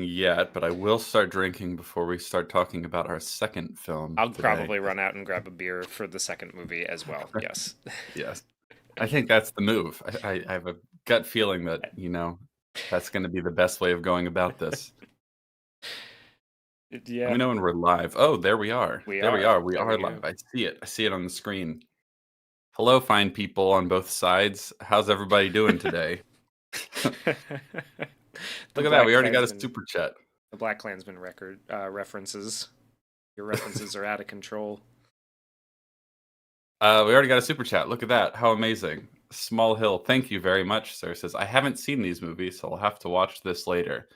yet, but I will start drinking before we start talking about our second film I'll today. probably run out and grab a beer for the second movie as well. Yes. Yes, I think that's the move. I have a gut feeling that, that's gonna be the best way of going about this. Let Yeah, me know when we're live. Oh, there we are. we There we are. are. We There are we go. live. I see it. I see it on the screen. Hello, fine people on both sides. How's everybody doing today? The Look at that. Black We already got a Klansman, super chat. the Black Klansman record references. Your references are out of control. We already got a super chat. Look at that. How amazing. Small Hill. Thank you very much, sir. Says, I haven't seen these movies, so I'll have to watch this later.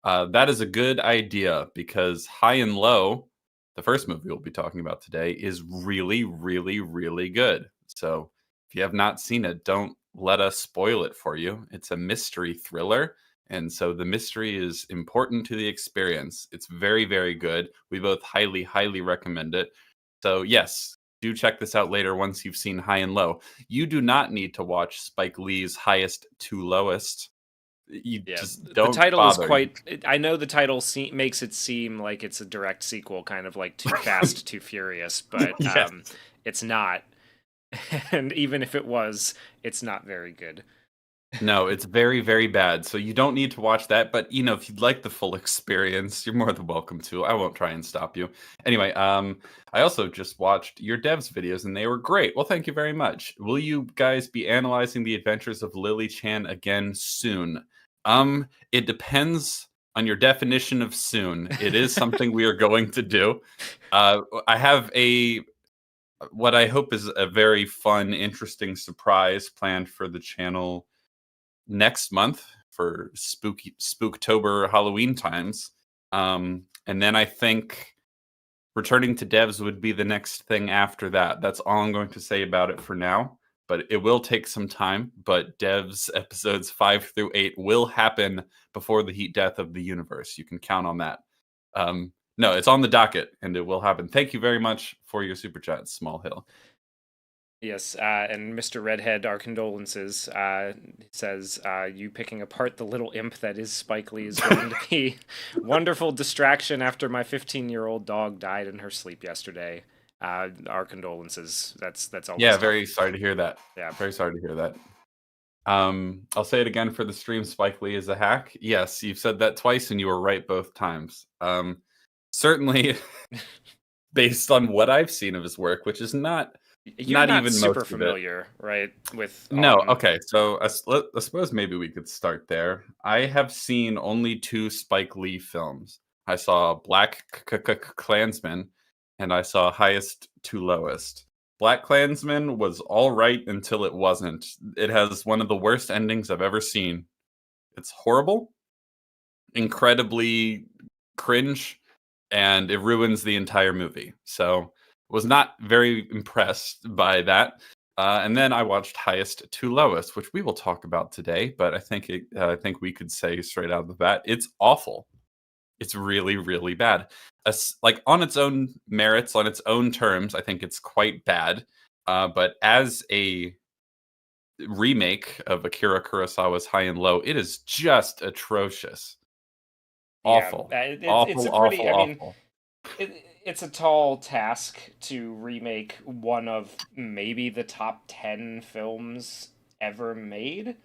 That is a good idea because High and Low, the first movie we'll be talking about today, is really, really, really good. So if you have not seen it, don't let us spoil it for you. It's a mystery thriller. And so the mystery is important to the experience. It's very, very good. We both highly, highly recommend it. So, yes, do check this out later once you've seen High and Low. You do not need to watch Spike Lee's Highest to Lowest. You Yeah, just the don't title is bother. quite. I know the title makes it seem like it's a direct sequel, kind of like Too Fast, Too Furious, but Yes. it's not. And even if it was, it's not very good. No, it's very, very bad. So you don't need to watch that. But if you'd like the full experience, you're more than welcome to. I won't try and stop you. Anyway, I also just watched your devs videos and they were great. Well, thank you very much. Will you guys be analyzing the adventures of Lily Chan again soon? It depends on your definition of soon. It is something we are going to do. I have what I hope is a very fun, interesting surprise planned for the channel next month for Spooktober Halloween times. And then I think returning to devs would be the next thing after that. That's all I'm going to say about it for now. But it will take some time. But devs episodes 5 through 8 will happen before the heat death of the universe. You can count on that. No, it's on the docket and it will happen. Thank you very much for your super chat, Small Hill. Yes, and Mr. Redhead, our condolences. Says you picking apart the little imp that is Spike Lee is going to be wonderful distraction after my 15-year-old dog died in her sleep yesterday. Our condolences. That's always Yeah, tough. very sorry to hear that. Yeah. Very sorry to hear that. I'll say it again for the stream. Spike Lee is a hack. Yes, you've said that twice, and you were right both times. Certainly, based on what I've seen of his work, which is not You're not not even super most of it. familiar, right, with No, okay. So I suppose maybe we could start there. I have seen only two Spike Lee films. I saw Black Klansman, and I saw Highest to Lowest. Black Klansman was all right until it wasn't. It has one of the worst endings I've ever seen. It's horrible, incredibly cringe, and it ruins the entire movie. So was not very impressed by that. And then I watched Highest to Lowest, which we will talk about today. But I think we could say straight out of the bat, it's awful. It's really, really bad. Like on its own merits, on its own terms, I think it's quite bad. But as a remake of Akira Kurosawa's High and Low, it is just atrocious. Yeah, Awful. it's a Awful, pretty. awful, I mean, awful. it's a tall task to remake one of maybe the top 10 films ever made.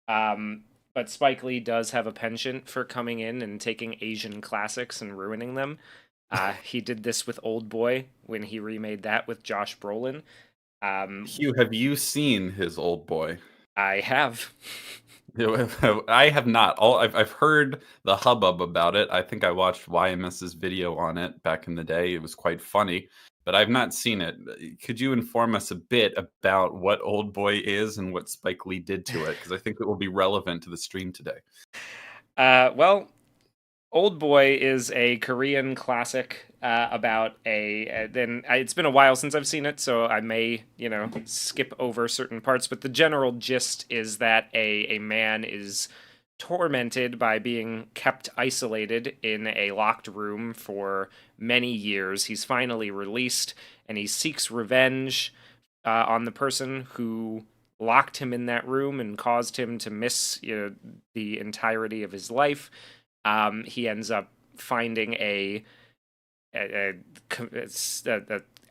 But Spike Lee does have a penchant for coming in and taking Asian classics and ruining them. He did this with Oldboy when he remade that with Josh Brolin. Hugh, have you seen his Oldboy? I have. I have not. I've heard the hubbub about it. I think I watched YMS's video on it back in the day. It was quite funny, but I've not seen it. Could you inform us a bit about what Oldboy is and what Spike Lee did to it? Because I think it will be relevant to the stream today. Well, Oldboy is a Korean classic about a. Then it's been a while since I've seen it, so I may, skip over certain parts. But the general gist is that a man is tormented by being kept isolated in a locked room for many years. He's finally released, and he seeks revenge on the person who locked him in that room and caused him to miss, the entirety of his life. He ends up finding a, a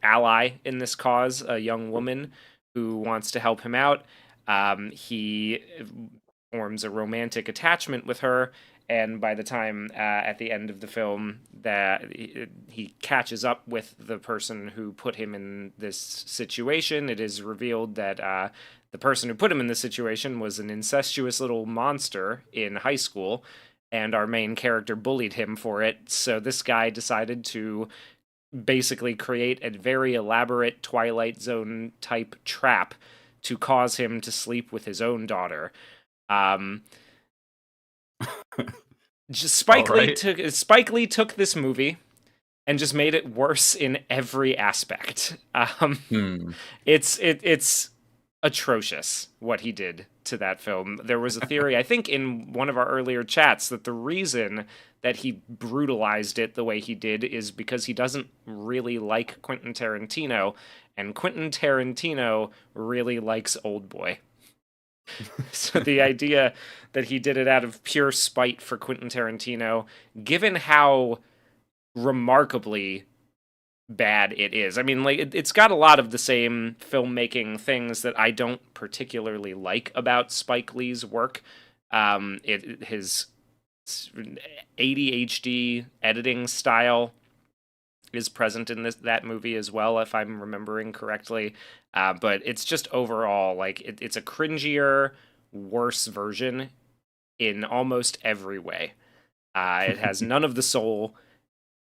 ally in this cause, a young woman who wants to help him out. He forms a romantic attachment with her, and by the time at the end of the film that he catches up with the person who put him in this situation, it is revealed that the person who put him in this situation was an incestuous little monster in high school, and our main character bullied him for it. So this guy decided to basically create a very elaborate Twilight Zone type trap to cause him to sleep with his own daughter. Um, just All right. Spike Lee took this movie and just made it worse in every aspect. Hmm. It's atrocious what he did to that film. There was a theory, I think, in one of our earlier chats, that the reason that he brutalized it the way he did is because he doesn't really like Quentin Tarantino, and Quentin Tarantino really likes Oldboy. So the idea that he did it out of pure spite for Quentin Tarantino, given how remarkably bad it is. I mean, like it's got a lot of the same filmmaking things that I don't particularly like about Spike Lee's work. His ADHD editing style is present in that movie as well, if I'm remembering correctly. But it's just overall like it's a cringier, worse version in almost every way. It has none of the soul,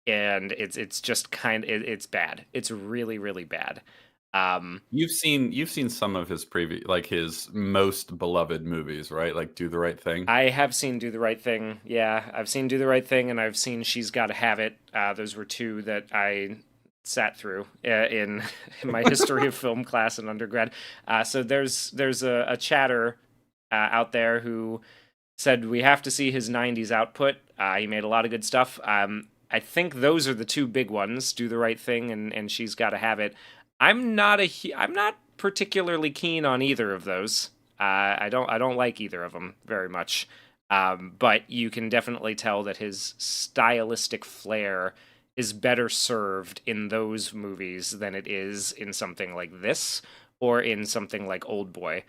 and it's just it's bad. It's really really bad. You've seen some of his previous, like his most beloved movies, right? Like Do the Right Thing. I have seen Do the Right Thing. Yeah, I've seen Do the Right Thing, and I've seen She's Gotta Have It. Those were two that I sat through in my history of film class in undergrad. So there's a chatter out there who said we have to see his '90s output. He made a lot of good stuff. I think those are the two big ones: Do the Right Thing and She's Gotta Have It. I'm not particularly keen on either of those. I don't like either of them very much. But you can definitely tell that his stylistic flair is better served in those movies than it is in something like this or in something like Oldboy.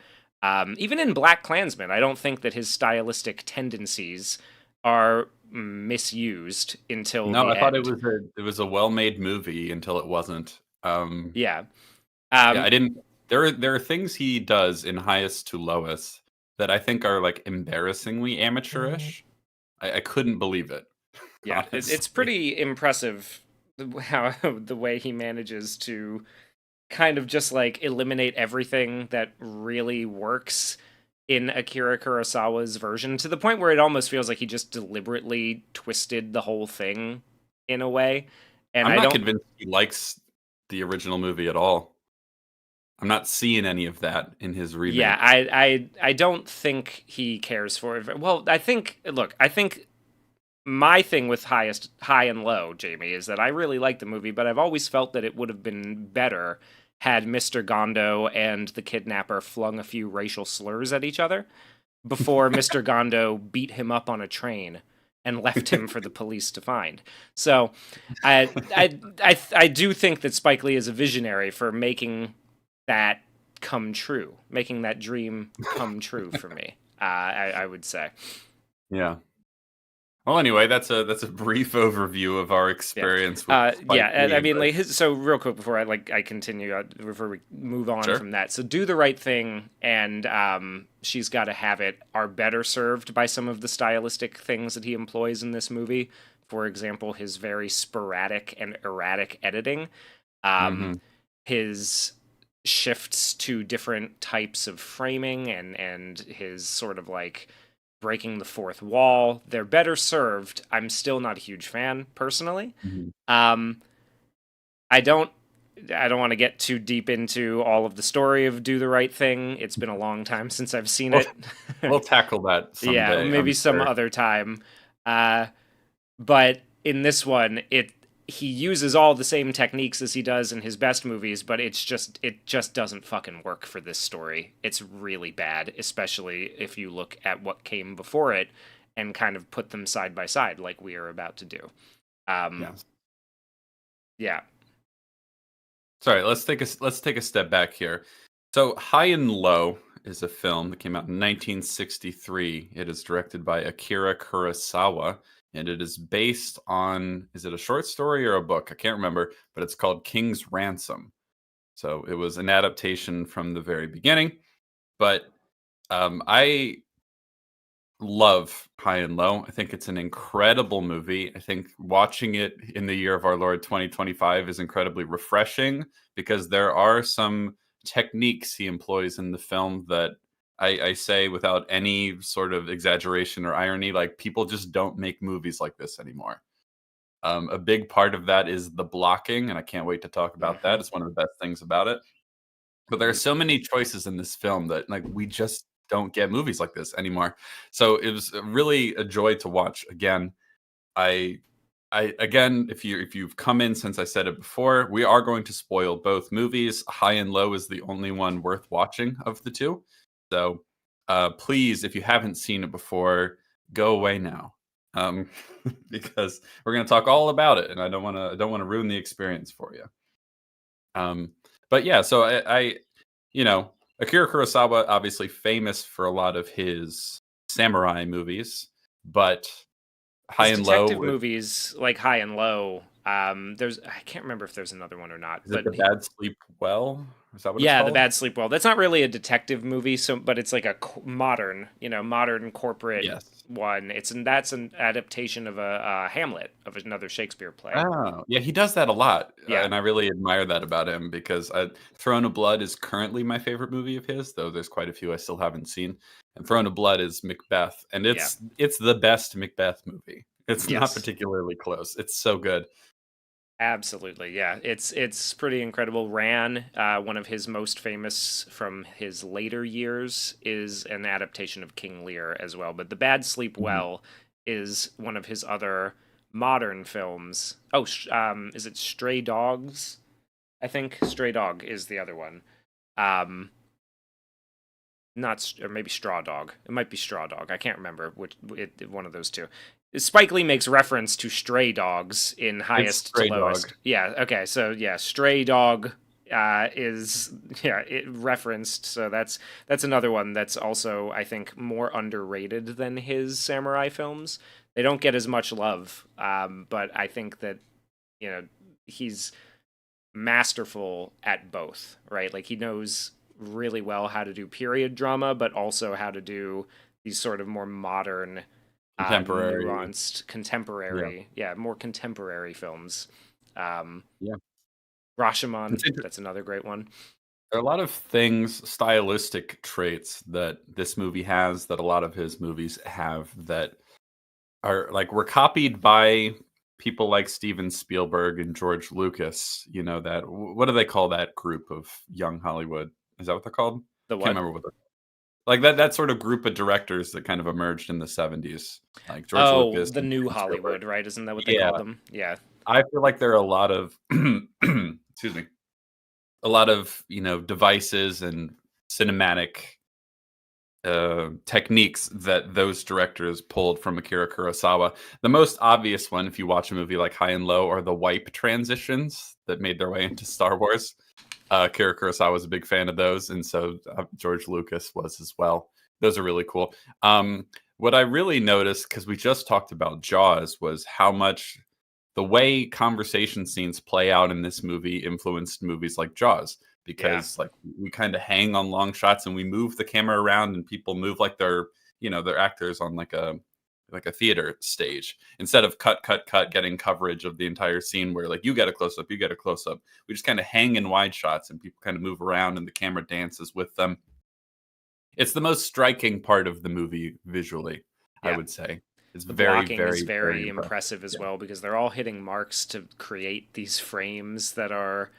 Even in Black Klansman, I don't think that his stylistic tendencies are misused until No, the I thought it end. was a well-made movie until it wasn't. Yeah. Yeah, Um, I didn't. There are things he does in Highest to Lowest that I think are like embarrassingly amateurish. I couldn't believe it, yeah, it's honestly. pretty impressive how the way he manages to kind of just like eliminate everything that really works in Akira Kurosawa's version to the point where it almost feels like he just deliberately twisted the whole thing in a way. And I'm I not don't, convinced he likes the original movie at all. I'm not seeing any of that in his yeah, remake. I don't think he cares for it. Well, I think my thing with high and low, Jamie, is that I really like the movie, but I've always felt that it would have been better had Mr. Gondo and the kidnapper flung a few racial slurs at each other before Mr. Gondo beat him up on a train and left him for the police to find. So, I do think that Spike Lee is a visionary for making that come true, making that dream come true for me. I would say. Yeah. Well, anyway, that's a brief overview of our Yeah. experience with Yeah, Spike and I Lee, mean, but like, so real quick before I continue, before we move on sure. from that. So, Do the Right Thing and She's Gotta Have It are better served by some of the stylistic things that he employs in this movie. For example, his very sporadic and erratic editing, um, Mhm. his shifts to different types of framing, and his sort of like breaking the fourth wall. They're better served. I'm still not a huge fan personally. Mhm. Um, I don't I don't want to get too deep into all of the story of Do the Right Thing. It's been a long time since I've seen We'll it. we'll tackle that Yeah, someday, maybe I'm some sure. other time. Uh, but in this one, it he uses all the same techniques as he does in his best movies, but it just doesn't fucking work for this story. It's really bad, especially if you look at what came before it and kind of put them side by side like we are about to do. Um, Yes. yeah. Sorry, let's take a step back here. So, High and Low is a film that came out in 1963. It is directed by Akira Kurosawa, and it is based on, is it a short story or a book? I can't remember, but it's called King's Ransom. So, it was an adaptation from the very beginning. But I love High and Low. I think it's an incredible movie. I think watching it in the year of our Lord 2025 is incredibly refreshing because there are some techniques he employs in the film that I say without any sort of exaggeration or irony, like people just don't make movies like this anymore. A big part of that is the blocking, and I can't wait to talk about that. Hmm. It's one of the best things about it. But there are so many choices in this film that like we just don't get movies like this anymore. So it was really a joy to watch again. I I again, if you've come in since I said it before, we are going to spoil both movies. High and Low is the only one worth watching of the two. So please, if you haven't seen it before, go away now. Because we're going to talk all about it, and I don't want to ruin the experience for you. Um, but yeah, so you know, Akira Kurosawa obviously famous for a lot of his samurai movies, but High His and Low detective movies, like High and Low, there's I can't remember if there's another one or not, is it but The Bad Sleep Well? Is that what it's yeah, The called? Bad Sleep Well. That's not really a detective movie, so but it's like a modern, modern corporate Yes. one. That's an adaptation of a Hamlet of another Shakespeare play. Oh, yeah, he does that a lot, Yeah, and I really admire that about him because Throne of Blood is currently my favorite movie of his, though there's quite a few I still haven't seen. And Throne of Blood is Macbeth, and yeah, it's the best Macbeth movie. It's not yes. particularly close. It's so good. Absolutely, yeah. It's pretty incredible. Ran, one of his most famous from his later years, is an adaptation of King Lear as well. But The Bad Sleep Mhm. Well is one of his other modern films. Oh, is it Stray Dogs? I think Stray Dog is the other one. Um, not or maybe Straw Dog. It might be Straw Dog. I can't remember which one of those two. Spike Lee makes reference to stray dogs in It's highest to Stray Dog. lowest. Yeah. Okay. So yeah, Stray Dog is it referenced. So that's another one that's also I think more underrated than his samurai films. They don't get as much love, but I think that you know he's masterful at both, right? Like he knows really well how to do period drama, but also how to do these sort of more modern, Contemporary. nuanced, Yeah. contemporary, yeah, more contemporary films. Um, Yeah. Rashomon, It's inter that's another great one. There are a lot of things, stylistic traits that this movie has that a lot of his movies have that are like were copied by people like Steven Spielberg and George Lucas. You know that what do they call that group of young Hollywood? Is that what they're called? The Can't what? remember what they're like that sort of group of directors that kind of emerged in the 70s, like George Oh, Lucas the and new Steven Spielberg. Hollywood, right? Isn't that what they Yeah, called them? Yeah, I feel like there are a lot of excuse me, a lot of devices and cinematic techniques that those directors pulled from Akira Kurosawa. The most obvious one, if you watch a movie like High and Low, are the wipe transitions that made their way into Star Wars. Akira Kurosawa was a big fan of those, and so George Lucas was as well. Those are really cool. What I really noticed, because we just talked about Jaws, was how much the way conversation scenes play out in this movie influenced movies like Jaws yeah, because like we kind of hang on long shots and we move the camera around and people move like they're actors on like a theater stage instead of cut getting coverage of the entire scene where like you get a close up, you get a close up. We just kind of hang in wide shots and people kind of move around and the camera dances with them. It's the most striking part of the movie visually, I yeah. would say. It's The very, blocking is very, very very impressive. impressive as Yeah. well because they're all hitting marks to create these frames that are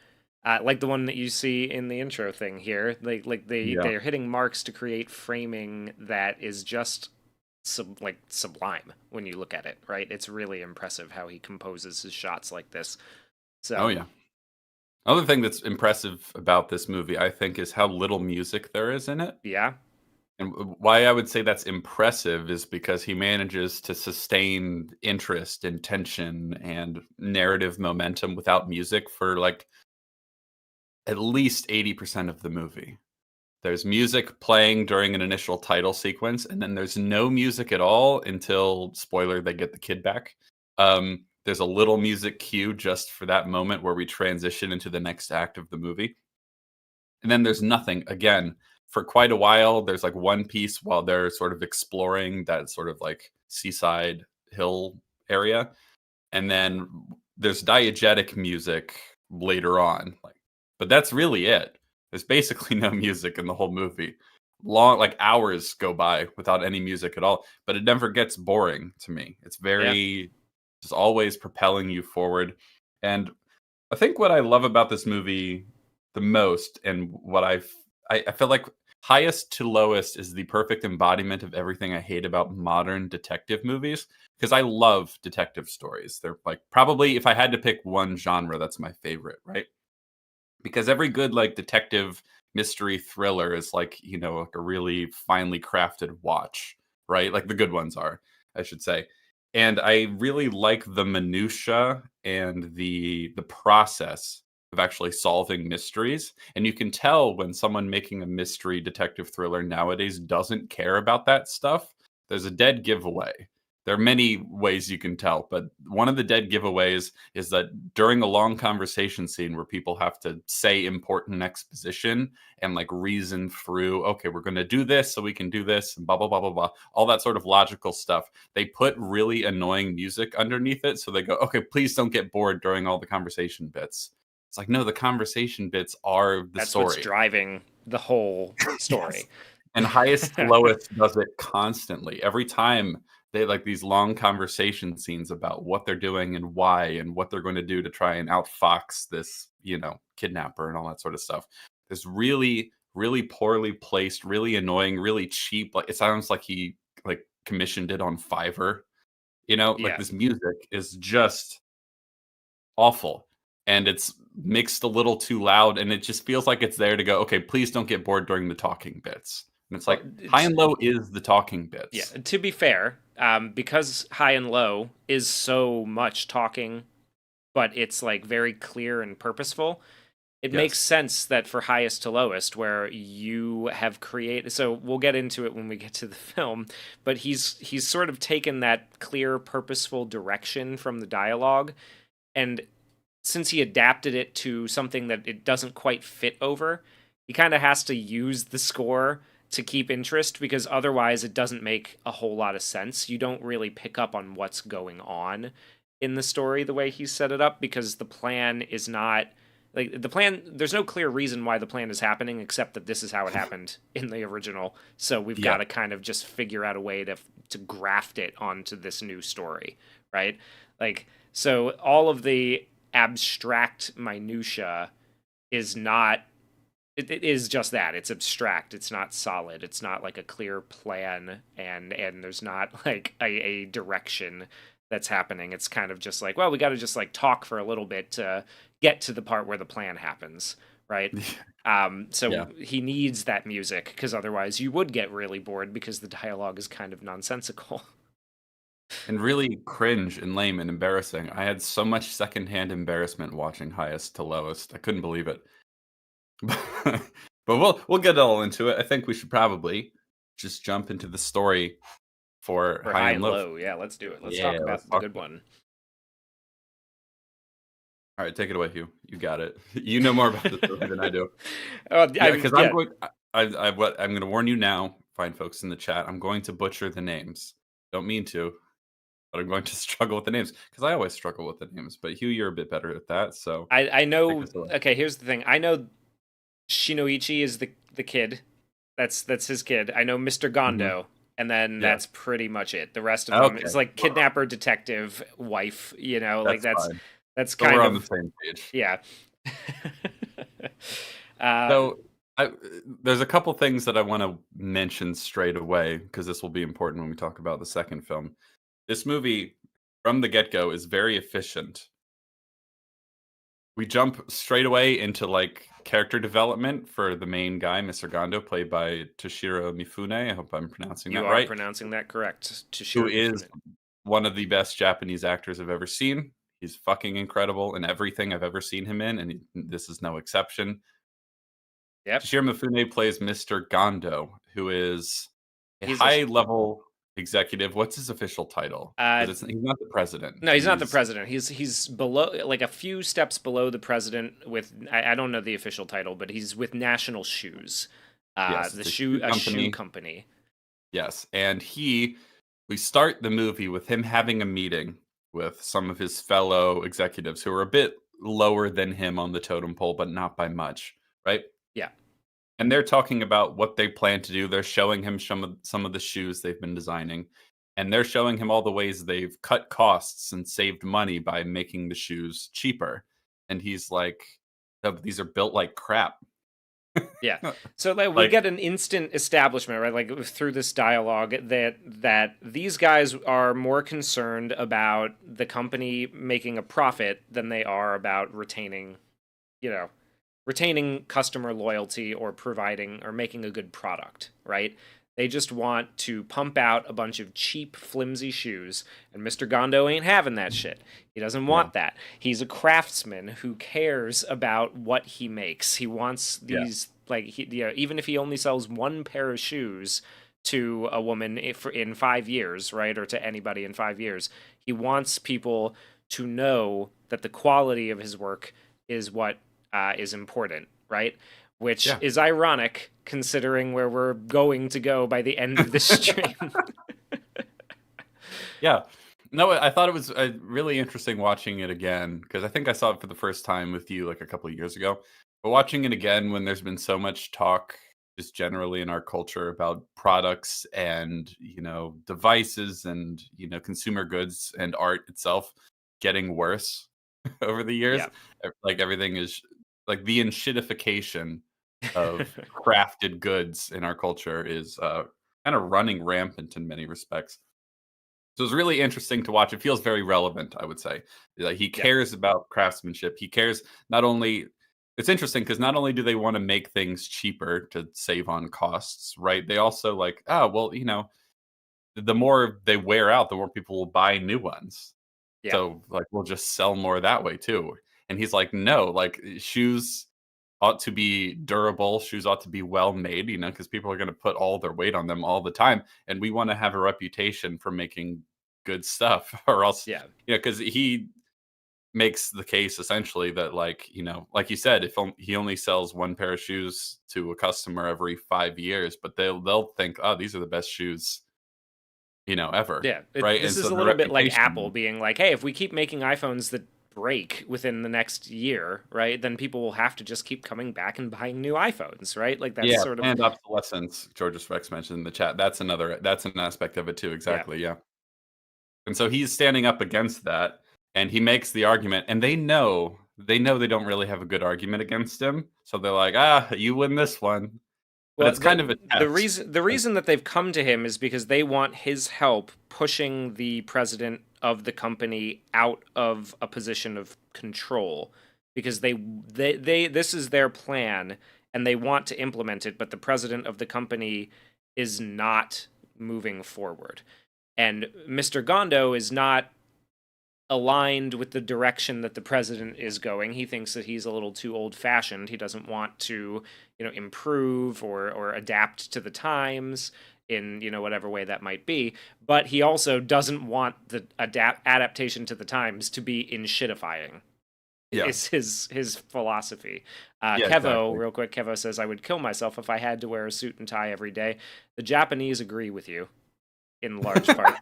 like the one that you see in the intro thing here. Yeah. They're hitting marks to create framing that is just sublime when you look at it. Right? It's really impressive how he composes his shots like this. Oh So yeah. Other thing that's impressive about this movie, I think, is how little music there is in it. yeah, And why I would say that's impressive is because he manages to sustain interest and tension and narrative momentum without music for like at least 80% of the movie. There's music playing during an initial title sequence, and then there's no music at all until, spoiler, they get the kid back. There's a little music cue just for that moment where we transition into the next act of the movie. And then there's nothing again for quite a while. There's like one piece while they're sort of exploring that sort of like seaside hill area, and then there's diegetic music later on. Like, but that's really it. There's basically no music in the whole movie. Long like hours go by without any music at all, but it never gets boring to me. It's Yeah. very just always propelling you forward. And I think what I love about this movie the most, and what I feel like highest to lowest is the perfect embodiment of everything I hate about modern detective movies. Because I love detective stories. They're like probably if I had to pick one genre, that's my favorite, right? Because every good like detective mystery thriller is like like a really finely crafted watch, right? Like the good ones are, I should say. And I really like the minutia and the process of actually solving mysteries. And you can tell when someone making a mystery detective thriller nowadays doesn't care about that stuff. There's a dead giveaway. There are many ways you can tell, but one of the dead giveaways is that during a long conversation scene where people have to say important exposition and like reason through, okay, we're going to do this so we can do this, and blah, blah, blah, blah, blah, all that sort of logical stuff. They put really annoying music underneath it. So they go, okay, please don't get bored during all the conversation bits. It's like, no, the conversation bits are the That's what's story. driving the whole Yes. story. And Highest to Lowest does it constantly. Every time they like these long conversation scenes about what they're doing and why and what they're going to do to try and outfox this, kidnapper and all that sort of stuff. This really, really poorly placed, really annoying, really cheap. Like it sounds like he like commissioned it on Fiverr. Like Yeah. this music is just awful. And it's mixed a little too loud, and it just feels like it's there to go, okay, please don't get bored during the talking bits. And it's Well, like high it's and low is the talking yeah. bits. To be fair, because high and low is so much talking, but it's like very clear and purposeful. It makes Yes. sense that for highest to lowest, where you have created. So we'll get into it when we get to the film, but he's sort of taken that clear, purposeful direction from the dialogue, and since he adapted it to something that it doesn't quite fit over, he kind of has to use the score to keep interest because otherwise it doesn't make a whole lot of sense. You don't really pick up on what's going on in the story the way he set it up because the plan is not like the plan there's no clear reason why the plan is happening except that this is how it happened in the original. So we've got Yeah. to kind of just figure out a way to graft it onto this new story, right? Like so all of the abstract minutia is not it is just that it's abstract, it's not solid, it's not like a clear plan, and there's not like a direction that's happening. It's kind of just like, well, we got to just like talk for a little bit to get to the part where the plan happens, right? So Yeah. he needs that music because otherwise you would get really bored because the dialogue is kind of nonsensical. And really cringe and lame and embarrassing. I had so much secondhand embarrassment watching Highest to Lowest. I couldn't believe it. But we'll get all into it. I think we should probably just jump into the story for For High high and and Low. low, yeah, let's do it. Let's Yeah, talk let's about the talk. good one. All right, take it away, Hugh. You got it. You know more about this movie than I do. Yeah, I've because I'm yeah, going. I'm going to warn you now, fine folks in the chat. I'm going to butcher the names. Don't mean to, but I'm going to struggle with the names because I always struggle with the names. But Hugh, you're a bit better at that, so I take know. us away. Okay, here's the thing. I know Shinoichi is the kid. That's his kid. I know Mr. Mhm. Gondo, and then Yeah. that's pretty much it. The rest of them Okay. is like kidnapper, detective, wife. Like That's fine. that's So we're kind on the of same page. yeah. um, So I, there's a couple things that I want to mention straight away because this will be important when we talk about the second film. This movie, from the get go, is very efficient we jump straight away into like character development for the main guy, Mr. Gondo, played by Toshiro Mifune. I hope I'm pronouncing You that are right. pronouncing that correct. Who Toshiro is Mifune. one of the best Japanese actors I've ever seen. He's fucking incredible in everything I've ever seen him in, and this is no exception. Yep. Toshiro Mifune plays Mr. Gondo, who is a He's a high-level executive. What's his official title? uh, Because he's not the president. no, he's not the He's president. He's below, like a few steps below the president. With I don't know the official title, but he's with National Shoes, yes, the it's a shoe shoe a shoe company. company. Yes, and we start the movie with him having a meeting with some of his fellow executives who are a bit lower than him on the totem pole, but not by much, right? Yeah, And they're talking about what they plan to do. They're showing him some of the shoes they've been designing, and they're showing him all the ways they've cut costs and saved money by making the shoes cheaper. And he's like, "Oh, but these are built like crap." yeah. So like we Like, get an instant establishment, right? Like through this dialogue that these guys are more concerned about the company making a profit than they are about you know, retaining customer loyalty or providing or making a good product, right? They just want to pump out a bunch of cheap, flimsy shoes, and Mr. Gondo ain't having that shit. He doesn't yeah, want that. He's a craftsman who cares about what he makes. He wants yeah, these, like, even if he only sells one pair of shoes to a woman in 5 years, right, or to anybody in 5 years, he wants people to know that the quality of his work is what is important, right? Which yeah. is ironic considering where we're going to go by the end of this stream. Yeah. No, I thought it was really interesting watching it again because I think I saw it for the first time with you like a couple of years ago. But watching it again when there's been so much talk just generally in our culture about products and, devices and, consumer goods and art itself getting worse over the years. Yeah. Like everything is like the enshittification of crafted goods in our culture is kind of running rampant in many respects. So it's really interesting to watch. It feels very relevant, I would say. Like he Yeah. cares about craftsmanship. He cares not only it's interesting because not only do they want to make things cheaper to save on costs, right? They also like, oh, well, the more they wear out, the more people will buy new ones. Yeah. So like we'll just sell more that way too. And he's like, no, like shoes ought to be durable. Shoes ought to be well made, because people are going to put all their weight on them all the time. And we want to have a reputation for making good stuff, or else, Yeah. because he makes the case essentially that, like you said, if he only sells one pair of shoes to a customer every 5 years, but they'll think, oh, these are the best shoes, ever, Yeah. right? This And is so a the little bit like Apple reputation, being like, hey, if we keep making iPhones that break within the next year, right, then people will have to just keep coming back and buying new iPhones, right? Like that's yeah, sort of, and obsolescence. Georges Rex mentioned in the chat. That's an aspect of it too. yeah. Exactly. Yeah. And so he's standing up against that, and he makes the argument, and they know they don't really have a good argument against him. So they're like, you win this one. But Well, it's kind of a test. the Like, reason that they've come to him is because they want his help pushing the president of the company out of a position of control because they this is their plan and they want to implement it, but the president of the company is not moving forward. And Mr. Gondo is not aligned with the direction that the president is going. He thinks that he's a little too old-fashioned. He doesn't want to, improve or adapt to the times in, whatever way that might be. But he also doesn't want the adaptation to the times to be in shitifying. yeah, Is his philosophy. yeah, Kevo, exactly. real quick, Kevo says, I would kill myself if I had to wear a suit and tie every day. The Japanese agree with you in large part.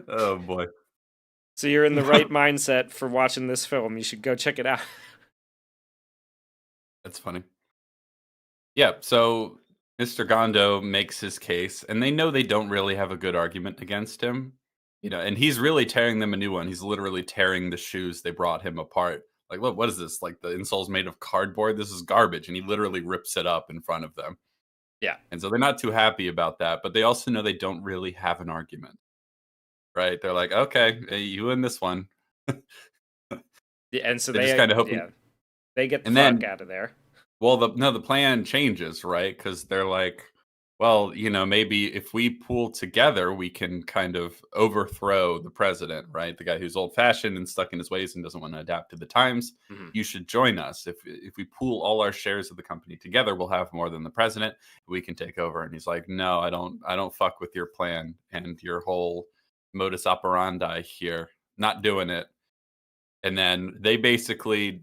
Oh boy, So you're in the right mindset for watching this film. You should go check it out. that's funny. Yeah, so Mr. Gondo makes his case, and they know they don't really have a good argument against him. And he's really tearing them a new one. He's literally tearing the shoes they brought him apart. Like, look, what is this? Like the insole's made of cardboard. This is garbage, and he literally rips it up in front of them. Yeah. And so they're not too happy about that, but they also know they don't really have an argument, right? They're like, okay, you win this one. Yeah, and so They're just kind of hoping, yeah, they get the and fuck then out of there. well, the plan changes, right? Because they're like, well, maybe if we pool together, we can kind of overthrow the president, right? The guy who's old fashioned and stuck in his ways and doesn't want to adapt to the times. Mhm. You should join us. If we pool all our shares of the company together, we'll have more than the president. We can take over. And he's like, no, I don't fuck with your plan and your whole modus operandi here. Not doing it. And then they basically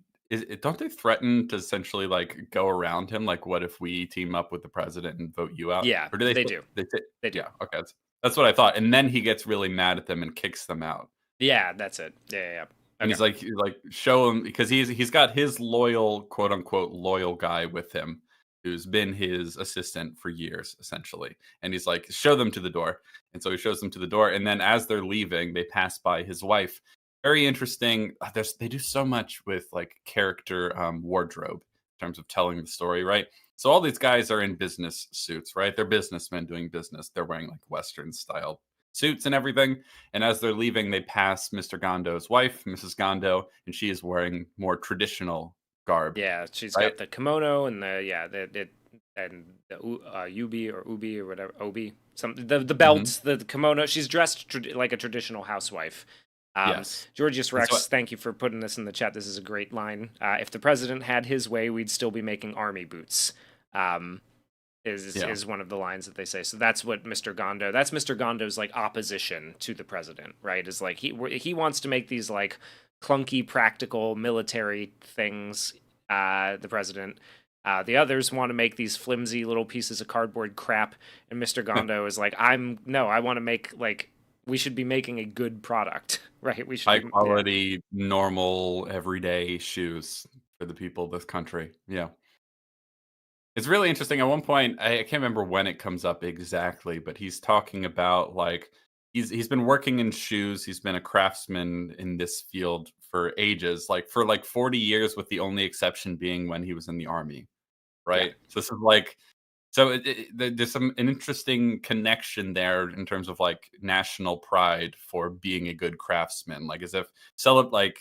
don't they threaten to essentially, like, go around him? Like, "What if we team up with the president and vote you out?" Yeah, Or do they they say do. they say They do. yeah, okay, that's what I thought, and then he gets really mad at them and kicks them out. Yeah, that's it. Yeah, yeah, yeah. And Okay. he's like, "Show him," because he's got his loyal, quote, unquote, "loyal guy" with him, who's been his assistant for years, essentially, and he's like, "Show them to the door." And so he shows them to the door, and then as they're leaving, they pass by his wife. Very interesting. They do so much with, like, character, wardrobe in terms of telling the story, right? So all these guys are in business suits, right? They're businessmen doing business. They're wearing, like, Western style suits and everything, and as they're leaving, they pass Mr. Gondo's wife, Mrs. Gondo, and she is wearing more traditional garb, Yeah, she's right? got the kimono and the ubi or ubi or whatever obi the Mhm. belts, the kimono. She's dressed like a traditional housewife. Yes. Georgius And so Rex, thank you for putting this in the chat. This is a great line. If the president had his way, we'd still be making army boots. Um, yeah. is one of the lines that they say. So that's what Mr. Gondo. That's Mr. Gondo's like opposition to the president, right? Is like he wants to make these like clunky, practical military things. The president. The others want to make these flimsy little pieces of cardboard crap, and Mr. Gondo is like, I want to make like we should be making a good product, right? We should High be, yeah, quality, normal, everyday shoes for the people of this country. Yeah. It's really interesting. At one point, I can't remember when it comes up exactly, but he's talking about, like, he's been working in shoes. He's been a craftsman in this field for ages, like for like 40 years, with the only exception being when he was in the army, yeah. right? So this is like so there's an interesting connection there in terms of like national pride for being a good craftsman, like as if like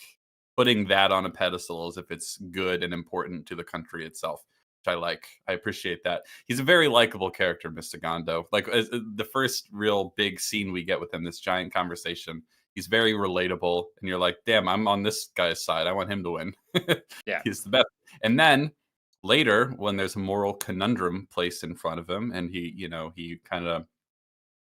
putting that on a pedestal as if it's good and important to the country itself, which I like. I appreciate that. He's a very likable character, Mr. Gondo. Like the first real big scene we get with him, this giant conversation. He's very relatable, and you're like, damn, I'm on this guy's side. I want him to win. Yeah. He's the best. And then later, when there's a moral conundrum placed in front of him, and he kind of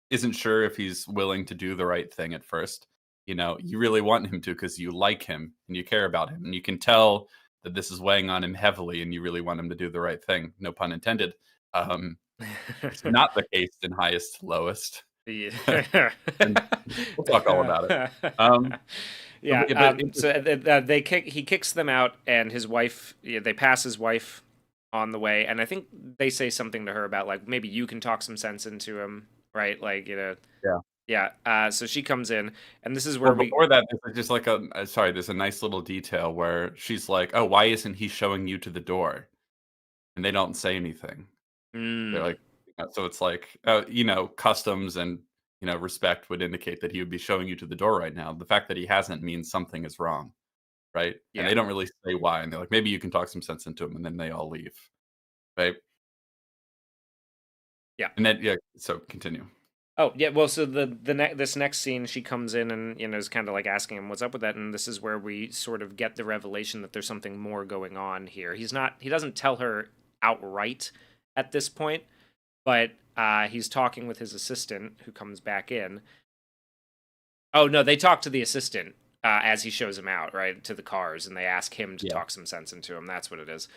isn't sure if he's willing to do the right thing at first. You really want him to because you like him and you care about him, and you can tell that this is weighing on him heavily, and you really want him to do the right thing. No pun intended. Um, it's not the case in Highest to Lowest, Yeah. and we'll talk all about it. Um, Yeah. but So he kicks them out, and his wife. Yeah, they pass his wife on the way, and I think they say something to her about like maybe you can talk some sense into him, right? Like yeah. yeah. So she comes in, and this is Well, where we. before that, there's just like sorry, there's a nice little detail where she's like, "Oh, why isn't he showing you to the door?" And they don't say anything. They're Mm, like, so it's like, customs and respect would indicate that he would be showing you to the door right now. The fact that he hasn't means something is wrong, right? And yeah. they don't really say why. And they're like, maybe you can talk some sense into him, and then they all leave, right? Yeah. And then yeah, so continue. Oh yeah, well, so this next scene, she comes in and is kind of like asking him what's up with that, and this is where we sort of get the revelation that there's something more going on here. He doesn't tell her outright at this point, but he's talking with his assistant who comes back in. Oh no, they talk to the assistant as he shows him out right to the cars, and they ask him to Yeah. talk some sense into him. That's what it is.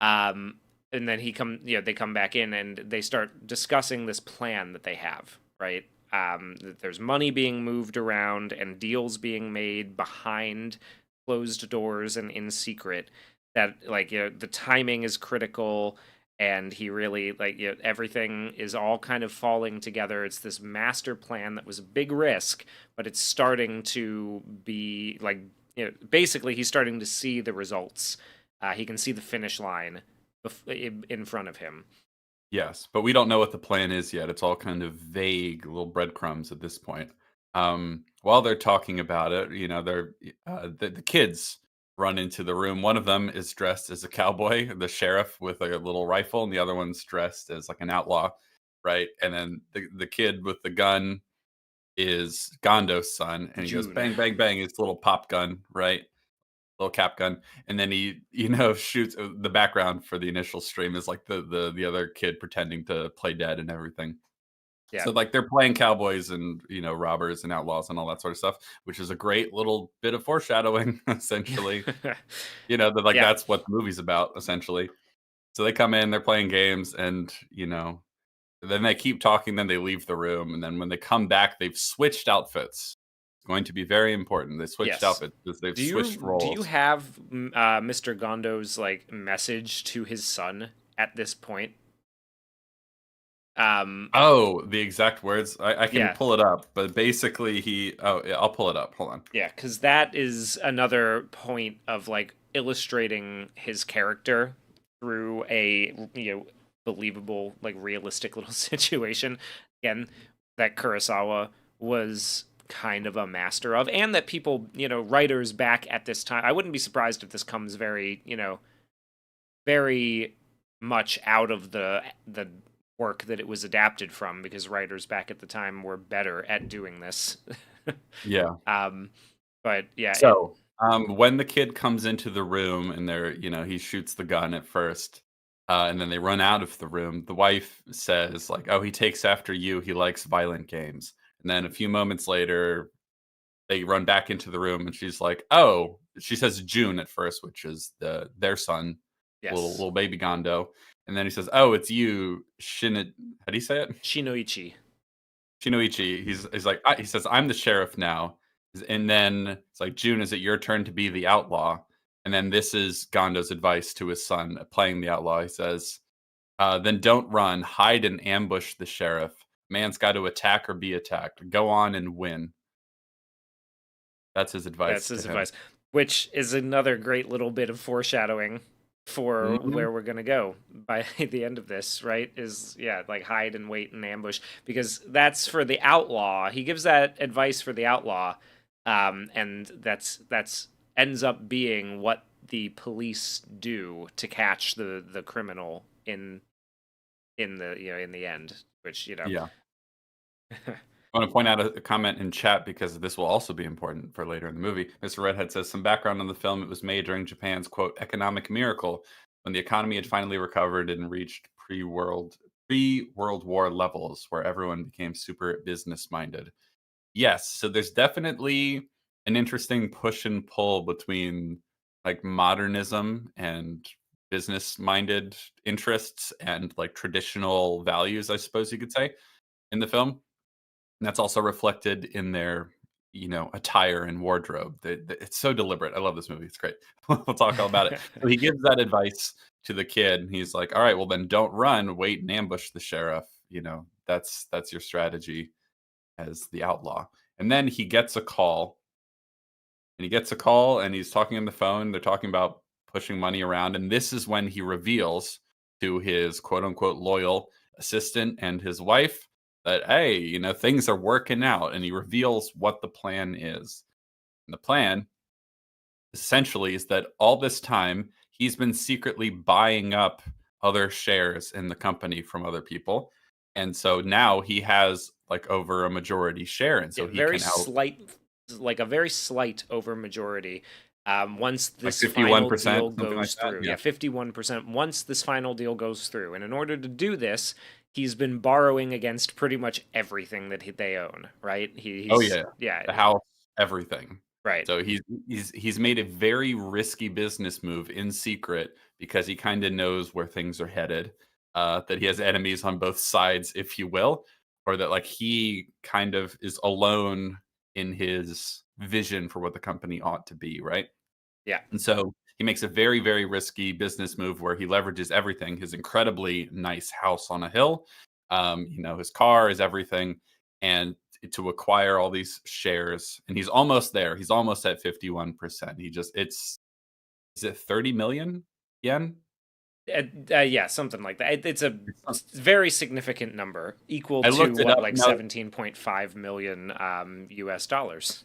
And then they come back in and they start discussing this plan that they have, right? That there's money being moved around and deals being made behind closed doors and in secret. That like the timing is critical, and he really like everything is all kind of falling together. It's this master plan that was a big risk, but it's starting to be like basically he's starting to see the results. He can see the finish line in front of him. Yes, but we don't know what the plan is yet. It's all kind of vague, little breadcrumbs at this point. While they're talking about it, they're the kids run into the room. One of them is dressed as a cowboy, the sheriff with a little rifle, and the other one's dressed as like an outlaw, right? And then the kid with the gun is Gondo's son, and he goes June. bang, bang, bang. It's a little pop gun, right? Little cap gun, and then he, shoots. The background for the initial stream is like the other kid pretending to play dead and everything. Yeah. So like they're playing cowboys and robbers and outlaws and all that sort of stuff, which is a great little bit of foreshadowing, essentially. That like Yeah. that's what the movie's about, essentially. So they come in, they're playing games, and then they keep talking, then they leave the room, and then when they come back, they've switched outfits. It's going to be very important. They switched Yes. outfits because they've Do switched you do you roles. have Mr. Gondo's like message to his son at this point? Um, Oh, the exact words. I can yeah, pull it up, but basically he. Oh, yeah, I'll pull it up. Hold on. yeah, because that is another point of like illustrating his character through a believable, like realistic little situation. Again, that Kurosawa was kind of a master of, and that people, writers back at this time. I wouldn't be surprised if this comes very, very much out of the work that it was adapted from, because writers back at the time were better at doing this. Yeah. um, but yeah, So, when the kid comes into the room and he shoots the gun at first, and then they run out of the room, the wife says, like, "Oh, he takes after you. He likes violent games." And then a few moments later, they run back into the room, and she's like, "Oh," she says June at first, which is their son, yes, little baby Gondo. And then he says, "Oh, it's you, how do you say it? Shinoichi. Shinoichi." He's like, he says, "I'm the sheriff now." And then it's like, "June, is it your turn to be the outlaw?" And then this is Gondo's advice to his son playing the outlaw. He says, "Then don't run, hide and ambush the sheriff. Man's got to attack or be attacked. Go on and win." That's his That's advice to his him. advice, which is another great little bit of foreshadowing for Mhm. where we're gonna go by the end of this. Right? Is yeah, like hide and wait and ambush, because that's for the outlaw. He gives that advice for the outlaw, and that's ends up being what the police do to catch the criminal in the in the end, which Yeah. I want to point out a comment in chat because this will also be important for later in the movie. Mr. Redhead says some background on the film. It was made during Japan's quote economic miracle when the economy had finally recovered and reached pre-World War levels where everyone became super business minded. Yes, so there's definitely an interesting push and pull between like modernism and business minded interests and like traditional values, I suppose you could say, in the film. And that's also reflected in their, attire and wardrobe. It's so deliberate. I love this movie. It's great. We'll talk all about it. So he gives that advice to the kid. And he's like, "All right, well then don't run. Wait and ambush the sheriff. That's your strategy as the outlaw." And then he gets a call, and he's talking on the phone. They're talking about pushing money around, and this is when he reveals to his quote unquote loyal assistant and his wife that, hey, things are working out, and he reveals what the plan is. And the plan essentially is that all this time he's been secretly buying up other shares in the company from other people. And so now he has like over a majority share, and Yeah, so he very can out slight, like a very slight over majority. Once like this final 51%, deal something like goes that. through, Yeah. yeah, 51%. Once this final deal goes through, and in order to do this, he's been borrowing against pretty much everything that they own. Right? Oh, He's yeah. yeah, The house, everything. right. So he's made a very risky business move in secret because he kinda knows where things are headed, that he has enemies on both sides, if you will, or that, like, he kind of is alone in his vision for what the company ought to be, right? Yeah, And so he makes a very, very risky business move where he leverages everything, his incredibly nice house on a hill, his car, his everything, and to acquire all these shares. And he's almost there. He's almost at 51%. Is it 30 million yen? Yeah, something like that. It's a It's some- very significant number, equal I to looked it what, up. like No, 17.5 million US dollars.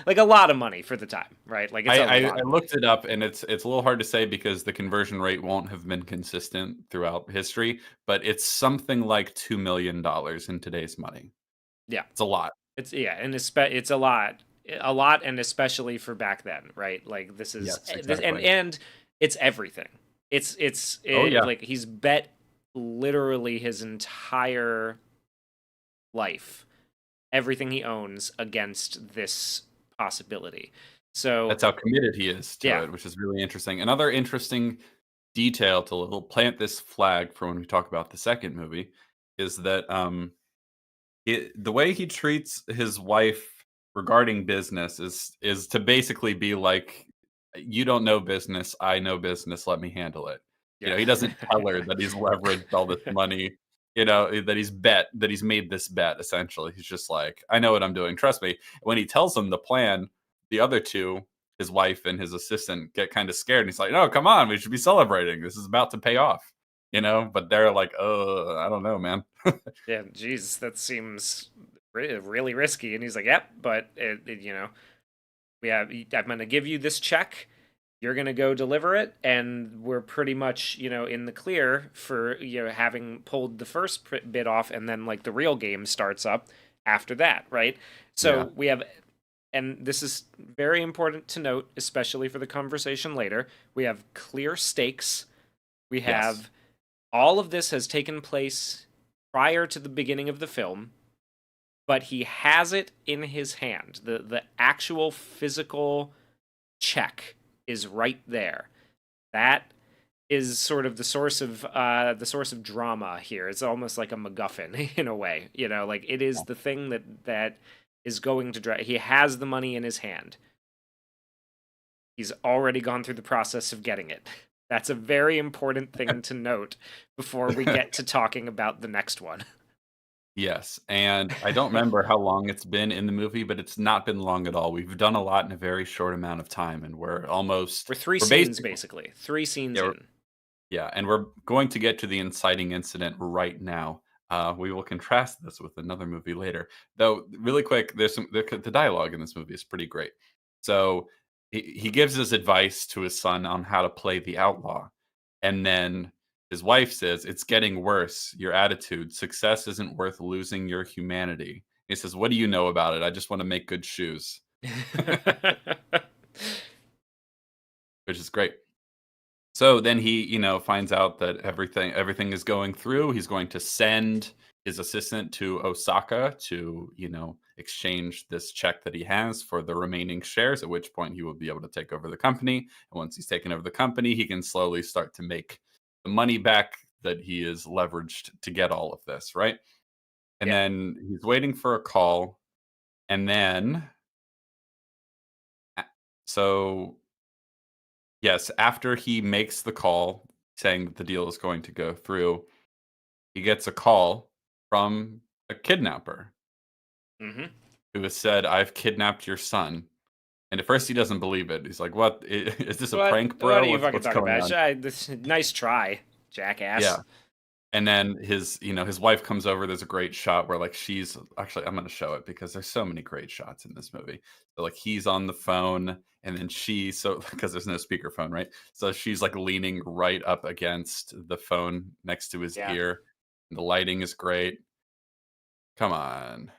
Like a lot of money for the time, right? Like it's I, a I lot I of money. looked it up, and it's a little hard to say because the conversion rate won't have been consistent throughout history, but it's something like $2 million in today's money. Yeah. It's a lot. And it's a lot, and especially for back then, right? Like this is Yes, this, exactly. and it's everything. Oh yeah. Like he's bet literally his entire life, everything he owns against this possibility. So That's how committed he is to yeah, it, which is really interesting. Another interesting detail to little plant this flag for when we talk about the second movie is that the way he treats his wife regarding business is to basically be like, "You don't know business, I know business, let me handle it." yeah, He doesn't tell her that he's leveraged all this money, that he's made this bet, essentially. He's just like, "I know what I'm doing, trust me." When he tells him the plan, the other two, his wife and his assistant, get kinda scared, and he's like, "No, come on, we should be celebrating. This is about to pay off." But they're like, I don't know, man." yeah. Jeez, that seems really risky. And he's like, "Yep, but we have. I'm going to give you this check. You're going to go deliver it, and we're pretty much in the clear for having pulled the first bit off, and then like the real game starts up after that, right? Yeah. So we have, and this is very important to note, especially for the conversation later. We have clear stakes. We Yes. have all of this has taken place prior to the beginning of the film, but he has it in his hand. The actual physical check is right there. That is sort of the source of drama here. It's almost like a MacGuffin in a way. Like it is the thing that is going to drive. He has the money in his hand. He's already gone through the process of getting it. That's a very important thing to note before we get to talking about the next one. Yes, and I don't remember how long it's been in the movie, but it's not been long at all. We've done a lot in a very short amount of time, and We're three we're scenes basically basically. Three scenes yeah, in. yeah, and we're going to get to the inciting incident right now. We will contrast this with another movie later. Though, really quick, the dialogue in this movie is pretty great. So he gives his advice to his son on how to play the outlaw, and then his wife says, "It's getting worse. Your attitude. Success isn't worth losing your humanity." He says, "What do you know about it? I just want to make good shoes," which is great. So then he, finds out that everything is going through. He's going to send his assistant to Osaka to, exchange this check that he has for the remaining shares, at which point he will be able to take over the company. And once he's taken over the company, he can slowly start to make the money back that he is leveraged to get all of this, right? And Yeah. then he's waiting for a call. And then, a- so yes, after he makes the call saying that the deal is going to go through, he gets a call from a kidnapper Hmm. who has said, "I've kidnapped your son." And at first he doesn't believe it. He's like, "What? Is this a prank, What bro? are you What's fucking what's talking going about? on?" Nice try, Yeah. jackass. And then his wife comes over. There's a great shot where like she's actually I'm gonna show it because there's so many great shots in this movie. So like he's on the phone and then because there's no speakerphone, right? So she's like leaning right up against the phone next to his Yeah. ear. The lighting is great. Come on.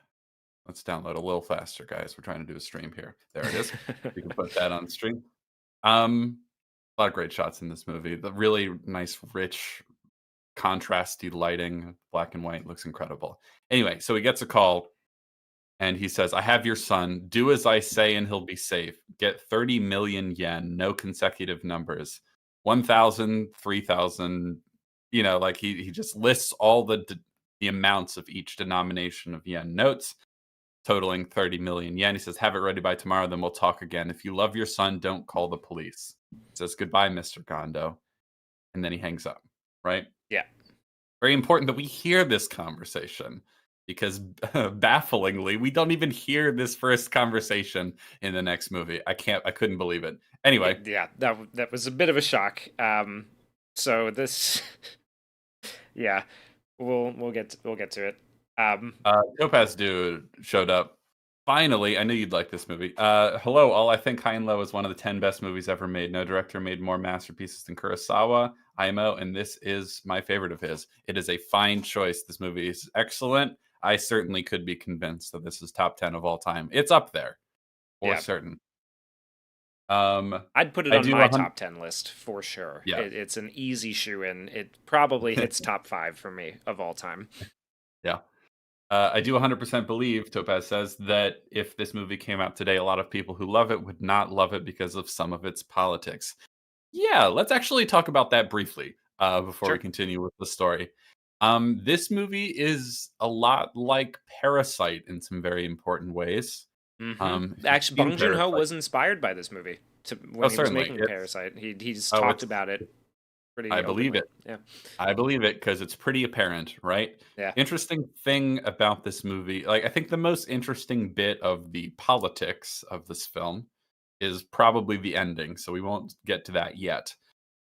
Let's download a little faster, guys. We're trying to do a stream here. There it is. We can put that on stream. A lot of great shots in this movie. The really nice, rich, contrasty lighting, black and white, looks incredible. Anyway, so he gets a call and he says, "I have your son. Do as I say and he'll be safe. Get 30 million yen, no consecutive numbers. 1,000, 3,000." Like he just lists all the amounts of each denomination of yen notes totaling 30 million yen. He says, "Have it ready by tomorrow, then we'll talk again. If you love your son, don't call the police." He says, "Goodbye, Mr. Gondo." And then he hangs up, right? Yeah. Very important that we hear this conversation because bafflingly, we don't even hear this first conversation in the next movie. I couldn't believe it. Anyway, Yeah, that was a bit of a shock. So this, yeah, we'll get to it. Topaz Dude showed up. Finally, I knew you'd like this movie. Hello, all. I think High and Low is one of the 10 best movies ever made. No director made more masterpieces than Kurosawa, IMO, and this is my favorite of his. It is a fine choice. This movie is excellent. I certainly could be convinced that this is top 10 of all time. It's up there for Yeah, certain. Um, I'd put it I on do my 100. top 10 list for sure. Yeah, It's an easy shoe in. It probably hits top 5 for me of all time. yeah. I do 100% believe, Topaz says, that if this movie came out today, a lot of people who love it would not love it because of some of its politics. Yeah, let's actually talk about that briefly before we Sure. continue with the story. This movie is a lot like Parasite in some very important ways. If you've Actually, seen Bong Joon-ho Parasite, was inspired by this movie oh, when he was certainly, making it's Parasite. He's oh, talked it's about it I pretty believe openly. it. Yeah. I believe it because it's pretty apparent, right? Yeah. Interesting thing about this movie, like I think the most interesting bit of the politics of this film is probably the ending, so we won't get to that yet.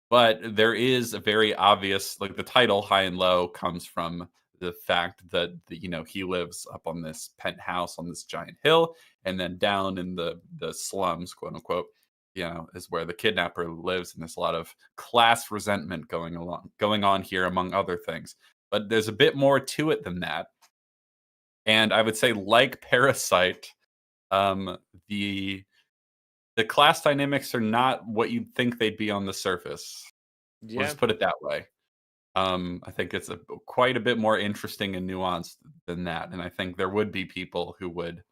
But there is a very obvious, like the title High and Low comes from the fact that he lives up on this penthouse on this giant hill, and then down in the slums, quote unquote, is where the kidnapper lives, and there's a lot of class resentment going on here, among other things. But there's a bit more to it than that. And I would say, like Parasite, um, the the class dynamics are not what you'd think they'd be on the surface. We'll Yeah. just put it that way. I think it's quite a bit more interesting and nuanced than that, and I think there would be people who would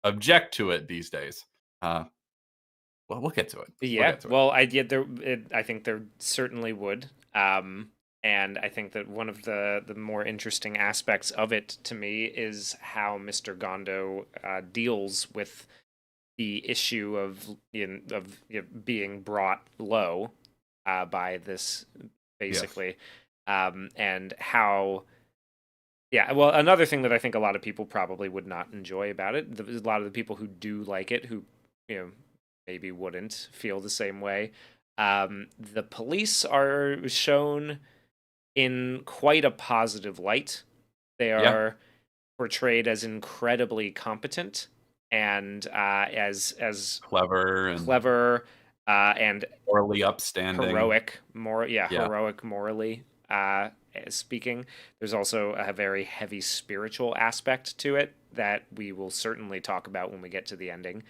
object to it these days. Uh, well, we'll get to it. We'll Yeah. get to it. Well, I think there certainly would. And I think that one of the more interesting aspects of it to me is how Mr. Gondo deals with the issue of being brought low by this Yes. basically, and how. Yeah, well, another thing that I think a lot of people probably would not enjoy about it, a lot of the people who do like it, who you know maybe wouldn't feel the same way. The police are shown in quite a positive light. They Yeah. are portrayed as incredibly competent and as Clever and clever and morally upstanding. yeah, Yeah. heroic morally speaking. There's also a very heavy spiritual aspect to it that we will certainly talk about when we get to the ending.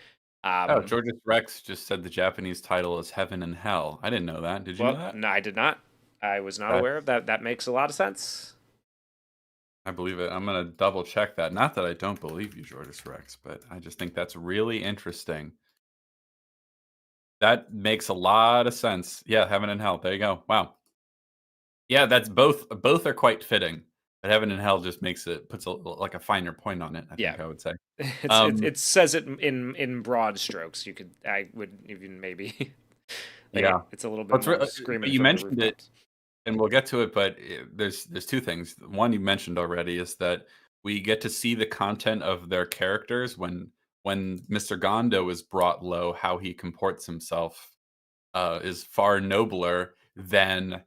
Oh, Um, Georges Rex just said the Japanese title is Heaven and Hell. I didn't know that. Did you know well, that? no, I did not. I was not That aware of that. That makes a lot of sense. I believe it. I'm gonna double check that. Not that I don't believe you, Georges Rex, but I just think that's really interesting. That makes a lot of sense. Yeah, Heaven and Hell. There you go. Wow. Yeah, that's both are quite fitting, but Heaven and Hell just puts like a finer point on it, I Yeah, think I would say. it Um, it says it in broad strokes. I would even maybe yeah. it's a little bit What's more but screaming you from the mentioned it, rooftops. and we'll get to it, but there's two things. One you mentioned already is that we get to see the content of their characters when Mr. Gondo is brought low, how he comports himself is far nobler than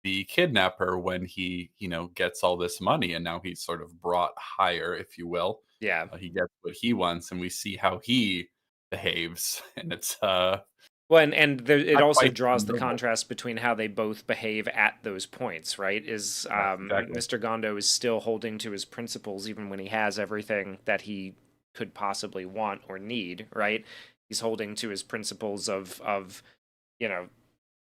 the kidnapper when he gets all this money and now he's sort of brought higher, if you will. Yeah. He gets what he wants and we see how he behaves and it's Well, and it not also quite so draws the noble. contrast between how they both behave at those points, right? Is Yeah, exactly. Mr. Gondo is still holding to his principles even when he has everything that he could possibly want or need, right? He's holding to his principles of you know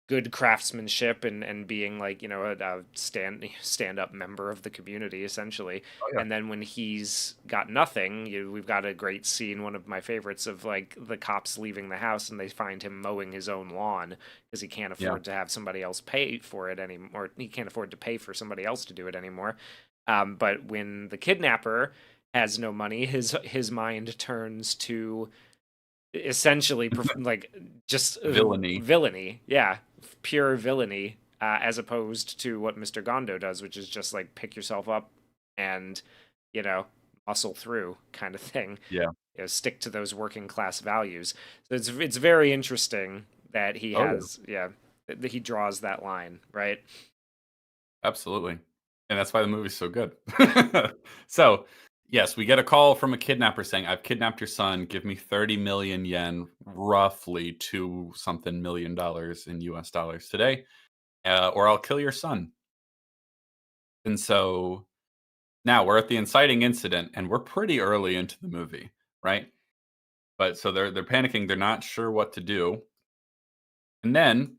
good craftsmanship and being like a stand up member of the community essentially. Oh yeah. And then when he's got nothing, we've got a great scene, one of my favorites, of like the cops leaving the house and they find him mowing his own lawn because he can't Yeah. afford to have somebody else pay for it anymore. He can't afford to pay for somebody else to do it anymore. But when the kidnapper has no money, his mind turns to essentially like just Villainy. villainy, yeah, pure villainy, as opposed to what Mr. Gondo does, which is just like pick yourself up and you know muscle through kind of thing. Yeah. Stick to those working class values. So it's very interesting that he Oh, yeah. has, yeah, that he draws that line, right? Absolutely. And that's why the movie's so good. So, yes, we get a call from a kidnapper saying, "I've kidnapped your son. Give me 30 million yen, roughly 2 something million dollars in US dollars today, or I'll kill your son." And so now we're at the inciting incident and we're pretty early into the movie, right? But so they're panicking, they're not sure what to do. And then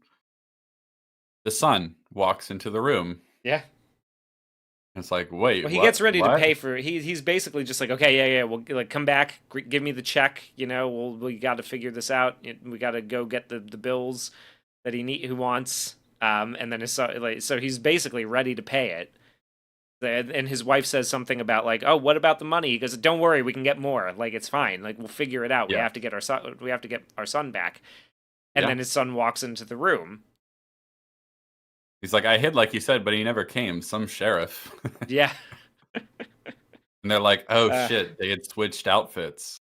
the son walks into the room. Yeah. It's like, "Wait, Well, he gets what? ready to What?" pay for. He's basically just like, okay, yeah, yeah, we'll like come back, give me the check. We got to figure this out. We got to go get the bills that who wants. And then his son, like, so he's basically ready to pay it. And his wife says something about like, oh, what about the money? He goes, don't worry, we can get more. Like it's fine. Like we'll figure it out. We Yeah. have to get our son. We have to get our son back. And Yeah. then his son walks into the room. He's like, "I hid like you said, but he never came. Some sheriff." Yeah. And they're like, "Oh Uh, shit, they had switched outfits."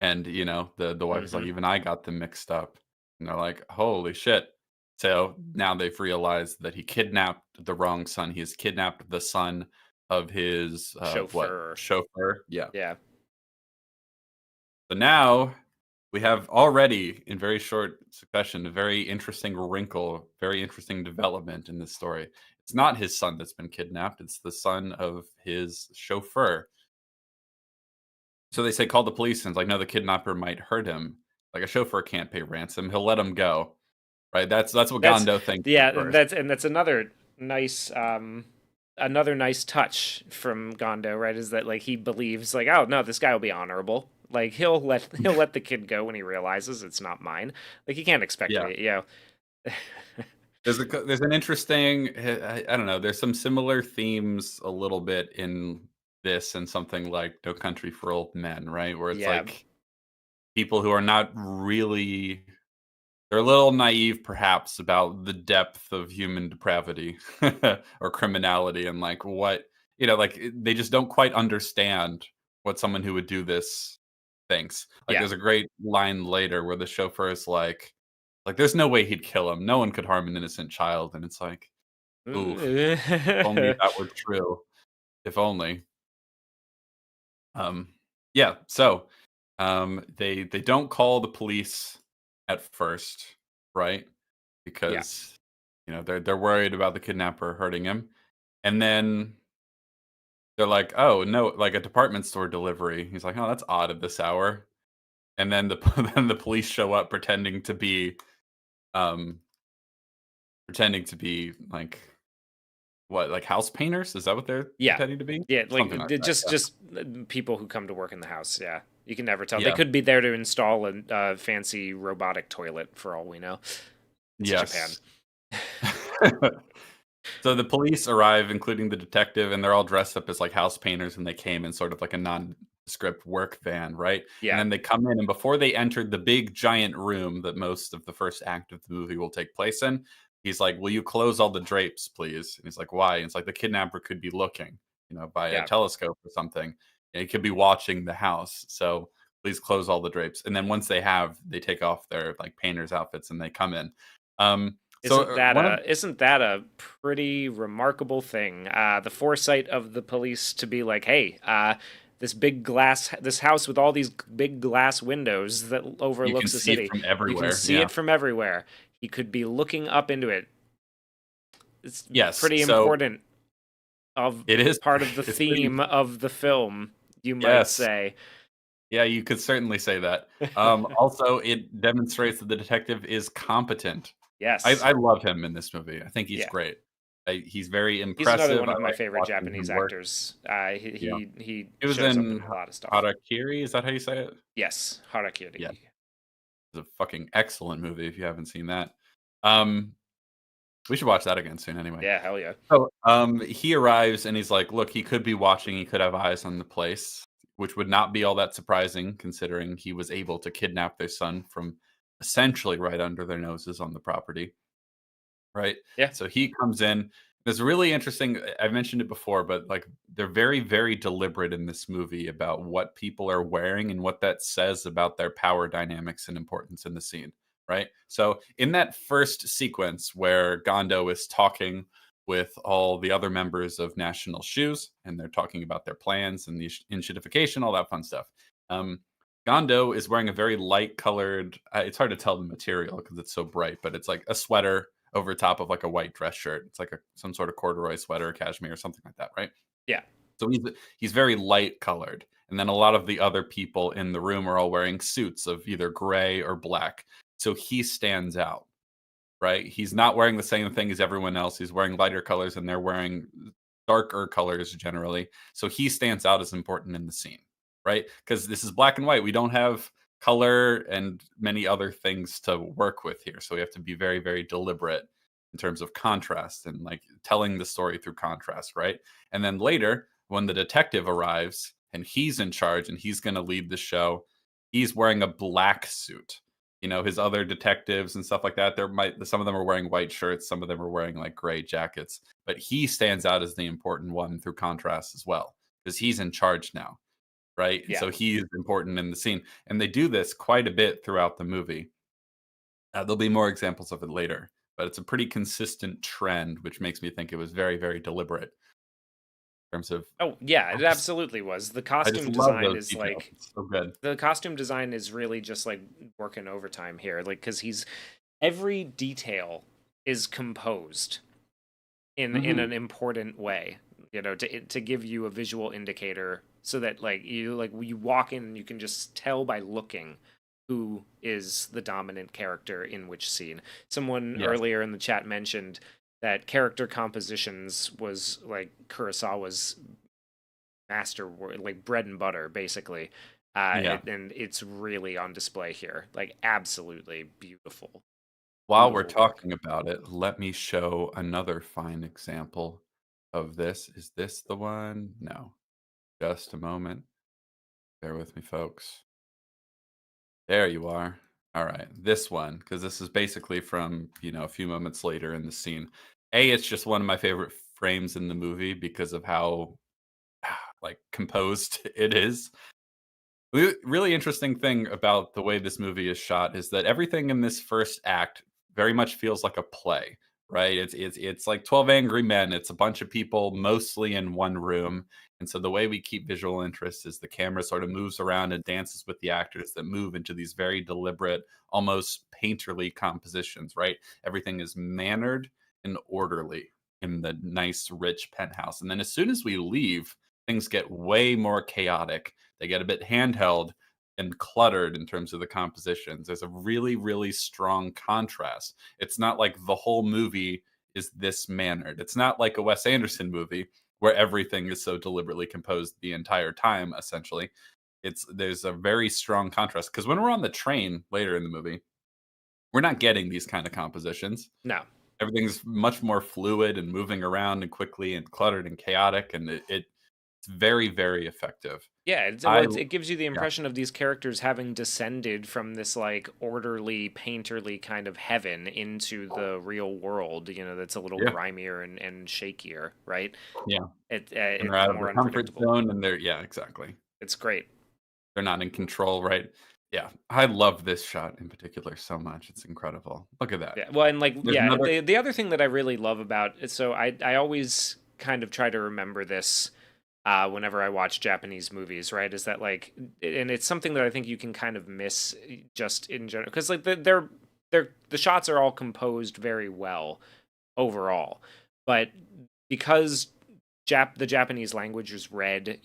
And, the wife is like, mhm. "Even I got them mixed up." And they're like, "Holy shit." So now they've realized that he kidnapped the wrong son. He has kidnapped the son of his what? Chauffeur. Chauffeur? Yeah. Yeah. So now we have already, in very short succession, a very interesting wrinkle, very interesting development in this story. It's not his son that's been kidnapped, it's the son of his chauffeur. So they say, "Call the police," and it's like, "No, the kidnapper might hurt him." Like, a chauffeur can't pay ransom, he'll let him go, right? That's what That's Gondo thinks at yeah, first. that's nice another nice touch from Gondo, right? Is that like he believes like, oh no, this guy will be honorable. Like he'll let the kid go when he realizes it's not mine. Like he can't expect Yeah. me, There's an interesting I don't know, there's some similar themes a little bit in this and something like No Country for Old Men, right? Where it's yeah, like people who are not really they're a little naive perhaps about the depth of human depravity or criminality and like what, like they just don't quite understand what someone who would do this thinks. Like yeah. there's a great line later where the chauffeur is like there's no way he'd kill him. No one could harm an innocent child. And it's like, oof, only that were true. If only. Um, yeah. So they don't call the police at first, right? Yeah, Because they're worried about the kidnapper hurting him, and then they're like, "Oh no!" Like a department store delivery. He's like, "Oh, that's odd at this hour." And then the then the police show up um pretending to be like what, like house painters? Is that what they're yeah, pretending to be? yeah. Something Like like that. just people who come to work in the house. Yeah, you can never tell. They Yeah. could be there to install a fancy robotic toilet for all we know. It's Japan. Yes. So the police arrive, including the detective, and they're all dressed up as like house painters, and they came in sort of like a nondescript work van, right? And Yeah, then they come in, and before they entered the big giant room that most of the first act of the movie will take place in, he's like, "Will you close all the drapes, please?" And he's like, "Why?" And it's like the kidnapper could be looking, by a yeah. telescope or something. And he could be watching the house. So please close all the drapes. And then once they take off their like painters outfits and they come in. So one of Isn't that a pretty remarkable thing? The foresight of the police to be like, hey, this house with all these big glass windows that you can overlooks the see it city. from You can everywhere. see Yeah. it from everywhere. He could be looking up into it. It's Yes. pretty So important of it is. part of the It's pretty. theme of the film, you might Yes. say. Yeah, you could certainly say that. Also, it demonstrates that the detective is competent. I, Yes. I love him in this movie. I think he's Yeah. great. He's very He's another impressive. one I of my like favorite watching Japanese him work. actors. Yeah. He He was shows up in in a lot of stuff. Harakiri. Is that how you say it? Yes, Yeah, Harakiri. it's a fucking excellent movie if you haven't seen that. Um, we should watch that again soon anyway. Yeah, hell yeah. So, he arrives and he's like, "Look, he could be watching. He could have eyes on the place," which would not be all that surprising considering he was able to kidnap their son from essentially right under their noses on the property, right? Yeah. So he comes in. It's really interesting. I mentioned it before, but like they're very, very deliberate in this movie about what people are wearing and what that says about their power dynamics and importance in the scene, right? So in that first sequence where Gondo is talking with all the other members of National Shoes, and they're talking about their plans and the inshitification, all that fun stuff. Um, Gondo is wearing a very light colored. It's hard to tell the material because it's so bright, but it's like a sweater over top of like a white dress shirt. It's like some sort of corduroy sweater, cashmere, or something like that, right? Yeah, So he's very light colored, and then a lot of the other people in the room are all wearing suits of either gray or black. So he stands out, right? He's not wearing the same thing as everyone else. He's wearing lighter colors, and they're wearing darker colors generally. So he stands out as important in the scene, right? Because this is black and white. We don't have color and many other things to work with here. So we have to be very, very deliberate in terms of contrast and like telling the story through contrast, right? And then later, when the detective arrives and he's in charge and he's going to lead the show, he's wearing a black suit. His other detectives and stuff like that, some of them are wearing white shirts, some of them are wearing like gray jackets, but he stands out as the important one through contrast as well because he's in charge now, right? And yeah. so he is important in the scene, and they do this quite a bit throughout the movie. There'll be more examples of it later, but it's a pretty consistent trend, which makes me think it was very, very deliberate in terms of. Oh, yeah, I it just, absolutely was. The I just costume love design those is details. like It's so good. the costume design is really just like working overtime here, like because he's every detail is composed in Hmm. an important way, to give you a visual indicator so that you walk in and you can just tell by looking who is the dominant character in which scene. Someone Yes. earlier in the chat mentioned that character compositions was like Kurosawa's like bread and butter basically. Yeah. And it's really on display here, like absolutely beautiful, While we're beautiful work. talking about it, let me show another fine example of this. Is this the one? No. Just a moment. Bear with me, folks. There you are. All right. This one, because this is basically from, a few moments later in the scene. It's just one of my favorite frames in the movie because of how like composed it is. Really interesting thing about the way this movie is shot is that everything in this first act very much feels like a play, right? It's like 12 Angry Men. It's a bunch of people mostly in one room. And so the way we keep visual interest is the camera sort of moves around and dances with the actors that move into these very deliberate, almost painterly compositions, right? Everything is mannered and orderly in the nice, rich penthouse. And then as soon as we leave, things get way more chaotic. They get a bit handheld and cluttered in terms of the compositions. There's a really, really strong contrast. It's not like the whole movie is this mannered. It's not like a Wes Anderson movie where everything is so deliberately composed the entire time, essentially. There's a very strong contrast because when we're on the train later in the movie, we're not getting these kind of compositions. No. Everything's much more fluid and moving around and quickly and cluttered and chaotic, and it's very, very effective. Yeah, I it gives you the Yeah, impression of these characters having descended from this like orderly, painterly kind of heaven into the real world. That's a little yeah, grimier and shakier, right? yeah, and they're It's out of more their comfort unpredictable. zone, and yeah, exactly. It's great. They're not in control, right? Yeah, I love this shot in particular so much. It's incredible. Look at that. Yeah. Well, and like There's yeah, another. the other thing that I really love about so I always kind of try to remember this whenever I watch Japanese movies, right? Is that like, and it's something that I think you can kind of miss just in general, because like the shots are all composed very well overall, but because the Japanese language is read,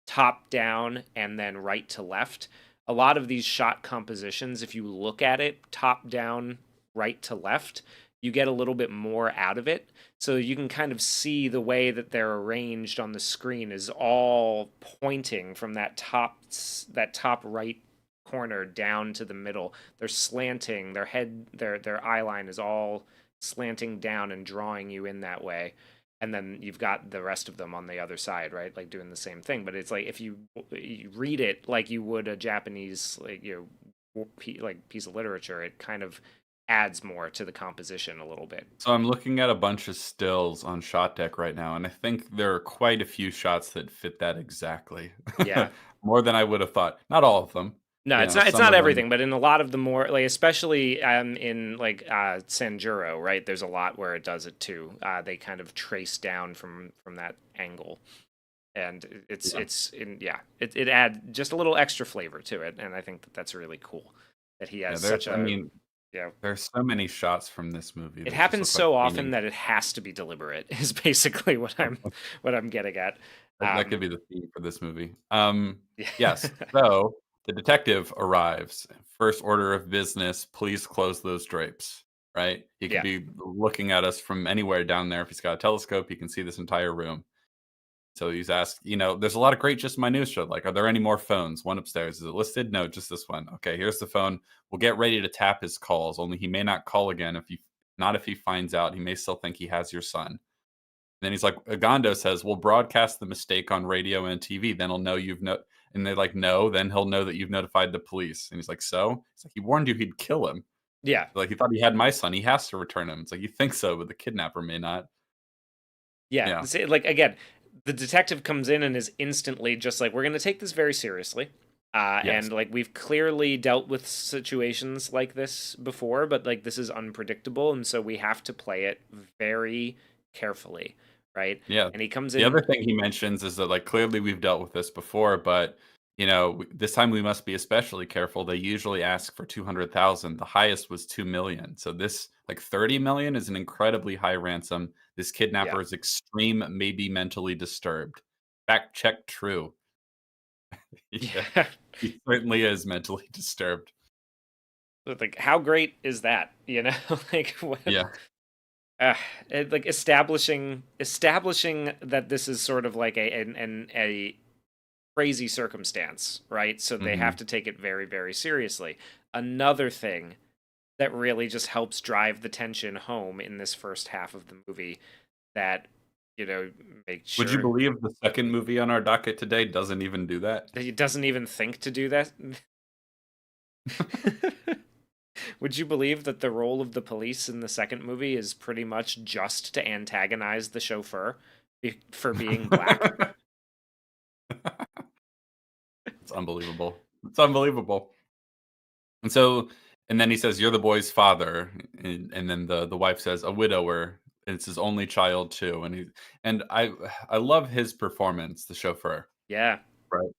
top down and then right to left. A lot of these shot compositions, if you look at it top down, right to left, you get a little bit more out of it. So you can kind of see the way that they're arranged on the screen is all pointing from that top right corner down to the middle. They're slanting, their eye line is all slanting down and drawing you in that way, and then you've got the rest of them on the other side, right, like doing the same thing. But it's like if you read it like you would a Japanese, like like piece of literature, it kind of adds more to the composition a little bit. So I'm looking at a bunch of stills on Shot Deck right now, and I think there are quite a few shots that fit that exactly. Yeah. More than I would have thought. Not all of them. No, You it's know, not. It's some not of them. everything, but in a lot of the more like, especially in like Sanjuro, right? There's a lot where it does it too. They kind of trace down from that angle, and Yeah. it adds just a little extra flavor to it, and I think that that's really cool that he Yeah, has there's such I a mean, yeah. there's so many shots from this movie It that just happens look like so often paintings. that it has to be deliberate. Is basically what I'm getting at. That Um, could be the theme for this movie. yeah, Yes. So the detective arrives. First order of business, please close those drapes. Right? He could yeah, be looking at us from anywhere down there. If he's got a telescope, he can see this entire room. So he's asked, there's a lot of great just minutia. Like, are there any more phones? One upstairs. Is it listed? No, just this one. Okay, here's the phone. We'll get ready to tap his calls. Only he may not call again if he finds out. He may still think he has your son. Then he's like, Gondo says, "We'll broadcast the mistake on radio and TV. Then he'll know you've no." And they're like, "No." Then he'll know that you've notified the police. And he's like, "So?" He's like, "He warned you he'd kill him. yeah. Like he thought he had my son. He has to return him." It's like you think so, but the kidnapper may not. Yeah, Yeah. see, like again, the detective comes in and is instantly just like, "We're going to take this very seriously," Yes. and like we've clearly dealt with situations like this before, but like this is unpredictable, and so we have to play it very carefully, right? Yeah. And he comes The other in, thing he mentions is that, like, clearly we've dealt with this before, but, this time we must be especially careful. They usually ask for 200,000. The highest was 2,000,000. So this, like, 30,000,000 is an incredibly high ransom. This yeah, kidnapper is extreme, maybe mentally disturbed. Fact check true. Yeah, yeah. he certainly is mentally disturbed. Like, how great is that? You know, like what? Yeah. Uh, like establishing that this is sort of like a crazy circumstance, right? So they have Mhm. to take it very, very seriously. Another thing that really just helps drive the tension home in this first half of the movie that, make Would you sure believe the second movie on our docket today doesn't even do that? that he doesn't even think to do that. Would you believe that the role of the police in the second movie is pretty much just to antagonize the chauffeur for being black? It's unbelievable. It's unbelievable. And so, and then he says, "You're the boy's father," and then the wife says, "A widower." It's his only child too, and I love his performance, the chauffeur. Yeah. Right,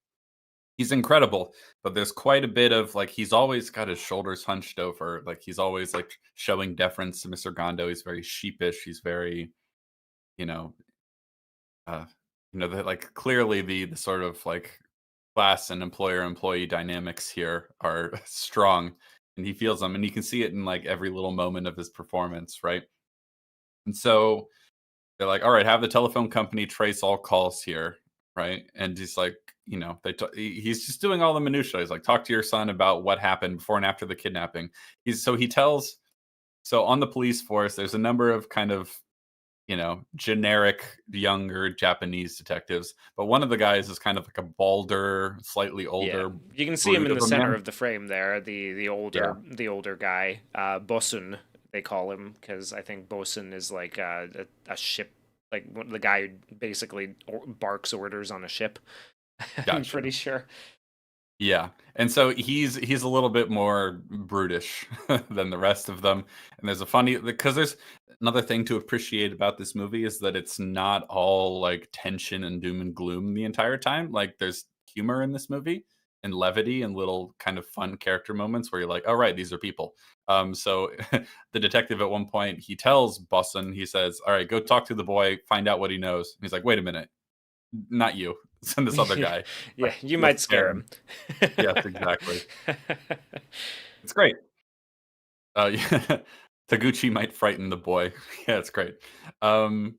he's incredible, but there's quite a bit of like he's always got his shoulders hunched over, like he's always like showing deference to Mr. Gondo. He's very sheepish. He's very, you know, uh, that like clearly the sort of like class and employer employee dynamics here are strong, and he feels them, and you can see it in like every little moment of his performance, right? And so they're like, all right, have the telephone company trace all calls here, right? And he's like, he's just doing all the minutia. He's like, talk to your son about what happened before and after the kidnapping. He tells, so on the police force there's a number of kind of generic younger Japanese detectives. But one of the guys is kind of like a balder, slightly Yeah, older you can see him brute in of the a center man. of the frame there. The Yeah, older guy, Bosun, they call him because I think Bosun is like a ship, like the guy who basically barks orders on a ship. I'm gotcha. pretty sure. Yeah, and so he's a little bit more brutish than the rest of them. And there's a funny because there's another thing to appreciate about this movie is that it's not all like tension and doom and gloom the entire time. Like there's humor in this movie and levity and little kind of fun character moments where you're like, "Oh right, these are people." So the detective at one point he tells Bussin, he says, "All right, go talk to the boy, find out what he knows." And he's like, "Wait a minute, not you. Send this other Yeah, guy. yeah, you You'll might scare scare him." him. Yes, exactly. It's great. Yeah, Taguchi might frighten the boy. Yeah, it's great. Um,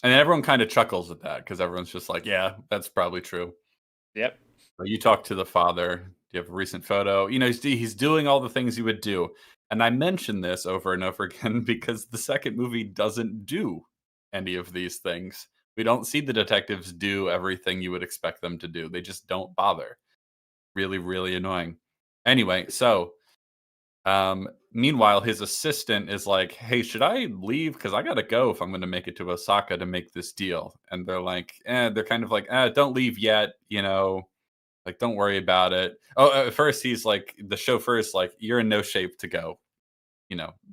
and everyone kind of chuckles at that because everyone's just like, "Yeah, that's probably true." Yep. You talk to the father. Do you have a recent photo? He's doing all the things you would do. And I mention this over and over again because the second movie doesn't do any of these things. We don't see the detectives do everything you would expect them to do. They just don't bother. Really, really annoying. Anyway, so Meanwhile, his assistant is like, "Hey, should I leave? Because I gotta go if I'm going to make it to Osaka to make this deal." And they're like, they're kind of like, don't leave yet, like don't worry about it. Oh, at first he's like, the chauffeur is like, "You're in no shape to go.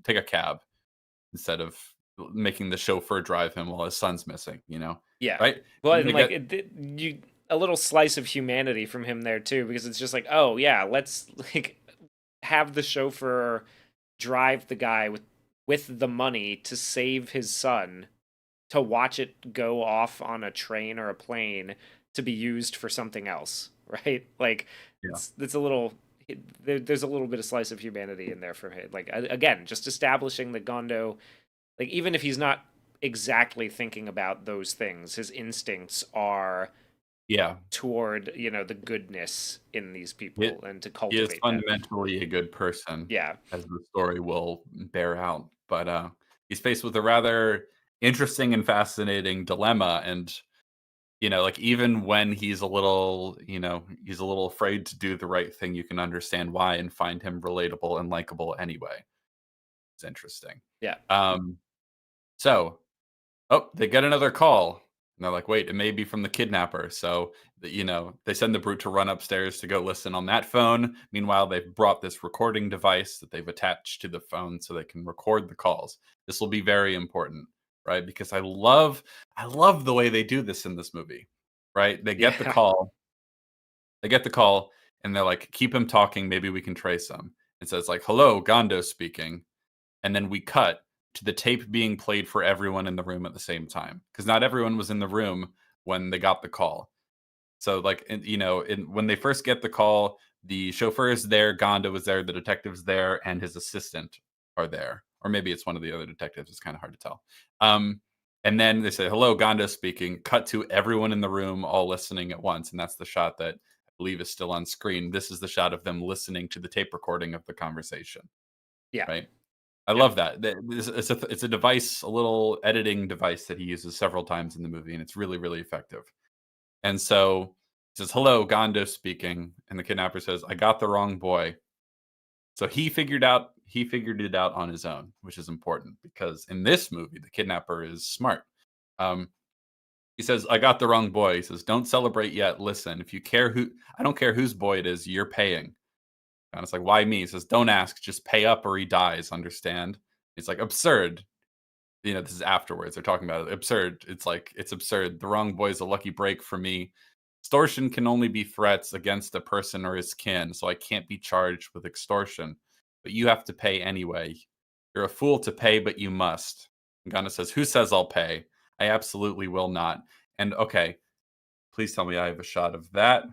Take a cab," instead of making the chauffeur drive him while his son's missing. Yeah. Right? Well, And and they like get you a little slice of humanity from him there too, because it's just like, oh yeah, let's like have the chauffeur drive the guy with the money to save his son, to watch it go off on a train or a plane to be used for something else, right? Like yeah, it's a little there's a little bit of slice of humanity in there for him. Like again, just establishing that Gondo, like even if he's not exactly thinking about those things, his instincts are yeah. toward, the goodness in these He, people and to he is cultivate that. fundamentally a good person, Yeah. as the story will bear out. But he's faced with a rather interesting and fascinating dilemma. And, like even when he's a little afraid to do the right thing, you can understand why and find him relatable and likable anyway. It's interesting. Yeah. Um, so Oh, they get another call. And they're like, wait, it may be from the kidnapper. So, they send the brute to run upstairs to go listen on that phone. Meanwhile, they've brought this recording device that they've attached to the phone so they can record the calls. This will be very important, right? Because I love the way they do this in this movie, right? Yeah. They get the call, and they're like, keep him talking. Maybe we can trace him. It says like, hello, Gondo speaking, and then we cut to the tape being played for everyone in the room at the same time, because not everyone was in the room when they got the call. So like, when they first get the call, the chauffeur is there, Gondo is there, the detective's there, and his assistant are there, or maybe it's one of the other detectives. It's kind of hard to tell. um and then they say, hello, Gondo speaking. Cut to everyone in the room all listening at once, and that's the shot that I believe is still on screen. This is the shot of them listening to the tape recording of the conversation, Yeah. right? I Yep. love that. It's a device, a little editing device that he uses several times in the movie, and it's really, really effective. And so he says, "Hello, Gondo speaking," and the kidnapper says, "I got the wrong boy." So he figured it out on his own, which is important because in this movie, the kidnapper is smart. Um, he says, "I got the wrong boy." He says, "Don't celebrate yet. Listen, if you care I don't care whose boy it is. You're paying." And it's like, why me? He says, don't ask, just pay up or he dies, understand? It's like, absurd. This is afterwards. They're talking about it. Absurd. It's like, it's absurd. The wrong boy's a lucky break for me. Extortion can only be threats against a person or his kin, so I can't be charged with extortion. But you have to pay anyway. You're a fool to pay, but you must. And Gunna says, who says I'll pay? I absolutely will not. And okay, please tell me I have a shot of that.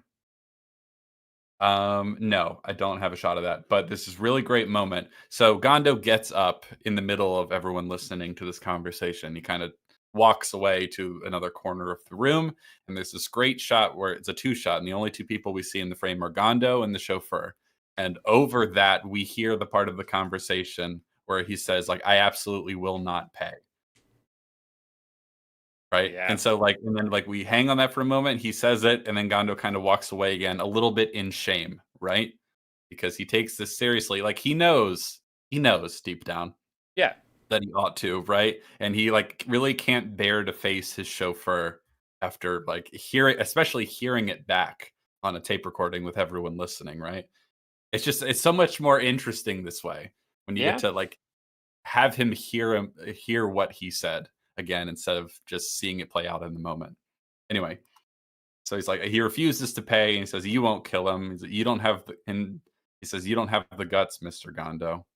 No, I don't have a shot of that, but this is really great moment. So Gondo gets up in the middle of everyone listening to this conversation. He kind of walks away to another corner of the room, and there's this great shot where it's a two shot, and the only two people we see in the frame are Gondo and the chauffeur. And over that, we hear the part of the conversation where he says, like, I absolutely will not pay. Right? Yeah. And so, like, and then, like, we hang on that for a moment, he says it, and then Gondo kind of walks away again, a little bit in shame, right? Because he takes this seriously. Like, he knows deep down Yeah. that he ought to, right? And he, like, really can't bear to face his chauffeur after, like, especially hearing it back on a tape recording with everyone listening, right? It's so much more interesting this way when you get Yeah. to, like, have him hear what he said again instead of just seeing it play out in the moment. Anyway, so he's like, he refuses to pay, and he says, "You won't kill him." He's like, "You don't have," and he says, "You don't have the guts, Mister Gondo."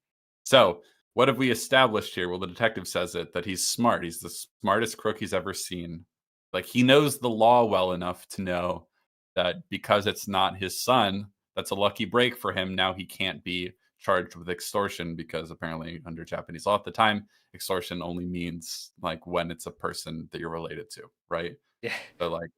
So, what have we established here? Well, the detective says it that he's smart. He's the smartest crook he's ever seen. Like, he knows the law well enough to know that because it's not his son, that's a lucky break for him. Now he can't be charged with extortion because apparently under Japanese law at the time, extortion only means like when it's a person that you're related to, right? Yeah. So like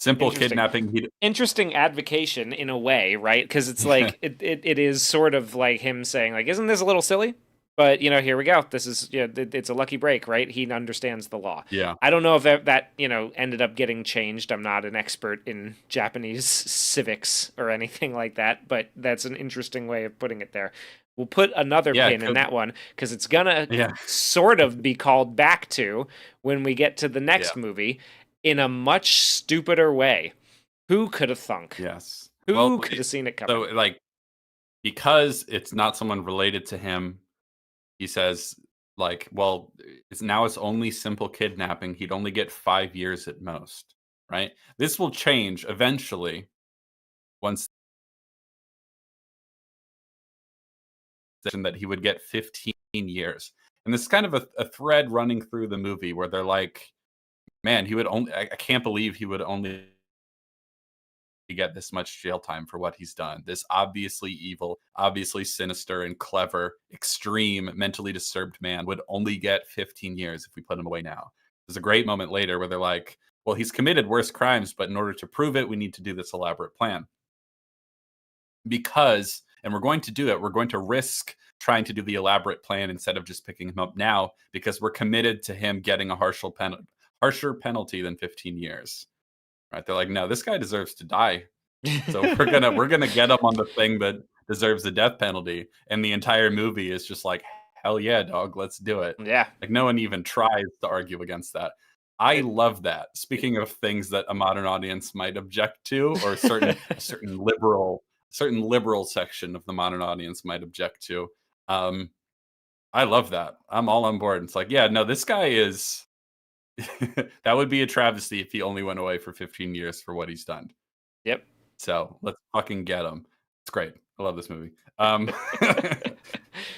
simple Interesting. kidnapping, Interesting advocation in a way, right? Because it's like it is sort of like him saying, like, isn't this a little silly? But here we go. This is it's a lucky break, right? He understands the law. Yeah. I don't know if that ended up getting changed. I'm not an expert in Japanese civics or anything like that, but that's an interesting way of putting it there. We'll put another Yeah. pin in that one because it's gonna Yeah. sort of be called back to when we get to the Yeah. next movie in a much stupider way. Who could have thunk? Yes. Well, Who could have seen it so coming? like because it's not someone related to him, he says like, well, it's only simple kidnapping. He'd only get 5 years at most, right? This will change eventually once that he would get 15 years. And this is kind of a thread running through the movie where they're like, man, he would only, I can't believe he would only get this much jail time for what he's done. This obviously evil, obviously sinister and clever, extreme, mentally disturbed man would only get 15 years if we put him away now. There's a great moment later where they're like, well, he's committed worse crimes, but in order to prove it, we need to do this elaborate plan. Because, and we're going to do it, we're going to risk trying to do the elaborate plan instead of just picking him up now because we're committed to him getting a harsher penalty than 15 years. Right? They're like, no, this guy deserves to die. So we're gonna get him on the thing that deserves the death penalty, and the entire movie is just like, hell yeah, dog, let's do it. Yeah. Like no one even tries to argue against that. I It- love that. Speaking of things that a modern audience might object to, or a certain liberal section of the modern audience might object to. Um, I love that. I'm all on board. It's like, yeah, no, this guy is. That would be a travesty if he only went away for 15 years for what he's done. yep. So let's fucking get him. It's great. I love this movie.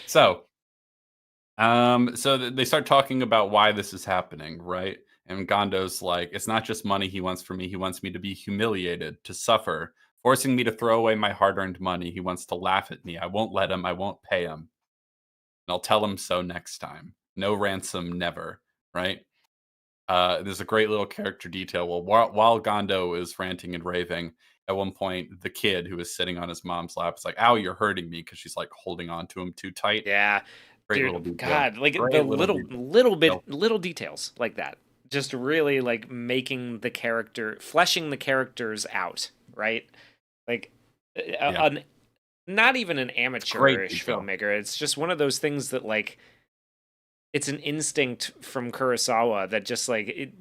So, they start talking about why this is happening, right? And Gondo's like, it's not just money he wants from me. He wants me to be humiliated, to suffer, forcing me to throw away my hard-earned money. He wants to laugh at me. I won't let him. I won't pay him. And I'll tell him so next time. No ransom, never. Right? There's a great little character detail. Well, while Gondo is ranting and raving, at one point, the kid who is sitting on his mom's lap is like, "Ow, you're hurting me," because she's like holding on to him too tight. Yeah. Great little Dude, detail. God, like the Great little detail. little details like that. Just really like making the character, fleshing the characters out, right? Like Yeah, an not even an it's great amateurish detail. filmmaker. It's just one of those things that like it's an instinct from Kurosawa that just like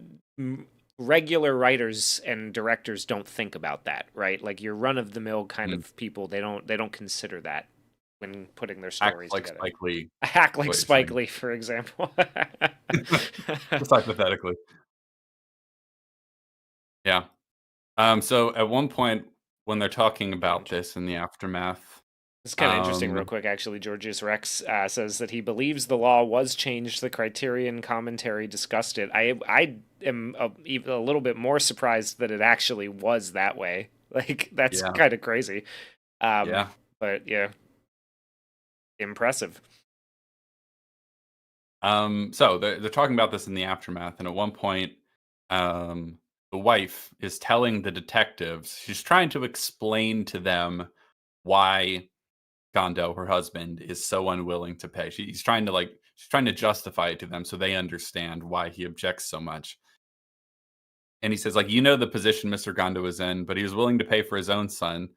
regular writers and directors don't think about that, right? Like your run of the mill kind Mm. of people, they don't consider that when putting their Act stories like together. Spike Lee. A hack Is like what you're Spike saying. Lee, for example. Just hypothetically. Yeah. So at one point when they're talking about this in the aftermath, It's kind of interesting, real um, quick, actually. Georgius Rex says that he believes the law was changed. The Criterion commentary discussed it. I am even a little bit more surprised that it actually was that way. Like that's yeah, kind of crazy. Um, yeah. but yeah, impressive. So they're talking about this in the aftermath, and at one point, the wife is telling the detectives, she's trying to explain to them why Gondo, her husband, is so unwilling to pay. She's trying to justify it to them so they understand why he objects so much. And he says, like, you know the position Mr. Gondo is in, but he was willing to pay for his own son.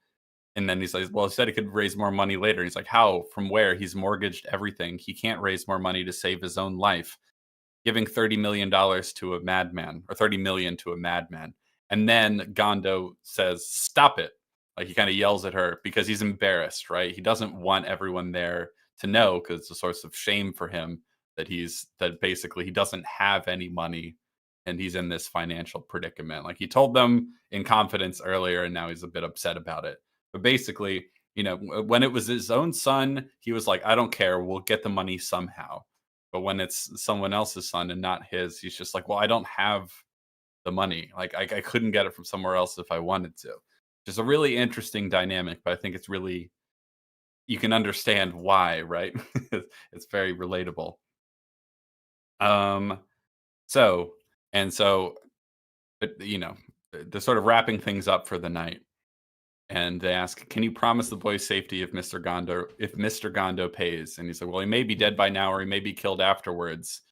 And then he's like, well, he said he could raise more money later. And he's like, how? From where? He's mortgaged everything. He can't raise more money to save his own life. Giving $30 million to a madman, or 30 million to a madman. And then Gondo says, stop it. Like he kind of yells at her because he's embarrassed, right? He doesn't want everyone there to know because it's a source of shame for him that basically he doesn't have any money and he's in this financial predicament. Like he told them in confidence earlier and now he's a bit upset about it. But basically, when it was his own son, he was like, I don't care, we'll get the money somehow. But when it's someone else's son and not his, he's just like, well, I don't have the money. Like I couldn't get it from somewhere else if I wanted to. Just a really interesting dynamic, but I think it's really you can understand why, right? It's very relatable. Um, so and so, but they're sort of wrapping things up for the night. and they ask, "Can you promise the boy's safety if Mr. Gondo pays?" And he's like, "Well, he may be dead by now, or he may be killed afterwards.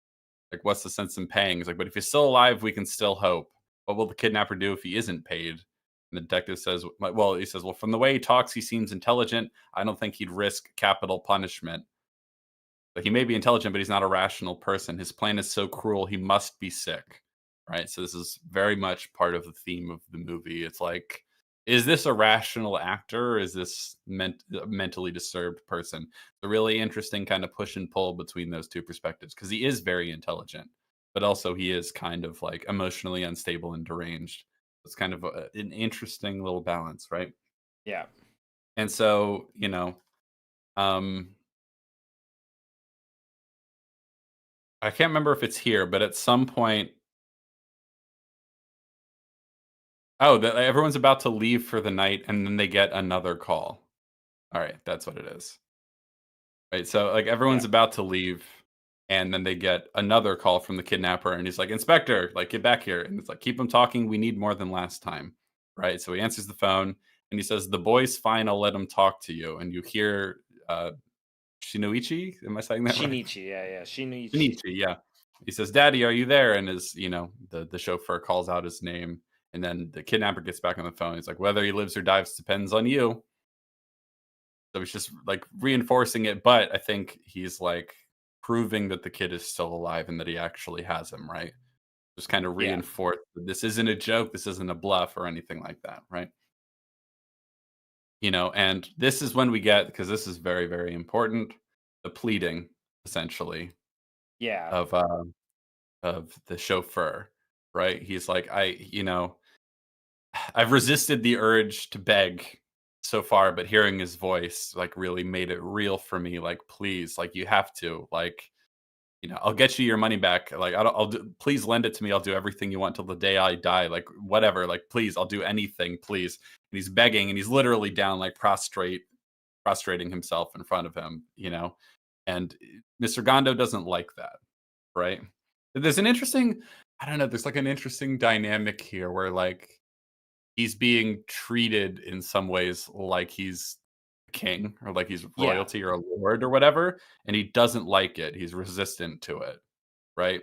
Like, what's the sense in paying?" He's like, "But if he's still alive, we can still hope. What will the kidnapper do if he isn't paid?" And the detective says, "Well, he says, well, from the way he talks, he seems intelligent. I don't think he'd risk capital punishment. But he may be intelligent, but he's not a rational person. His plan is so cruel, he must be sick." Right? So this is very much part of the theme of the movie. It's like, is this a rational actor, or is this a mentally disturbed person? It's a really interesting kind of push and pull between those two perspectives because he is very intelligent, but also he is kind of like emotionally unstable and deranged. It's kind of an interesting little balance, right? Yeah. And so, um, I can't remember if it's here, but at some point, oh, everyone's about to leave for the night, and then they get another call. All right, that's what it is. Right, so, like, Yeah. everyone's about to leave, and then they get another call from the kidnapper, and he's like, "Inspector, like, get back here." And it's like, "Keep him talking, we need more than last time." Right, so he answers the phone, and he says, "The boy's fine, I'll let him talk to you." And you hear, Shinoichi? Am I saying that right? Shinichi. Yeah. Yeah. Shinichi. Shinichi, yeah. He says, "Daddy, are you there?" And the chauffeur calls out his name, and then the kidnapper gets back on the phone. He's like, "Whether he lives or dies depends on you." So he's just like reinforcing it, but I think he's like proving that the kid is still alive and that he actually has him, right? Just kind of Yeah. reinforce that this isn't a joke, this isn't a bluff or anything like that, right? And this is when we get, because this is very, very important, the pleading essentially Yeah. of the chauffeur, right? He's like, I've resisted the urge to beg so far, but hearing his voice like really made it real for me. Like, please, like you have to, like, I'll get you your money back. Like, please lend it to me. I'll do everything you want till the day I die. Like, whatever. Like, please, I'll do anything, please. And he's begging, and he's literally down, like prostrating himself in front of him. And Mr. Gondo doesn't like that, right? There's an interesting, I don't know. There's like an interesting dynamic here where like he's being treated in some ways like he's a king or like he's Yeah. royalty or a lord or whatever, and he doesn't like it. He's resistant to it, right?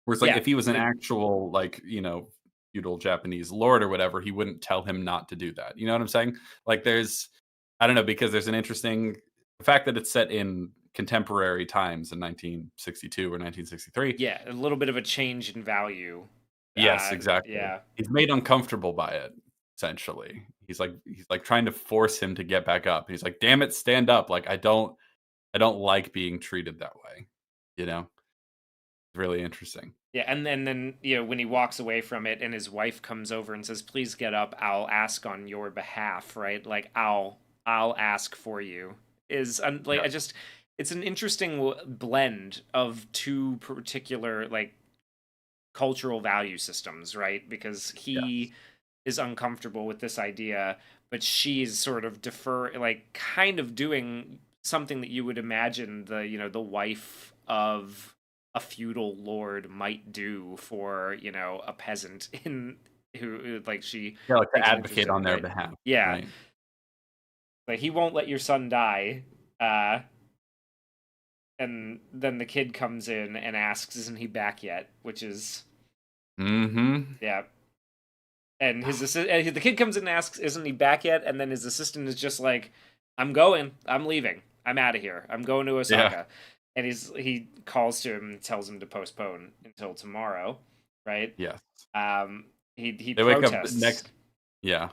Whereas, like, Yeah. if he was an actual, like, feudal Japanese lord or whatever, he wouldn't tell him not to do that. You know what I'm saying? Like, I don't know, because there's an interesting the fact that it's set in contemporary times in 1962 or 1963. Yeah. A little bit of a change in value. Yes, exactly. Yeah. He's made uncomfortable by it, essentially. He's like trying to force him to get back up. He's like, "Damn it, stand up." Like, I don't like being treated that way. You know? It's really interesting. Yeah, and then when he walks away from it, and his wife comes over and says, "Please get up. I'll ask on your behalf." Right? Like I'll ask for you. Like Yeah. it's an interesting blend of two particular like cultural value systems, right? Because Yes. he is uncomfortable with this idea, but she's sort of like kind of doing something that you would imagine the wife of a feudal lord might do for, a peasant in who like she Yeah, like to takes an interest advocate in, on their right? behalf, Yeah. right? Like he won't let your son die. And then the kid comes in and asks, "Isn't he back yet?" Which is, Mhm. yeah. And the kid comes in and asks, "Isn't he back yet?" And then his assistant is just like, "I'm going. I'm leaving. I'm out of here. I'm going to Yeah. Osaka." And he calls to him and tells him to postpone until tomorrow, right? Yes. He They wake up the protests. next Yeah.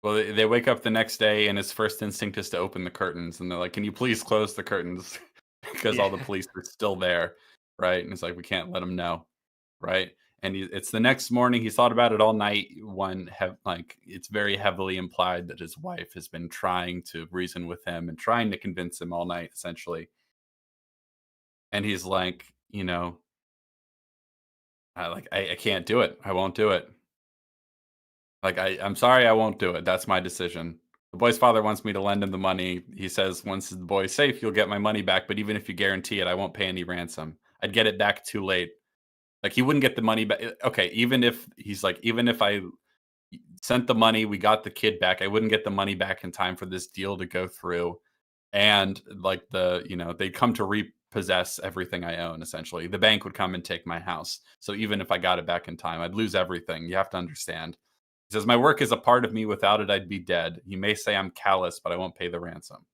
Well, they wake up the next day, and his first instinct is to open the curtains, and they're like, "Can you please close the curtains?" Because all the Yeah, police are still there, right? And it's like, "We can't let him know." Right? And it's the next morning. He's thought about it all night. It's very heavily implied that his wife has been trying to reason with him and trying to convince him all night, essentially. And he's like, I can't do it. I won't do it. Like, I'm sorry, I won't do it. That's my decision. The boy's father wants me to lend him the money. He says once the boy's safe, you'll get my money back. But even if you guarantee it, I won't pay any ransom. I'd get it back too late. Like, he wouldn't get the money back. Okay, even if he's like, even if sent the money, we got the kid back. I wouldn't get the money back in time for this deal to go through. And like they'd come to repossess everything I own, essentially. The bank would come and take my house. So even if I got it back in time, I'd lose everything. You have to understand. He says, my work is a part of me. Without it, I'd be dead. You may say I'm callous, but I won't pay the ransom.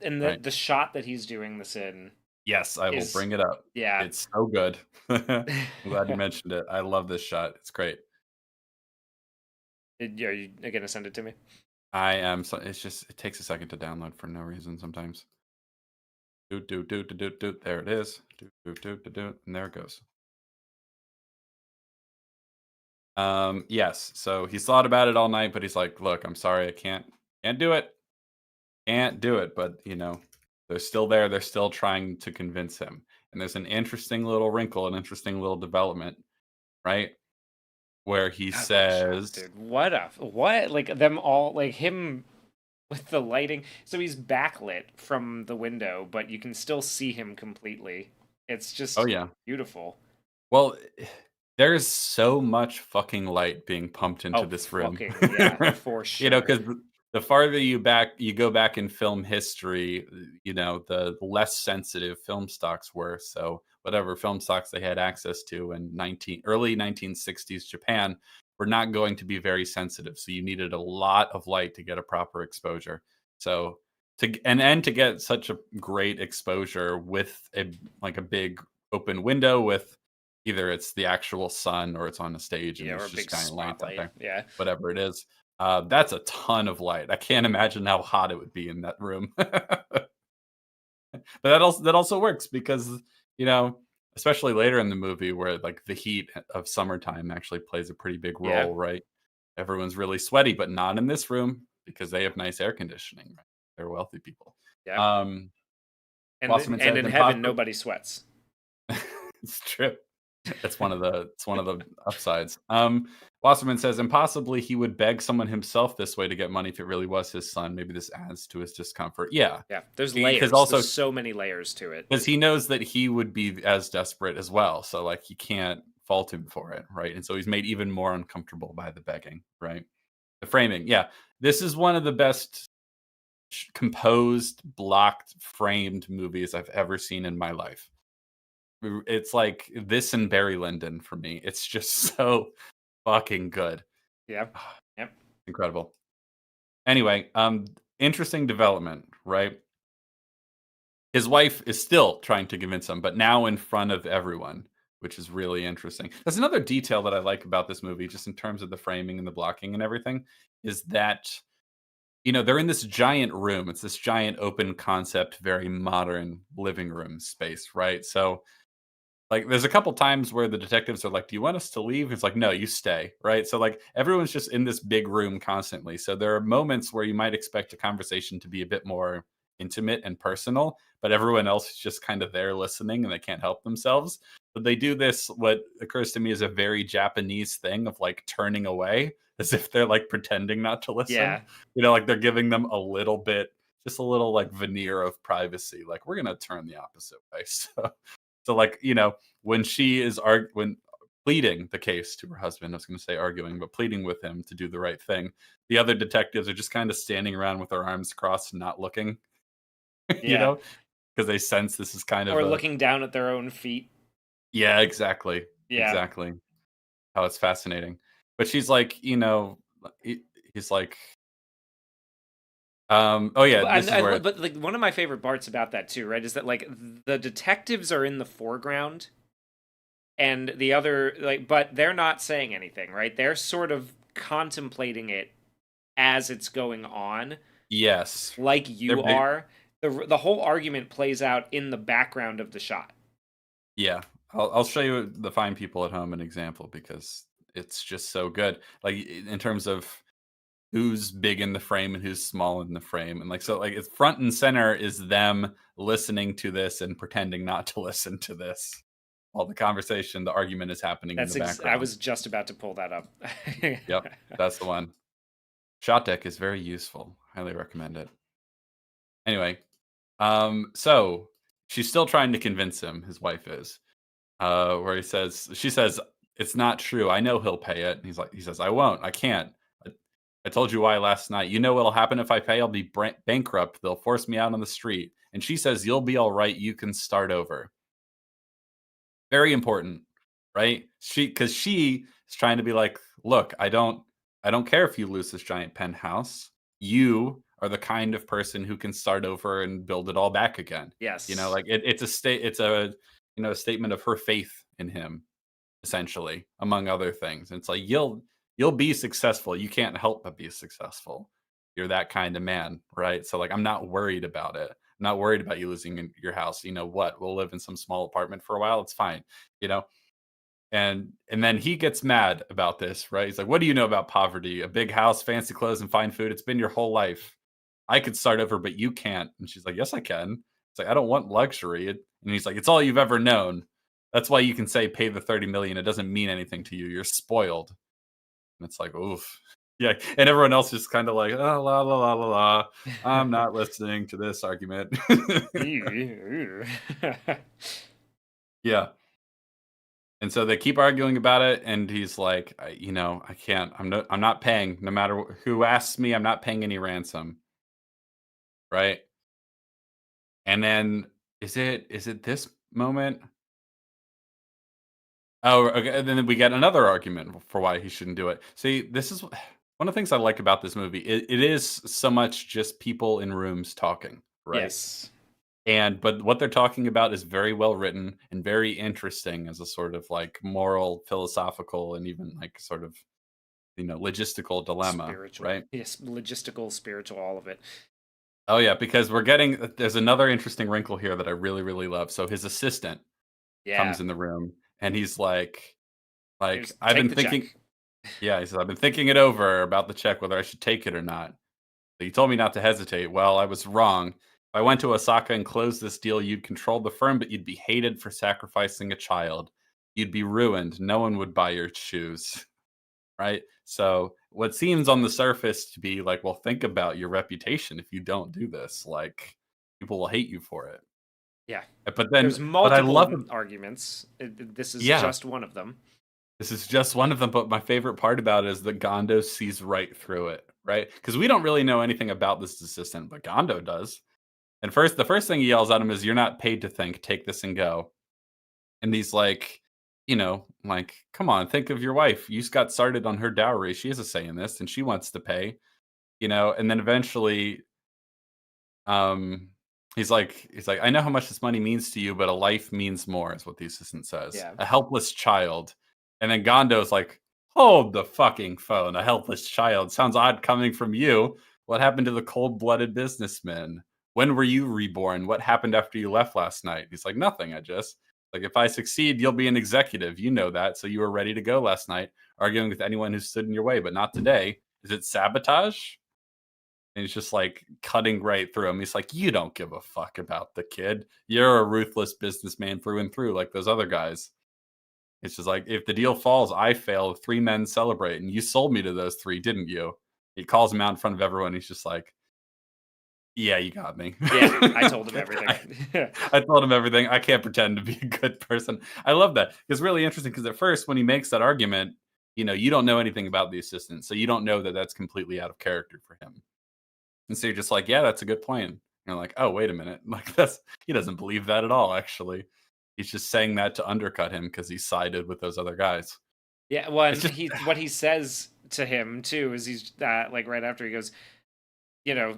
And Right. the shot that he's doing this in Yes, I will is, bring it up. yeah. It's so good. I'm glad you mentioned it. I love this shot. It's great. Are you gonna send it to me? I am. So it's just it takes a second to download for no reason sometimes. Do. There it is. Do. And there it goes. Yes. So he's thought about it all night, but he's like, look, I'm sorry, I can't do it. Can't do it. But they're still there. They're still trying to convince him. And there's an interesting little wrinkle, an interesting little development, right? Where he God, that shot, says, dude, what? Like them all, like him with the lighting. So he's backlit from the window, but you can still see him completely. It's oh just yeah. beautiful. Well, there's so much fucking light being pumped into Oh, this room. fucking yeah, for sure. Because the farther you go back in film history, the less sensitive film stocks were. So whatever film stocks they had access to in early 1960s Japan were not going to be very sensitive. So you needed a lot of light to get a proper exposure. So to get such a great exposure with a big open window with either it's the actual sun or it's on a stage and Yeah, or there's a just big giant lights out spotlight. there, Yeah. whatever it is. That's a ton of light. I can't imagine how hot it would be in that room. But that also works because you know, especially later in the movie where like the heat of summertime actually plays a pretty big Yeah. role, right? Everyone's really sweaty, but not in this room because they have nice air conditioning. Right? They're wealthy people. Yeah. Um, And Wasserman and says in heaven impossible. nobody sweats. It's true. It's one of the upsides. Wasserman says impossibly he would beg someone himself this way to get money if it really was his son. Maybe this adds to his discomfort. Yeah, Yeah. There's because layers. also There's so many layers to it. because he knows that he would be as desperate as well. So like he can't fault him for it, right? And so he's made even more uncomfortable by the begging, right? The framing, yeah. This is one of the best composed, blocked, framed movies I've ever seen in my life. It's like this and Barry Lyndon for me. It's just so fucking good. Yeah. Yep. Incredible. Anyway, interesting development, right? His wife is still trying to convince him, but now in front of everyone, which is really interesting. That's another detail that I like about this movie, just in terms of the framing and the blocking and everything, is that they're in this giant room. It's this giant open concept, very modern living room space, right? So like, there's a couple times where the detectives are like, "Do you want us to leave?" It's like, "No, you stay." Right? So like everyone's just in this big room constantly. So there are moments where you might expect a conversation to be a bit more intimate and personal, but everyone else is just kind of there listening and they can't help themselves. But they do this, what occurs to me is a very Japanese thing of like turning away as if they're like pretending not to listen. Yeah. Like they're giving them a little bit, just a little like veneer of privacy. Like we're gonna turn the opposite way. So like, when she is when pleading the case to her husband, I was going to say arguing, but pleading with him to do the right thing, the other detectives are just kind of standing around with their arms crossed, not looking, you Yeah. know, because they sense this is kind of Or a looking down at their own feet. yeah, exactly, Yeah. exactly. How it's fascinating, but she's like, he's like, oh yeah, this is where But like one of my favorite parts about that too, right, is that like the detectives are in the foreground and the other but they're not saying anything, right? They're sort of contemplating it as it's going on, yes, like they're you big, are. The whole argument plays out in the background of the shot. yeah. I'll show you the fine people at home an example because it's just so good. Like in terms of who's big in the frame and who's small in the frame, and like so, like it's front and center is them listening to this and pretending not to listen to this. While the conversation, the argument is happening in the I background. was just about to pull that up. Yep, that's the one. Shot deck is very useful. Highly recommend it. Anyway, so she's still trying to convince him. His wife is. She says, "It's not true. I know he'll pay it." And he says, "I won't. I can't. I told you why last night. You know what'll happen if I pay? I'll be bankrupt. They'll force me out on the street." And she says, "You'll be all right. You can start over." Very important, right? Because she is trying to be like, "Look, I don't care if you lose this giant penthouse. You are the kind of person who can start over and build it all back again." Yes. Like it's a a statement of her faith in him, essentially, among other things. And it's like you'll be successful. You can't help but be successful. You're that kind of man, right? So like I'm not worried about it. I'm not worried about you losing your house. You know what? We'll live in some small apartment for a while. It's fine. You know, and then he gets mad about this, right? He's like, "What do you know about poverty? A big house, fancy clothes, and fine food. It's been your whole life. I could start over, but you can't." And she's like, "Yes, I can." It's like, "I don't want luxury." And he's like, "It's all you've ever known. That's why you can say pay the 30 million. It doesn't mean anything to you. You're spoiled." And it's like, oof. Yeah. And everyone else just kind of like, oh, la la la la la. I'm not listening to this argument. Yeah. And so they keep arguing about it, and he's like, I can't. I'm not paying. No matter who asks me, I'm not paying any ransom, right?" And then is it this moment? Oh, okay. And then we get another argument for why he shouldn't do it. See, this is one of the things I like about this movie. It is so much just people in rooms talking, right? Yes. But what they're talking about is very well written and very interesting as a sort of like moral, philosophical, and even like sort of logistical dilemma, Spiritual. right? Yes, logistical, spiritual, all of it. Oh yeah, because there's another interesting wrinkle here that I really really love. So his assistant Yeah. comes in the room and he's like Here's I've take been the thinking. check. Yeah, he says, "I've been thinking it over about the check, whether I should take it or not. You told me not to hesitate. Well, I was wrong. If I went to Osaka and closed this deal, you'd control the firm, but you'd be hated for sacrificing a child. You'd be ruined. No one would buy your shoes." Right? So, what seems on the surface to be like, well, think about your reputation if you don't do this. Like, people will hate you for it. Yeah. But then, There's but I love multiple it. arguments. This is Yeah, just one of them. this is just one of them, but my favorite part about it is that Gondo sees right through it, right? Because we don't really know anything about this assistant, but Gondo does. And the first thing he yells at him is, "You're not paid to think. Take this and go." And he's like, like, "Come on, think of your wife. You just got started on her dowry. She has a say in this, and she wants to pay." And then eventually, um, he's like, "I know how much this money means to you, but a life means more," is what the assistant says. Yeah. "A helpless child." And then Gondo's like, "Hold the fucking phone. A helpless child sounds odd coming from you. What happened to the cold-blooded businessman? When were you reborn? What happened after you left last night?" He's like, "Nothing. I just like if I succeed, you'll be an executive. You know that. So you were ready to go last night, arguing with anyone who stood in your way, but not today. Is it sabotage?" And he's just like cutting right through him. He's like, "You don't give a fuck about the kid. You're a ruthless businessman through and through, like those other guys." It's just like, "If the deal falls, I fail. Three men celebrate. And you sold me to those three, didn't you?" He calls him out in front of everyone. He's just like, "Yeah, you got me." Yeah. I told him everything. I told him everything. I can't pretend to be a good person. I love that. It's really interesting because at first, when he makes that argument, you don't know anything about the assistant. So you don't know that that's completely out of character for him. And so you're just like, "Yeah, that's a good point." And you're like, "Oh, wait a minute." Like he doesn't believe that at all, actually. He's just saying that to undercut him because he sided with those other guys. Yeah. Well, It's and just what he says to him too is he's like right after he goes, you know,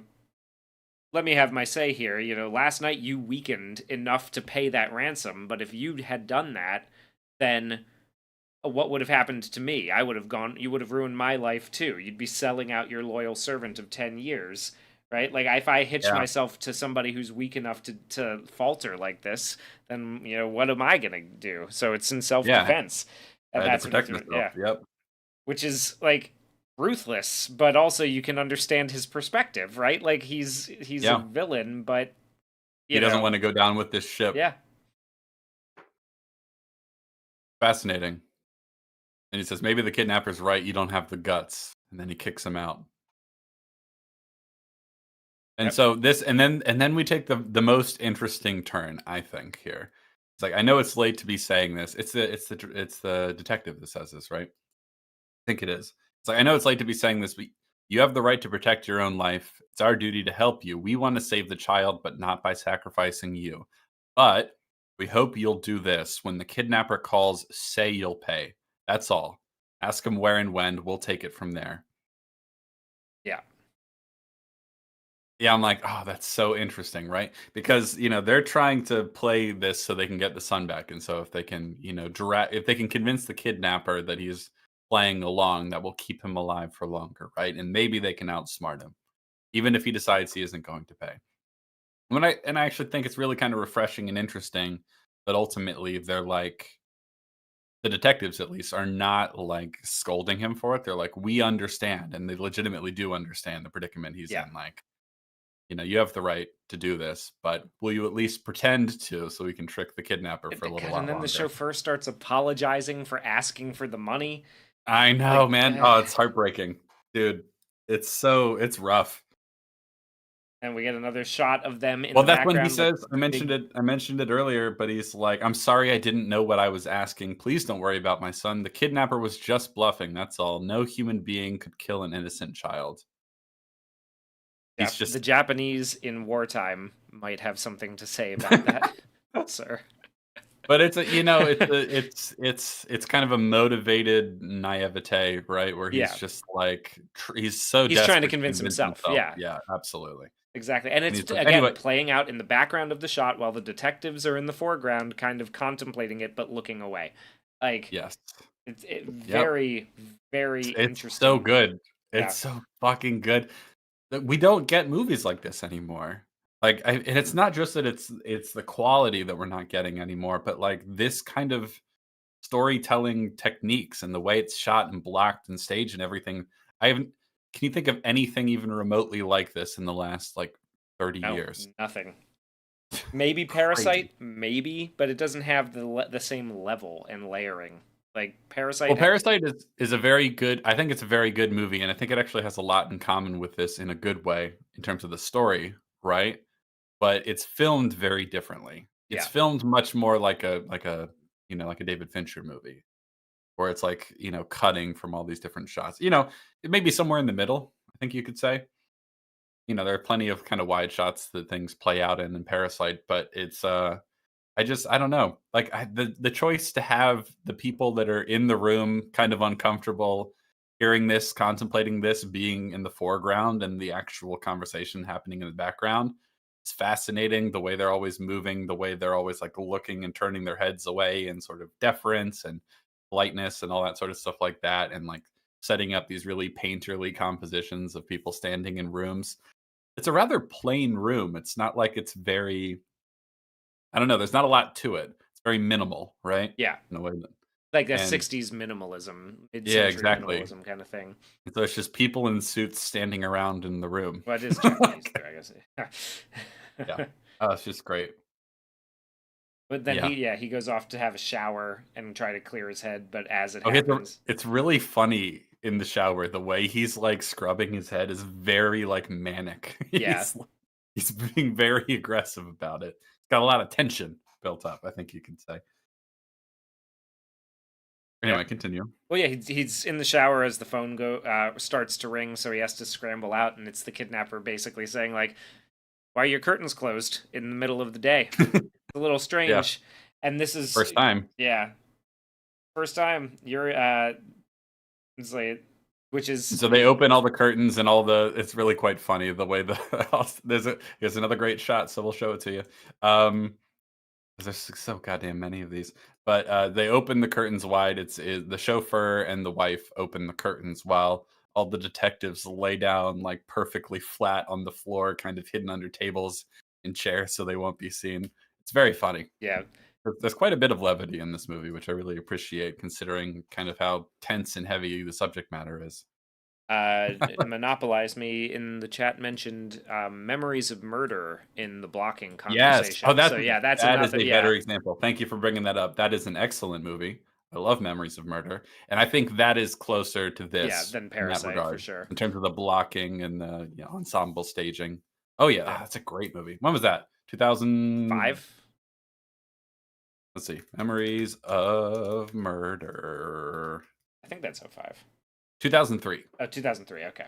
let me have my say here. Last night you weakened enough to pay that ransom, but if you had done that, then what would have happened to me? I would have gone, you would have ruined my life too. You'd be selling out your loyal servant of 10 years, right? Like, if I hitch yeah, myself to somebody who's weak enough to falter like this, then, what am I going to do? So it's in self yeah. defense. I And had to that's what he protect threw. myself. Yeah. Yep. Which is like ruthless, but also you can understand his perspective, right? Like, he's a Yeah. villain, but, He you doesn't know, want to go down with this ship. yeah. Fascinating. And he says, "Maybe the kidnapper's right. You don't have the guts." And then he kicks him out. And Yep. so and then we take the most interesting turn, I think, here. It's like, I know it's late to be saying this. It's the detective that says this, right? I think it is. It's like, I know it's late to be saying this, but You have the right to protect your own life. It's our duty to help you. We want to save the child, but not by sacrificing you. But we hope you'll do this. When the kidnapper calls, say you'll pay. That's all. Ask him where and when. We'll take it from there. Yeah. Yeah, I'm like, oh, that's so interesting, right? Because they're trying to play this so they can get the son back, and so if they can, if they can convince the kidnapper that he's playing along, that will keep him alive for longer, right? And maybe they can outsmart him, even if he decides he isn't going to pay. I actually think it's really kind of refreshing and interesting that ultimately they're like the detectives at least are not like scolding him for it. They're like, we understand, and they legitimately do understand the predicament he's Yeah. in. Like, you have the right to do this, but will you at least pretend to so we can trick the kidnapper for a little God, and while then the longer? chauffeur starts apologizing for asking for the money. I know, Like, man. Oh, it's heartbreaking. Dude, it's rough. and we get another shot of them in Well, the that's when he background with says, I mentioned it earlier, but he's like, "I'm sorry I didn't know what I was asking. Please don't worry about my son. The kidnapper was just bluffing, that's all. No human being could kill an innocent child." yeah, He's the just Japanese in wartime might have something to say about that, sir. But it's kind of a motivated naivete, right? Where he's Yeah, just like he's so he's trying to desperate to convince convince himself. himself. Yeah, Yeah, absolutely. exactly. And And it's he's like, again anyway, playing out in the background of the shot while the detectives are in the foreground, kind of contemplating it but looking away. Like yes, it's yep. very, very It's so interesting. good. Yeah. It's so fucking good. That we don't get movies like this anymore. And it's not just that it's the quality that we're not getting anymore, but like this kind of storytelling techniques and the way it's shot and blocked and staged and everything. I haven't Can you think of anything even remotely like this in the last like 30 No, years? nothing. Maybe Crazy. Parasite, maybe, but it doesn't have the same level and layering. Like Well, Parasite, Parasite is a very good I think it's a very good movie, and I think it actually has a lot in common with this in a good way in terms of the story, right? But it's filmed very differently. It's yeah, filmed much more like a David Fincher movie, where it's like, cutting from all these different shots. It may be somewhere in the middle, I think you could say. There are plenty of kind of wide shots that things play out in Parasite, but I don't know. Like the choice to have the people that are in the room kind of uncomfortable hearing this, contemplating this, being in the foreground and the actual conversation happening in the background. It's fascinating the way they're always moving, the way they're always like looking and turning their heads away and sort of deference and politeness and all that sort of stuff like that. And like setting up these really painterly compositions of people standing in rooms. It's a rather plain room. It's not like it's very I don't know, there's not a lot to it. It's very minimal, right? yeah, In a way that like a and '60s minimalism, yeah, mid-century exactly. minimalism kind of thing. And so it's just people in suits standing around in the room. Well, it is Japanese there, I Yeah. guess. Oh, it's just great. But then Yeah. he goes off to have a shower and try to clear his head, but as it Okay, so happens, it's really funny in the shower. The way he's, like, scrubbing his head is very, like, manic. yeah, He's being very aggressive about it. It's got a lot of tension built up, I think you could say. yeah. Anyway, continue. Well, yeah, he's in the shower as the phone starts to ring, so he has to scramble out, and it's the kidnapper basically saying like, "Why are your curtains closed in the middle of the day?" It's a little Yeah, strange, and this is first time. yeah, first time you're it's like which is So they open all the curtains and all the it's really quite funny the way the house there's another great shot, so we'll show it to you. 'Cause there's so goddamn many of these. But, they open the curtains wide. The chauffeur and the wife open the curtains while all the detectives lay down, like, perfectly flat on the floor, kind of hidden under tables and chairs so they won't be seen. It's very funny. yeah. There's quite a bit of levity in this movie, which I really appreciate considering kind of how tense and heavy the subject matter is. Monopolize Me in the chat mentioned memories of murder in the blocking Yes. Oh, conversation. So yeah, that's that is another a yeah, better example. Thank you for bringing that up. That is an excellent movie. I love Memories of Murder, and I think that is closer to yeah, this than in that Parasite for regard, sure. in terms of the blocking and the, ensemble staging. Oh, yeah, Yeah, that's a great movie. When was that? 2000 5. let's see, Memories of Murder. I think that's 05. 2003. Oh, 2003. Okay.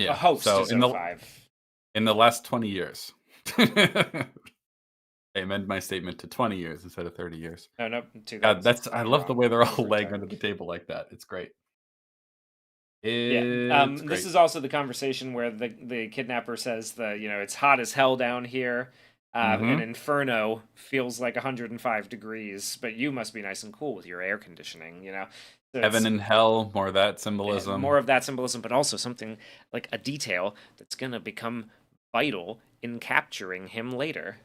A Yeah. host So is in the '05. in the last 20 years. I amend my statement to 20 years instead of 30 years. No, no, God, 2006. that's I I'm love the wrong. way they're He's all laying retired. under the table like that. It's great. Yeah. It's This great. is also the conversation where the kidnapper says it's hot as hell down here. An Mhm. inferno feels like 105 degrees, but you must be nice and cool with your air conditioning. So Heaven it's and hell, more of that more symbolism. of that symbolism, but also something like a detail that's gonna become vital in capturing him later.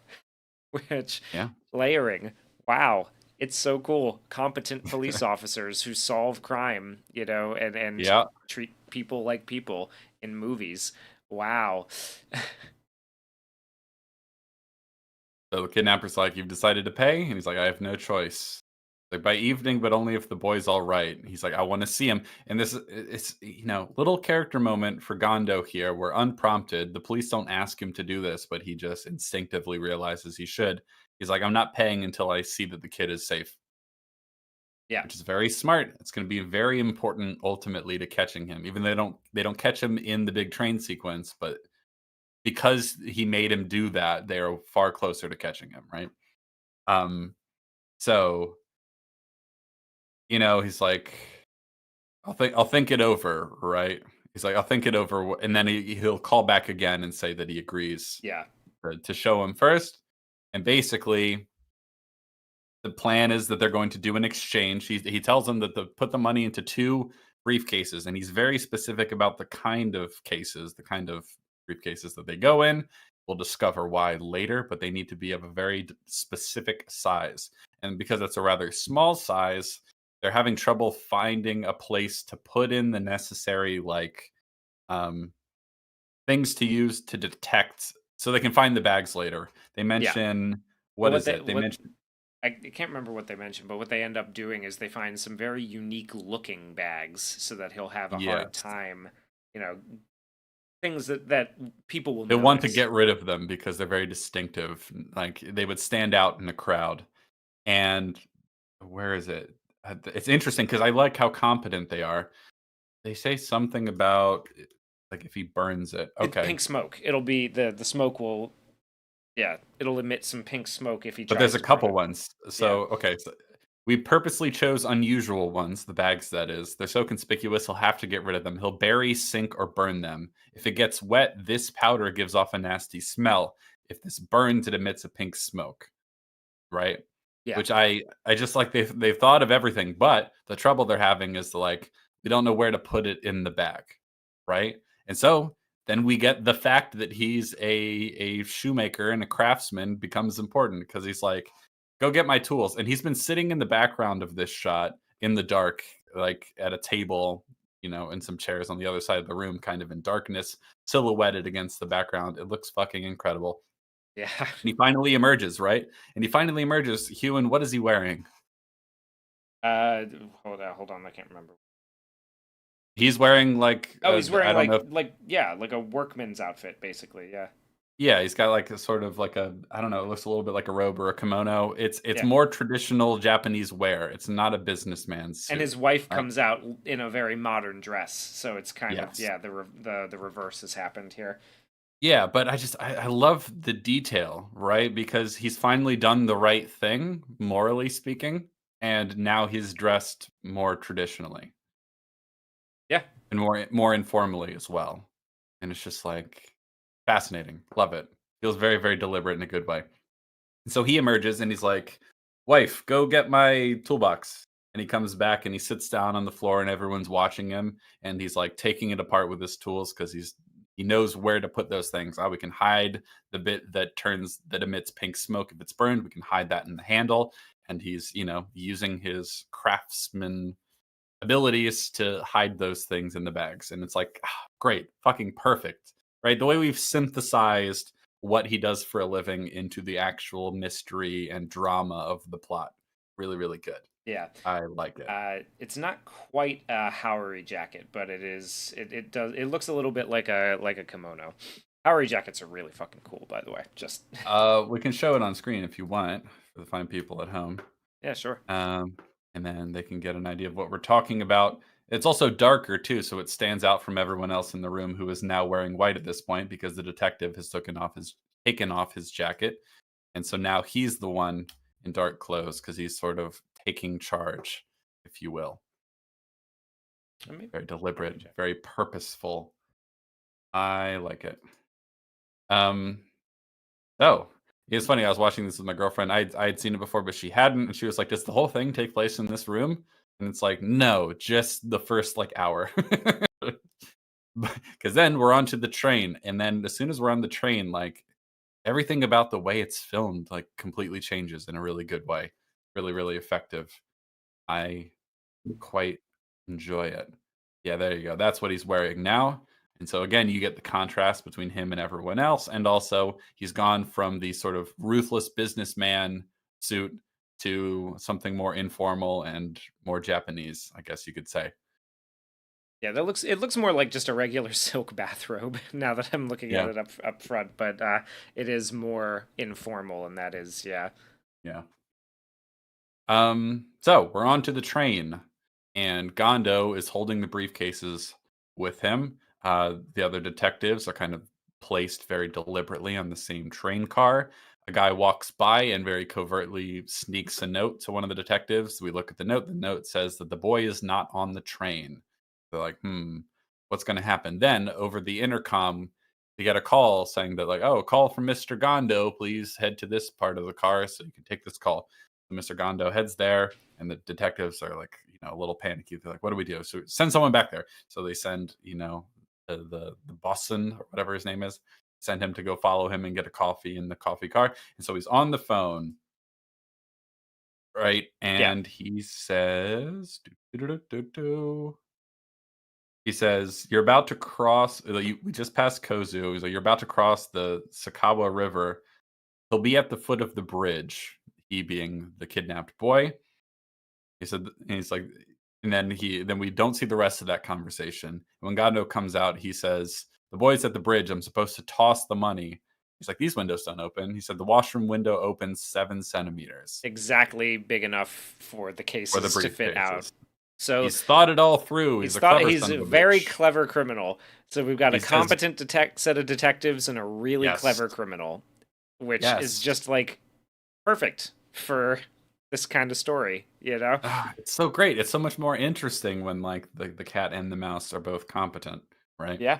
Which Yeah. layering, wow, it's so cool. Competent police officers who solve crime, and Yeah. treat people like people in movies. Wow. So the kidnapper's like, "You've decided to pay?" And he's like, "I have no choice." Like, "By evening, but only if the boy's all right." He's like, "I wanna see him." And this it's, little character moment for Gondo here where unprompted, the police don't ask him to do this, but he just instinctively realizes he should. He's like, "I'm not paying until I see that the kid is safe." Yeah. Which is very smart. It's gonna be very important ultimately to catching him. Even though they don't catch him in the big train sequence, but because he made him do that, they are far closer to catching him, right? Um, so, he's like, "I'll think it over," right? He's like, "I'll think it over," and then he'll call back again and say that he agrees Yeah. to show him first, and basically, the plan is that they're going to do an exchange. He tells them that to put the money into 2 briefcases, and he's very specific about the kind of cases, the kind of briefcases that they go in. We'll discover why later, but they need to be of a very specific size. And because it's a rather small size, they're having trouble finding a place to put in the necessary um, things to use to detect, so they can find the bags later. They Yeah. mention, Well, what is it? They mention, I can't remember what they mentioned, but what they end up doing is they find some very unique looking bags so that he'll have a hard yes. time, you know, things that people will They want to notice. get rid of them because they're very distinctive, like, they would stand out in the crowd, and where is it? It's interesting because I like how competent they are. They say something about, like, if he burns it. It's Okay. pink smoke. It'll be the smoke will Yeah, it'll emit some pink smoke if he But there's tries a to burn couple it. ones. Yeah. So, okay, so we purposely chose unusual ones, the bags that is. They're so conspicuous, he'll have to get rid of them. He'll bury, sink, or burn them. If it gets wet, this powder gives off a nasty smell. If this burns, it emits a pink smoke. Right? Yeah. Which I just like they've thought of everything, but the trouble they're having is like, we don't know where to put it in the bag, right? And so then we get the fact that he's a shoemaker and a craftsman becomes important because he's like, "Go get my tools." And he's been sitting in the background of this shot in the dark, like at a table, and some chairs on the other side of the room, kind of in darkness, silhouetted against the background. It looks fucking incredible. Yeah. And he finally emerges, right? And he finally emerges. Hewan, what is he wearing? Uh hold on, I can't remember. He's wearing like, Oh, he's wearing I don't know. like a workman's outfit basically. Yeah. Yeah, he's got like a sort of like a, I don't know. It looks a little bit like a robe or a kimono. It's Yeah. more traditional Japanese wear. It's not a businessman's And suit, his wife right? comes out in a very modern dress, so it's kind of Yes. the reverse has happened here. Yeah, but I love the detail, right? Because he's finally done the right thing, morally speaking, and now he's dressed more traditionally Yeah. and more informally as well. And it's just like fascinating. Love it. Feels very, very deliberate in a good way. And so he emerges and he's like, "Wife, go get my toolbox." And he comes back and he sits down on the floor and everyone's watching him and he's like taking it apart with his tools because he knows where to put those things. We can hide the bit that emits pink smoke if it's burned. We can hide that in the handle. And he's, using his craftsman abilities to hide those things in the bags. And it's like, great, fucking perfect, right? The way we've synthesized what he does for a living into the actual mystery and drama of the plot. Really, really good. Yeah. I like it. It's not quite a Howery jacket, but it looks a little bit like a kimono. Howery jackets are really fucking cool, by the way. Just We can show it on screen if you want for the fine people at home. yeah, sure. Um, and then they can get an idea of what we're talking about. It's also darker too, so it stands out from everyone else in the room who is now wearing white at this point because the detective has taken off his jacket, and so now he's the one in dark clothes because he's sort of taking charge, if you will. Very deliberate, very purposeful. I like it. Um, oh, it's funny. I was watching this with my girlfriend. I'd seen it before, but she hadn't, and she was like, "Does the whole thing take place in this room?" And it's like, no, just the first like hour. Because then we're onto the train, and then as soon as we're on the train, like everything about the way it's filmed, like completely changes in a really good way. Really, really effective. I quite enjoy it. Yeah, there you go. That's what he's wearing now. And so again, you get the contrast between him and everyone else, and also he's gone from the sort of ruthless businessman suit to something more informal and more Japanese, I guess you could say. Yeah, it looks more like just a regular silk bathrobe now that I'm looking at Yeah, it up front, but it is more informal, and that is yeah. yeah. So we're on to the train, and Gondo is holding the briefcases with him. The other detectives are kind of placed very deliberately on the same train car. A guy walks by and very covertly sneaks a note to one of the detectives. We look at the note. The note says that the boy is not on the train. They're like, what's going to happen? Then over the intercom, they get a call saying that, like, oh, a call from Mr. Gondo. Please head to this part of the car so you can take this call. So Mr. Gondo heads there, and the detectives are like, a little panicky. They're like, "What do we do?" So send someone back there. So they send, the bosun or whatever his name is, send him to go follow him and get a coffee in the coffee car. And so he's on the phone, right? Yeah, And he says, he says, "You're about to cross. We just passed Kozu. He's like, you're about to cross the Sakawa River. He'll be at the foot of the bridge." He being the kidnapped boy. He said, and he's like, and then we don't see the rest of that conversation. When Gondo comes out, he says, "The boy's at the bridge. I'm supposed to toss the money." He's like, "These windows don't open." He said, "The washroom window opens 7 centimeters exactly big enough for the for the cases to fit out. briefcases." So He's thought it all through. He's a clever he's son a of a very bitch. clever criminal. So we've got a He says, competent set of detectives and a really "Yes, clever criminal, which is yes." just like perfect for this kind of story, you know? It's so great. It's so much more interesting when like the cat and the mouse are both competent, right? Yeah.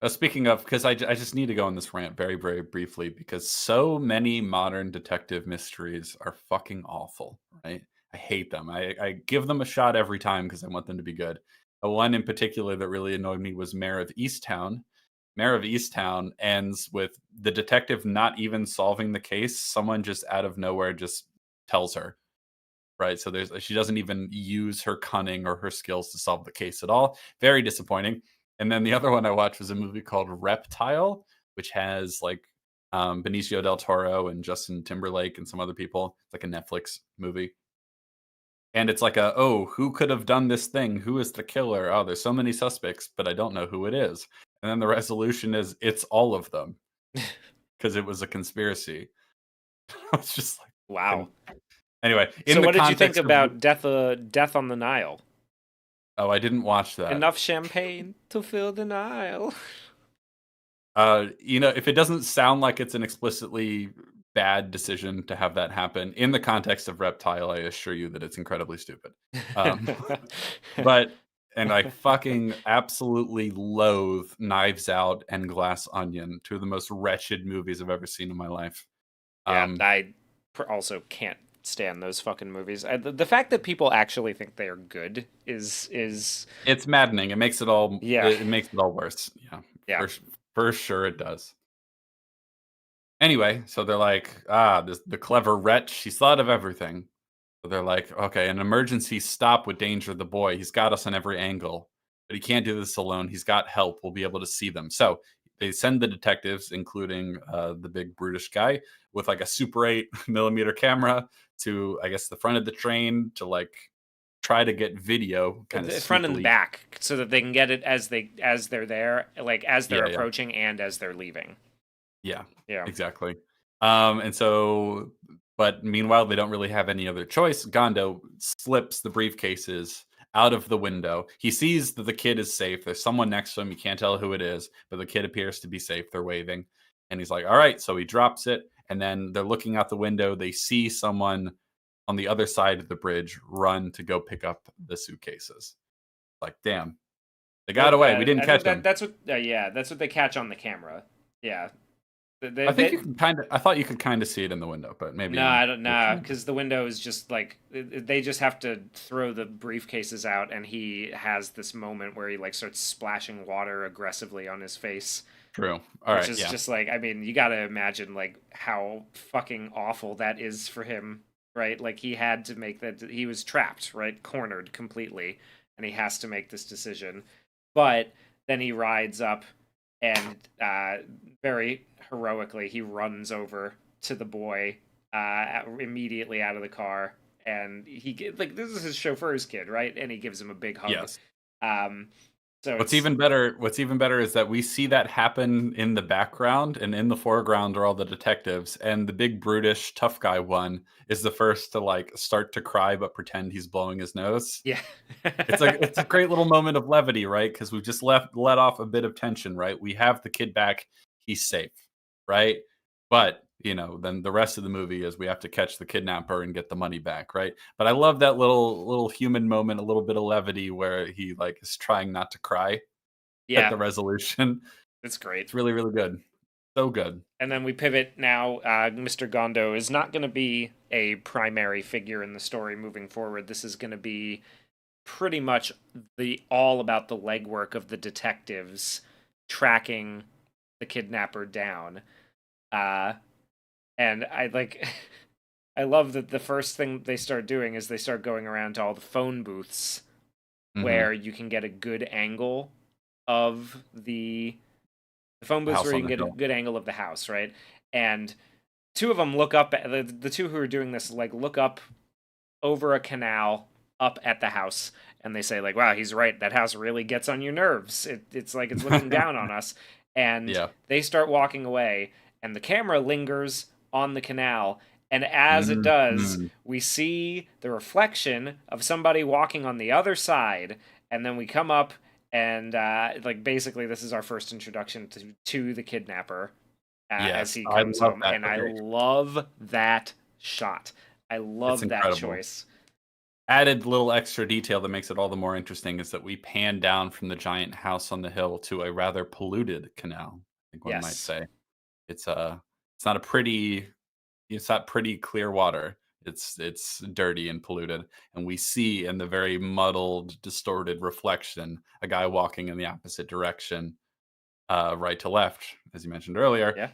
Speaking of, because I just need to go on this rant very, very briefly because so many modern detective mysteries are fucking awful, right? I hate them. I give them a shot every time because I want them to be good. The one in particular that really annoyed me was Mayor of Easttown. Mayor of Easttown ends with the detective not even solving the case. Someone just out of nowhere just tells her, right? So she doesn't even use her cunning or her skills to solve the case at all. Very disappointing. And then the other one I watched was a movie called Reptile, which has like Benicio del Toro and Justin Timberlake and some other people. It's like a Netflix movie. And it's like who could have done this thing? Who is the killer? Oh, there's so many suspects, but I don't know who it is. And then the resolution is it's all of them because it was a conspiracy. I was just like, Wow. anyway, in So the what did you think context of, about Death on the Nile? oh, I didn't watch that. Enough champagne to fill the Nile. If it doesn't sound like it's an explicitly bad decision to have that happen in the context of Reptile, I assure you that it's incredibly stupid. Um, but and I fucking absolutely loathe Knives Out and Glass Onion, two of the most wretched movies I've ever seen in my life. Yeah, Um, I also can't stand those fucking movies. The fact that people actually think they are good is it's maddening. It makes it all yeah, it makes it all worse. Yeah, yeah. for sure it does. Anyway, so they're like, the clever wretch, she's thought of everything. So they're like, okay, an emergency stop would danger the boy. He's got us on every angle, but he can't do this alone. He's got help. We'll be able to see them. So they send the detectives, including the big brutish guy, with like a Super 8 millimeter camera to, I guess, the front of the train to like try to get video kind of The front and sneakily. back so that they can get it as they're there, like as they're Yeah, yeah. approaching and as they're leaving. Yeah, Yeah. exactly. And so, but meanwhile, they don't really have any other choice. Gondo slips the briefcases out of the window. He sees that the kid is safe. There's someone next to him. You can't tell who it is, but the kid appears to be safe. They're waving. And he's like, all right. So he drops it. And then they're looking out the window. They see someone on the other side of the bridge run to go pick up the suitcases. Like, damn, they got Well, away. We didn't I think catch them. that's what. Yeah, that's what they catch on the camera. Yeah. I think They, you can kind of. I thought you could kind of see it in the window, but maybe no, I'm I don't know, hallucinating. because the window is just like they just have to throw the briefcases out, and he has this moment where he like starts splashing water aggressively on his face, True. All which right. is Yeah. just like, I mean, you got to imagine like how fucking awful that is for him, right? Like he had to make that, he was trapped, right, cornered completely, and he has to make this decision, but then he rides up and very heroically he runs over to the boy immediately out of the car, and like this is his chauffeur's kid, right? And he gives him a big hug. Yes. Um, so What's it's even better what's even better is that we see that happen in the background, and in the foreground are all the detectives, and the big brutish tough guy one is the first to, like, start to cry but pretend he's blowing his nose. yeah, It's a great little moment of levity, right? Because 'Cause we've just let off a bit of tension, right? We have the kid back, he's safe, right? But, then the rest of the movie is we have to catch the kidnapper and get the money back, right? But I love that little human moment, a little bit of levity where he, like, is trying not to cry at yeah, the resolution. it's great. It's really, really good. So good. And then we pivot now. Mr. Gondo is not going to be a primary figure in the story moving forward. This is going to be pretty much the all about the legwork of the detectives tracking the kidnapper down. Uh, and I like, I love that the first thing they start doing is they start going around to all the phone booths Mhm. where you can get a good angle of the phone booths House where you on can the get a Hill. good angle of the house, right? And two of them look up at the two who are doing this, like look up over a canal up at the house, and they say like, wow, he's right, that house really gets on your nerves. It's like it's looking down on us. And Yeah. they start walking away, and the camera lingers on the canal, and as it does, Mhm. we see the reflection of somebody walking on the other side, and then we come up, and like basically this is our first introduction to the kidnapper as Yes, he I comes love home, that. and I Okay, love that shot. I it's love that incredible. choice. Added little extra detail that makes it all the more interesting is that we pan down from the giant house on the hill to a rather polluted canal, I think one might Yes. say. It's, it's not a pretty it's not pretty clear water. It's dirty and polluted, and we see in the very muddled, distorted reflection a guy walking in the opposite direction, right to left, as you mentioned earlier, Yeah.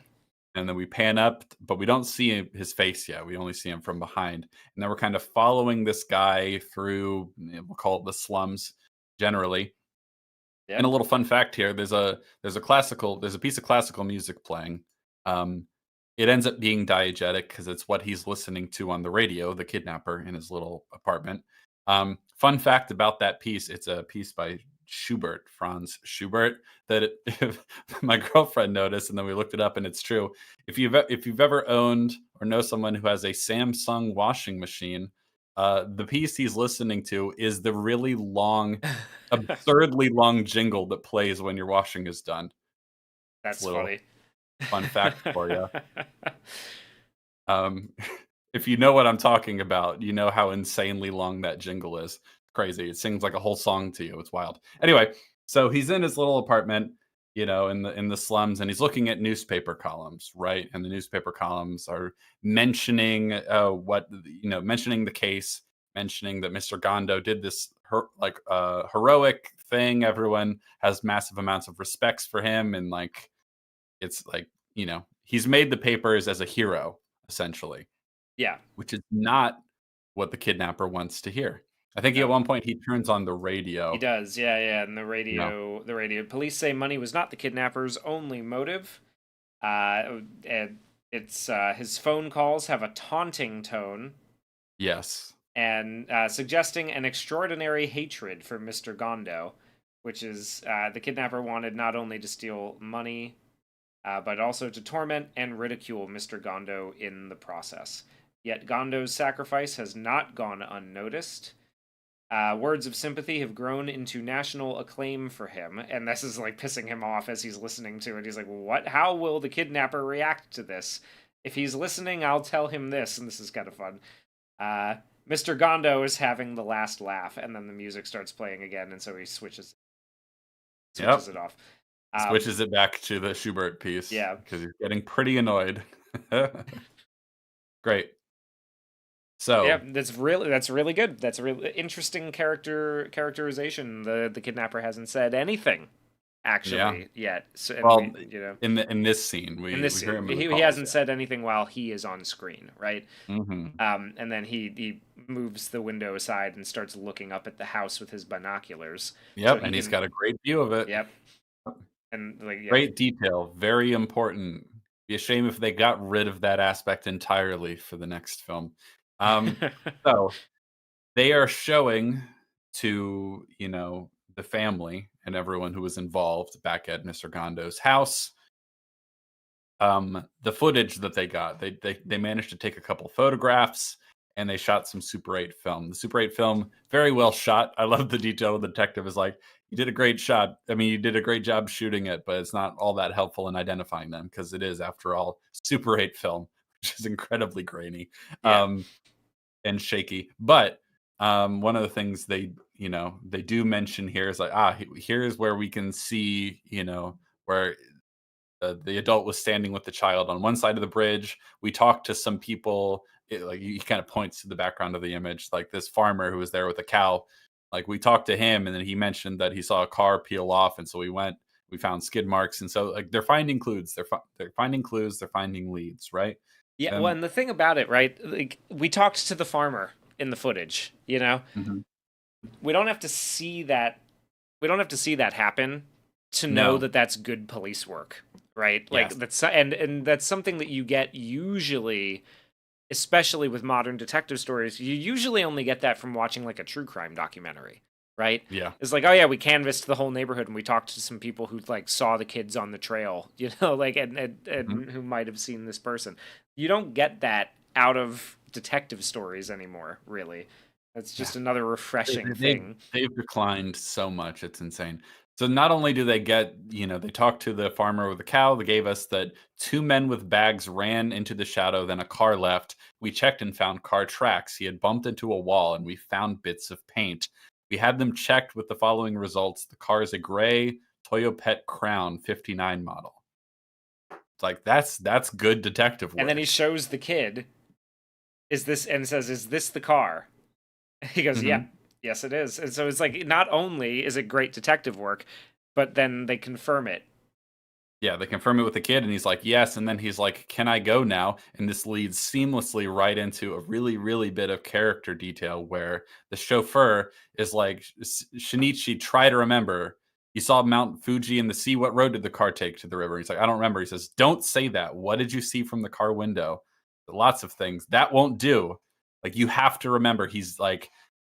and then we pan up, but we don't see his face yet. We only see him from behind, and then we're kind of following this guy through. We'll call it the slums, generally. And Yep. a little fun fact here: there's a piece of classical music playing. Um, it ends up being diegetic because it's what he's listening to on the radio. The kidnapper in his little apartment. Fun fact about that piece: it's a piece by Schubert, Franz Schubert. My girlfriend noticed, and then we looked it up, and it's true. If you've ever owned or know someone who has a Samsung washing machine, the piece he's listening to is the really long, absurdly long jingle that plays when your washing is done. It's a That's little funny. fun fact for you. Um, if you know what I'm talking about, you know how insanely long that jingle is. Crazy. It sings like a whole song to you. It's wild. Anyway, so he's in his little apartment, in the slums, and he's looking at newspaper columns, right? And the newspaper columns are mentioning mentioning the case, mentioning that Mr. Gondo did this heroic thing. Everyone has massive amounts of respects for him, and like it's like, he's made the papers as a hero, essentially, Yeah. which is not what the kidnapper wants to hear. I think at No. one point he turns on the He radio, does. Yeah, yeah. And you know. the radio. Police say money was not the kidnapper's only motive. And it's his phone calls have a taunting tone Yes. and suggesting an extraordinary hatred for Mr. Gondo, which is the kidnapper wanted not only to steal money, but also to torment and ridicule Mr. Gondo in the process. Yet Gondo's sacrifice has not gone unnoticed. Words of sympathy have grown into national acclaim for him, and this is like pissing him off as he's listening to it. He's like, "What? How will the kidnapper react to this? If he's listening, I'll tell him this." And this is kind of fun. Uh, Mr. Gondo is having the last laugh, and then the music starts playing again, and so he switches Yep. it off. Switches it back to the Schubert piece Yeah, because he's getting pretty annoyed. Great. yeah, So, that's really good. That's a really interesting characterization. The kidnapper hasn't said anything yeah. actually yet, so, and Well, we. in this scene, In we this hear scene, him in the he pause. hasn't said anything while he is on screen, right? Mhm. And then he moves the window aside and starts looking up at the house with his binoculars, so Yep, he and he's can. got a great view of it. Yep, and like yeah. Great detail, very important. Be a shame if they got rid of that aspect entirely for the next film. Um, so they are showing to, the family and everyone who was involved back at Mr. Gondo's house, the footage that they got. They managed to take a couple photographs and they shot some Super 8 film. The Super 8 film, very well shot. I love the detail. The detective is like, "You did a great shot. I mean, you did a great job shooting it, but it's not all that helpful in identifying them because it is, after all, Super 8 film, which is incredibly grainy Yeah, and shaky." But one of the things they do mention here is like, here's where we can see, where the adult was standing with the child on one side of the bridge. We talked to some people. Like he kind of points to the background of the image, like this farmer who was there with a cow. Like we talked to him, and then he mentioned that he saw a car peel off, and so we went. We found skid marks, and so like they're finding clues. They're finding clues. They're finding leads, right? yeah. Well, Um, and the thing about it, right? Like we talked to the farmer in the footage. mhm. We don't have to see that. We don't have to see that happen to know No, that that's good police work, right? Like yes, and that's something that you get usually, especially with modern detective stories. You usually only get that from watching like a true crime documentary, right? yeah, It's like, oh yeah, we canvassed the whole neighborhood and we talked to some people who like saw the kids on the trail, like mhm. and who might have seen this person. You don't get that out of detective stories anymore, really. That's Yeah. just another They refreshing they they've thing. they've declined so much, it's insane. So not only do they get, they talked to the farmer with the cow, they gave us that 2 men with bags ran into the shadow, then a car left. We checked and found car tracks. He had bumped into a wall, and we found bits of paint. We had them checked with the following results. The car is a gray Toyopet Crown '59 model. It's like, that's good detective And then he work. shows the kid, is this, and says, is this the car? He goes, yeah, Mhm. yes, it is. And so it's like, not only is it great detective work, but then they confirm it. Yeah, they confirm it with the kid, and he's like, "Yes," and then he's like, "Can I go now?" And this leads seamlessly right into a really, really bit of character detail where the chauffeur is like, Shinichi, try to remember. You saw Mount Fuji and the sea. What road did the car take to the river?" He's like, "I don't remember." He says, "Don't say that. What did you see from the car window?" Lots of things. That won't do. Like, you have to remember. He's like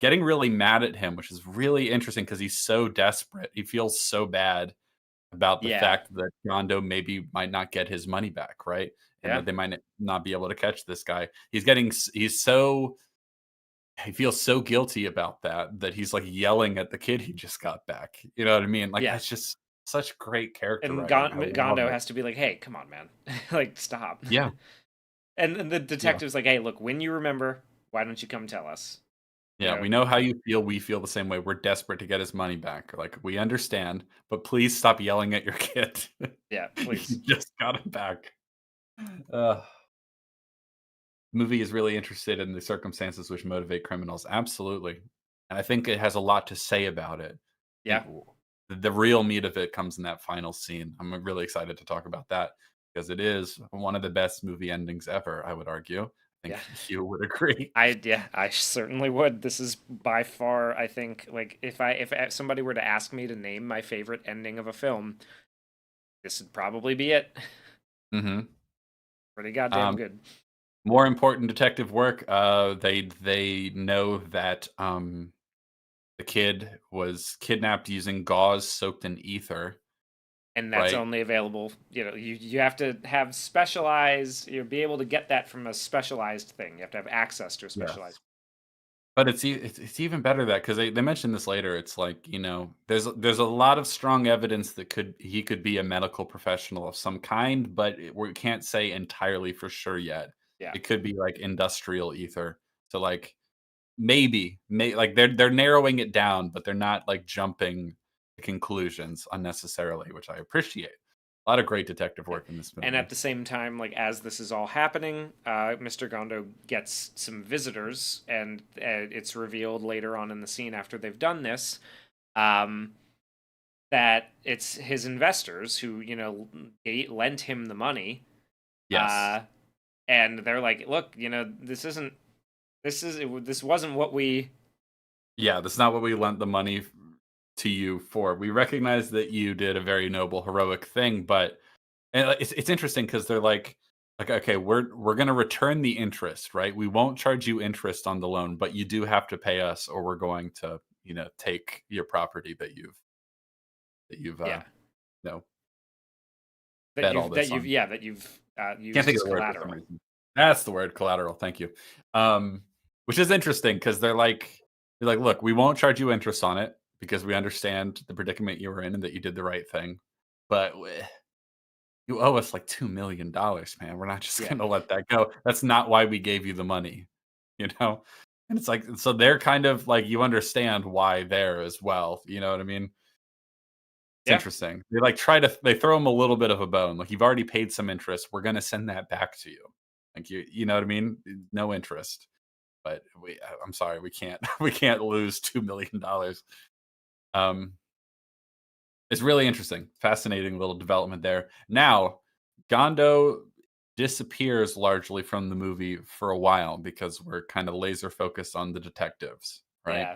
getting really mad at him, which is really interesting because he's so desperate. He feels so bad about the Yeah, fact that Gondo maybe might not get his money back, right? And yeah, that they might not be able to catch this guy. He feels so guilty about that he's like yelling at the kid he just got back. You know what I mean? Like yeah. it's just such great character And writing. I love Gondo it. has to be like, hey, come on, man. Like, stop. Yeah, And the yeah, detective's like, hey, look, when you remember, why don't you come tell us? You yeah. know, We know how you feel. We feel the same way. We're desperate to get his money back. Like we understand, but please stop yelling at your kid. yeah, You please. just got him back. Uh, Movie is really interested in the circumstances which motivate criminals. Absolutely. And I think it has a lot to say about it. I think Yeah, the real meat of it comes in that final scene. I'm really excited to talk about that because it is one of the best movie endings ever, I would argue. I yeah. think you would agree. I certainly would. This is by far, I think, like if somebody were to ask me to name my favorite ending of a film, this would probably be it. Mhm. Pretty goddamn Um, good. More important detective work, they know that, the kid was kidnapped using gauze soaked in ether, And that's right? only available, you have to have specialized, be able to get that from a specialized thing. You have to have access to a Yes. specialized. But it's even better that because they mentioned this later. It's like, there's a lot of strong evidence that he could be a medical professional of some kind, but we can't say entirely for sure yet. Yeah. It could be like industrial ether. So like like they're narrowing it down, but they're not like jumping to conclusions unnecessarily, which I appreciate. A lot of great detective work in this And movie. at the same time, like as this is all happening, Mr. Gondo gets some visitors, and it's revealed later on in the scene after they've done this, um, that it's his investors who lent him the money, Yes. uh, and they're like, "Look, this wasn't what we." Yeah, that's not what we lent the money to you for. We recognize that you did a very noble, heroic thing, but it's interesting because they're like, okay, we're gonna return the interest, right? We won't charge you interest on the loan, but you do have to pay us, or we're going to, take your property that you've Yeah, you know, that bet all you've that this you've on. yeah that you've Can't used think as of the word for some collateral. reason. That's the word, collateral. Thank you. Which is interesting because they're like, look, we won't charge you interest on it because we understand the predicament you were in and that you did the right thing, but you owe us like $2 million, man. We're not just Yeah, gonna let that go. That's not why we gave you the money, you know? And it's like, so they're kind of like, you understand why there as well. You know what I mean? It's yeah, interesting. They throw them a little bit of a bone. Like, you've already paid some interest. We're gonna send that back to you. Like, you know what I mean? No interest. But I'm sorry, we can't we can't lose $2 million. Um, it's really interesting, fascinating little development there. Now, Gondo disappears largely from the movie for a while because we're kind of laser focused on the detectives, right? yeah,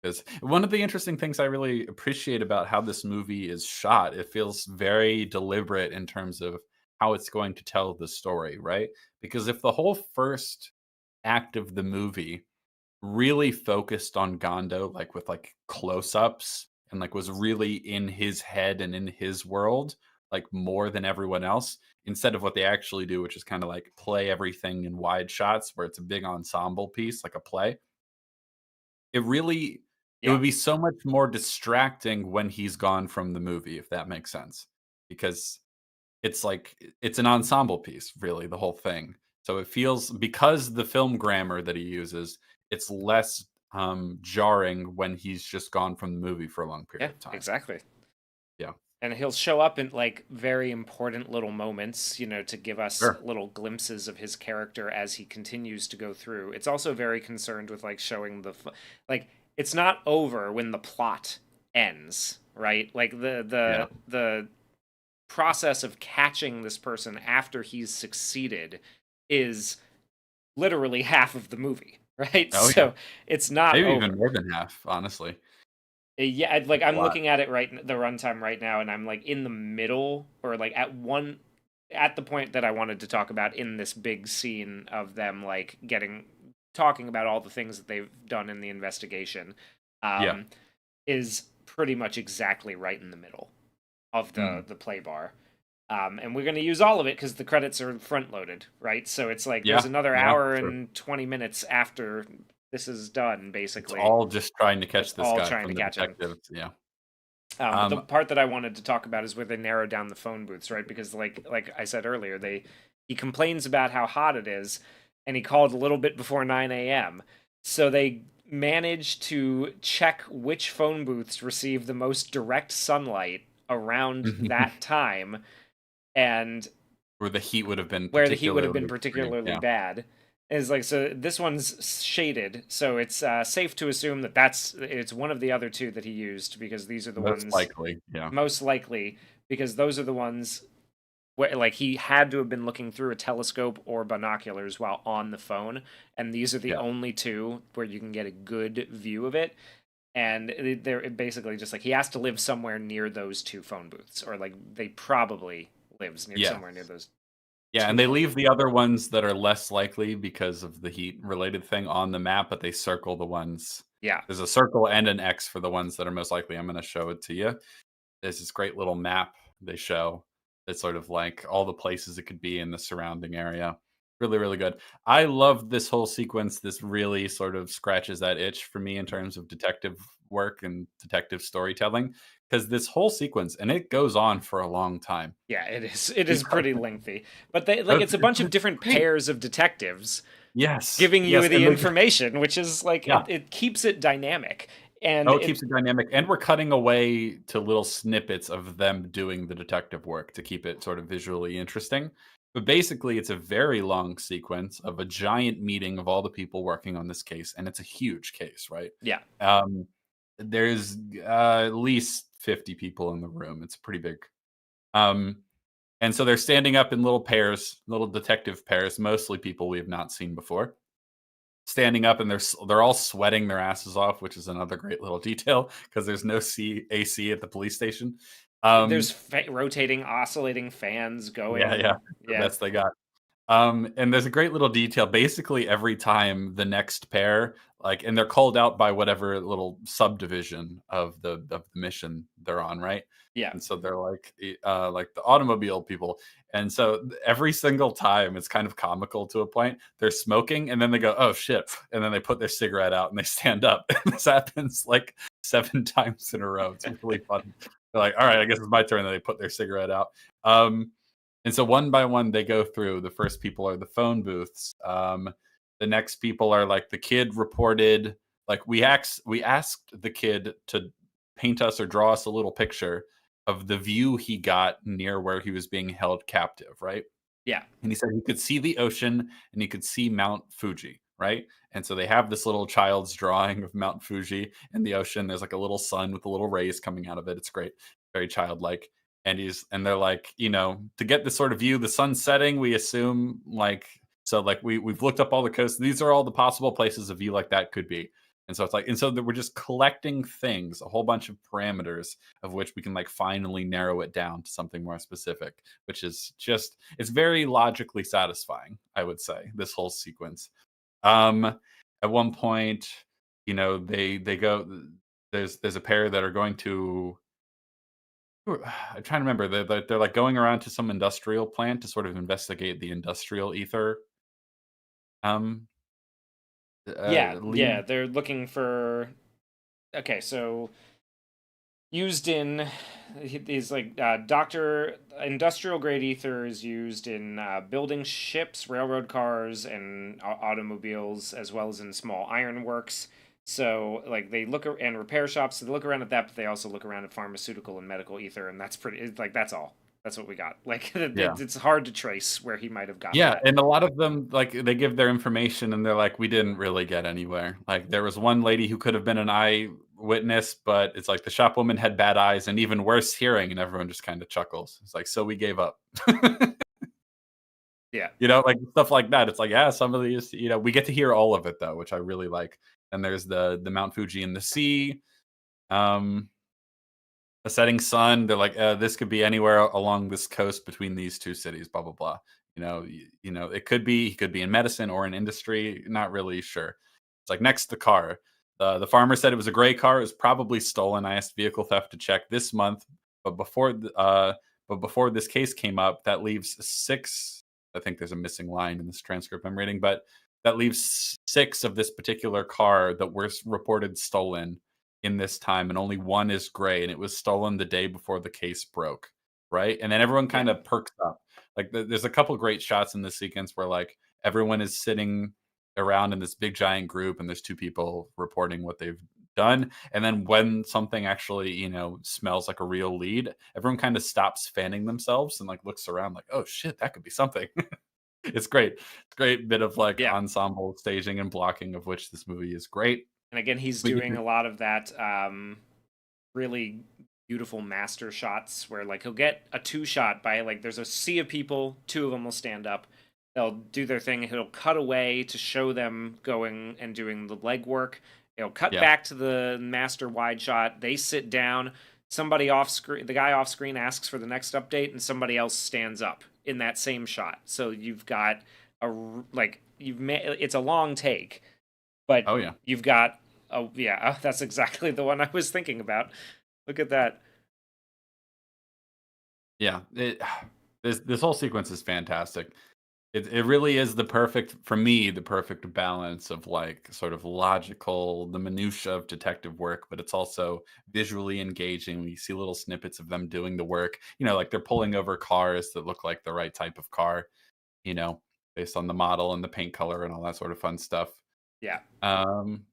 Because one of the interesting things I really appreciate about how this movie is shot, it feels very deliberate in terms of how it's going to tell the story, right? Because if the whole first act of the movie really focused on Gondo, like with like close-ups and like was really in his head and in his world, like more than everyone else, instead of what they actually do, which is kind of like play everything in wide shots where it's a big ensemble piece, like a play. It yeah, would be so much more distracting when he's gone from the movie, if that makes sense. Because it's an ensemble piece, really, the whole thing. So it feels, because the film grammar that he uses, it's less jarring when he's just gone from the movie for a long period yeah, of time. exactly. Yeah. And he'll show up in like very important little moments, to give us Sure. little glimpses of his character as he continues to go through. It's also very concerned with like showing like it's not over when the plot ends, right? Like Yeah. the process of catching this person after he's succeeded is literally half of the movie, right? Oh yeah. So it's not Maybe even over. more than half, honestly. Yeah, like It's a I'm lot. looking at it the runtime right now, and I'm like in the middle, or like at the point that I wanted to talk about in this big scene of them like talking about all the things that they've done in the investigation, Yeah. um, is pretty much exactly right in the middle of Mm. the play bar. And we're going to use all of it because the credits are front loaded, right? So it's like there's Yeah. another Yeah. hour Sure. and 20 minutes after this is done, It's basically. all just trying to That's catch this all guy trying to from the catch him. detectives. Yeah. But the Um, part that I wanted to talk about is where they narrow down the phone booths, right? Because like I said earlier, he complains about how hot it is, and he called a little bit before 9 a.m. So they managed to check which phone booths receive the most direct sunlight around that time, and where the heat would have been where the heat would have particularly been extreme. particularly Yeah. bad. Is like, so this one's shaded, so it's safe to assume that it's one of the other two that he used, because these are the Most ones likely. Yeah. most likely, because those are the ones where like he had to have been looking through a telescope or binoculars while on the phone, and these are the Yeah. only two where you can get a good view of it. And they're basically just like he has to live somewhere near those two phone booths, or like they probably lives near Yeah. somewhere near those Yeah, and two they phone leave booths. the other ones that are less likely because of the heat related thing on the map, but they circle the ones. Yeah, There's a circle and an X for the ones that are most likely. I'm gonna show it to you. There's this great little map they show. It's sort of like all the places it could be in the surrounding area. Really, really good. I love this whole sequence. This really sort of scratches that itch for me in terms of detective work and detective storytelling, because this whole sequence, and it goes on for a long time. Yeah, it is. It is Because pretty lengthy, but they like but it's a bunch but of it's different great. pairs of detectives Yes, giving yes, you the and they information, which is like yeah. it keeps it dynamic. And Oh, it keeps it dynamic, and we're cutting away to little snippets of them doing the detective work to keep it sort of visually interesting. But basically, it's a very long sequence of a giant meeting of all the people working on this case, and it's a huge case, right? yeah, Um, there's at least 50 people in the room. It's pretty big. Um, and so they're standing up in little pairs, little detective pairs, mostly people we have not seen before, standing up, and they're all sweating their asses off, which is another great little detail because there's no AC at the police station. there's Um, rotating, oscillating fans yeah, yeah, going. the Yeah, best they got. And there's a great little detail. Basically, every time the next pair, like, and they're called out by whatever little subdivision of the mission they're on, right? yeah. And so they're like the automobile people. And so every single time, it's kind of comical to a point. They're smoking, and then they go, "Oh shit!" And then they put their cigarette out and they stand up. And this happens like 7 times in a row. It's really funny. They're like, "All right, I guess it's my turn." And then they put their cigarette out. Um, and so one by one, they go through. The first people are the phone booths. The next people are like the kid reported. Like we asked the kid to paint us or draw us a little picture of the view he got near where he was being held captive, right? Yeah, And he said he could see the ocean and he could see Mount Fuji, right? And so they have this little child's drawing of Mount Fuji and the ocean. There's like a little sun with the little rays coming out of it. It's great, very childlike. And they're like, to get this sort of view, the sun setting, we assume like so like we've looked up all the coasts. These are all the possible places a view like that could be. And so it's like, and so we're just collecting things, a whole bunch of parameters of which we can like finally narrow it down to something more specific, which is just it's very logically satisfying, I would say, this whole sequence. Um at one point, they go there's a pair that are going to I'm trying to remember. They're like going around to some industrial plant to sort of investigate the industrial ether um yeah, yeah. lead. They're looking for. Okay, so used in these like doctor industrial grade ether is used in building ships, railroad cars, and automobiles, as well as in small ironworks. So like they and repair shops, so they look around at that, but they also look around at pharmaceutical and medical ether, and that's pretty like that's all. That's what we got. Like Yeah. it's hard to trace where he might have gotten Yeah, that. and a lot of them, like, they give their information and they're like, "We didn't really get anywhere." Like, there was one lady who could have been an eyewitness, but it's like the shopwoman had bad eyes and even worse hearing, and everyone just kinda chuckles. It's like, "So we gave up." Yeah, Like, stuff like that. It's like, yeah, some of these, we get to hear all of it, though, which I really like. And there's the Mount Fuji in the sea, um a setting sun. They're like, this could be anywhere along this coast between these two cities, blah blah blah. It could be he could be in medicine or in industry. Not really sure. It's like next the car. The farmer said it was a gray car. It was probably stolen. I asked vehicle theft to check this month, but before this case came up, that leaves six. I think there's a missing line in this transcript I'm reading, but that leaves six of this particular car that were reported stolen in this time, and only one is gray, and it was stolen the day before the case broke, right? And then everyone yeah, kind of perks up. Like there's a couple great shots in this sequence where like everyone is sitting around in this big giant group, and there's two people reporting what they've done. And then when something actually, smells like a real lead, everyone kind of stops fanning themselves and like looks around like, oh shit, that could be something. It's great. It's a great bit of like yeah. ensemble staging and blocking of which this movie is great. And again, he's We get doing to, a lot of that really beautiful master shots where like he'll get a two shot by like there's a sea of people, two of them will stand up. They'll do their thing. He'll cut away to show them going and doing the legwork. He'll cut yeah. back to the master wide shot. They sit down. Somebody off screen, the guy off screen asks for the next update, and somebody else stands up in that same shot. So you've got like it's a long take, but Oh yeah. you've got yeah, that's exactly the one I was thinking about. Look at that. Yeah, this whole sequence is fantastic. It really is the perfect for me, the perfect balance of, like, sort of logical the minutia of detective work, but it's also visually engaging. You see little snippets of them doing the work, like, they're pulling over cars that look like the right type of car, you know, based on the model and the paint color and all that sort of fun stuff. Yeah. Um,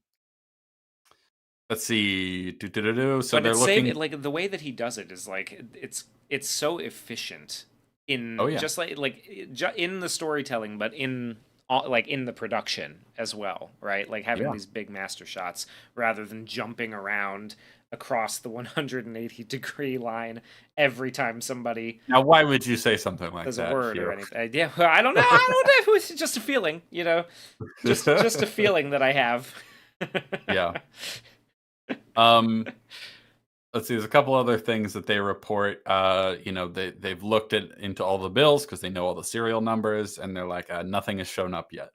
let's see. Do, do, do, do. So But they're it's save looking. it like the way that he does it is like it's so efficient Oh, in yeah. just in the storytelling, but like in the production as well, right? Like having Yeah. these big master shots rather than jumping around across the 180-degree line every time somebody Now, why would you say something like says a that word or here? anything. Yeah, well, I don't know. I don't know. It's just a feeling, just a feeling that I have. Yeah. Um, let's see. There's a couple other things that they report. They've looked into all the bills because they know all the serial numbers, and they're like, nothing has shown up yet.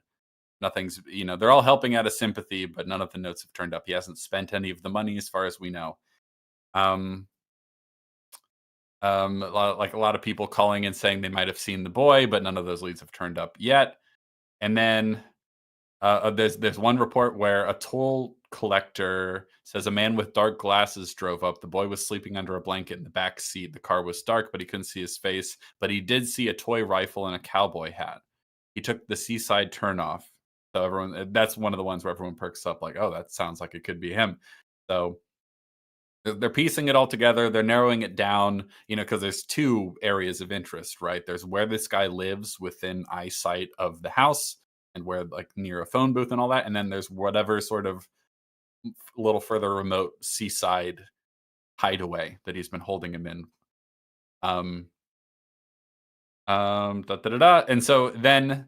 Nothing's, they're all helping out of sympathy, but none of the notes have turned up. He hasn't spent any of the money, as far as we know. Um, a lot of people calling and saying they might have seen the boy, but none of those leads have turned up yet. And then there's one report where a toll collector says a man with dark glasses drove up. The boy was sleeping under a blanket in the back seat. The car was dark, but he couldn't see his face. But he did see a toy rifle and a cowboy hat. He took the seaside turnoff. So that's one of the ones where everyone perks up, like, oh, that sounds like it could be him. So they're piecing it all together. They're narrowing it down, because there's two areas of interest, right? There's where this guy lives within eyesight of the house and where, like, near a phone booth and all that. And then there's whatever sort of a little further remote seaside hideaway that he's been holding him in. Um, da, da, da, da. And so then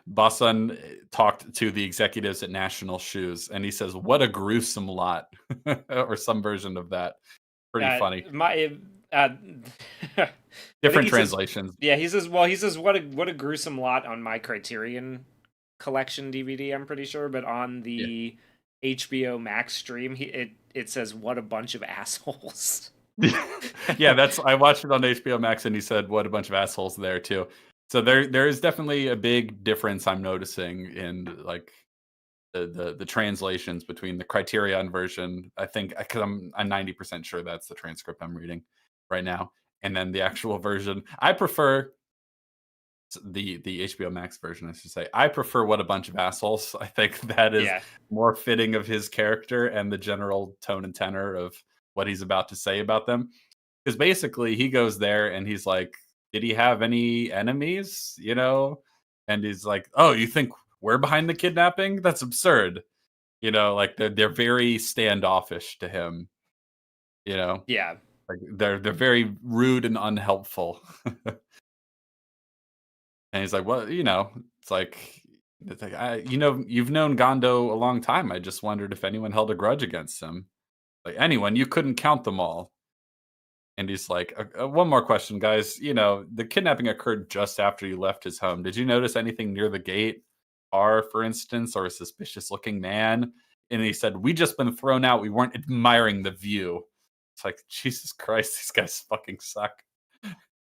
Basan talked to the executives at National Shoes, and he says, "What a gruesome lot," or some version of that. Pretty funny. My uh, I think Different he says, translations. yeah, he says what a gruesome lot on my Criterion collection DVD. I'm pretty sure, but on Yeah. the HBO Max stream, it says what a bunch of assholes. Yeah, that's I watched it on HBO Max, and he said, "What a bunch of assholes," there too. So there is definitely a big difference I'm noticing in, like, the translations between the Criterion version. I think because I'm 90% sure that's the transcript I'm reading right now, and then the actual version. I prefer the HBO Max version, I should say. I prefer "What a Bunch of Assholes." I think that is Yeah, more fitting of his character and the general tone and tenor of what he's about to say about them. Because basically, he goes there and he's like, "Did he have any enemies?" And he's like, "Oh, you think we're behind the kidnapping? That's absurd." Like, they're very standoffish to him. You know, yeah, like, they're very rude and unhelpful. And he's like, "Well, it's like you've known Gondo a long time. I just wondered if anyone held a grudge against him. Like, anyone, you couldn't count them all." And he's like, one more question, guys. The kidnapping occurred just after you left his home. Did you notice anything near the gate? Car, for instance, or a suspicious looking man?" And he said, "We just been thrown out. We weren't admiring the view." It's like, Jesus Christ, these guys fucking suck.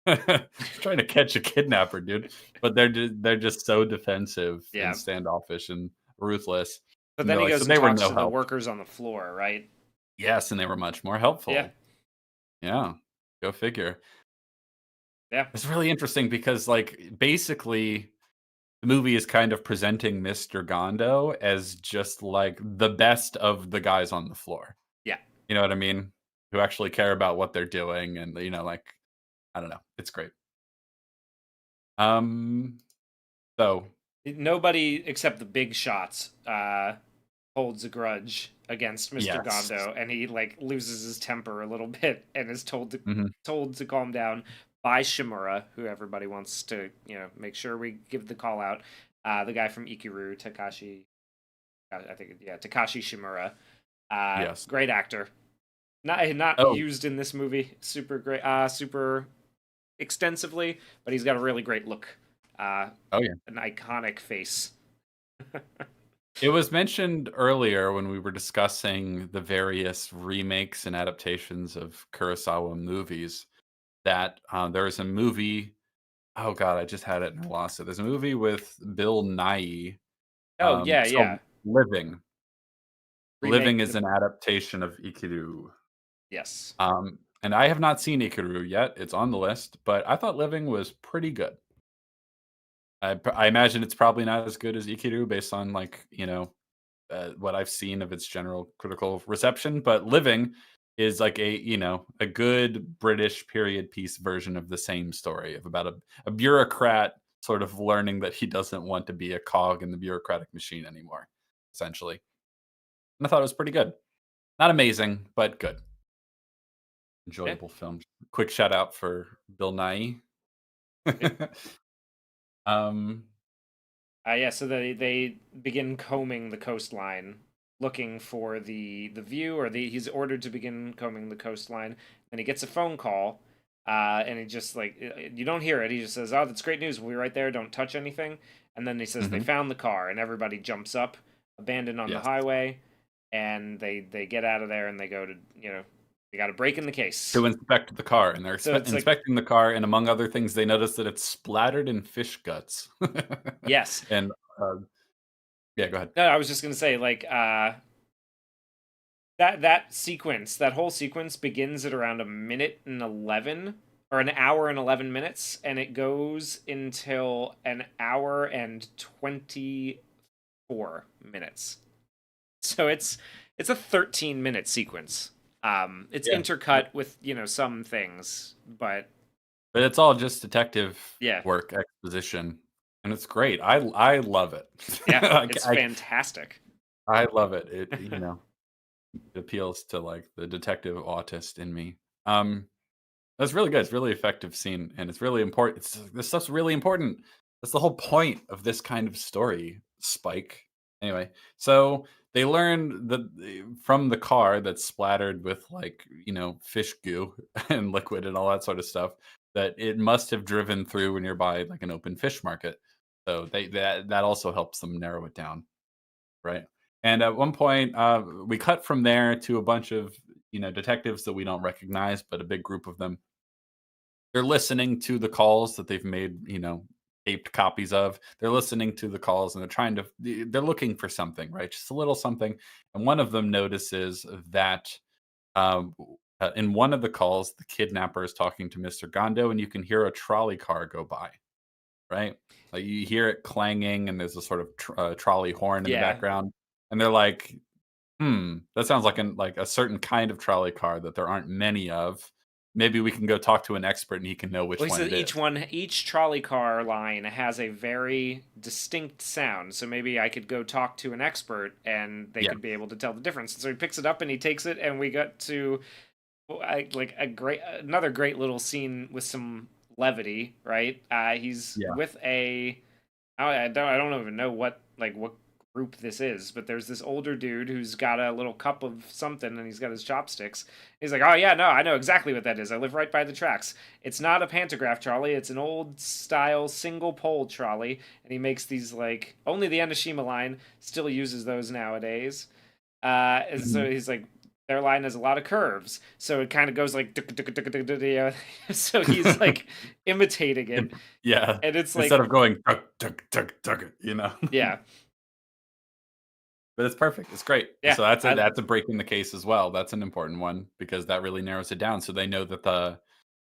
Trying to catch a kidnapper, dude. But they're just so defensive and yeah. standoffish and ruthless. But And then they're he like, so goes and they were talks no to the help. workers on the floor, right? Yes, and they were much more Yeah, helpful. Yeah. Go figure. yeah, It's really interesting because, like, basically, the movie is kind of presenting Mr. Gondo as just, like, the best of the guys on the floor. yeah. You know what I mean? Who actually care about what they're doing, and, like, I don't know. It's great. Um, so Nobody except the big shots holds a grudge against Mr. yes. Gondo, and he like loses his temper a little bit and is Mhm. told to calm down by Shimura, who everybody wants to make sure we give the call out. The guy from Ikiru, Takashi, I think, yeah, Takashi Shimura. Yes. Great actor. Not Oh, used in this movie super great, super extensively, but he's got a really great look. oh, yeah. An iconic face. It was mentioned earlier when we were discussing the various remakes and adaptations of Kurosawa movies that, there is a movie, oh god, I just had it and I lost it. There's a movie with Bill Nighy. Oh, yeah, It's called yeah. Living. Remake Living is the an adaptation of Ikiru. yes. And I have not seen Ikiru yet. It's on the list, but I thought Living was pretty good. I imagine it's probably not as good as Ikiru based on like what I've seen of its general critical reception. But Living is like a good British period piece version of the same story of about a bureaucrat sort of learning that he doesn't want to be a cog in the bureaucratic machine anymore, essentially. And I thought it was pretty good. Not amazing, but good. Yeah. Enjoyable film. Quick shout out for Bill Nighy. Yeah. um, Yeah, so they begin combing the coastline, looking for the view, or he's ordered to begin combing the coastline, and he gets a phone call, and he just like you don't hear it. He just says, "Oh, that's great news. We'll be right there. Don't touch anything." And then he says they mhm, found the car, and everybody jumps up, abandoned on the yes. highway, and they get out of there and they go to they got to break in the To case. inspect the car, and they're So it's like inspecting the car, and among other things, they notice that it's splattered in fish guts. yes, And, uh yeah, go ahead. no, I was just gonna say like that sequence, that whole sequence begins at around a minute and 11 or an hour and 11 minutes and it goes until an hour and 24 minutes. So it's a 13-minute sequence. It's Yeah, yeah. intercut with, some things, but But it's all just detective yeah. work, exposition, and it's great. I love it. Yeah, Like, it's fantastic. I love it. It appeals to, like, the detective autist in me. That's really good. It's really effective scene, and it's really important. This stuff's really important. That's the whole point of this kind of story, Spike. Anyway, so they learn from the car that's splattered with like fish goo and liquid and all that sort of stuff that it must have driven through a nearby like an open fish market. So that also helps them narrow it down, right? And at one point, we cut from there to a bunch of detectives that we don't recognize, but a big group of them they're listening to the calls that they've made, taped copies of. They're listening to the calls and they're looking for something, right? Just a little something. And one of them notices that in one of the calls, the kidnapper is talking to Mr. Gondo, and you can hear a trolley car go by, right? Like you hear it clanging, and there's a sort of trolley horn in the Yeah. background. And they're like, that sounds like a certain kind of trolley car that there aren't many of. Maybe we can go talk to an expert and he can know Well, which he one says it is. each trolley car line has a very distinct sound. So maybe I could go talk to an expert and they Yeah. could be able to tell the difference. So he picks it up and he takes it, and we got to like another great little scene with some levity. Right? He's Yeah. with I don't even know what group this is, but there's this older dude who's got a little cup of something and he's got his chopsticks. He's like, "Oh yeah, no, I know exactly what that is. I live right by the tracks. It's not a pantograph trolley, it's an old style single pole trolley." And he makes these like only the Enoshima line still uses those nowadays. And so Mhm. he's like their line has a lot of curves, so it kind of goes like so he's like imitating it, Yeah. and it's Instead like of going tug, tug, tug, tug. yeah, But it's perfect. It's great. yeah, So that's a break in the case as well. That's an important one because that really narrows it down. So they know that the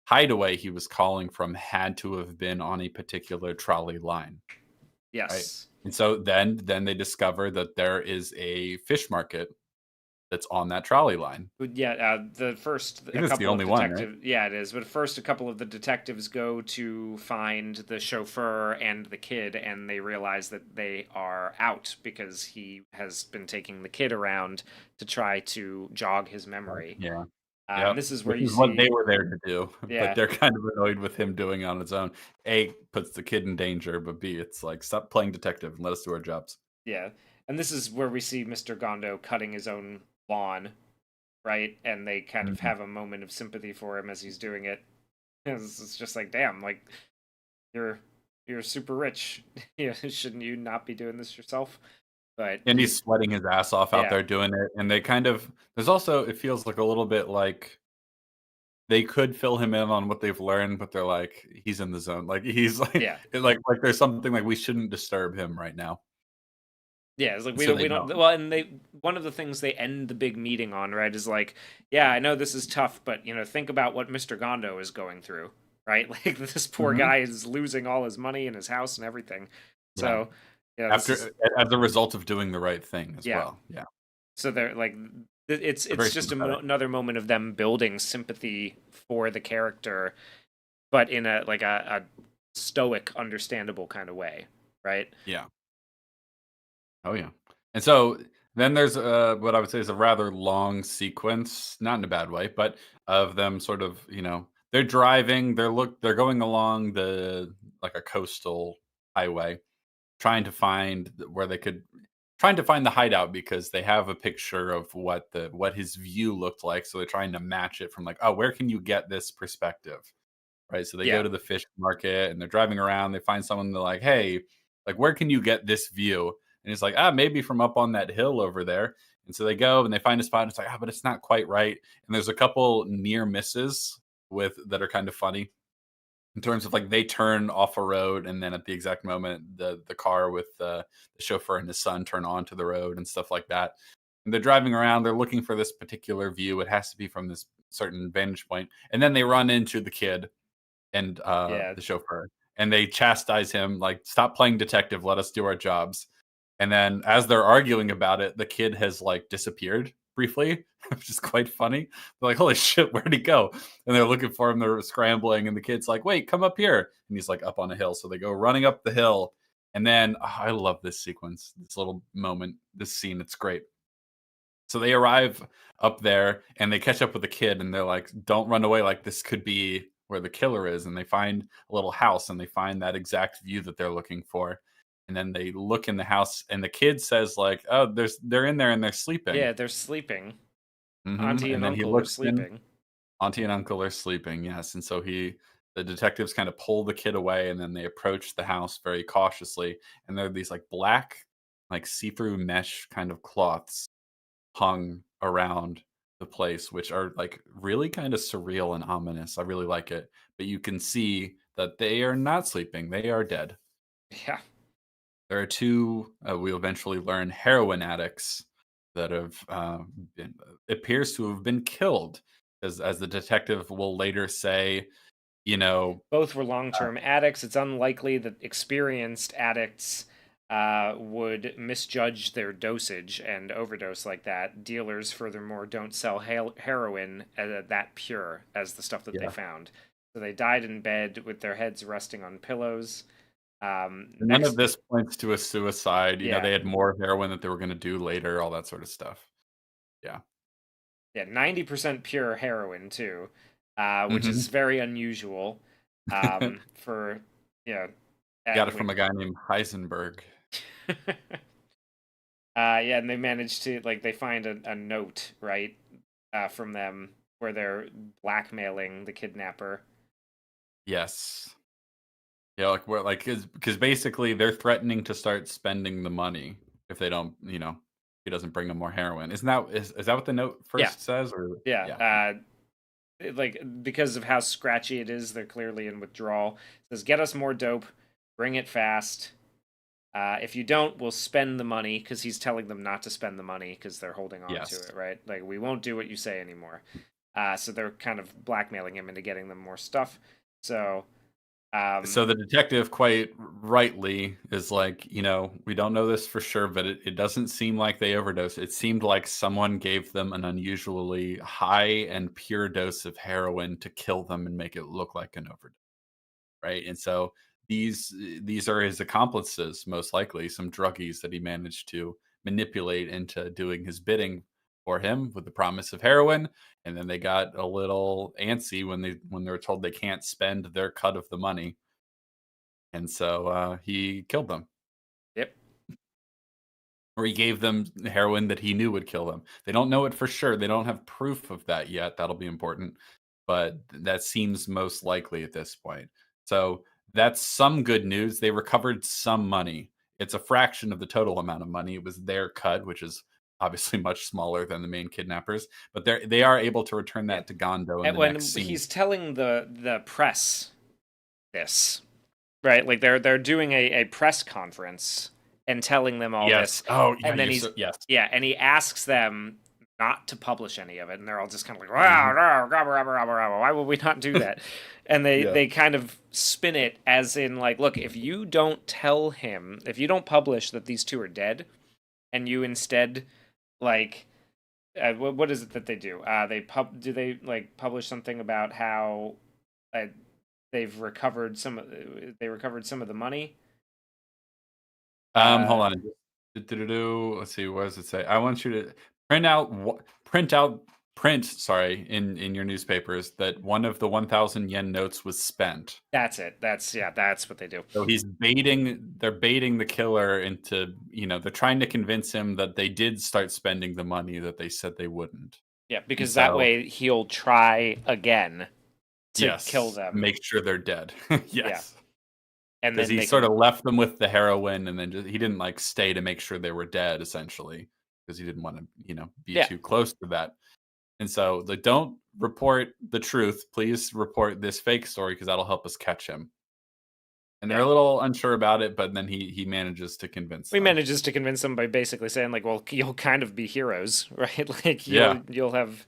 hideaway he was calling from had to have been on a particular trolley line, right? yes. And so then they discover that there is a fish market that's on that trolley line. Yeah, the first I a think it's the couple of only one, right? detectives. Yeah, it is. But first, a couple of the detectives go to find the chauffeur and the kid, and they realize that they are out because he has been taking the kid around to try to jog his Right. memory. Yeah. And Yep. this is where Which you is what they see, were there to do, but yeah, they're kind of annoyed with him doing it on his own. A, puts the kid in danger, but B, it's like, "Stop playing detective and let us do our jobs." yeah, and this is where we see Mr. Gondo cutting his own lawn, right? And they kind of Mhm. have a moment of sympathy for him as he's doing it. It's just like, damn, like you're you're super rich. Yeah, shouldn't you not be doing this yourself? But And he, he's sweating his ass off out yeah, there doing it, and they kind of there's also it feels like a little bit like they could fill him in on what they've learned, but they're like, he's in the zone. Like he's like Yeah. like there's something like we shouldn't disturb him right now. Yeah, it's like So they we don't don't. well, and they one of the things they end the big meeting on, right, is like, yeah, I know this is tough, but think about what Mr. Gondo is going through, right? Like this poor Mhm. guy is losing all his money and his house and everything. Yeah. So, this is After as a result of doing the right thing as yeah. well. Yeah. So they're like They're it's very just sympathetic. another moment of them building sympathy for the character, but in a stoic, understandable kind of way, right? Yeah. Oh yeah. And so then there's what I would say is a rather long sequence, not in a bad way, but of them sort of, they're driving, they're going along the like a coastal highway trying to find where they could trying to find the hideout because they have a picture of what his view looked like, so they're trying to match it from like, oh, where can you get this perspective? Right, so they go Yeah. to the fish market and they're driving around, they find someone, they're like, "Hey, like, where can you get this view?" And he's like, "Ah, maybe from up on that hill over there." And so they go and they find a spot, and it's like, "Ah, but it's not quite right." And there's a couple near misses with that are kind of funny in terms of, like, they turn off a road, and then at the exact moment, the car with the chauffeur and his son turn onto the road and stuff like that. And they're driving around, they're looking for this particular view, it has to be from this certain vantage point, and then they run into the kid and Yeah. the chauffeur, and they chastise him like, "Stop playing detective, let us do our jobs." And then as they're arguing about it, the kid has like disappeared briefly, which is quite funny. They're like, "Holy shit, where'd he go?" And they're looking for him, they're scrambling, and the kid's like, "Wait, come up here." And he's like up on a hill. So they go running up the hill. And then I love this sequence, this little moment, this scene, it's great. So they arrive up there and they catch up with the kid and they're like, "Don't run away, like this could be where the killer is." And they find a little house and they find that exact view that they're looking for. And then they look in the house and the kid says like, "Oh, they're in there and they're sleeping." Yeah, they're sleeping. Auntie And and then he uncle are looks in, sleeping. auntie and uncle are sleeping, yes. And so the detectives kind of pull the kid away and then they approach the house very cautiously. And there are these like black, like see-through mesh kind of cloths hung around the place, which are like really kind of surreal and ominous. I really like it. But you can see that they are not sleeping, they are dead. Yeah. There are two, we eventually learn, heroin addicts that have appears to have been killed. As the detective will later say, you know, Both were long-term addicts. It's unlikely that experienced addicts would misjudge their dosage and overdose like that. Dealers, furthermore, don't sell heroin that pure as the stuff that they yeah. found. So they died in bed with their heads resting on pillows. None of Next, this points to a suicide. yeah, They had more heroin that they were going to do later, all that sort of stuff. Yeah. yeah, 90% pure heroin too, which is hmm very unusual for yeah. Got it Wait. from a guy named Heisenberg. Yeah, and they manage to like they find a note right from them where they're blackmailing the kidnapper. Yes. Yeah, like we're like because basically they're threatening to start spending the money if they don't, he doesn't bring them more heroin. Is that what the note Yeah, first says? Or yeah. yeah, Like because of how scratchy it is, they're clearly in withdrawal. It says, "Get us more dope, bring it fast. If you don't, we'll spend the money," because he's telling them not to spend the money because they're holding on to yes. it, right? Like we won't do what you say anymore. So they're kind of blackmailing him into getting them more stuff. So So the detective quite rightly is like, we don't know this for sure, but it doesn't seem like they overdosed. It seemed like someone gave them an unusually high and pure dose of heroin to kill them and make it look like an overdose. Right? And so these are his accomplices, most likely, some druggies that he managed to manipulate into doing his bidding for him with the promise of heroin. And then they got a little antsy when they were told they can't spend their cut of the money. And so he killed them. yep, Or he gave them heroin that he knew would kill them. They don't know it for sure. They don't have proof of that yet. That'll be important. But that seems most likely at this point. So that's some good news. They recovered some money. It's a fraction of the total amount of money. It was their cut, which is obviously much smaller than the main kidnappers, but they are able to return Yeah. that to Gondo in And the next when scene. he's telling the press this, right? Like they're doing a press conference and telling them all this, Yes. Oh, yeah, and then you're he's so yes. yeah, and he asks them not to publish any of it, and they're all just kind of like, Mhm. wow, why would we not do that? And they Yeah. they kind of spin it as in like, look, if you don't tell him, if you don't publish that these two are dead, and you instead like what is it that they do? Do they like publish something about how uh, they've recovered they recovered some of the money? Hold Uh, on. Let's see, what does it say? I want you to print out wh print out sorry, in your newspapers that one of the 1,000 yen notes was spent. that's it. That's what they do. So they're baiting the killer into, they're trying to convince him that they did start spending the money that they said they wouldn't. Yeah, And because that so, way he'll try again to kill yes, them. make sure they're dead. Yeah, Yes. and Because then he they sort can. of left them with the heroin, and then he didn't like stay to make sure they were dead, essentially, because he didn't want to, be Yeah, too close to that. And so, like, don't report the truth. Please report this fake story because that'll help us catch him. And they're yeah. a little unsure about it, but then he manages to convince He them. manages to convince them by basically saying like, "Well, you'll kind of be heroes, right? Like Yeah. you'll have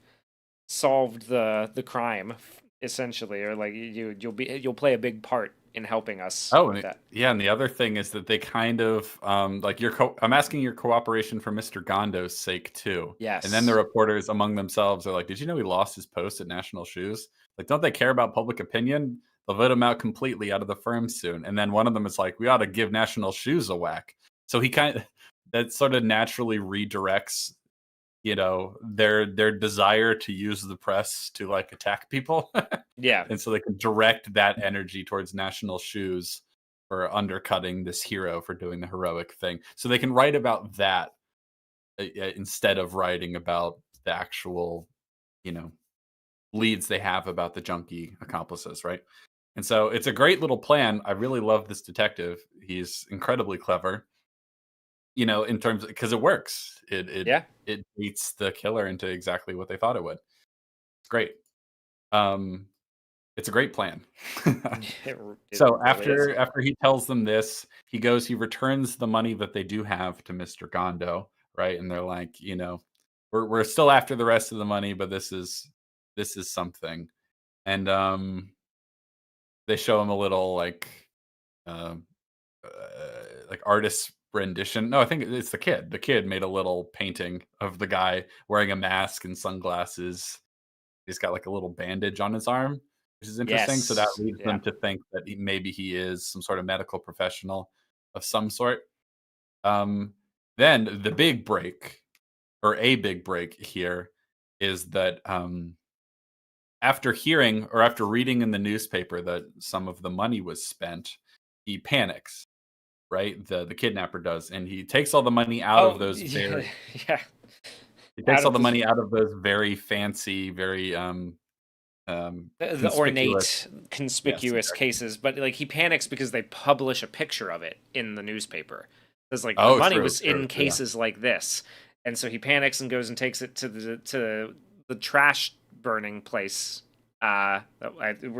solved the crime essentially, or like you'll play a big part in helping us Oh, with that." yeah, and the other thing is that they kind of like I'm asking your cooperation for Mr. Gondo's sake too. And then the Yes. reporters among themselves are like, "Did you know he lost his post at National Shoes? Like, don't they care about public opinion? They'll vote him out completely out of the firm soon." And then one of them is like, "We ought to give National Shoes a whack." So he kind of that sort of naturally redirects, their desire to use the press to like attack people. Yeah. And so they can direct that energy towards National Shoes for undercutting this hero for doing the heroic thing. So they can write about that instead of writing about the actual, you know, leads they have about the junkie accomplices, right? And so it's a great little plan. I really love this detective. He's incredibly clever, in terms because it works. Yeah. It beats the killer into exactly what they thought it would. It's great. Um, it's a great plan. It So really is. after he tells them this, he returns the money that they do have to Mr. Gondo, right? And they're like, we're still after the rest of the money, but this is something. And they show him a little um artist rendition. No, I think it's the kid. The kid made a little painting of the guy wearing a mask and sunglasses. He's got like a little bandage on his arm, which is interesting. So that Yes. leads Yeah. them to think that maybe he is some sort of medical professional of some sort. Um, then the big break, or a big break here, is that after hearing or after reading in the newspaper that some of the money was spent, he panics. Right, the kidnapper does, and he takes all the money out of Oh, those yeah. very Yeah. he Out takes all of the this money out of those very fancy, very the conspicuous. ornate, Yes, conspicuous exactly. cases, but like he panics because they publish a picture of it in the newspaper. It's like the Oh, money true, was true, in yeah. cases like this, and so he panics and goes and takes it to the trash burning place. We're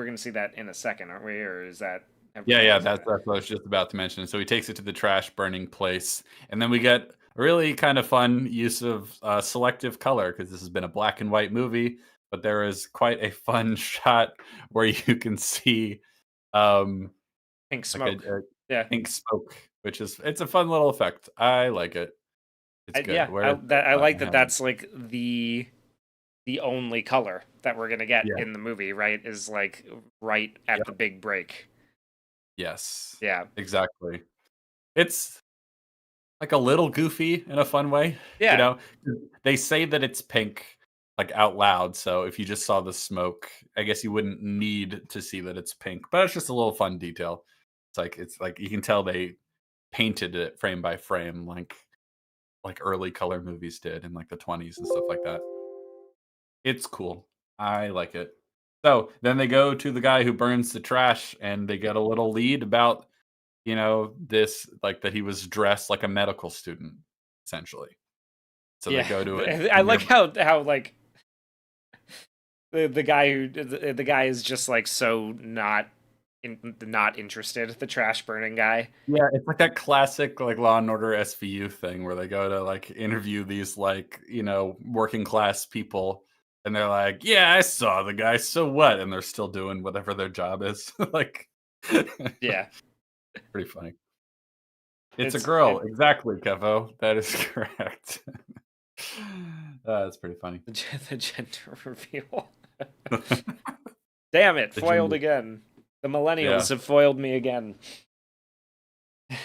gonna see that in a second, aren't we? Or is that have we Yeah, yeah, already seen that's it? that's what I was just about to mention. So he takes it to the trash burning place, and then we get a really kind of fun use of selective color because this has been a black and white movie, but there is quite a fun shot where you can see um, Pink like a, smoke. a Yeah. pink smoke, which is it's a fun little effect. I like it. It's good. Yeah, Where is it? I like I that. have it. That's like the only color that we're gonna get Yeah. in the movie, right? Is like right at the Yep. big break. Yes. Yeah, Exactly. It's like a little goofy in a fun way, you yeah, know? They say that it's pink, like, out loud, so if you just saw the smoke, I guess you wouldn't need to see that it's pink, but it's just a little fun detail. It's like you can tell they painted it frame by frame like early color movies did in, like, the '20s and stuff like that. It's cool. I like it. So, then they go to the guy who burns the trash, and they get a little lead about, this like, that he was dressed like a medical student, essentially. So they Yeah, go to a I like nearby. how like the guy is just like so not interested. The trash burning guy. Yeah, it's like that classic like Law and Order SVU thing where they go to like interview these like, working class people and they're like, "Yeah, I saw the guy, so what?" And they're still doing whatever their job is. Like Yeah, pretty funny. It's a it's girl. it, Exactly, Kevo. That is correct. That's pretty funny. the gender reveal. Damn it, The foiled gender. again. The Yeah. millennials have foiled me again.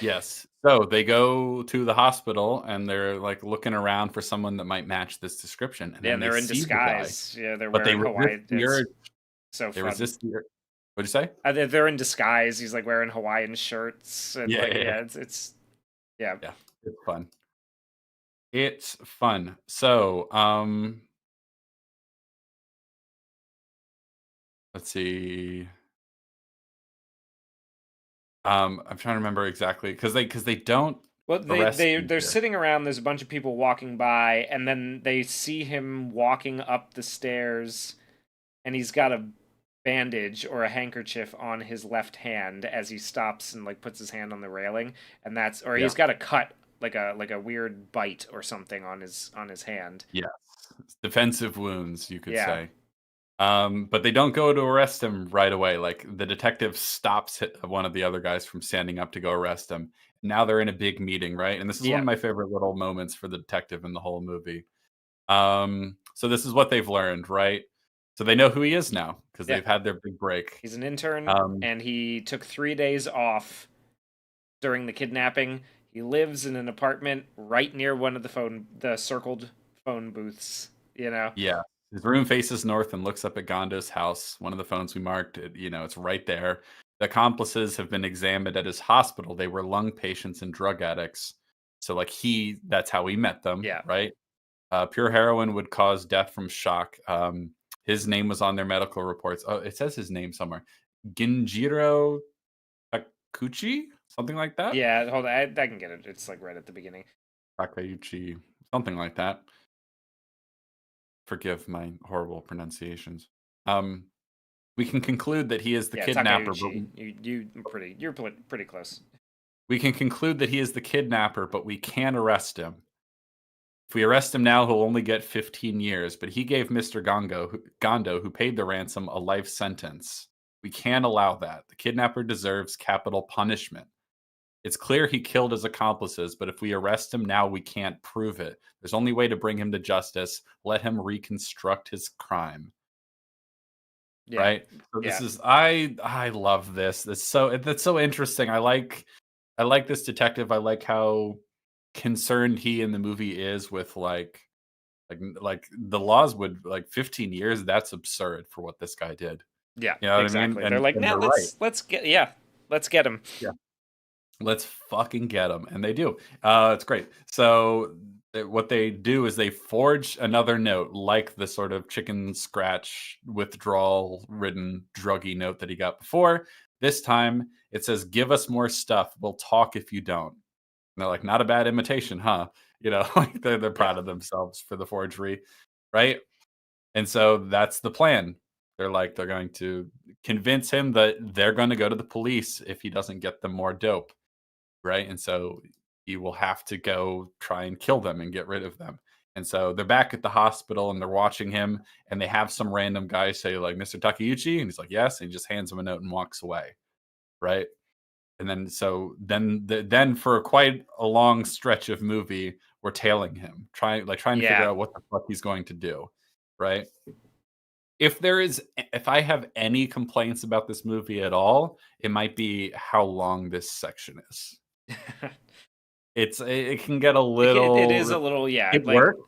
Yes. So they go to the hospital and they're like looking around for someone that might match this description, and Yeah, then and they they're in see the guy, disguise. Yeah, they're but they wearing resist Hawaii. the It's urge. so They fun. resist the urge. What'd you say? They're in disguise. He's like wearing Hawaiian shirts and Yeah, like yeah, yeah. yeah, it's yeah. Yeah. It's fun. It's fun. So, let's see. I'm trying to remember exactly because they don't Well, arrest him they're here. sitting around. There's a bunch of people walking by, and then they see him walking up the stairs, and he's got a bandage or a handkerchief on his left hand as he stops and like puts his hand on the railing, and that's or Yeah. he's got a cut like a weird bite or something on his hand. Yes. Defensive wounds, you could Yeah, say. But they don't go to arrest him right away. Like the detective stops one of the other guys from standing up to go arrest him. Now they're in a big meeting, right? And this is one yeah, of my favorite little moments for the detective in the whole movie. So this is what they've learned, right? So they know who he is now because yeah. they've had their big break. He's an intern, Um, and he took 3 days off during the kidnapping. He lives in an apartment right near one of the circled phone booths. You know. yeah, his room faces north and looks up at Gondo's house. One of the phones we marked, it's right there. The accomplices have been examined at his hospital. They were lung patients and drug addicts. So like that's how he met them, Yeah, right? Pure heroin would cause death from shock. His name was on their medical reports. Oh, it says his name somewhere. Ginjiro Takuchi, something like that. yeah. Hold on, I can get it. It's like right at the beginning. Takeuchi, something like that. Forgive my horrible pronunciations. Um, we can conclude that he is the Yeah, kidnapper, but Takeuchi. You're pretty close. we can conclude that he is the kidnapper, but we can't arrest him. If we arrest him now, he'll only get 15 years, but he gave Mr. Gondo, who paid the ransom, a life sentence. We can't allow that. The kidnapper deserves capital punishment. It's clear he killed his accomplices, but if we arrest him now, we can't prove it. There's only way to bring him to justice. Let him reconstruct his crime. Yeah, Right? So this yeah, is I love this. That's so interesting. I like this detective. I like how concerned he in the movie is with like the laws would like 15 years. That's absurd for what this guy did. yeah. You know what I mean? Exactly. They're like, And now they're right. let's get him. Yeah. Let's fucking get him, and they do. It's great. So what they do is they forge another note, like the sort of chicken scratch withdrawal-ridden druggy note that he got before. This time it says, "Give us more stuff. We'll talk if you don't." And they're like, "Not a bad imitation, huh?" Like they're Yeah, proud of themselves for the forgery, right? And so that's the plan. They're going to convince him that they're going to go to the police if he doesn't get them more dope, right? And so he will have to go try and kill them and get rid of them. And so they're back at the hospital and they're watching him, and they have some random guy say like, "Mr. Takeuchi," and he's like, "Yes," and he just hands him a note and walks away, right? And then then for quite a long stretch of movie, we're tailing him, trying to figure yeah, out what the fuck he's going to do, right? If I have any complaints about this movie at all, it might be how long this section is. It can get a it little is a little yeah it like works.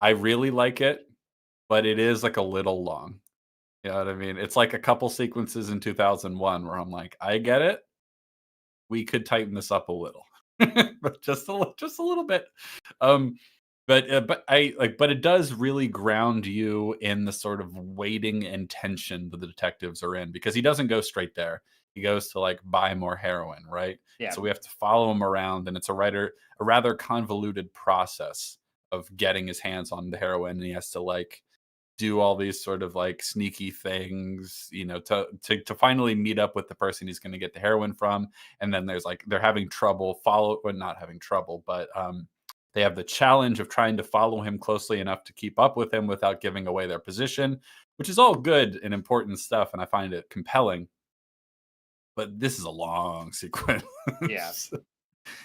I really like it, but it is, like, a little long. You know what I mean? It's like a couple sequences in 2001 where I'm like, "I get it. We could tighten this up a little." But just a little bit. Um, but it does really ground you in the sort of waiting and tension that the detectives are in, because he doesn't go straight there. He goes to like buy more heroin, right? yeah So we have to follow him around, and it's a rather convoluted process of getting his hands on the heroin, and he has to like do all these sort of like sneaky things, to finally meet up with the person he's going to get the heroin from. And then there's like they're having trouble follow, or not having trouble, but they have the challenge of trying to follow him closely enough to keep up with him without giving away their position, which is all good and important stuff, and I find it compelling. But this is a long Yeah. sequence.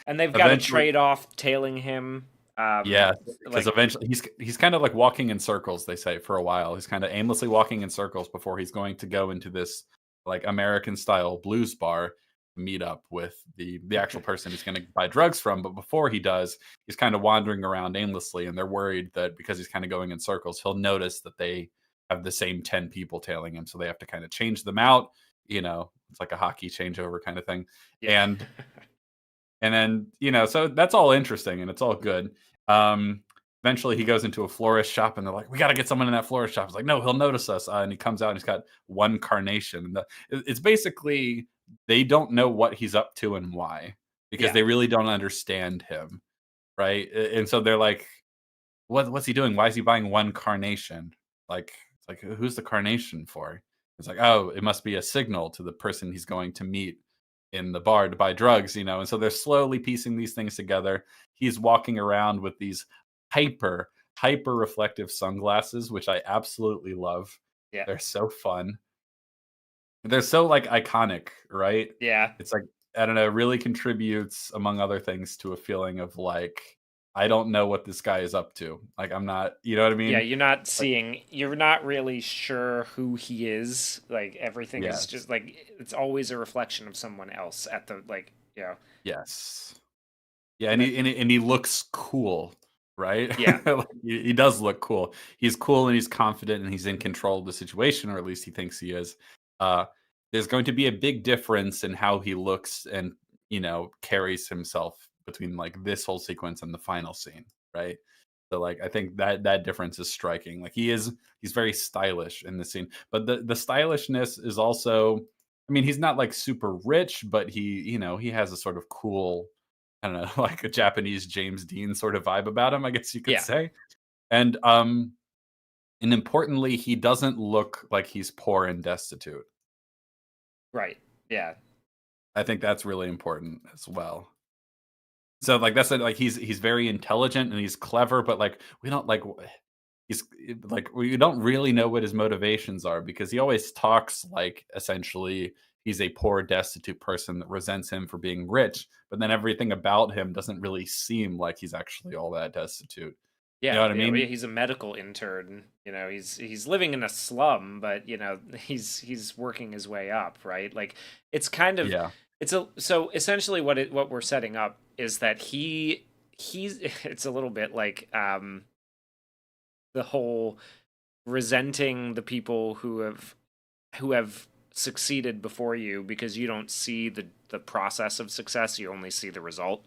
And they've got to Eventually, trade off tailing him. yeah, because Like, eventually he's kind of like walking in circles, they say, for a while. He's kind of aimlessly walking in circles before he's going to go into this like American style blues bar to meet up with the actual person he's going to buy drugs from. But before he does, he's kind of wandering around aimlessly, and they're worried that because he's kind of going in circles, he'll notice that they have the same 10 people tailing him, so they have to kind of change them out. It's like a hockey changeover kind of thing. yeah. And then, so that's all interesting and it's all good. Um, Eventually he goes into a florist shop and they're like, we got to get someone in that florist shop. It's like, no, he'll notice us. And he comes out and he's got one carnation. And it's basically, they don't know what he's up to and why, because Yeah. they really don't understand him. Right. And so they're like, what's he doing? Why is he buying one carnation? It's like, who's the carnation for? It's like, oh, it must be a signal to the person he's going to meet in the bar to buy drugs, and so they're slowly piecing these things together. He's walking around with these hyper reflective sunglasses, which I absolutely love. Yeah. They're so fun. They're so like iconic, right? Yeah. It's like, I don't know, really contributes among other things to a feeling of like, I don't know what this guy is up to. Like, I'm not, you know what I Yeah, mean? Like, you're not really sure who he is. Like, everything is yes, just like, it's always a reflection of someone else at the, like, yes. Yeah, and and then, he looks cool, right? yeah, Like, he does look cool. He's cool and he's confident and he's in control of the situation, or at least he thinks he is. Uh, there's going to be a big difference in how he looks and carries himself between like this whole sequence and the final scene, right? So like I think that difference is striking. Like he's very stylish in the scene, but the stylishness is also. I mean, he's not like super rich, but he has a sort of cool, I don't know, like a Japanese James Dean sort of vibe about him, I guess you could yeah, say. And and importantly, he doesn't look like he's poor and destitute. right, yeah, I think that's really important as well. So like that's it, like he's very intelligent and he's clever, but like we don't like he's like we don't really know what his motivations are, because he always talks like essentially he's a poor destitute person that resents him for being rich, but then everything about him doesn't really seem like he's actually all that destitute. You know yeah, what I yeah. mean? He's a medical intern. He's living in a slum, but he's working his way up, right? Like, it's kind of Yeah. it's a so essentially what we're setting up is that he's it's a little bit like the whole resenting the people who have succeeded before you because you don't see the process of success, you only see the result.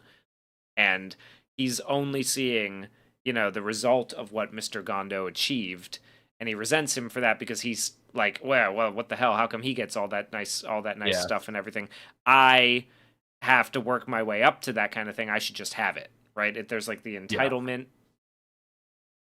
And he's only seeing, the result of what Mr. Gondo achieved, and he resents him for that because he's like, well, what the hell? How come he gets all that nice Yeah. stuff and everything? I have to work my way up to that kind of thing. I should just have it, right? There's like the Yeah. entitlement.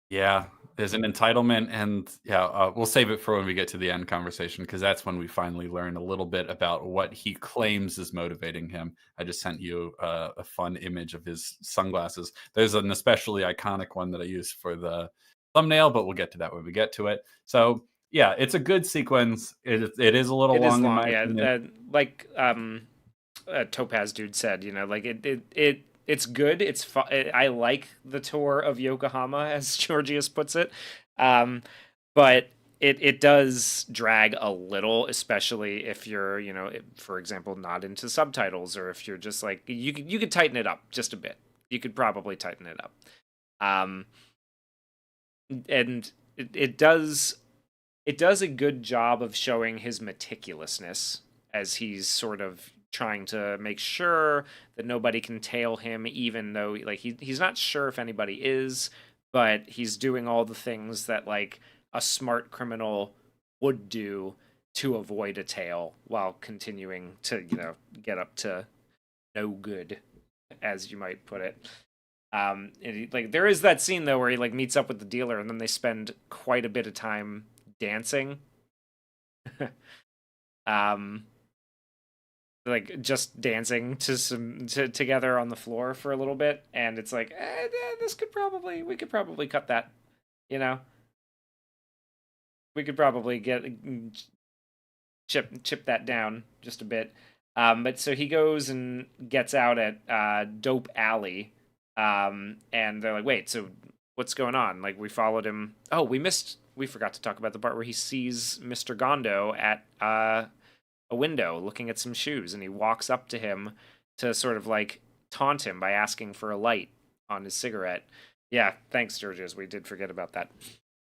Yeah, there's an entitlement, and yeah, we'll save it for when we get to the end conversation, because that's when we finally learn a little bit about what he claims is motivating him. I just sent you a fun image of his sunglasses. There's an especially iconic one that I used for the thumbnail, but we'll get to that when we get to it. So yeah, it's a good sequence. It is a little It is long in long, my yeah. opinion. Like Topaz dude said, like it's good. It's I like the tour of Yokohama, as Georgius puts it, but it does drag a little, especially if you're, for example, not into subtitles, or if you're just like you could tighten it up just a bit. You could probably tighten it up, um, and it does a good job of showing his meticulousness as he's sort of trying to make sure that nobody can tail him, even though like he's not sure if anybody is, but he's doing all the things that like a smart criminal would do to avoid a tail while continuing to get up to no good, as you might put it. Like there is that scene though where he like meets up with the dealer, and then they spend quite a bit of time dancing. um, like just dancing to together on the floor for a little bit, and it's like this could probably we could probably cut that, you know, we could probably get chip that down just a bit. But so he goes and gets out at Dope Alley, and they're like, "Wait, so what's going on?" Like we followed him. Oh, we forgot to talk about the part where he sees Mr. Gondo at a window looking at some shoes, and he walks up to him to sort of like taunt him by asking for a light on his cigarette. Yeah, thanks, Georges. We did forget about that.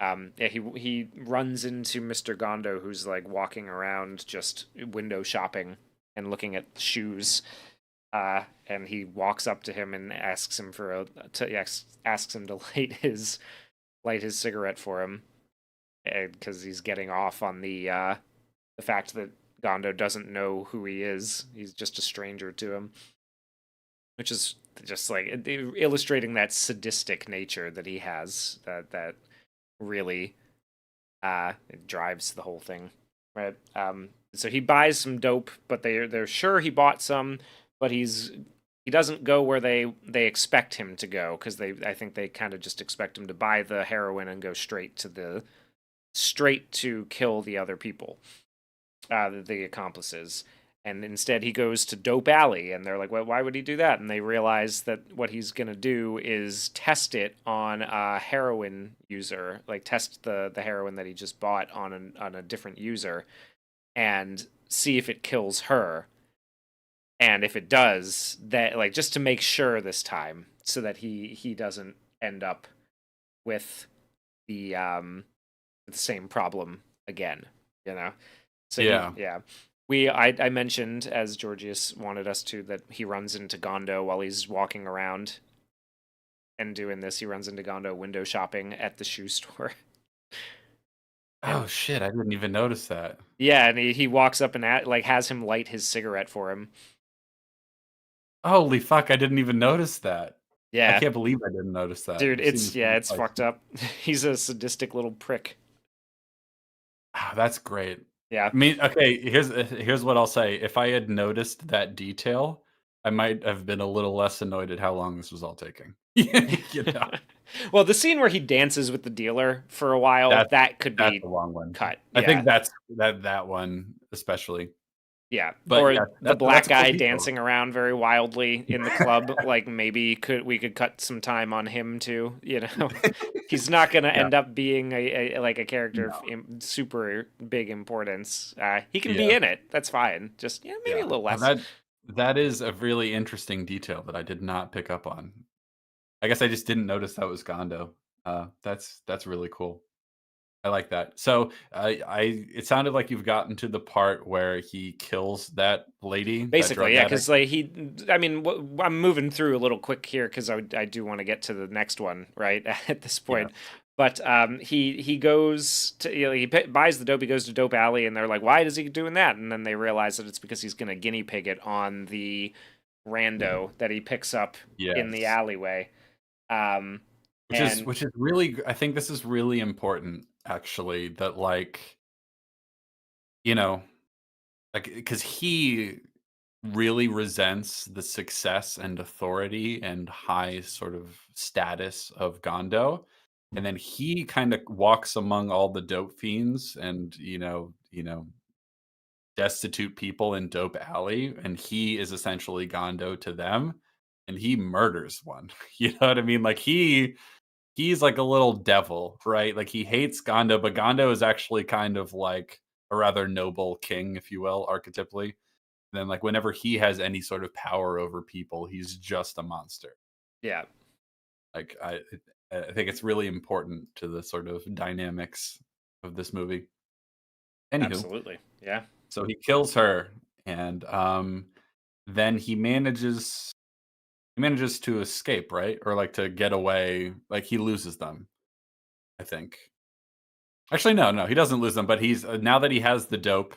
Yeah, he runs into Mr. Gondo, who's like walking around just window shopping and looking at shoes. And he walks up to him and asks him for asks him to light his cigarette for him, because he's getting off on the fact that Gondo doesn't know who he is. He's just a stranger to him, which is just like illustrating that sadistic nature that he has. That really it drives the whole thing, right? So he buys some dope, but they're sure he bought some, but he doesn't go where they expect him to go, because I think they kind of just expect him to buy the heroin and go straight to kill the other people, the accomplices. And instead he goes to Dope Alley, and they're like, well, why would he do that? And they realize that what he's going to do is test it on a heroin user, like test the heroin that he just bought on a different user and see if it kills her. And if it does, that like just to make sure this time, so that he doesn't end up with the same problem again, you know? So Yeah. I mentioned, as Georgius wanted us to, that he runs into Gondo while he's walking around and doing this. He runs into Gondo window shopping at the shoe store. Oh And shit, I didn't even notice that. yeah, and he walks up and like has him light his cigarette for him. Holy fuck, I didn't even notice that. I Yeah, can't believe I didn't notice that. dude, I've seen this movie it's twice. fucked up. He's a sadistic little prick. Ah, that's great. Yeah. I mean, okay, here's what I'll say. If I had noticed that detail, I might have been a little less annoyed at how long this was all taking. You know? Well, the scene where he dances with the dealer for a while, That's that could that's be a long one. cut. I Yeah. think that one especially. Yeah, But or yeah, the that's black a cool guy detail. dancing around very wildly in the club. Like maybe we could cut some time on him too. You know, he's not gonna Yeah, end up being like a character of no, super big importance. He can be yeah, in it. That's fine. Just maybe yeah. a little Now less. that is a really interesting detail that I did not pick up on. I guess I just didn't notice that was Gondo. That's really cool. I like that. So, it sounded like you've gotten to the part where he kills that lady, that Basically, drug yeah, addict? because like I mean, I'm moving through a little quick here because I do want to get to the next one, right? At this Yes. point, but he goes to he buys the dope. He goes to Dope Alley, and they're like, "Why is he doing that?" And then they realize that it's because he's going to guinea pig it on the rando that he picks up in the Yes. alleyway. Um, and Which is really I think this is really important, actually, that, like, you know, like, because he really resents the success and authority and high sort of status of Gondo, and then he kinda walks among all the dope fiends and, destitute people in Dope Alley, and he is essentially Gondo to them, and he murders one. You know what I mean? Like, he's like a little devil, right? Like, he hates Gondo, but Gondo is actually kind of like a rather noble king, if you will, archetypally. And then, like, whenever he has any sort of power over people, he's just a monster. yeah, Like, I think it's really important to the sort of dynamics of this movie. Anywho, absolutely, yeah. so he kills her, and then he manages to escape, right? Or like to get away. Like, he loses them, I think. Actually, no, he doesn't lose them. But he's now that he has the dope,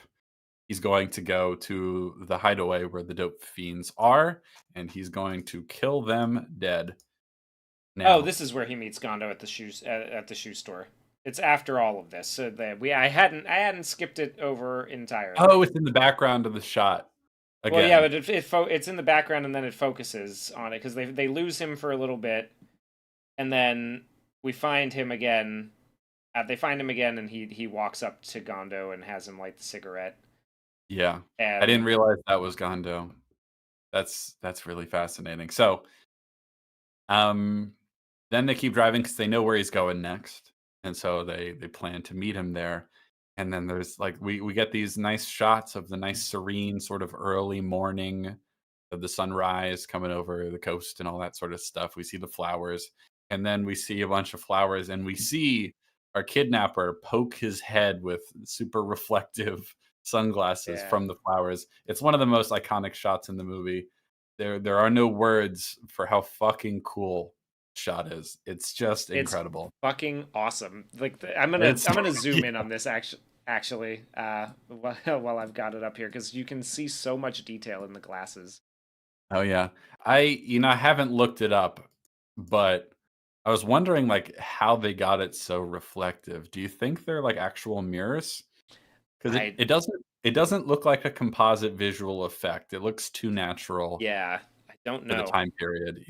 he's going to go to the hideaway where the dope fiends are, and he's going to kill them dead. Oh, now. this is where he meets Gondo at the shoe store. It's after all of this, so that I hadn't skipped it over Oh, entirely. it's in the background of the shot Well, yeah, again. but it's in the background and then it focuses on it because they lose him for a little bit and then we find him again. They find him again and he walks up to Gondo and has him light the cigarette. Yeah. I And didn't realize that was Gondo. That's really fascinating. So, um, then they keep driving because they know where he's going next, and so they plan to meet him there. And then there's like we get these nice shots of the nice serene sort of early morning of the sunrise coming over the coast and all that sort of stuff. We see the flowers, and then we see a bunch of flowers, and we see our kidnapper poke his head with super reflective sunglasses yeah, from the flowers. It's one of the most iconic shots in the movie. There are no words for how fucking cool shot is. It's just it's incredible. fucking awesome. Like It's I'm gonna zoom in yeah. on this actually while I've got it up here because you can see so much detail in the glasses. Oh yeah. I haven't looked it up, but I was wondering like how they got it so reflective. Do you think they're like actual mirrors? Because it, I it doesn't it doesn't look like a composite visual effect. It looks too natural Yeah, I don't for the know. time period.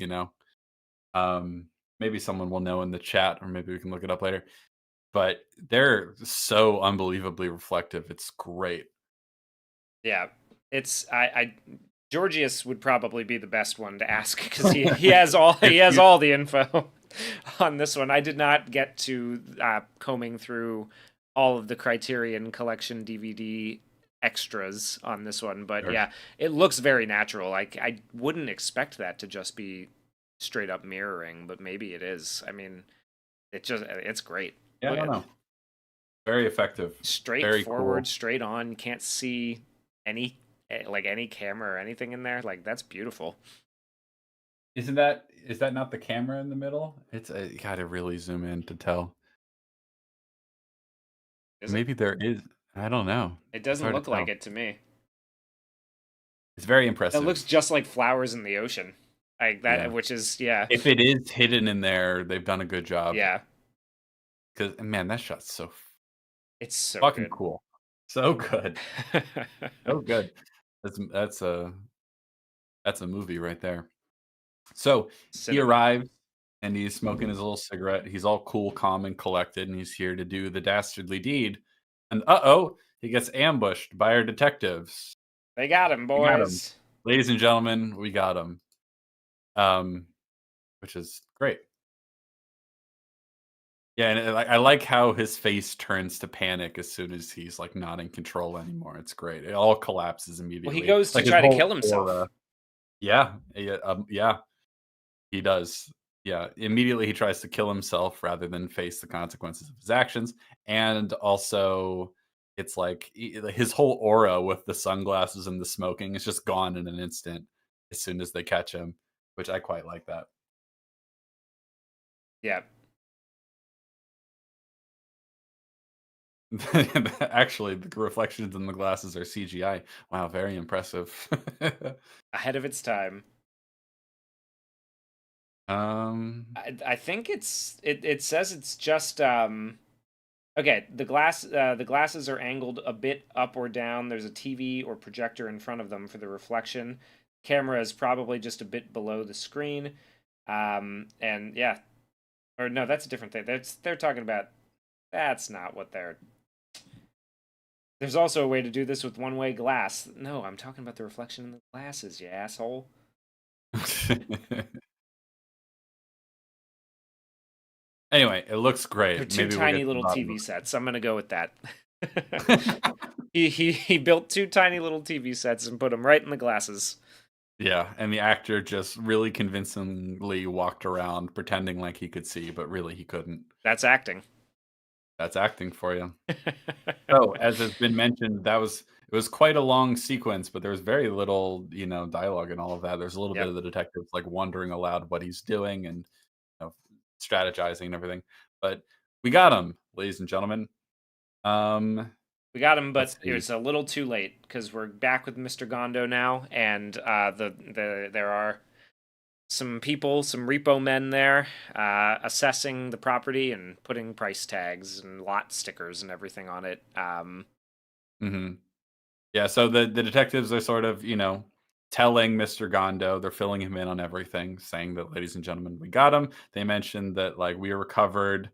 Um Maybe someone will know in the chat or maybe we can look it up later. But they're so unbelievably reflective. It's great. Yeah, it's I Georgius would probably be the best one to ask because he has all If he has you all the info on this one. I did not get to combing through all of the Criterion Collection DVD extras on this one, but Sure. yeah, it looks very natural. Like I wouldn't expect that to just be straight up mirroring, but maybe it is. I mean, it's great. Yeah, I Look don't at know. Very effective. Very straightforward, cool. straight on. You can't see any like any camera or anything in there. Like that's beautiful. Is that not the camera in the middle? You gotta really zoom in to tell. Is it? Maybe there is. I don't know. It It's doesn't hard to look like tell. it to me. It's very It looks impressive. just like flowers in the ocean. Like that, Yeah. which is yeah, If it is hidden in there, they've done a good job. yeah. Because man, that shot's so It's so fucking good. cool. So good. So good. That's a movie right there. So he Cinema. arrives and he's smoking his little cigarette. He's all cool, calm, and collected, and he's here to do the dastardly deed. And he gets ambushed by our detectives. They got him, We got him, boys. ladies and gentlemen. We got him. Um, which is great. Yeah, and I like how his face turns to panic as soon as he's like not in control anymore. It's great. It all collapses Well, he immediately. goes to Like his try to whole kill himself. aura. Yeah, he does. Yeah, immediately he tries to kill himself rather than face the consequences of his actions, and also it's like his whole aura with the sunglasses and the smoking is just gone in an instant as soon as they catch him, which I quite like that. Yeah. Actually, the reflections in the glasses are CGI. Wow, very impressive. Ahead of its time. um, I think it says it's just okay, the glasses are angled a bit up or down. There's a TV or projector in front of them for the reflection. Camera is probably just a bit below the screen. And yeah, or no, that's a different thing. They're talking about that's not what they're. There's also a way to do this with one-way glass. No, I'm talking about the reflection in the glasses, you asshole. anyway, it looks They're great. two Maybe we'll get tiny to the little bottom TV sets. I'm gonna go with that. He built two tiny little TV sets and put them right in the glasses. Yeah, and the actor just really convincingly walked around pretending like he could see, but really he couldn't. That's acting. That's acting for you. So, as has been mentioned, it was quite a long sequence, but there was very little, dialogue and all of that. There's a little bit Yep, of the detective like wondering aloud what he's doing and strategizing and everything. But we got him, ladies and gentlemen. Um, we got him, let's but it see. was a little too late because we're back with Mr. Gondo now, and there are some people, some repo men there, assessing the property and putting price tags and lot stickers and everything on it. Mhm. Yeah, so the detectives are sort of, telling Mr. Gondo, they're filling him in on everything, saying that, "Ladies and gentlemen, we got him." They mentioned that, like, we recovered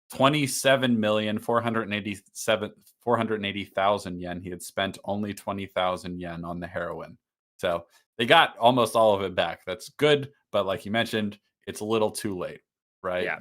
27,480,000 yen. He had spent only 20,000 yen on the heroin. So, they got almost all of it back. That's good, but like you mentioned, it's a little too late, right? Yeah,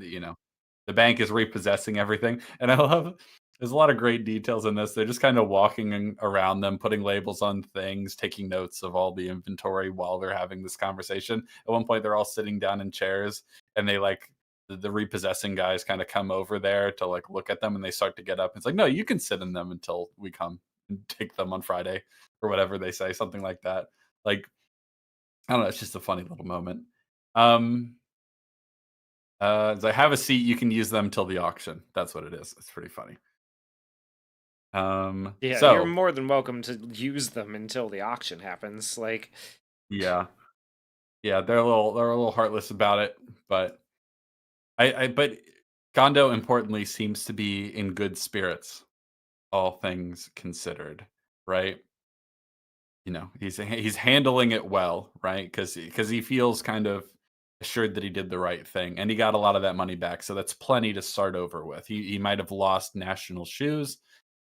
The bank is repossessing everything, and I love there's a lot of great details in this. They're just kind of walking around them, putting labels on things, taking notes of all the inventory while they're having this conversation. At one point, they're all sitting down in chairs, and they like the repossessing guys kind of come over there to like look at them, and they start to get up. It's like, no, you can sit in them until we come and take them on Friday or whatever they say, something like that. Like, I don't know, it's just a funny little moment. Um, so have a seat. You can use them till the auction. That's what it is. It's pretty funny. yeah. You're So more than welcome to use them until the auction happens. Like, yeah, yeah, they're a little heartless about it, but but Gondo importantly seems to be in good spirits, all things considered, right? He's handling it well, right? Because he feels kind of assured that he did the right thing, and he got a lot of that money back, so that's plenty to start over with. He might have lost national shoes,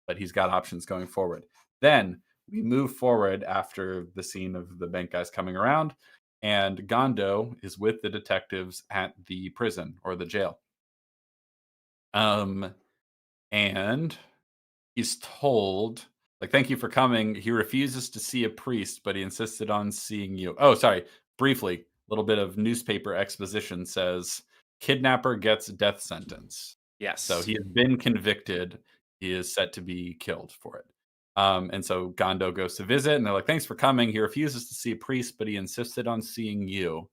but he's got options going forward. Then we move forward after the scene of the bank guys coming around, and Gondo is with the detectives at the prison or the jail. Um, and he's told, like, "Thank you for coming." He refuses to see a priest, but he insisted on seeing you. Oh, sorry. Briefly, a little bit of newspaper exposition says kidnapper gets death sentence. So yes, he has been convicted. He is set to be killed for it. And so Gondo goes to visit, and they're like, "Thanks for coming." He refuses to see a priest, but he insisted on seeing you.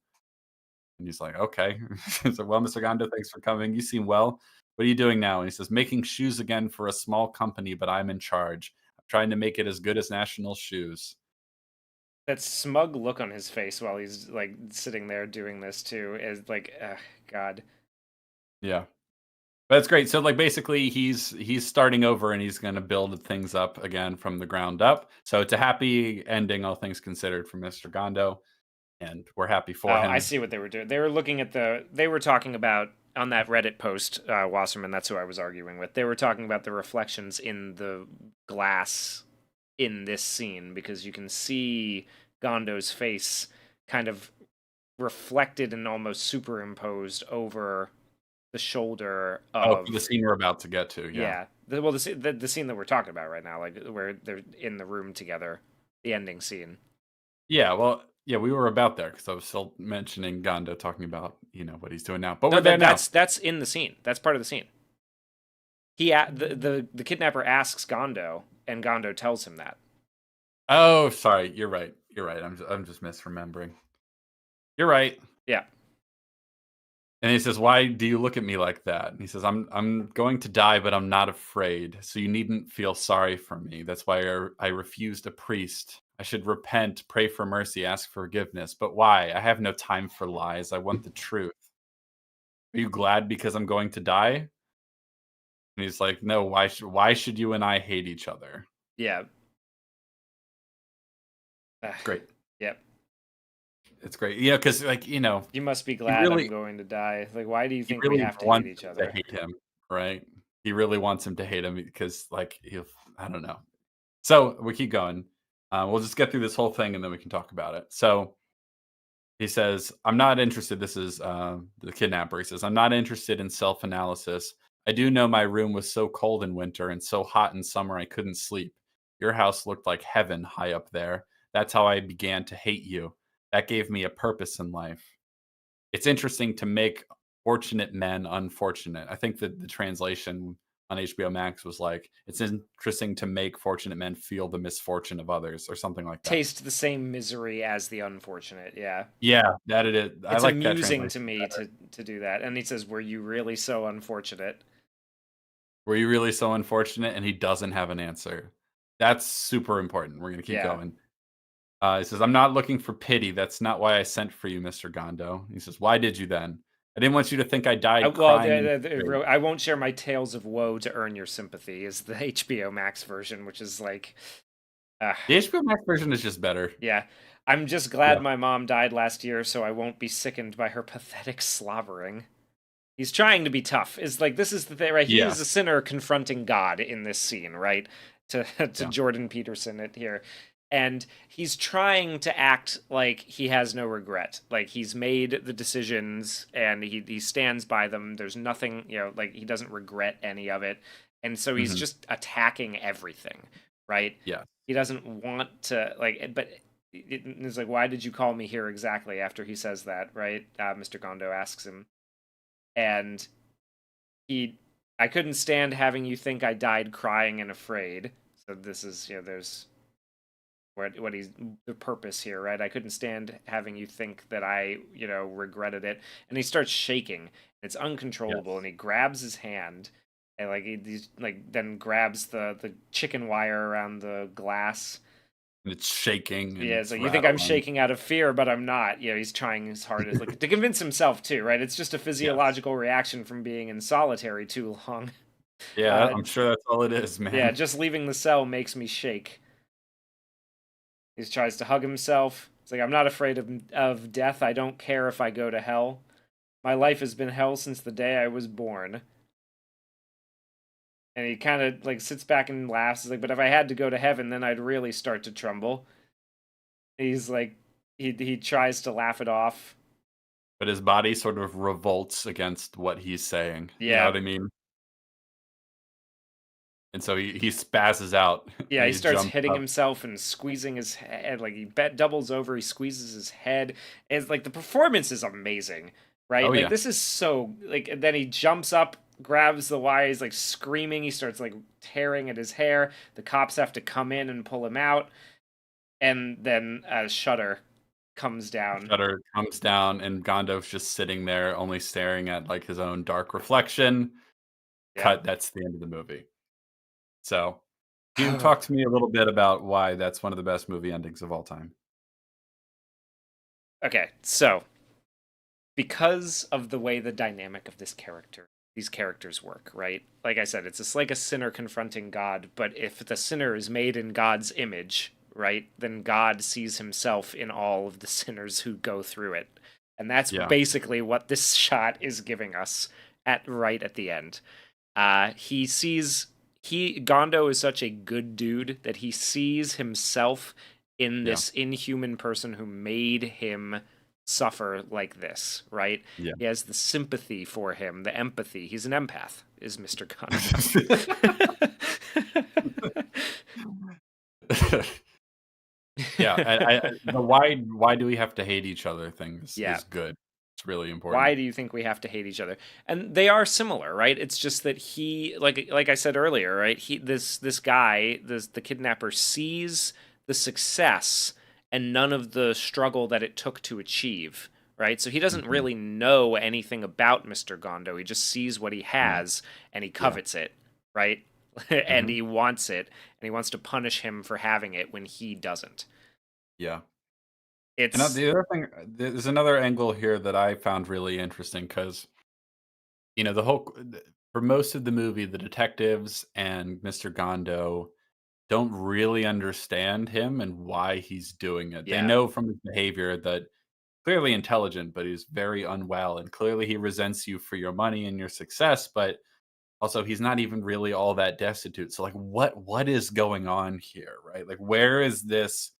And he's like, "Okay." He's like, "Well, Mr. Gondo, thanks for coming. You seem well. What are you doing now?" And he says, "Making shoes again for a small company, but I'm in charge. I'm trying to make it as good as National Shoes." that smug look on his face while he's like sitting there doing this too is like, God. Yeah. But it's great. So like basically he's starting over and he's gonna build things up again from the ground up. So it's a happy ending, all things considered, for Mr. Gondo, and we're happy for Oh, I him. see what they were doing. They were looking at they were talking about on that Reddit post, Wasserman, that's who I was arguing with. They were talking about the reflections in the glass in this scene because you can see Gondo's face kind of reflected and almost superimposed over the shoulder Oh, for the of scene we're about to get to, yeah. yeah. The scene that we're talking about right now, like where they're in the room together, the ending scene. Yeah, well, yeah, we were about there because I was still mentioning Gondo talking about, what he's doing now. But No, we're there now. that's in the scene. That's part of the scene. The kidnapper asks Gondo, and Gondo tells him that. Oh, sorry. You're right. You're right. I'm just misremembering. You're right. Yeah, And he says, "Why do you look at me like that?" And he says, "I'm going to die, but I'm not afraid. So you needn't feel sorry for me. That's why I refused a priest. I should repent, pray for mercy, ask forgiveness. But why? I have no time for lies. I want the truth. Are you glad because I'm going to die?" And he's like, "No. Why should you and I hate each other?" yeah, uh, It's great. yeah. It's great. Yeah, because like You must be he glad I'm really going to die. Like, why do you he think we really have to hate wants each him to other? hate him, right? He really wants him to hate him because like I don't know. So we keep going. We'll just get through this whole thing and then we can talk about it. So he says, "I'm not interested." This is the kidnapper. He says, "I'm not interested in self analysis. I do know my room was so cold in winter and so hot in summer I couldn't sleep. Your house looked like heaven high up there. That's how I began to hate you. That gave me a purpose in life. It's interesting to make fortunate men unfortunate." I think that the translation on HBO Max was like, "It's interesting to make fortunate men feel the misfortune of others," or something like that. Taste the same misery as the unfortunate. Yeah, Yeah, that it is. I it's like that amusing to translation me better. to do that. And he says, "Were you really so unfortunate?" Were you really so unfortunate? And he doesn't have an answer. That's super important. We're gonna keep Yeah, going. He says, "I'm not looking for pity. That's not why I sent for you, Mr. Gondo." He says, "Why did you then? I didn't want you to think I died Well, crying in free." I won't share my tales of woe to earn your sympathy is the HBO Max version, which is like, uh, The HBO Max version is just better. yeah. I'm just Yeah. glad my mom died last year, so I won't be sickened by her pathetic slobbering. He's trying to be tough. Is like this is the thing, right? He Yeah. is a sinner confronting God in this scene, right? To to Yeah. Jordan Peterson it here. And he's trying to act like he has no regret. Like he's made the decisions and he stands by them. There's nothing, like he doesn't regret any of it. And so he's Mhm. just attacking everything, right? Yeah. He doesn't want to but it's like, why did you call me here exactly after he says that, right? Mr. Gondo asks him, and he I couldn't stand having you think I died crying and afraid. So this is, there's what he's the purpose here, right? I couldn't stand having you think that I, regretted it. And he starts shaking. It's uncontrollable, Yes. and he grabs his hand, and like he's like then grabs the chicken wire around the glass. And it's shaking and Yeah, it's it's like, you think I'm rattling. shaking out of fear, but I'm not. He's trying his hardest, like to convince himself too, right? It's just a Yes. physiological reaction from being in solitary too long. Yeah, Uh, I'm sure that's all it is, yeah, man. just leaving the cell makes me shake. He tries to hug himself. It's like, I'm not afraid of death. I don't care if I go to hell. My life has been hell since the day I was born. And he kind of like sits back and laughs. He's like, but if I had to go to heaven, then I'd really start to tremble. He's like, he tries to laugh it off. But his body sort of revolts against what he's saying, you know Yeah, what I mean? And so he spazzes out yeah, and he he starts jumps hitting up. himself and squeezing his head. Like he doubles over, he squeezes his head. It's like the performance is amazing, right? Oh, Like yeah. this is so like. And then he jumps up, grabs the wire. He's like screaming. He starts like tearing at his hair. The cops have to come in and pull him out. And then a shutter comes down. Shutter comes down and Gondov's just sitting there only staring at, like, his own dark reflection. Yep. Cut, that's the end of the movie. So, you talk to me a little bit about why that's one of the best movie endings of all time. Okay, so because of the way the dynamic of these characters work, right? Like I said, it's just like a sinner confronting God, but if the sinner is made in God's image, right, then God sees himself in all of the sinners who go through it. And that's Yeah. basically what this shot is giving us right at the end. He sees he Gondo is such a good dude that he sees himself in Yeah. this inhuman person who made him suffer like this, right? Yeah. He has the sympathy for him, the empathy. He's an empath, is Mr. Gondo. Yeah, I the why do we have to hate each other thing Yeah. is good. It's really important. Why do you think we have to hate each other? And they are similar, right? It's just that he, like I said earlier, right? This guy, the kidnapper, sees the success and none of the struggle that it took to achieve, right? So he doesn't Mhm. really know anything about Mr. Gondo. He just sees what he Yeah. has and he Yeah. covets it, right? And Mhm. he wants it, and he wants to punish him for having it when he doesn't. Yeah. And, It's the other thing there's another angle here that I found really interesting because the whole for most of the movie, the detectives and Mr. Gondo don't really understand him and why he's doing it. They yeah, know from his behavior that clearly intelligent, but he's very unwell, and clearly he resents you for your money and your success, but also he's not even really all that destitute. So, like, what is going on here, right? Like, where is this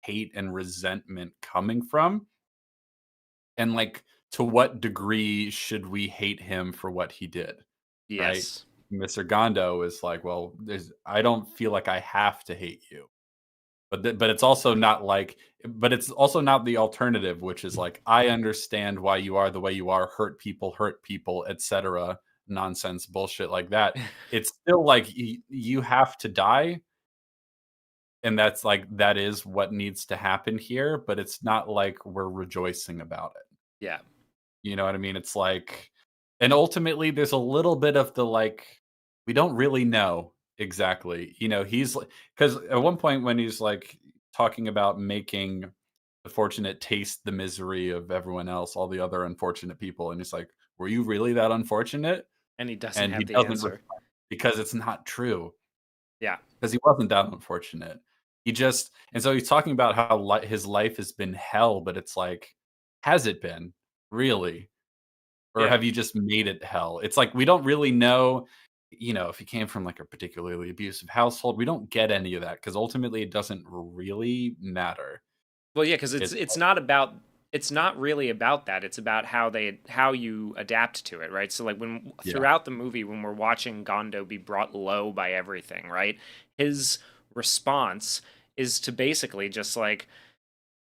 hate and resentment coming from? And, like, to what degree should we hate him for what he did, right? yes, Mr. Gondo is like, "Well, I don't feel like I have to hate you." But it's also not like but it's also not the alternative, which is like, "I understand why you are the way you are, hurt people, etcetera," nonsense bullshit like that. It's still like you have to die, and that's like that is what needs to happen here, but it's not like we're rejoicing about it. yeah, You know what I mean? It's like and ultimately, there's a little bit of the, like, we don't really know exactly. He's like, because at one point when he's, like, talking about making the fortunate taste the misery of everyone else, all the other unfortunate people, and he's like, "Were you really that unfortunate?" And he doesn't And he have the doesn't answer. respond because it's not true, Yeah. because he wasn't that unfortunate. He just and so he's talking about how his life has been hell, but it's like, has it been? Really? Or Yeah. have you just made it hell? It's like we don't really know, if he came from like a particularly abusive household. We don't get any of that because ultimately it doesn't really matter. Well, yeah, because It's it's not really about that. It's about how you adapt to it, right? So like when yeah, throughout the movie when we're watching Gondo be brought low by everything, right? His response is to basically just like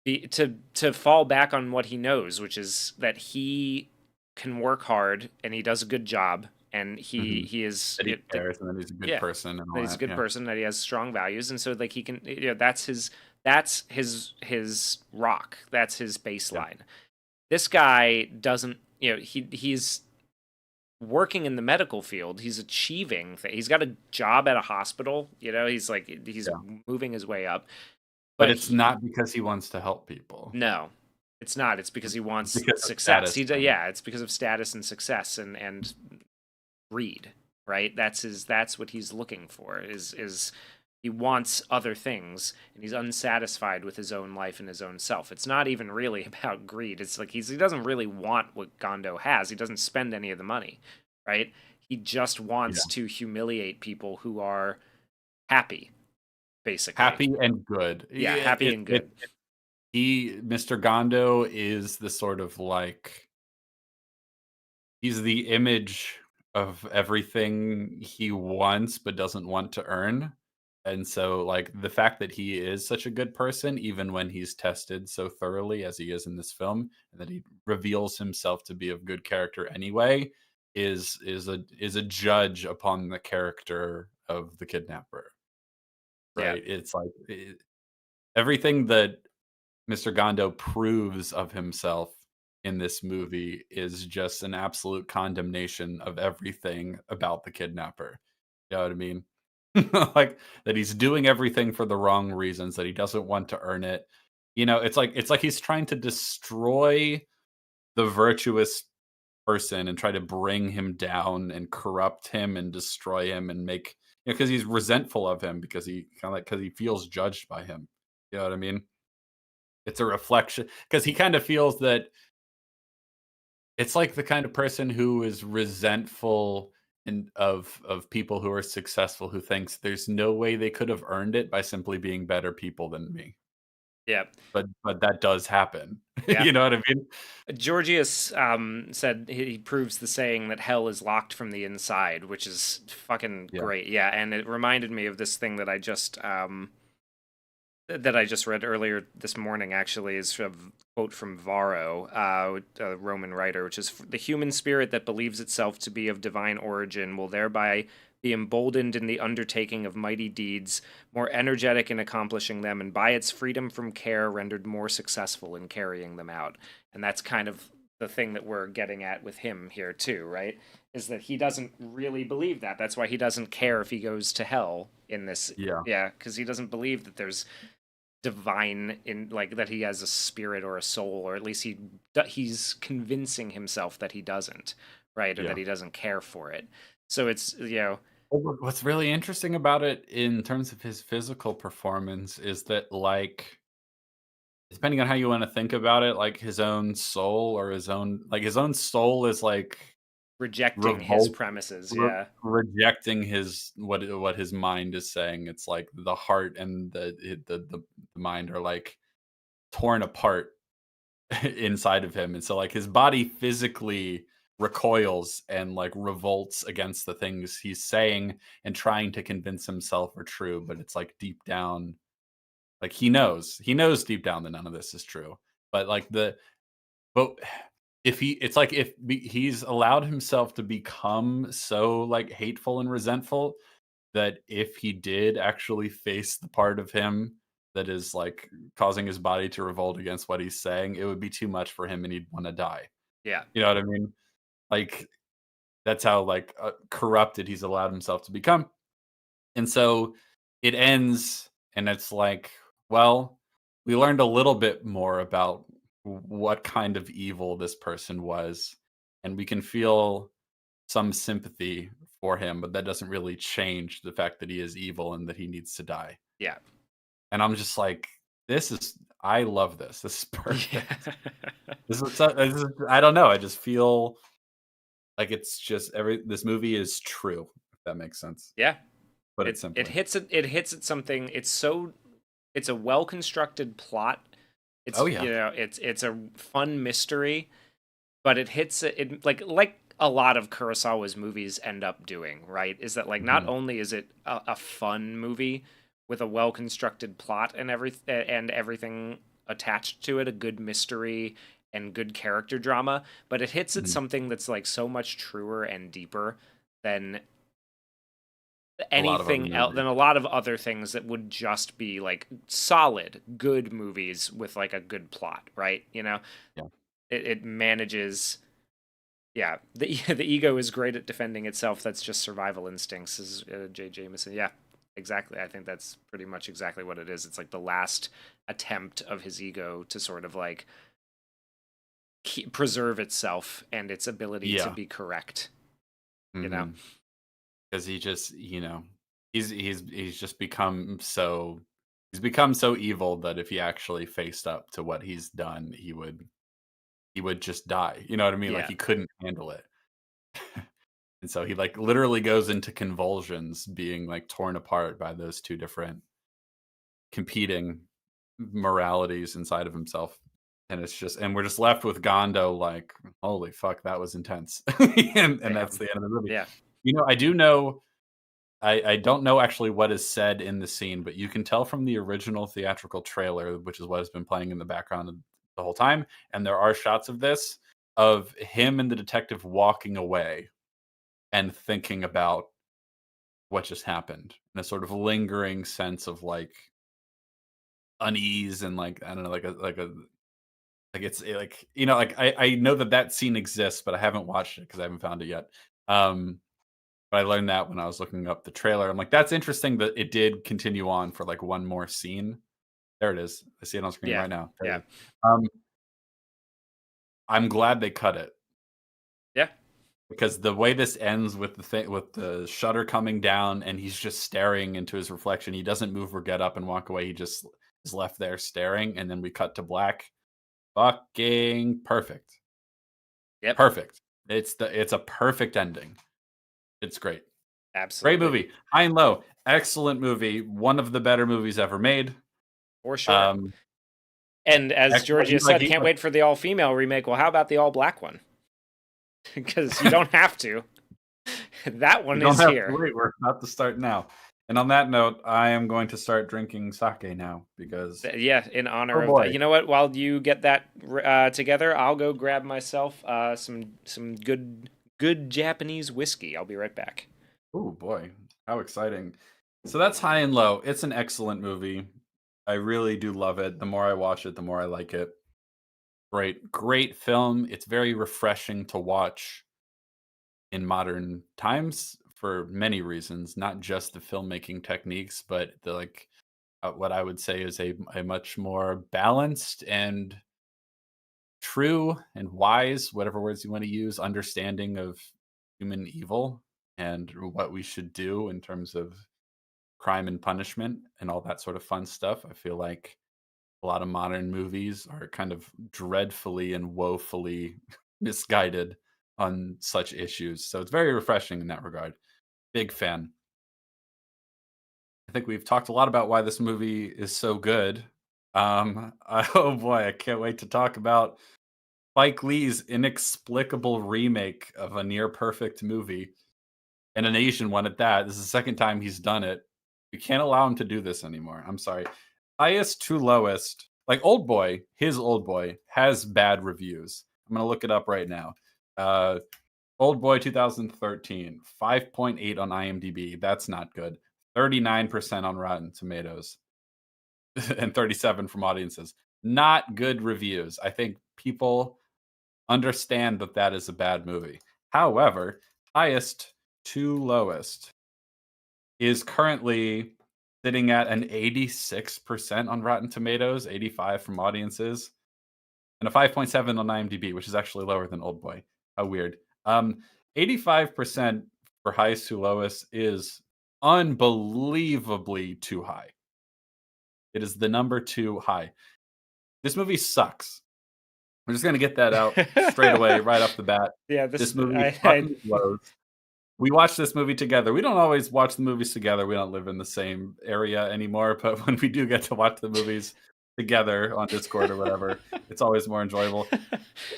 to fall back on what he knows, which is that he can work hard and he does a good job and mhm, he is that he cares and that he's a good yeah, person and that all he's a that. good Yeah, person, that he has strong values, and so like he can, that's his rock, that's his yeah, baseline. This guy doesn't, he's working in the medical field. He's achieving. He's got a job at a hospital. He's like he's yeah. moving his way up, But but it's not because he wants to help people. no, it's not. It's because It's he wants because of success. status thing. Yeah, it's because of status and success and greed, right? That's what he's looking for. Is he wants other things and he's unsatisfied with his own life and his own self. It's not even really about greed. It's like he doesn't really want what Gondo has. He doesn't spend any of the money, right? He just Yeah. wants to humiliate people who are happy, basically. Happy and good. Yeah, Yeah, happy and good. Mr. Gondo is the sort of like he's the image of everything he wants but doesn't want to earn. And so, like, the fact that he is such a good person, even when he's tested so thoroughly as he is in this film, and that he reveals himself to be of good character anyway, is a judge upon the character of the kidnapper, Yeah, right? It's like everything that Mr. Gondo proves of himself in this movie is just an absolute condemnation of everything about the kidnapper. You know what I mean? Like that he's doing everything for the wrong reasons, that he doesn't want to earn it. It's like he's trying to destroy the virtuous person and try to bring him down and corrupt him and destroy him and make because he's resentful of him because he feels judged by him. You know what I mean? It's a reflection because he kind of feels that it's like the kind of person who is resentful of people who are successful who thinks there's no way they could have earned it by simply being better people than me. yeah, But that does happen. yeah. You know what I mean? Georgius said he proves the saying that hell is locked from the inside, which is fucking Yeah. great. Yeah, and it reminded me of this thing that I just read earlier this morning. Actually, is a quote from Varro, a Roman writer, which is the human spirit that believes itself to be of divine origin will thereby be emboldened in the undertaking of mighty deeds, more energetic in accomplishing them, and by its freedom from care rendered more successful in carrying them out. And that's kind of the thing that we're getting at with him here too, right? Is that he doesn't really believe that. That's why he doesn't care if he goes to hell in this. Yeah. Yeah, because he doesn't believe that there's divine in like that he has a spirit or a soul, or at least he's convincing himself that he doesn't, right? Or that Yeah. he doesn't care for it. So it's What's really interesting about it in terms of his physical performance is that, like, depending on how you want to think about it, like his own soul is like rejecting his revolt premises. Yeah, rejecting his what his mind is saying. It's like the heart and the mind are like torn apart inside of him, and so like his body physically recoils and like revolts against the things he's saying and trying to convince himself are true, but it's like deep down, like he knows deep down that none of this is true. But but if he it's like if he's allowed himself to become so like hateful and resentful that if he did actually face the part of him that is like causing his body to revolt against what he's saying, it would be too much for him and he'd want to die. yeah, You know what I mean? Like that's how like corrupted he's allowed himself to become. And so it ends and it's like, well, we learned a little bit more about what kind of evil this person was, and we can feel some sympathy for him, but that doesn't really change the fact that he is evil and that he needs to die. Yeah. And I'm just like, this is I love this. This is Yeah. perfect. This is I don't know. I just feel like it's just this movie is true, if that makes sense. Yeah. Put it It simply. hits it hits at something. It's a well constructed plot. Oh It's, yeah. it's a fun mystery, but it hits it like a lot of Kurosawa's movies end up doing, right? Is that like not Mhm. only is it a fun movie with a well constructed plot and everything attached to it, a good mystery and good character drama, but it hits at Mhm. something that's like so much truer and deeper than A lot of other anything else, movies. than a lot of other things that would just be like solid good movies with like a good plot, right? Yeah. It manages. Yeah, the ego is great at defending itself. That's just survival instincts, is J. Jameson. Yeah, exactly. I think that's pretty much exactly what it is. It's like the last attempt of his ego to sort of like preserve itself and its ability to Yeah. be correct. You know? Mhm. 'Cause he just, he's just become so evil that if he actually faced up to what he's done, he would just die. You know what I mean? Like Yeah, he couldn't handle it. And so he like literally goes into convulsions being like torn apart by those two different competing moralities inside of himself. And we're just left with Gondo like, holy fuck, that was intense. And that's damn. the end of the movie. Yeah. I do know I don't know actually what is said in the scene, but you can tell from the original theatrical trailer, which is what has been playing in the background the whole time, and there are shots of this, of him and the detective walking away and thinking about what just happened, and a sort of lingering sense of, like, unease and, like, I don't know, like, it's, like, like, I know that that scene exists, but I haven't watched it because I haven't found it yet. Um But I learned that when I was looking up the trailer. I'm like, "That's interesting that it did continue on for, like, one more scene." There it is. I see it on screen Yeah. right now. There it Yeah. is. Um, I'm glad they cut it Yeah. because the way this ends with the shutter coming down and he's just staring into his reflection, he doesn't move or get up and walk away, he just is left there staring, and then we cut to black. Fucking perfect. Yep. Perfect. It's a perfect ending. It's great. Great Absolutely. movie. High and Low. Excellent movie. One of the better movies ever made. For sure. Um, And as Georgia like said, can't wait for the all female remake. Well, how about the all black one? Because you don't have to. That you one don't is have to here. wait. We're about to start now. And on that note, I am going to start drinking sake now because Yeah, in honor oh of that. boy, You know what? While you get that together, I'll go grab myself some good Japanese whiskey. I'll be right back. oh boy, how exciting! So that's High and Low. It's an excellent movie. I really do love it. The more I watch it, the more I like it. Great, great film. It's very refreshing to watch in modern times for many reasons, not just the filmmaking techniques, but the what I would say is a much more balanced and true and wise, whatever words you want to use, understanding of human evil and what we should do in terms of crime and punishment and all that sort of fun stuff. I feel like a lot of modern movies are kind of dreadfully and woefully misguided on such issues. So it's very refreshing in that regard. Big fan. I think we've talked a lot about why this movie is so good. Oh boy, I can't wait to talk about Spike Lee's inexplicable remake of a near perfect movie, and an Asian one at that. This is the second time he's done it. We can't allow him to do this anymore. I'm sorry. Highest to lowest, like Oldboy, his Oldboy has bad reviews. I'm gonna look it up right now. Uh, Oldboy 2013, 5.8 on IMDb. That's not good. 39% on Rotten Tomatoes and 37 from audiences. Not good reviews. I think people understand that that is a bad movie. However, highest to lowest is currently sitting at an 86% on Rotten Tomatoes, 85 from audiences, and a 5.7 on IMDb, which is actually lower than Oldboy. How weird. 85% for highest to lowest is unbelievably too high. It is the number 2 high. This movie sucks. I'm just gonna get that out straight away, right off the bat. Yeah, This movie I fucking blows. We watched this movie together. We don't always watch the movies together. We don't live in the same area anymore, but when we do get to watch the movies together on Discord or whatever, it's always more enjoyable.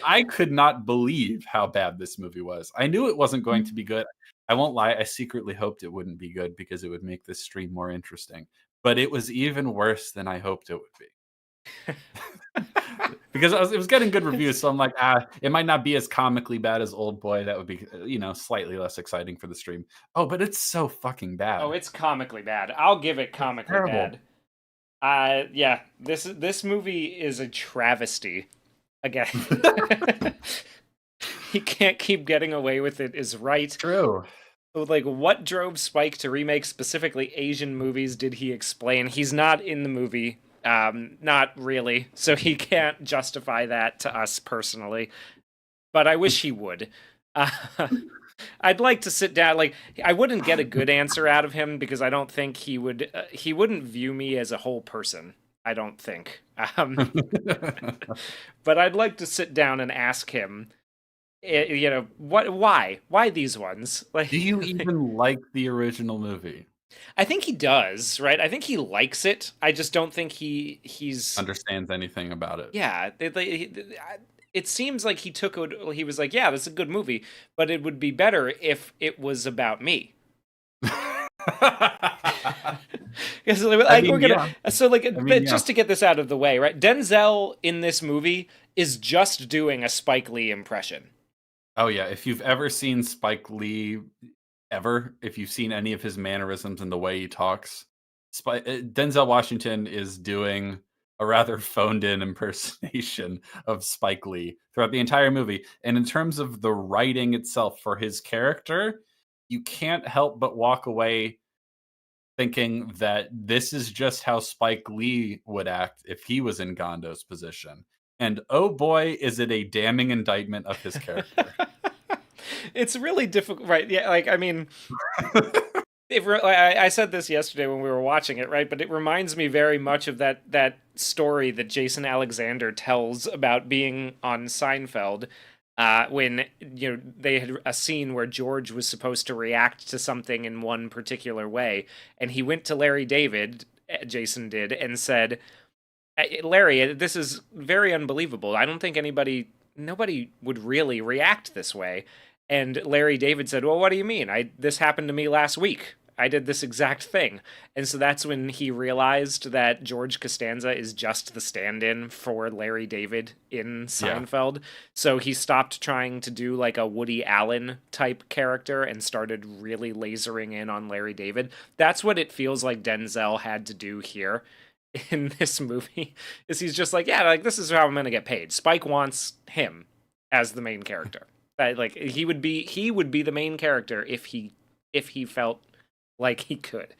I could not believe how bad this movie was. I knew it wasn't going to be good. I won't lie, I secretly hoped it wouldn't be good because it would make this stream more interesting. But it was even worse than I hoped it would be. Because it was getting good reviews, so I'm like, it might not be as comically bad as Oldboy. That would be, slightly less exciting for the stream. Oh, but it's so fucking bad. Oh, it's comically bad. I'll give it comically bad. Yeah, this movie is a travesty. Again, he can't keep getting away with it is right. True. Like, what drove Spike to remake specifically Asian movies? Did he explain? He's not in the movie. Not really, so he can't justify that to us personally, but I wish he would. I'd like to sit down. Like, I wouldn't get a good answer out of him because I don't think he wouldn't view me as a whole person. I don't think. But I'd like to sit down and ask him, why these ones? Like, do you even like the original movie? I think he does, right? I think he likes it. I just don't think he's understands anything about it. Yeah, it seems like he was like, yeah, this is a good movie, but it would be better if it was about me. Just to get this out of the way, right? Denzel in this movie is just doing a Spike Lee impression. Oh yeah, if you've ever seen Spike Lee, if you've seen any of his mannerisms and the way he talks, Denzel Washington is doing a rather phoned-in impersonation of Spike Lee throughout the entire movie. And in terms of the writing itself for his character, you can't help but walk away thinking that this is just how Spike Lee would act if he was in Gondo's position. And oh boy, is it a damning indictment of his character. It's really difficult, right? Yeah, like, I mean, I said this yesterday when we were watching it, right? But it reminds me very much of that story that Jason Alexander tells about being on Seinfeld, when they had a scene where George was supposed to react to something in one particular way, and he went to Larry David, Jason did, and said, "Larry, this is very unbelievable. I don't think nobody would really react this way." And Larry David said, "Well, what do you mean? This happened to me last week. I did this exact thing." And so that's when he realized that George Costanza is just the stand-in for Larry David in Seinfeld. Yeah. So he stopped trying to do like a Woody Allen type character and started really lasering in on Larry David. That's what it feels like Denzel had to do here in this movie, is he's just like, yeah, like, this is how I'm going to get paid. Spike wants him as the main character. Like, he would be the main character if he felt like he could.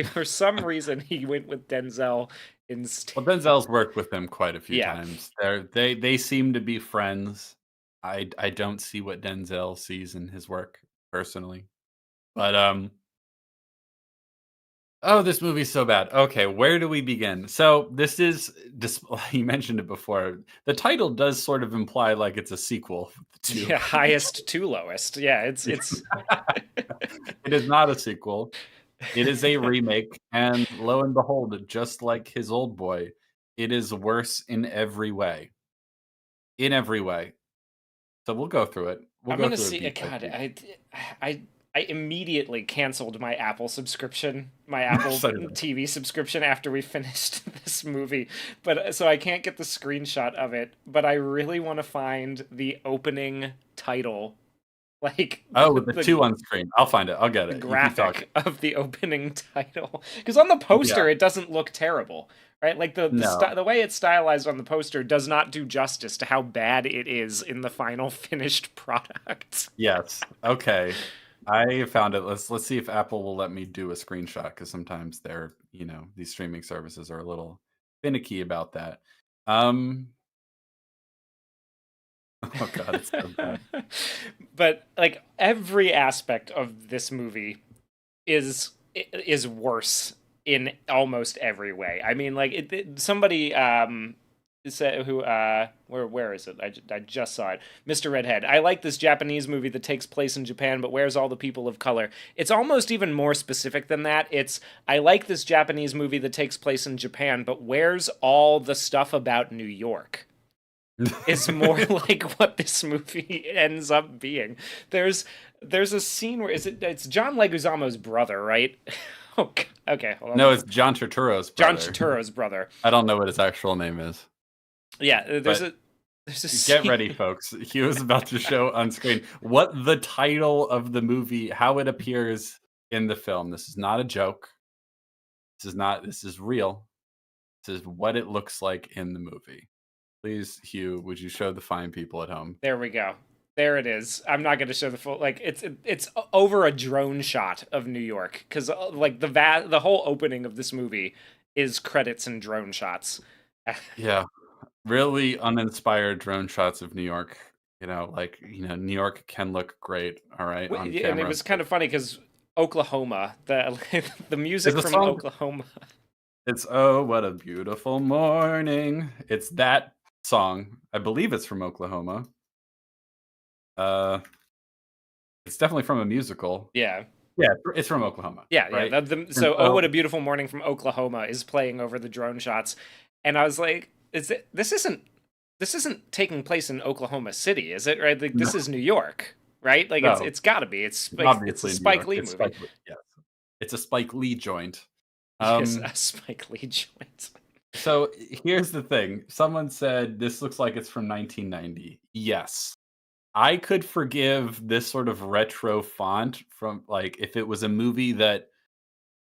For some reason, he went with Denzel instead. Well, Denzel's worked with him quite a few times. They seem to be friends. I don't see what Denzel sees in his work personally, but oh, this movie's so bad. Okay, where do we begin? So this is, you mentioned it before. The title does sort of imply like it's a sequel to highest to lowest. Yeah, it's it is not a sequel. It is a remake, and lo and behold, just like his Oldboy, it is worse in every way. In every way. So we'll go through it. I'm gonna see. God, I immediately canceled my Apple subscription, my Apple TV subscription after we finished this movie. But so I can't get the screenshot of it, but I really want to find the opening title. Like, the two on screen. I'll find it. I'll get it. The graphic of the opening title. Because on the poster, it doesn't look terrible, right? Like the way it's stylized on the poster does not do justice to how bad it is in the final finished product. Yes. Okay. I found it. Let's see if Apple will let me do a screenshot because sometimes they're, these streaming services are a little finicky about that. Um, oh god, it's so bad. But like every aspect of this movie is worse in almost every way. I mean, like somebody said who where is it? I just saw it. Mr. Redhead. I like this Japanese movie that takes place in Japan, but where's all the people of color? It's almost even more specific than that. It's I like this Japanese movie that takes place in Japan, but where's all the stuff about New York? Is more like what this movie ends up being. There's a scene where it's John Leguizamo's brother, right? Oh, okay, hold on. No, it's John Turturro's John brother. Turturro's brother. I don't know what his actual name is. Yeah, there's a Get ready, folks. He was about to show on screen what the title of the movie, how it appears in the film. This is not a joke. This is real. This is what it looks like in the movie. Please, Hugh, would you show the fine people at home? There we go. There it is. I'm not going to show the full like it's over a drone shot of New York cuz like the whole opening of this movie is credits and drone shots. Yeah. Really uninspired drone shots of New York. New York can look great, all right, on camera. And it was kind of funny cuz Oklahoma, the music There's a from song. Oklahoma. It's "Oh, What a Beautiful Morning." It's that song. I believe it's from Oklahoma. It's definitely from a musical. Yeah. Yeah, it's from Oklahoma. Yeah, right? yeah. So, "Oh, What a Beautiful Morning" from Oklahoma is playing over the drone shots, and I was like, this isn't taking place in Oklahoma City, is it? Right? Like this is New York, right? Like No. it's got to be. It's like Obviously it's a New Spike York. Lee It's movie. yes. It's a Spike Lee joint. Yes, a Spike Lee joint. So here's the thing. Someone said this looks like it's from 1990. Yes. I could forgive this sort of retro font from like if it was a movie that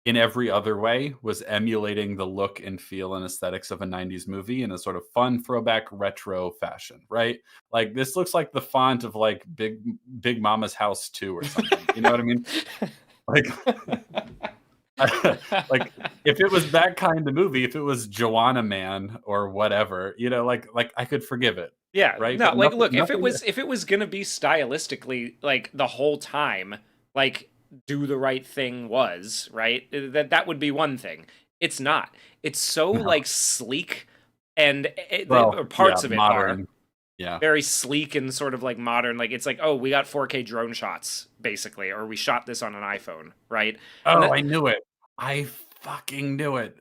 in every other way was emulating the look and feel and aesthetics of a 90s movie in a sort of fun throwback retro fashion, right? Like this looks like the font of like Big Mama's House 2 or something. You know what I mean? Like like if it was that kind of movie, if it was Joanna Man or whatever, like I could forgive it. Yeah, right. no, But like nothing, look, if nothing it was gonna be stylistically like the whole time, like do the right thing was right, that would be one thing. It's not. It's so no. like sleek, and Well, parts of it modern. are Yeah. very sleek and sort of like modern. Like it's like, oh, we got 4K drone shots basically, or we shot this on an iPhone, right? And Oh, I knew it. I fucking knew it.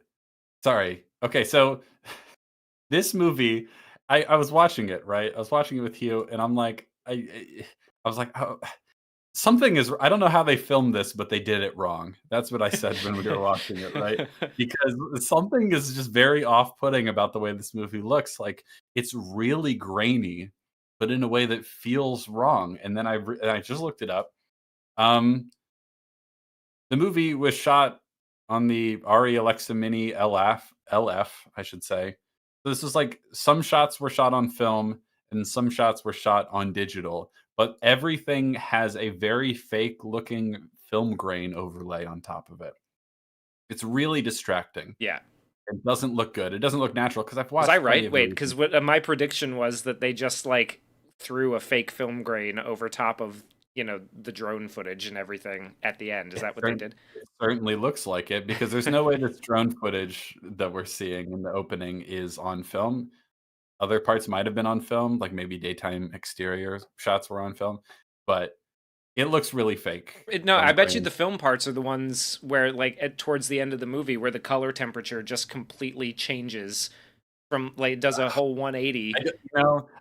Sorry. Okay, so this movie, I was watching it, right? I was watching it with Hugh, and I'm like, I was like, oh, something is. I don't know how they filmed this, but they did it wrong. That's what I said when we were watching it, right? Because something is just very off-putting about the way this movie looks. Like it's really grainy, but in a way that feels wrong. And then I just looked it up. The movie was shot on the Arri Alexa Mini LF, I should say. So this is like some shots were shot on film and some shots were shot on digital, but everything has a very fake looking film grain overlay on top of it. It's really distracting. Yeah. It doesn't look good. It doesn't look natural because I've watched. Was I right? Wait, because what my prediction was that they just like threw a fake film grain over top of the drone footage and everything at the end. Is that what they did? It certainly looks like it because there's no way this drone footage that we're seeing in the opening is on film. Other parts might have been on film, like maybe daytime exterior shots were on film, but it looks really fake. No, I bet you the film parts are the ones where, like, towards the end of the movie, where the color temperature just completely changes from, like, it does a whole 180.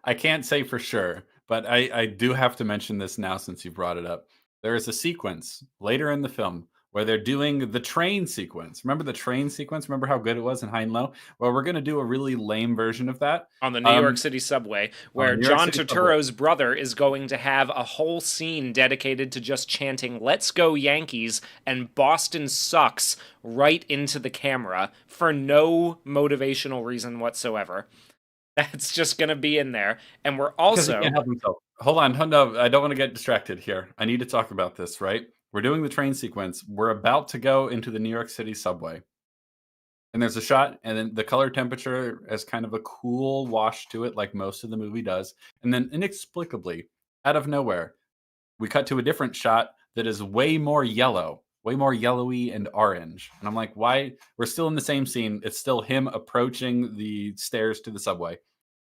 I can't say for sure, but I do have to mention this now since you brought it up. There is a sequence later in the film where they're doing the train sequence. Remember the train sequence? Remember how good it was in High and Low? Well, we're going to do a really lame version of that. On the New York City subway, where John Turturro's brother is going to have a whole scene dedicated to just chanting, "Let's go Yankees" and "Boston sucks" right into the camera for no motivational reason whatsoever. That's just going to be in there. And we're also... Because he can't help himself. hold on. No, I don't want to get distracted here. I need to talk about this, right? We're doing the train sequence. We're about to go into the New York City subway. And there's a shot, and then the color temperature has kind of a cool wash to it, like most of the movie does. And then inexplicably, out of nowhere, we cut to a different shot that is way more yellow, way more yellowy and orange. And I'm like, why? We're still in the same scene. It's still him approaching the stairs to the subway.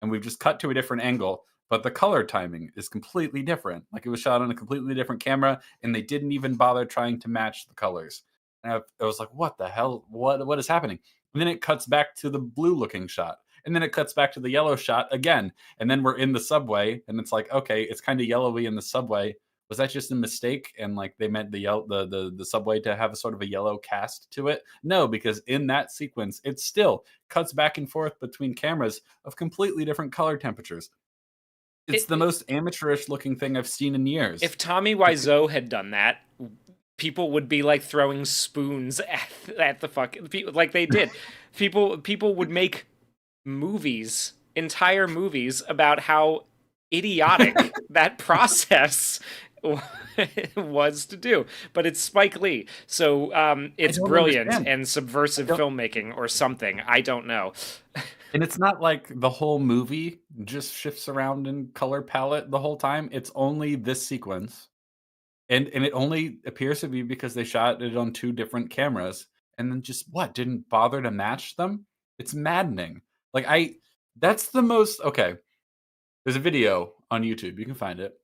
And we've just cut to a different angle, but the color timing is completely different. Like it was shot on a completely different camera, and they didn't even bother trying to match the colors. And I was like, what the hell? What is happening? And then it cuts back to the blue looking shot. And then it cuts back to the yellow shot again. And then we're in the subway, and it's like, okay, it's kind of yellowy in the subway. Was that just a mistake? And like they meant the subway to have a sort of a yellow cast to it? No, because in that sequence, it still cuts back and forth between cameras of completely different color temperatures. It's the most amateurish looking thing I've seen in years. If Tommy Wiseau had done that, people would be like throwing spoons at the fucking people like they did. People would make movies, entire movies about how idiotic that process was to do. But it's Spike Lee, so it's brilliant understand. and subversive filmmaking or something. I don't know. And it's not like the whole movie just shifts around in color palette the whole time. It's only this sequence. And it only appears to be because they shot it on two different cameras and then just didn't bother to match them? It's maddening. Like that's the most okay. There's a video on YouTube, you can find it,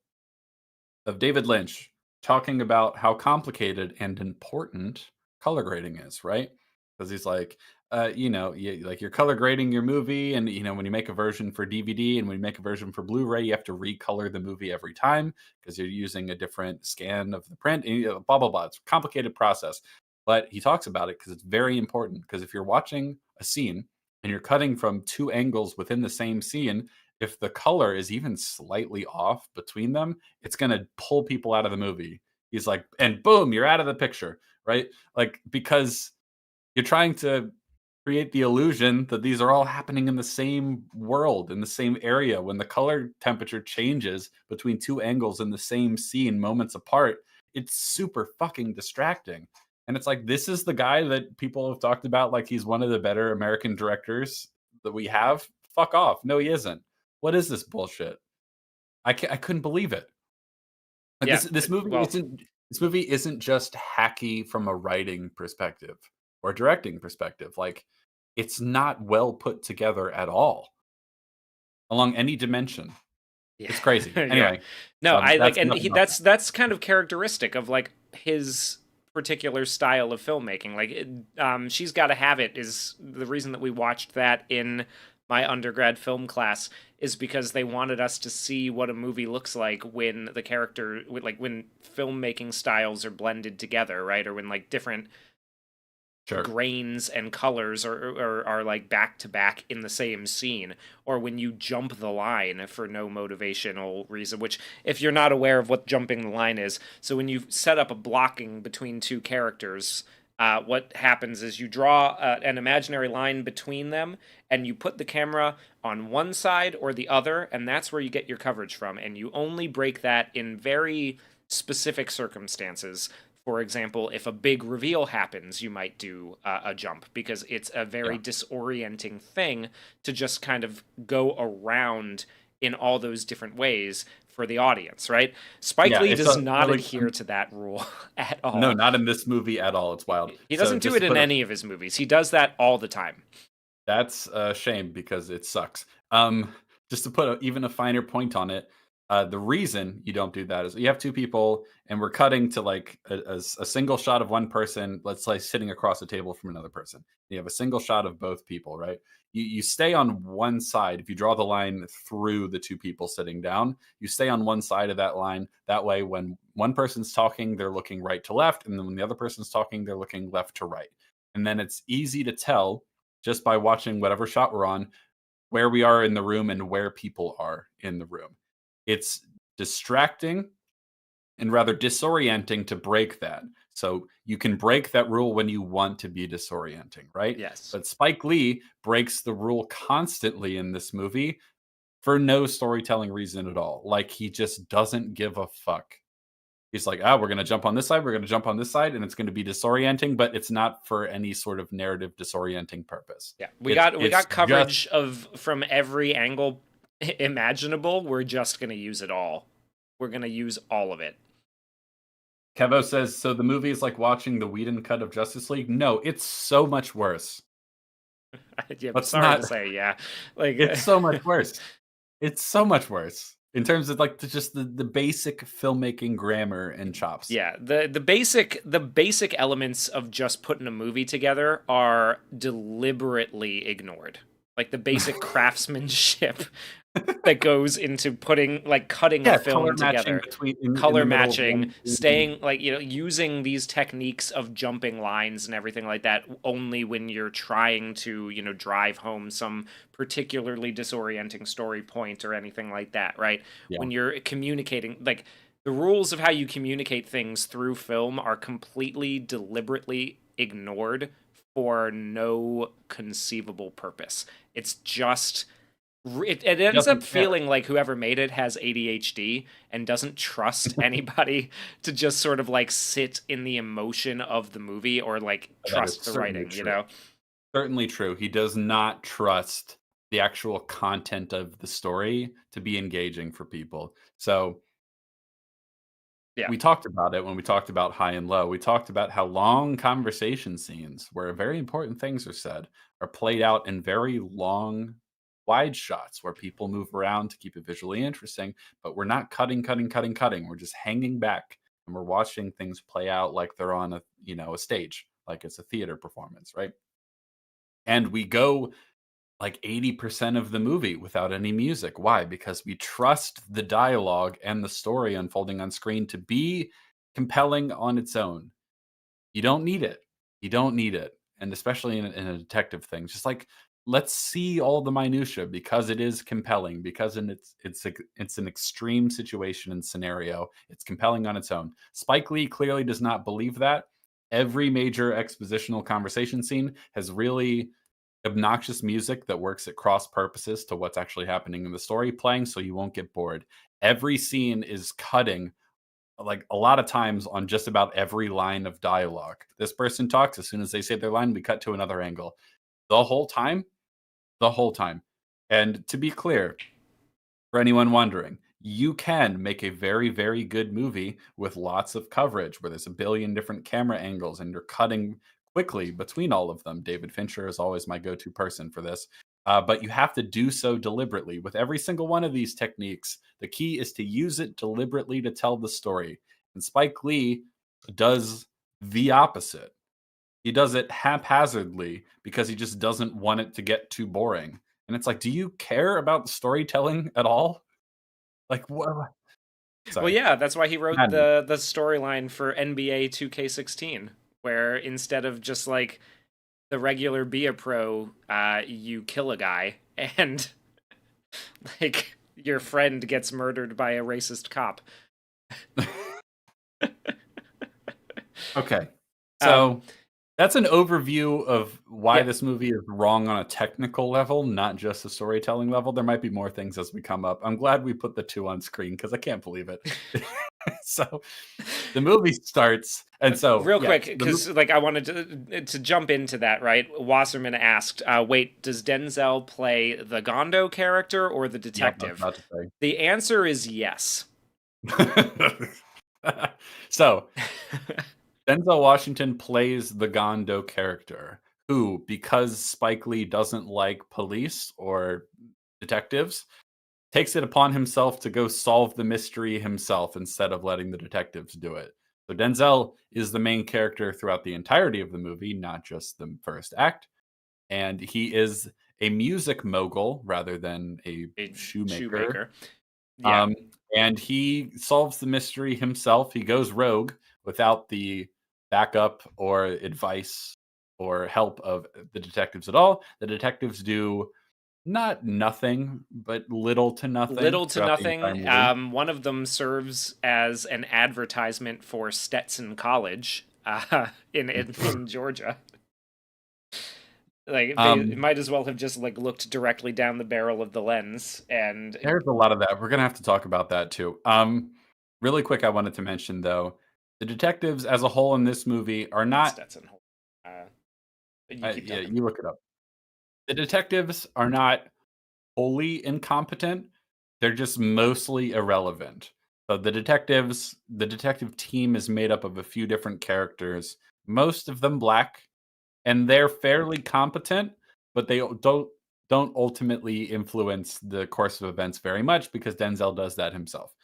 of David Lynch talking about how complicated and important color grading is, right? Because he's like, like you're color grading your movie, and when you make a version for DVD and when you make a version for Blu-ray, you have to recolor the movie every time because you're using a different scan of the print, and blah blah blah. It's a complicated process, but he talks about it because it's very important. Because if you're watching a scene and you're cutting from two angles within the same scene, if the color is even slightly off between them, it's going to pull people out of the movie. He's like, and boom, you're out of the picture, right? Like, because you're trying to create the illusion that these are all happening in the same world, in the same area. When the color temperature changes between two angles in the same scene moments apart, it's super fucking distracting. And it's like, this is the guy that people have talked about like he's one of the better American directors that we have. Fuck off. No, he isn't. What is this bullshit? I couldn't believe it. Like Yeah, this movie isn't just hacky from a writing perspective or directing perspective. Like it's not well put together at all along any dimension. yeah. It's crazy. Yeah. Anyway, No, I like, that's and enough about that. that's kind of characteristic of like his particular style of filmmaking. Like, She's Gotta Have It is the reason that we watched that in my undergrad film class, is because they wanted us to see what a movie looks like when the character, like when filmmaking styles are blended together, right? Or when like different Sure. grains and colors are like back to back in the same scene, or when you jump the line for no motivational reason, which if you're not aware of what jumping the line is, so when you set up a blocking between two characters, what happens is you draw an imaginary line between them, and you put the camera on one side or the other, and that's where you get your coverage from, and you only break that in very specific circumstances. For example, if a big reveal happens, you might do a jump, because it's a very Yeah. disorienting thing to just kind of go around in all those different ways for the audience, right? Spike Yeah. Lee It's does a not really adhere to that rule at no, all. not in this movie at all. It's wild. He So doesn't do just it to in put a any of his movies. He does that all the time. That's a shame because it sucks. Just to put even a finer point on it, the reason you don't do that is you have two people and we're cutting to like a single shot of one person, let's say sitting across the table from another person. You have a single shot of both people, right? You stay on one side. If you draw the line through the two people sitting down, you stay on one side of that line. That way, when one person's talking, they're looking right to left. And then when the other person's talking, they're looking left to right. And then it's easy to tell just by watching whatever shot we're on, where we are in the room and where people are in the room. It's distracting and rather disorienting to break that. So you can break that rule when you want to be disorienting, right? Yes. But Spike Lee breaks the rule constantly in this movie for no storytelling reason at all. Like, he just doesn't give a fuck. He's like, "Ah, we're gonna jump on this side, we're gonna jump on this side, and it's gonna be disorienting," but it's not for any sort of narrative disorienting purpose. Yeah, we It's got just coverage of from every angle imaginable. We're just gonna use it all. We're gonna use all of it. Kevo says, "So the movie is like watching the Whedon cut of Justice League?" No, it's so much worse. Yeah, Let's sorry to not say, yeah, like It's so much worse. It's so much worse in terms of, like, the basic filmmaking grammar and chops. yeah, the basic elements of just putting a movie together are deliberately ignored. Like the basic craftsmanship that goes into putting like cutting a Yeah, color film matching together, between in color the middle of matching, one scene. staying like, using these techniques of jumping lines and everything like that only when you're trying to, drive home some particularly disorienting story point or anything like that, right? Yeah, When you're communicating, like, the rules of how you communicate things through film are completely deliberately ignored for no conceivable purpose. It's just it he ends up doesn't care. feeling like whoever made it has ADHD and doesn't trust anybody to just sort of like sit in the emotion of the movie or like That is trust the certainly writing, true. Certainly true. He does not trust the actual content of the story to be engaging for people. So, Yeah. we talked about it when we talked about High and Low. We talked about how long conversation scenes where very important things are said are played out in very long wide shots where people move around to keep it visually interesting, but we're not cutting, cutting, cutting, cutting. We're just hanging back and we're watching things play out like they're on a stage, like it's a theater performance, right? And we go like 80% of the movie without any music. Why? Because we trust the dialogue and the story unfolding on screen to be compelling on its own. You don't need it. You don't need it. And especially in a detective thing, just like let's see all the minutia because it is compelling. Because it's an extreme situation and scenario. It's compelling on its own. Spike Lee clearly does not believe that. Every major expositional conversation scene has really obnoxious music that works at cross purposes to what's actually happening in the story playing so you won't get bored. Every scene is cutting like a lot of times on just about every line of dialogue. This person talks, as soon as they say their line, we cut to another angle. The whole time, the whole time. And to be clear, for anyone wondering, you can make a very, very good movie with lots of coverage where there's a billion different camera angles and you're cutting quickly between all of them. David Fincher is always my go to person for this. But you have to do so deliberately. With every single one of these techniques, the key is to use it deliberately to tell the story. And Spike Lee does the opposite. He does it haphazardly because he just doesn't want it to get too boring. And it's like, do you care about the storytelling at all? Like, what? Well, Sorry. yeah, that's why he wrote Maddening. the storyline for NBA 2K16, where instead of just like the regular be a pro, you kill a guy and like your friend gets murdered by a racist cop. Okay. Um, So that's an overview of why yeah, this movie is wrong on a technical level, not just a storytelling level. There might be more things as we come up. I'm glad we put the two on screen because I can't believe it. So the movie starts, and so real yes, quick, because like I wanted to jump into that. Right, Wasserman asked, "Wait, does Denzel play the Gondo character or the yeah, I was detective?" about to The answer is yes. say. So Denzel Washington plays the Gondo character, who, because Spike Lee doesn't like police or detectives, takes it upon himself to go solve the mystery himself instead of letting the detectives do it. So Denzel is the main character throughout the entirety of the movie, not just the first act. And he is a music mogul rather than a A shoemaker. shoemaker. Yeah. Um, and he solves the mystery himself. He goes rogue without the backup or advice or help of the detectives at all. The detectives do not nothing, but little to nothing Little to throughout the entire nothing. movie. One of them serves as an advertisement for Stetson College in Georgia. Like they Um, might as well have just like looked directly down the barrel of the lens and there's a lot of that. We're gonna have to talk about that too. Really quick, I wanted to mention though, the detectives as a whole in this movie are not. Stetson. Uh, you keep Yeah, talking. you look it up. The detectives are not wholly incompetent. They're just mostly irrelevant. So the detective team is made up of a few different characters, most of them black, and they're fairly competent, but they don't ultimately influence the course of events very much because Denzel does that himself.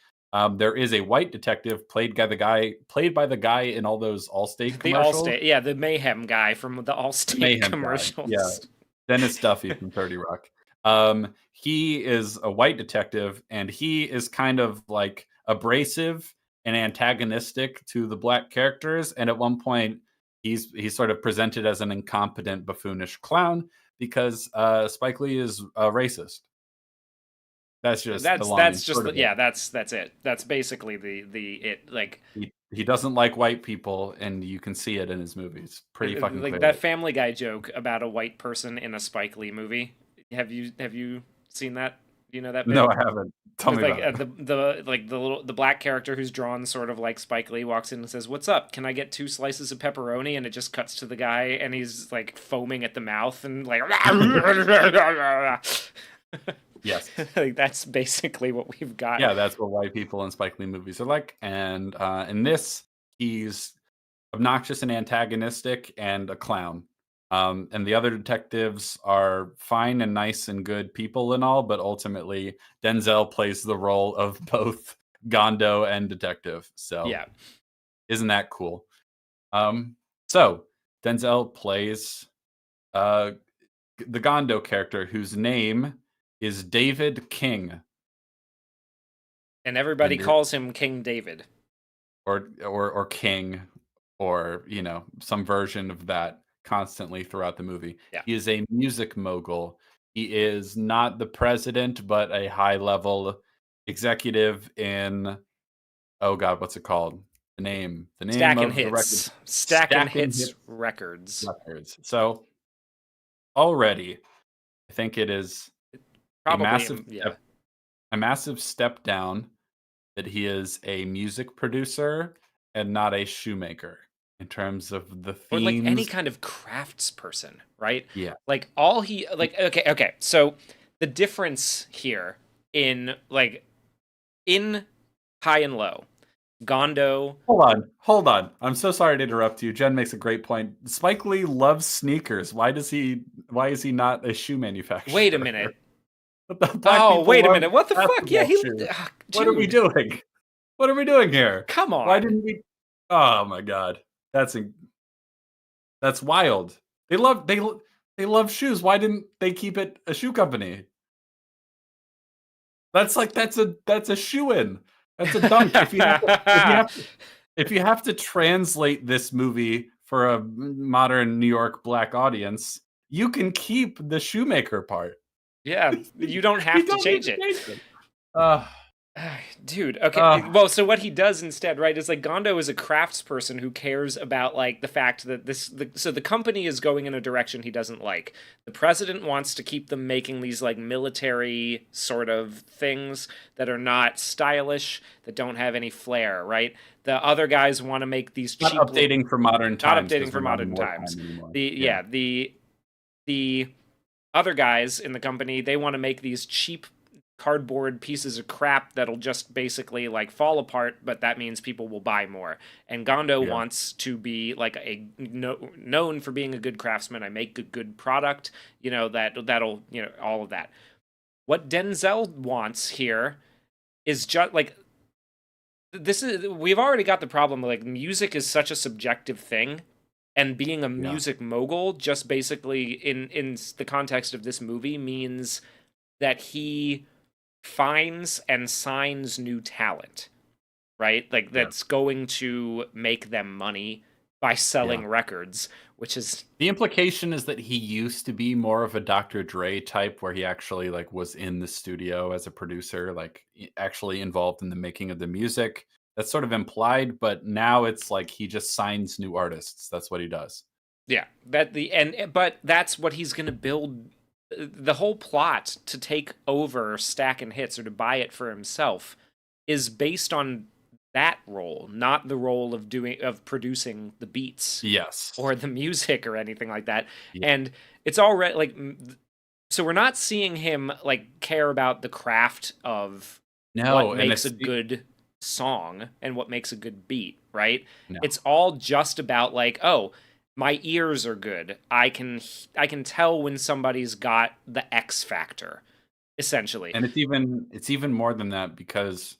There is a white detective played by the guy in all those Allstate The commercials. Allstate, yeah, the Mayhem guy from the The Allstate Mayhem guy, yeah. commercials. Dennis Duffy from 30 Rock. He is a white detective, and he is kind of like abrasive and antagonistic to the black characters. And at one point, he's sort of presented as an incompetent, buffoonish clown because Spike Lee is a racist. That's just the long That's and just short of it. yeah, that's it. That's basically the it like He doesn't like white people, and you can see it in his movies pretty fucking like that clearly. Family Guy joke about a white person in a Spike Lee movie. Have you seen that? Do you know that No, bit? I haven't. Tell With me like about it. the black character who's drawn sort of like Spike Lee walks in and says, "What's up? Can I get 2 slices of pepperoni?" And it just cuts to the guy and he's like foaming at the mouth and like, Yes. like that's basically what we've got. Yeah, that's what white people in Spike Lee movies are like, and, in this, he's obnoxious and antagonistic and a clown. And the other detectives are fine and nice and good people and all, but ultimately, Denzel plays the role of both Gondo and detective, so Yeah, isn't that cool? Um, so Denzel plays, uh, the Gondo character whose name is David King, and everybody and it calls him King David. or king or some version of that constantly throughout the movie. Yeah, He is a music mogul. He is not the president but a high level executive in, oh god, what's it called, the name stacking of the record, hits, stacking stacking hits hits records. records. So already I think it is a Probably, massive yeah. step down that he is a music producer and not a shoemaker in terms of the Or like any themes. kind of crafts person, right? Yeah, Like all he like okay. So the difference here in like in High and Low, Gondo. hold on. I'm so sorry to interrupt you. Jen makes a great point. Spike Lee loves sneakers. Why is he not a shoe Wait a manufacturer? minute. The black Oh, people wait a love minute. What the fuck? Yeah, basketball he shoes. What are we dude, doing? What are we doing here? come Why on. didn't we? Oh my god, that's that's wild. They love shoes. Why didn't they keep it a shoe company? That's a shoe in. That's a dunk. If you have to translate this movie for a modern New York black audience, you can keep the shoemaker part. Yeah, you don't You have to don't need change to it. change it. Uh, Dude, okay. uh, Well, so what he does instead, right, is like Gondo is a craftsperson who cares about like the fact that so the company is going in a direction he doesn't like. The president wants to keep them making these like military sort of things that are not stylish, that don't have any flair, right? The other guys want to make these not cheap look, updating for modern not times updating because for we're not in modern times. wartime anymore. The Yeah, yeah, the other guys in the company, they want to make these cheap cardboard pieces of crap that'll just basically like fall apart, but that means people will buy more. And Gondo yeah, wants to be like known for being a good craftsman. I make a good product, that'll, all of that. What Denzel wants here is just like this is we've already got the problem like music is such a subjective thing, and being a yeah, music mogul just basically in the context of this movie means that he finds and signs new talent, right? Like yeah, that's going to make them money by yeah. selling records, which is The implication is that he used to be more of a Dr. Dre type where he actually like was in the studio as a producer, like actually involved in the making of the music. That's sort of implied, but now it's like he just signs new artists. That's what he does. Yeah, but that's what he's going to build. The whole plot to take over Stack and Hits or to buy it for himself is based on that role, not the role of producing the beats Yes. or the music or anything like that. Yeah. And it's already like, so we're not seeing him like care about the craft of what No, and makes a good song and what makes a good beat, right? no. It's all just about like, oh, my ears are good. I can tell when somebody's got the X factor, essentially. And it's even more than that because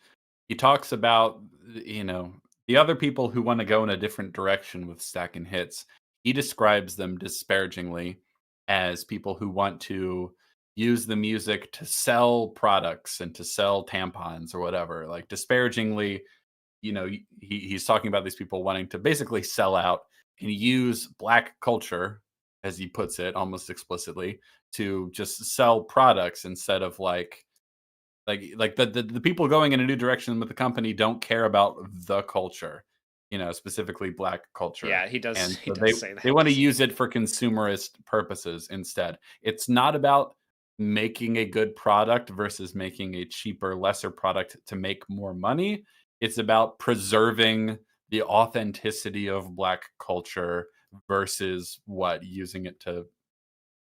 he talks about, the other people who want to go in a different direction with Stack and Hits. He describes them disparagingly as people who want to use the music to sell products and to sell tampons or whatever. Like disparagingly, he's talking about these people wanting to basically sell out and use black culture, as he puts it, almost explicitly, to just sell products instead of the people going in a new direction with the company don't care about the culture, specifically black culture. Yeah, he does. And He so does they say they that. want to use it for consumerist purposes instead. It's not about making a good product versus making a cheaper, lesser product to make more money. It's about preserving the authenticity of black culture versus using it to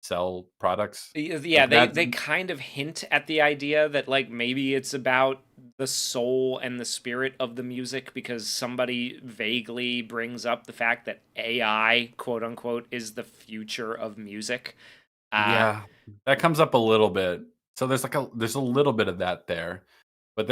sell products. Yeah, Like they that. they kind of hint at the idea that like maybe it's about the soul and the spirit of the music because somebody vaguely brings up the fact that AI, quote unquote, is the future of music. Uh Yeah, that comes up a little bit. So there's a little bit of that there, but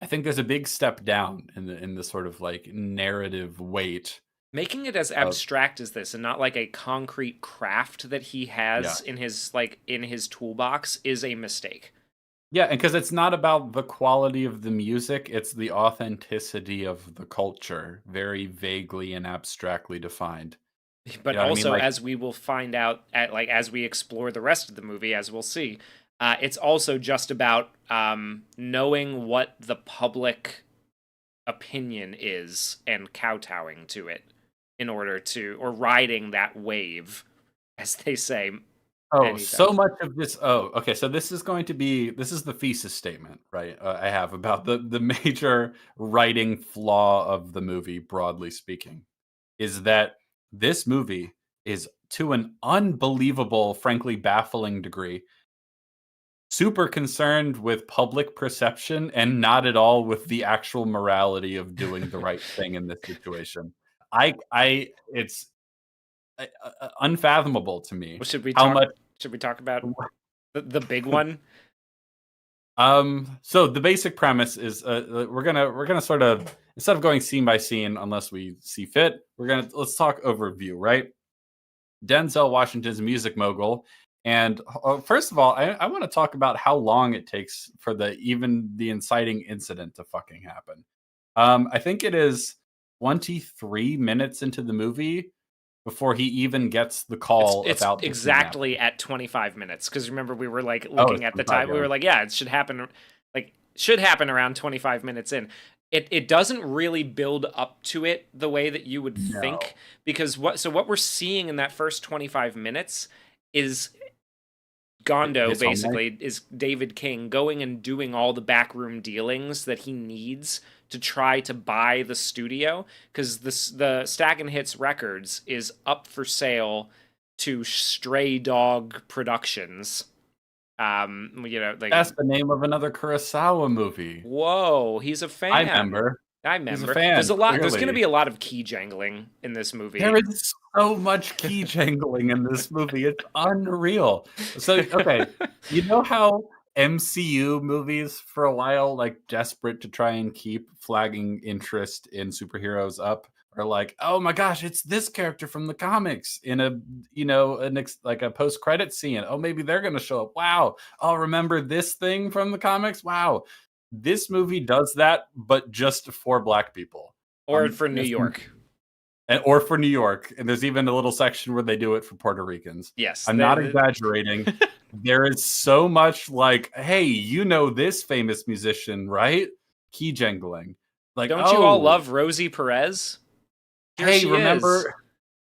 I think there's a big step down in the sort of like narrative weight Making it as of abstract as this and not like a concrete craft that he yeah. has in his toolbox is a mistake. Yeah, and because it's not about the quality of the music, it's the authenticity of the culture, very vaguely and abstractly defined. You But know what I mean? also, Like as we will find out as we explore the rest of the movie, as we'll see, it's also just about knowing what the public opinion is and kowtowing to it in order to, or riding that wave, as they say oh, many so times. much of this. Oh, okay. So this is the thesis statement, right? I have about the major writing flaw of the movie, broadly speaking, is that this movie is to an unbelievable, frankly baffling degree, super concerned with public perception and not at all with the actual morality of doing the right thing in this situation. It's unfathomable to me Well, should we how talk? much. Should we talk about the big one? So the basic premise is we're gonna sort of, instead of going scene by scene unless we see fit, let's talk overview, right? Denzel Washington's a music mogul, and first of all, I want to talk about how long it takes for the inciting incident to fucking happen. I think it is 23 minutes into the movie before he even gets the call It's about the kidnapping. exactly at 25 minutes because remember we were like Oh, it's looking at the 25, time. We yeah. were like, yeah, it should happen around 25 minutes in. It doesn't really build up to it the way that you would think No, because what we're seeing in that first 25 minutes is Gondo his home life. basically is David King going and doing all the backroom dealings that he needs to try to buy the studio because the Stack and Hits Records is up for sale to Stray Dog Productions. Like That's the name of another Kurosawa movie. whoa, he's a I fan. remember. I He's a remember. fan, There's going to clearly. be a lot of key jangling in this There movie. is so much key jangling in this movie. It's unreal. So, okay, you know how MCU movies for a while, like desperate to try and keep flagging interest in superheroes up, are like, oh my gosh, it's this character from the comics in a, like a post credit scene. Oh, maybe they're going to show up. Wow. Oh, remember this thing from the comics? Wow. This movie does that, but just for black people. Or for New This York. or for New York. And there's even a little section where they do it for Puerto Ricans. Yes. I'm not exaggerating. There is so much like, hey, this famous musician, right? Key jangling. Like, Don't you all oh, love Rosie Perez? Here Hey, she is,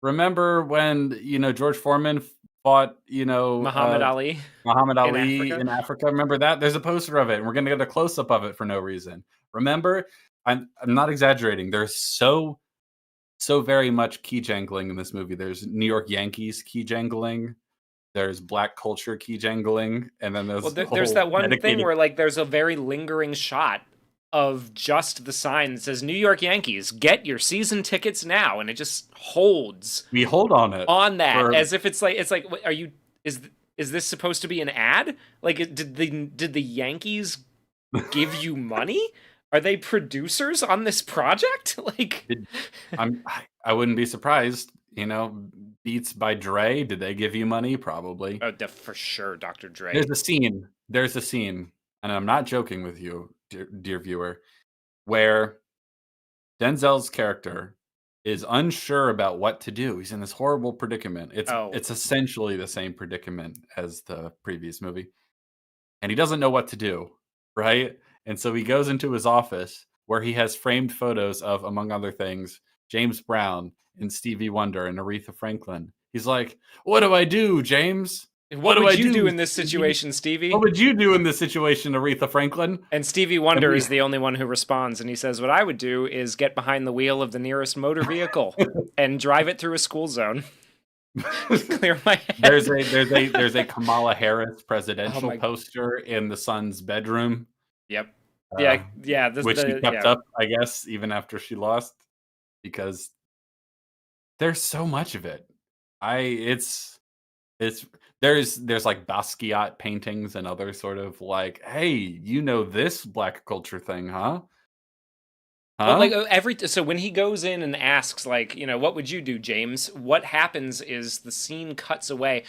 remember when, George Foreman fought, Muhammad Ali Muhammad in Ali Africa. in Africa? Remember that? There's a poster of it, and we're gonna get a close-up of it for no reason. Remember? I'm not exaggerating. There's so very much key jangling in this movie. There's New York Yankees key jangling, there's black culture key jangling, and then Well, there's the there's whole that one thing dedicated where like there's a very lingering shot of just the sign that says New York Yankees, get your season tickets now, and it just holds we hold on it on that for as if it's like are you is is this supposed to be an ad? Like did the Yankees give you money? Are they producers on this project? Like Did I wouldn't be surprised, Beats by Dre, did they give you money? Probably. oh, for sure, Dr. There's Dre. there's a scene, and I'm not joking with you, dear viewer, where Denzel's character is unsure about what to do. He's in this horrible predicament. It's Oh, it's essentially the same predicament as the previous movie, and he doesn't know what to do, right? And so he goes into his office where he has framed photos of, among other things, James Brown and Stevie Wonder and Aretha Franklin. He's like, "What do I do, James? What what do I would you do do, in this Stevie? situation, What Stevie? would you do in this situation, Aretha Franklin?" And Stevie And Wonder we is the only one who responds, and he says, "What I would do is get behind the wheel of the nearest motor vehicle and drive it through a school zone, clear my there's head." a Kamala Harris Oh presidential my, poster in the son's bedroom, yep, uh, yeah, yeah. This which she the kept yeah. up, I guess, even after she lost, because there's so much of it. I it's there's like Basquiat paintings and other sort of like, "Hey, this black culture thing, huh? Well, like Huh?" so when he goes in and asks, like, what would you do, James? What happens is the scene cuts away.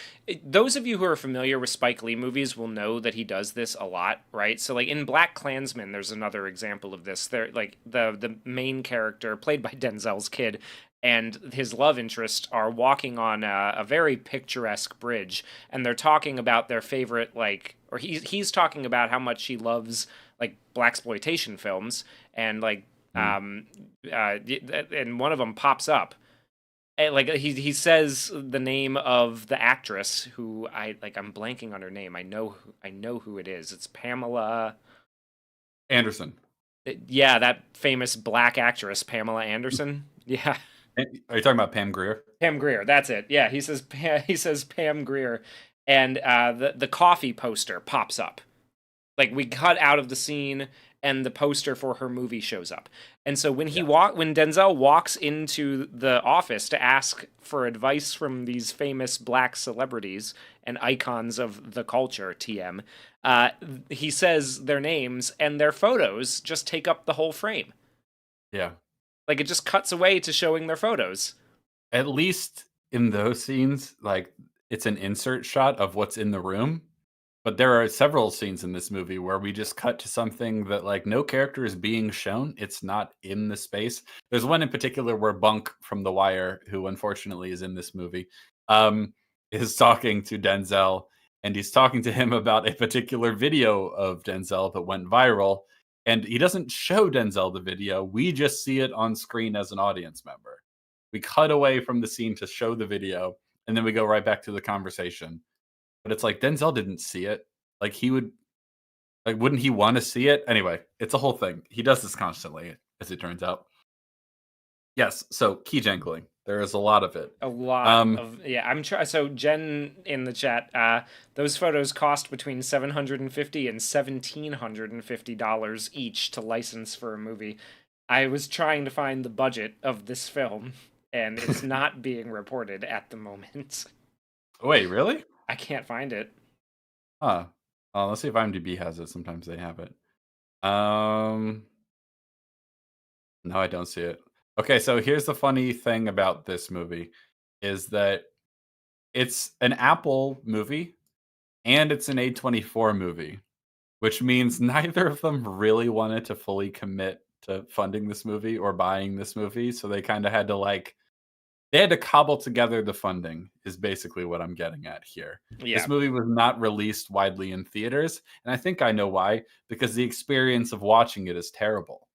Those of you who are familiar with Spike Lee movies will know that he does this a lot, right? So, like in Black Klansman, there's another example of this. There, like the main character played by Denzel's kid and his love interest are walking on a very picturesque bridge, and they're talking about their favorite, like, or he's talking about how much he loves like blaxploitation films and like Mm. um and one of them pops up and like he says the name of the actress who I'm blanking on her name. I know who it is. It's Pamela. Anderson. Yeah, that famous black actress Pamela Anderson. Yeah. Are you talking about Pam Grier? Pam Grier, that's it. Yeah, he says he says Pam Grier, and the coffee poster pops up. Like we cut out of the scene and the poster for her movie shows up. And so when Yeah. when Denzel walks into the office to ask for advice from these famous black celebrities and icons of the culture, TM, uh, he says their names and their photos just take up the whole frame. Yeah. Like it just cuts away to showing their photos. At least in those scenes, like, it's an insert shot of what's in the room, but there are several scenes in this movie where we just cut to something that, like, no character is being shown, it's not in the space. There's one in particular where Bunk from The Wire, who unfortunately is in this movie, is talking to Denzel, and he's talking to him about a particular video of Denzel that went viral, and he doesn't show Denzel the video, we just see it on screen as an audience member. We cut away from the scene to show the video, and then we go right back to the conversation. But it's like Denzel didn't see it. Like he would like wouldn't he want to see it? Anyway, it's a whole thing. He does this constantly, as it turns out. Yes, so key jangling. There is a lot of it. A lot Um, of yeah. I'm trying. So Jen in the chat, those photos cost between $750 and $1,750 each to license for a movie. I was trying to find the budget of this film, and it's not being reported at the moment. wait, really? I can't find it. Huh. Let's see if IMDb has it. Sometimes they have it. Um, no, I don't see it. Okay, so here's the funny thing about this movie is that it's an Apple movie and it's an A24 movie, which means neither of them really wanted to fully commit to funding this movie or buying this movie, so they kind of had to they had to cobble together the funding is basically what I'm getting at here. Yeah. This movie was not released widely in theaters, and I think I know why, because the experience of watching it is terrible.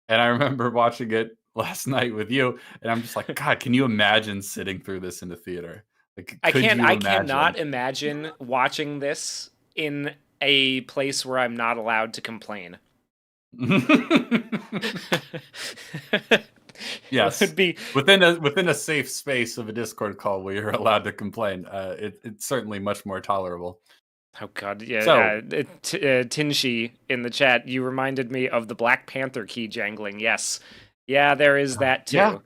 And I remember watching it last night with you, and I'm just like, God, can you imagine sitting through this in the theater? Like, I could can't. you I imagine? cannot imagine watching this in a place where I'm not allowed to complain. It Yes. would be. Within a safe space of a Discord call where you're allowed to complain, it's certainly much more tolerable. Oh God, yeah. So, Tinshi in the chat, you reminded me of the Black Panther key jangling. Yes, yeah, there is that yeah, too.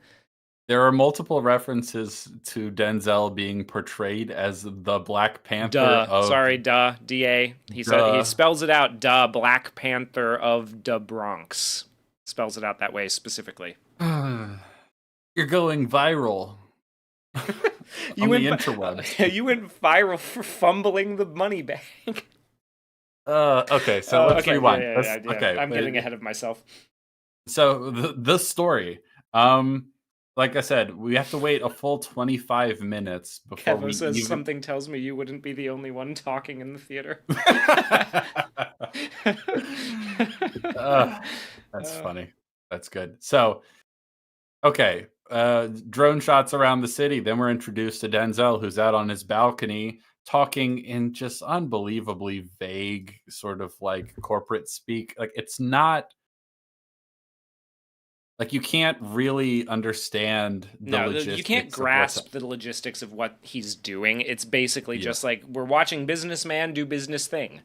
there are multiple references to Denzel being portrayed as the Black Panther Duh. of Sorry, duh. Da. He said he the spells it out. Duh. Black Panther of the Bronx. Spells it out that way specifically. You're going viral You on the went. interwebs. You went viral for fumbling the money bag. Okay, so let's Okay. Yeah. rewind. Yeah. Let's Yeah. Yeah. okay. I'm getting ahead of myself. So the story, um, like I said, we have to wait a full 25 minutes before Kevo we says even. something tells me you wouldn't be the only one talking in the theater. uh, that's funny. That's good. So, okay, drone shots around the city. Then we're introduced to Denzel, who's out on his balcony talking in just unbelievably vague, sort of like corporate speak. Like it's not like you can't really understand the No, you can't logistics of what's. grasp the logistics of what he's doing. It's basically Yeah, just like we're watching businessman do business thing.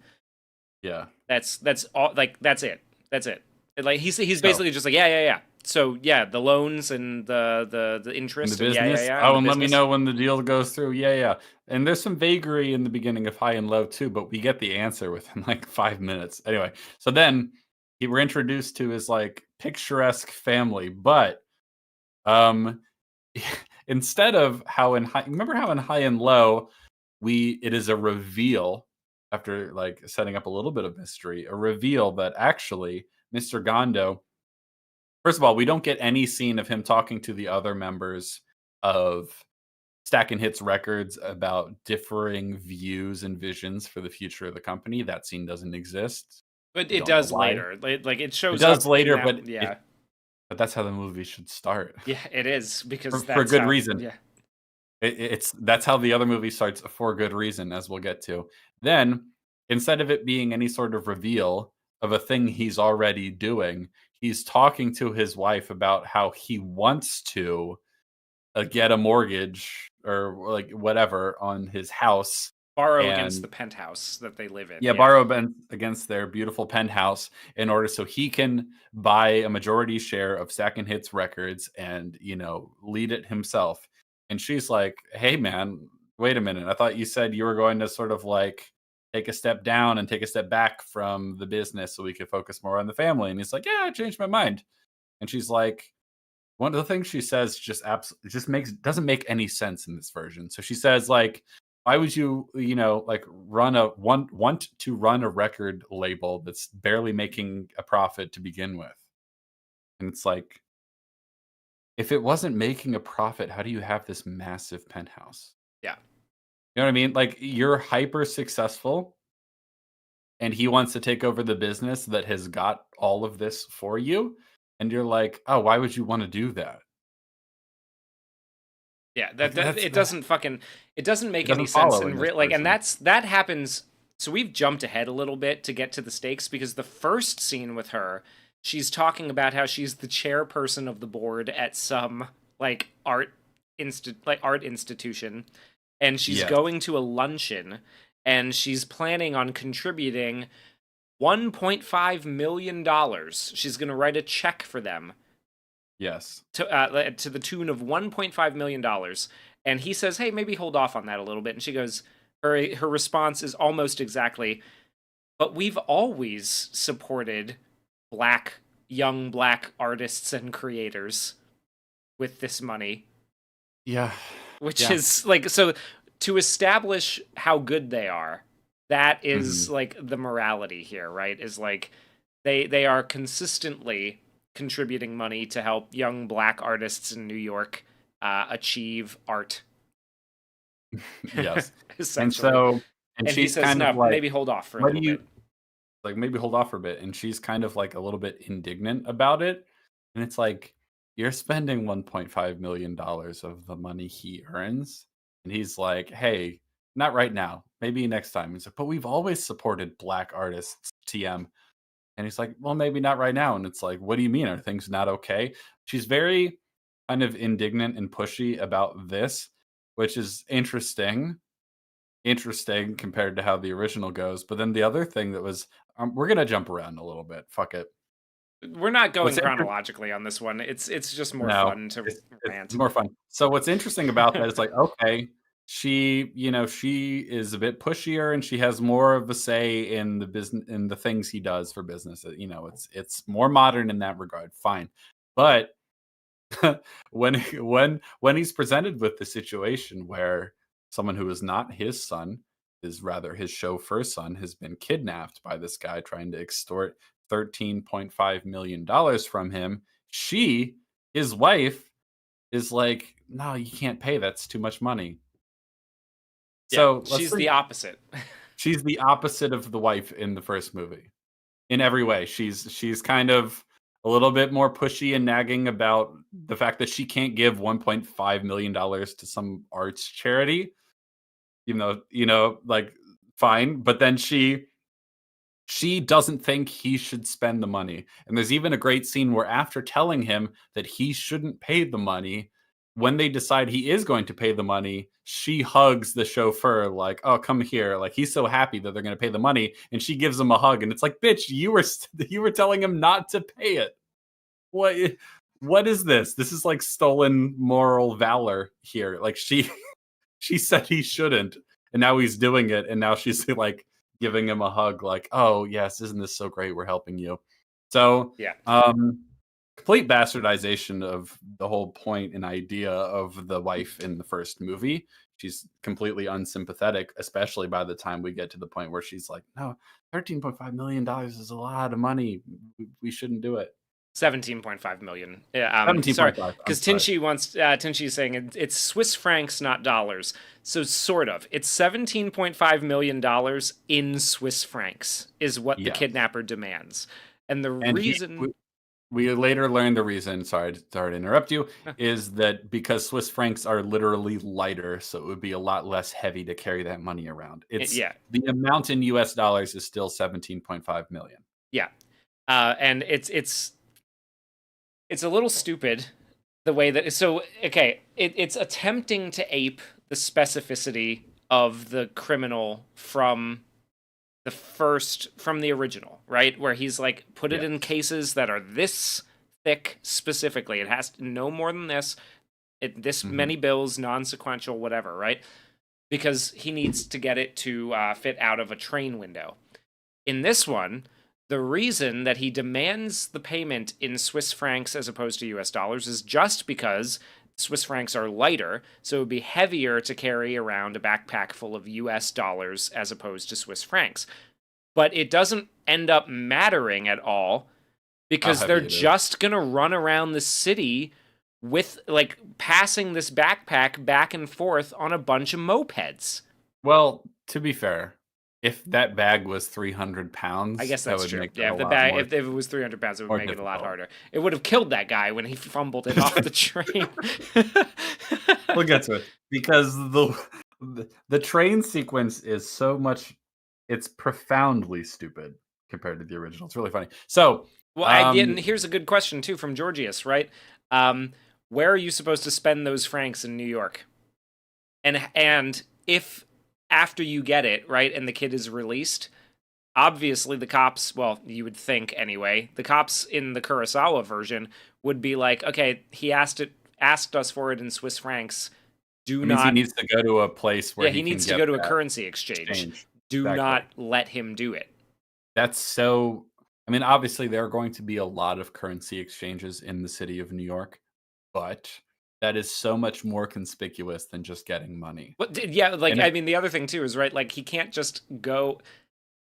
yeah. That's all. Like that's it. That's it. Like he's So basically just like yeah. So yeah, the loans and the in the interest and business, and oh, the and let me business. know when the deal goes through. Yeah, yeah. And there's some vagary in the beginning of high and low too, but we get the answer within like 5 minutes. Anyway, so then we're introduced to his like picturesque family, but um instead of how in high, remember how in high and low it is a reveal after like setting up a little bit of mystery, a reveal that actually Mr. Gondo. First of all, we don't get any scene of him talking to the other members of Stack and Hits Records about differing views and visions for the future of the company. That scene doesn't exist. But We it don't know does why. later. Like it It shows does up in later, that. Yeah. but that's how the movie should start Yeah, it is because for that's good how. reason. Yeah. It's that's how the other movie starts for good reason, as we'll get to. Then, instead of it being any sort of reveal of a thing he's already doing, he's talking to his wife about how he wants to get a mortgage or like whatever on his house Borrow against and the penthouse that they live in. yeah, Yeah. borrow against their beautiful penthouse in order so he can buy a majority share of Second Hits Records and, lead it himself. And she's like, "Hey man, wait a minute. I thought you said you were going to sort of like take a step down and take a step back from the business so we could focus more on the family." And he's like, "Yeah, I changed my mind." And she's like, one of the things she says just absolutely just doesn't make any sense in this version. So she says like, why would you, like want to run a record label that's barely making a profit to begin with? And it's like, if it wasn't making a profit, how do you have this massive penthouse? Yeah. You know what I mean? Like you're hyper successful and he wants to take over the business that has got all of this for you. And you're like, oh, why would you want to do that? Yeah, Like that that's it doesn't fucking it doesn't it make any doesn't sense follow in and this like and version. that happens. So we've jumped ahead a little bit to get to the stakes because the first scene with her, she's talking about how she's the chairperson of the board at some like art institution, and she's Yes. going to a luncheon, and she's planning on contributing $1.5 million. She's going to write a check for them Yes. to the tune of $1.5 million, and he says, "Hey, maybe hold off on that a little bit." And she goes, her response is almost exactly, "But we've always supported young black artists and creators with this money," Yeah. which Yeah. is like so to establish how good they are. That is Mhm. like the morality here, right? Is like they are consistently contributing money to help young black artists in New York achieve art, Yes. And essentially. so and And he she's says, kind of "No, like, maybe hold off for a "What do little you" bit." like, "Maybe hold off for a bit," and she's kind of, like, a little bit indignant about it, and it's like, you're spending $1.5 million of the money he earns. And he's like, hey, not right now. Maybe next time. He's like, but we've always supported black artists, TM. And he's like, well, maybe not right now. And it's like, what do you mean? Are things not okay? She's very kind of indignant and pushy about this, which is interesting compared to how the original goes. But then the other thing that was, we're going to jump around a little bit. Fuck it. We're not going What's chronologically on this one. It's just more No, fun to it's rant. more fun. So what's interesting about that is like, okay, she is a bit pushier and she has more of a say in the business in the things he does for business. It's more modern in that regard. Fine. But when he's presented with the situation where someone who is not his son, is rather his chauffeur's son, has been kidnapped by this guy trying to extort $13.5 million from him, his wife, is like, no, you can't pay. That's too much money. Yeah, So she's the opposite. she's the opposite of the wife in the first movie in every way. She's kind of a little bit more pushy and nagging about the fact that she can't give $1.5 million to some arts charity, like fine. But then she doesn't think he should spend the money. And there's even a great scene where after telling him that he shouldn't pay the money, when they decide he is going to pay the money, she hugs the chauffeur like, "Oh, come here." Like he's so happy that they're going to pay the money and she gives him a hug and it's like, "Bitch, you were telling him not to pay it." What what is this? This is like stolen moral valor here. Like she said he shouldn't, and now he's doing it, and now she's like giving him a hug, like, "Oh yes, isn't this so great? We're helping you." So, Yeah. complete bastardization of the whole point and idea of the wife in the first movie. She's completely unsympathetic, especially by the time we get to the point where she's like, "No, $13.5 million is a lot of money. We shouldn't do it." 17.5 million. Yeah, sorry, 17.5. I'm because sorry. Tinshi's saying it's Swiss francs, not dollars. So sort of, it's $17.5 million in Swiss francs is what the Yeah. kidnapper demands, and the And reason. we later learned the reason, sorry to interrupt you, is that because Swiss francs are literally lighter, so it would be a lot less heavy to carry that money around. Yeah, The amount in US dollars is still 17.5 million. yeah, and it's a little stupid the way that so okay it's attempting to ape the specificity of the criminal from the original, right, where he's like put it Yeah. in cases that are this thick specifically. It has to no more than this, this Mhm. many bills, non-sequential, whatever, right? Because he needs to get it to fit out of a train window. In this one, the reason that he demands the payment in Swiss francs as opposed to US dollars is just because Swiss francs are lighter, so it would be heavier to carry around a backpack full of US dollars as opposed to Swiss francs. But it doesn't end up mattering at all How because they're heavy it is. just going to run around the city with, like, passing this backpack back and forth on a bunch of mopeds. Well, to be fair, if that bag was 300 I pounds, guess that that's would true. make it Yeah, a if the lot bag, more if it was 300 pounds, it would more make it a lot difficult. harder. It would have killed that guy when he fumbled it off the train. We'll get to it because the train sequence is so much. It's profoundly stupid compared to the original. It's really funny. So, Well, and here's a good question too from Georgius, right? Where are you supposed to spend those francs in New York? And if after you get it, right, and the kid is released, obviously the cops, well, you would think anyway, the cops in the Kurosawa version would be like, okay, he asked us for it in Swiss francs. Do it means he not. needs to go to a place where Yeah, he he can needs to get go to a that currency exchange. exchange. Do Exactly. not let him do it. That's so. I mean, obviously, there are going to be a lot of currency exchanges in the city of New York, but that is so much more conspicuous than just getting money. But yeah, like And I it, mean, the other thing too is right. Like he can't just go.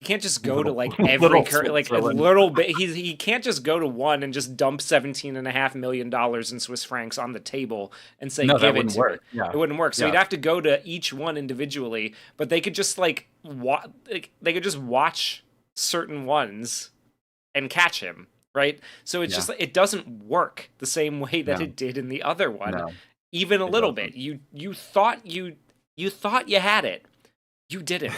He can't just go to little like every little like a Switzerland. little bit. He can't just go to one and just dump $17.5 million in Swiss francs on the table and say, No, that "Give it wouldn't to me." work. Yeah, It wouldn't work. So yeah. he'd have to go to each one individually. But they could just like they could just watch certain ones and catch him, right? So it's Yeah. just it doesn't work the same way that No, it did in the other one, no, even a it little doesn't. bit. You thought you thought you had it. You didn't.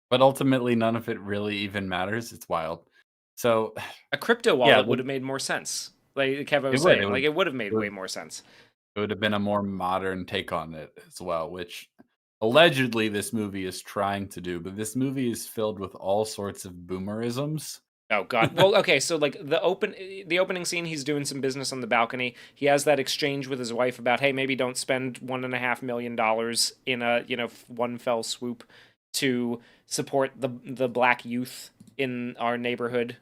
But ultimately, none of it really even matters. It's wild. So, A crypto yeah, wallet would have made more sense. Like Kevo it was would. It saying, would. like it would have It made way would. more sense. It would have been a more modern take on it as well, which allegedly this movie is trying to do. But this movie is filled with all sorts of boomerisms. Oh God. Well, okay. So like the opening scene, he's doing some business on the balcony. He has that exchange with his wife about, hey, maybe don't spend $1.5 million in a one fell swoop to support the black youth in our neighborhood.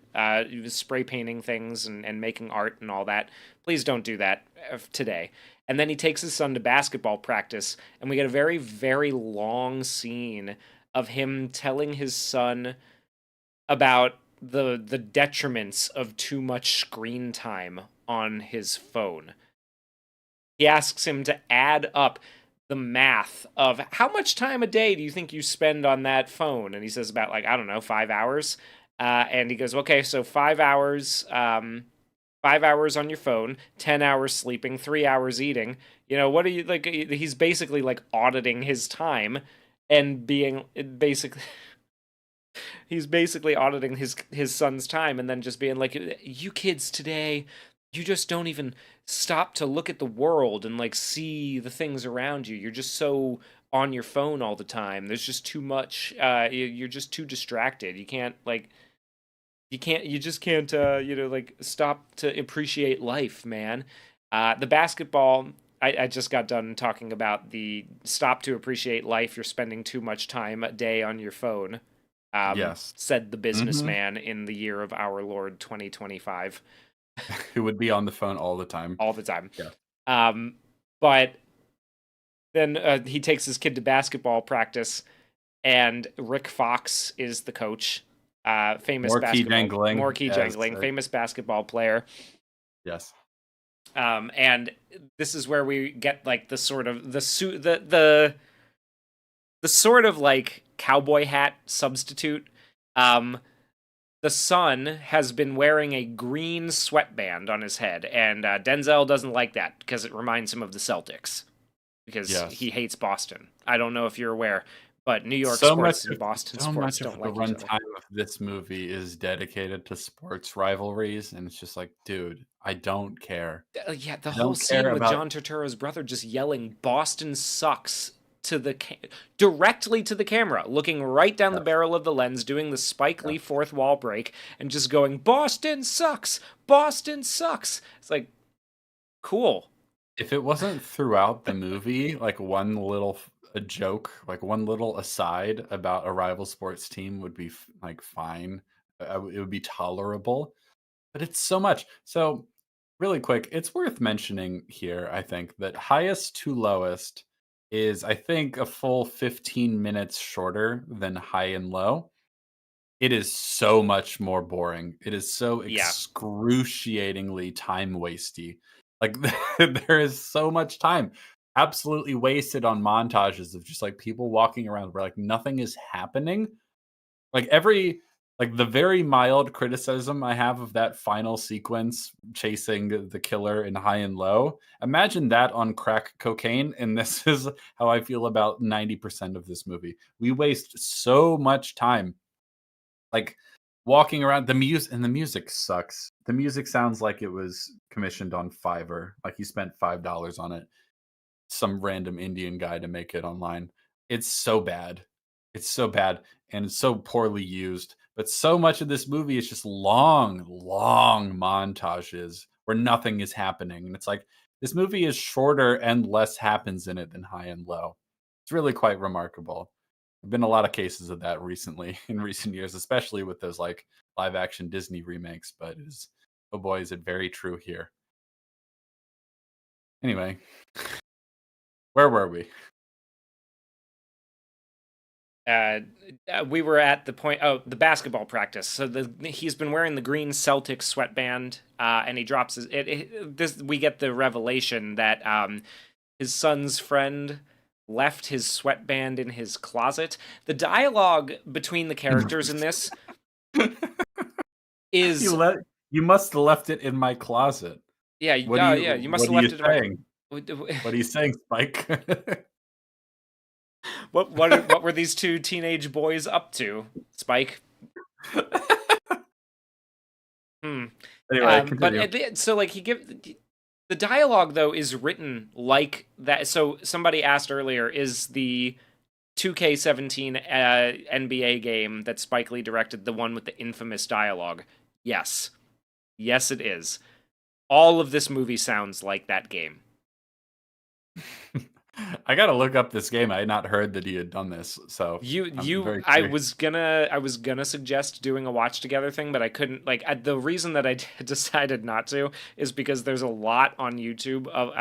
He was spray painting things and making art and all that. Please don't do that today. And then he takes his son to basketball practice, and we get a very very long scene of him telling his son about the detriments of too much screen time on his phone. He asks him to add up the math of how much time a day do you think you spend on that phone, and he says about like I don't know 5 hours, and he goes okay, so 5 hours, 5 hours on your phone, 10 hours sleeping, 3 hours eating. What are you like? He's basically like auditing his time and being basically he's basically auditing his son's time and then just being like, you kids today, you just don't even stop to look at the world and like see the things around you. You're just so on your phone all the time. There's just too much. You're just too distracted. You just can't like stop to appreciate life, man. The basketball. I just got done talking about the stop to appreciate life. You're spending too much time a day on your phone, Yes. said the Hmm. businessman in the year of our Lord 2025, Who would be on the phone all the time. all the time. Yeah. Um, but then he takes his kid to basketball practice, and Rick Fox is the coach. Famous More key basketball, more jangling. key Yes. jangling, famous basketball player. Yes. And this is where we get like the sort of the sort of like cowboy hat substitute. Um, the son has been wearing a green sweatband on his head, and Denzel doesn't like that because it reminds him of the Celtics because Yes. he hates Boston. I don't know if you're aware, but New York So much sports and of Boston so sports much of don't the like each other. runtime of this movie is dedicated to sports rivalries, and it's just like, dude, I don't care. Yeah, the I whole don't care scene with about John Turturro's brother just yelling "Boston sucks" to directly to the camera, looking right down the yes, barrel of the lens, doing the Spike Lee yes. fourth wall break, and just going "Boston sucks, Boston sucks." It's like cool. If it wasn't throughout the movie, like one little a joke, like one little aside about a rival sports team would be like fine. It would be tolerable, but it's so much. So, really quick, it's worth mentioning here, I think, that highest to lowest is, I think, a full 15 minutes shorter than high and low. It is so much more boring. It is so Yeah. excruciatingly time wasty. Like there is so much time absolutely wasted on montages of just like people walking around where like nothing is happening. Like every like the very mild criticism I have of that final sequence chasing the killer in high and low. Imagine that on crack cocaine, and this is how I feel about 90% of this movie. We waste so much time like walking around the music, and the music sucks. The music sounds like it was commissioned on Fiverr, like he spent $5 on it, some random Indian guy to make it online. It's so bad. It's so bad and it's so poorly used. But so much of this movie is just long, long montages where nothing is happening. And it's like this movie is shorter and less happens in it than high and low. It's really quite remarkable. There've been a lot of cases of that recently in recent years, especially with those like live action Disney remakes, but it is oh boy, is it very true here. Anyway, where were we? uh, we were at the point the basketball practice. So he's been wearing the green Celtics sweatband, and he drops this. We get the revelation that his son's friend left his sweatband in his closet. The dialogue between the characters in this you is let You must have left it in my closet. Yeah, yeah. You must What have are you left it in my. saying? What are you saying, Spike? What were these two teenage boys up to, Spike? Hmm. Anyway, But continue. so like the dialogue though is written like that. So somebody asked earlier, is the 2K17 NBA game that Spike Lee directed the one with the infamous dialogue? Yes, yes, it is. All of this movie sounds like that game. I gotta look up this game. I had not heard that he had done this, so I'm very curious. I was gonna suggest doing a watch together thing, but I couldn't. Like the reason that I decided not to is because there's a lot on YouTube of.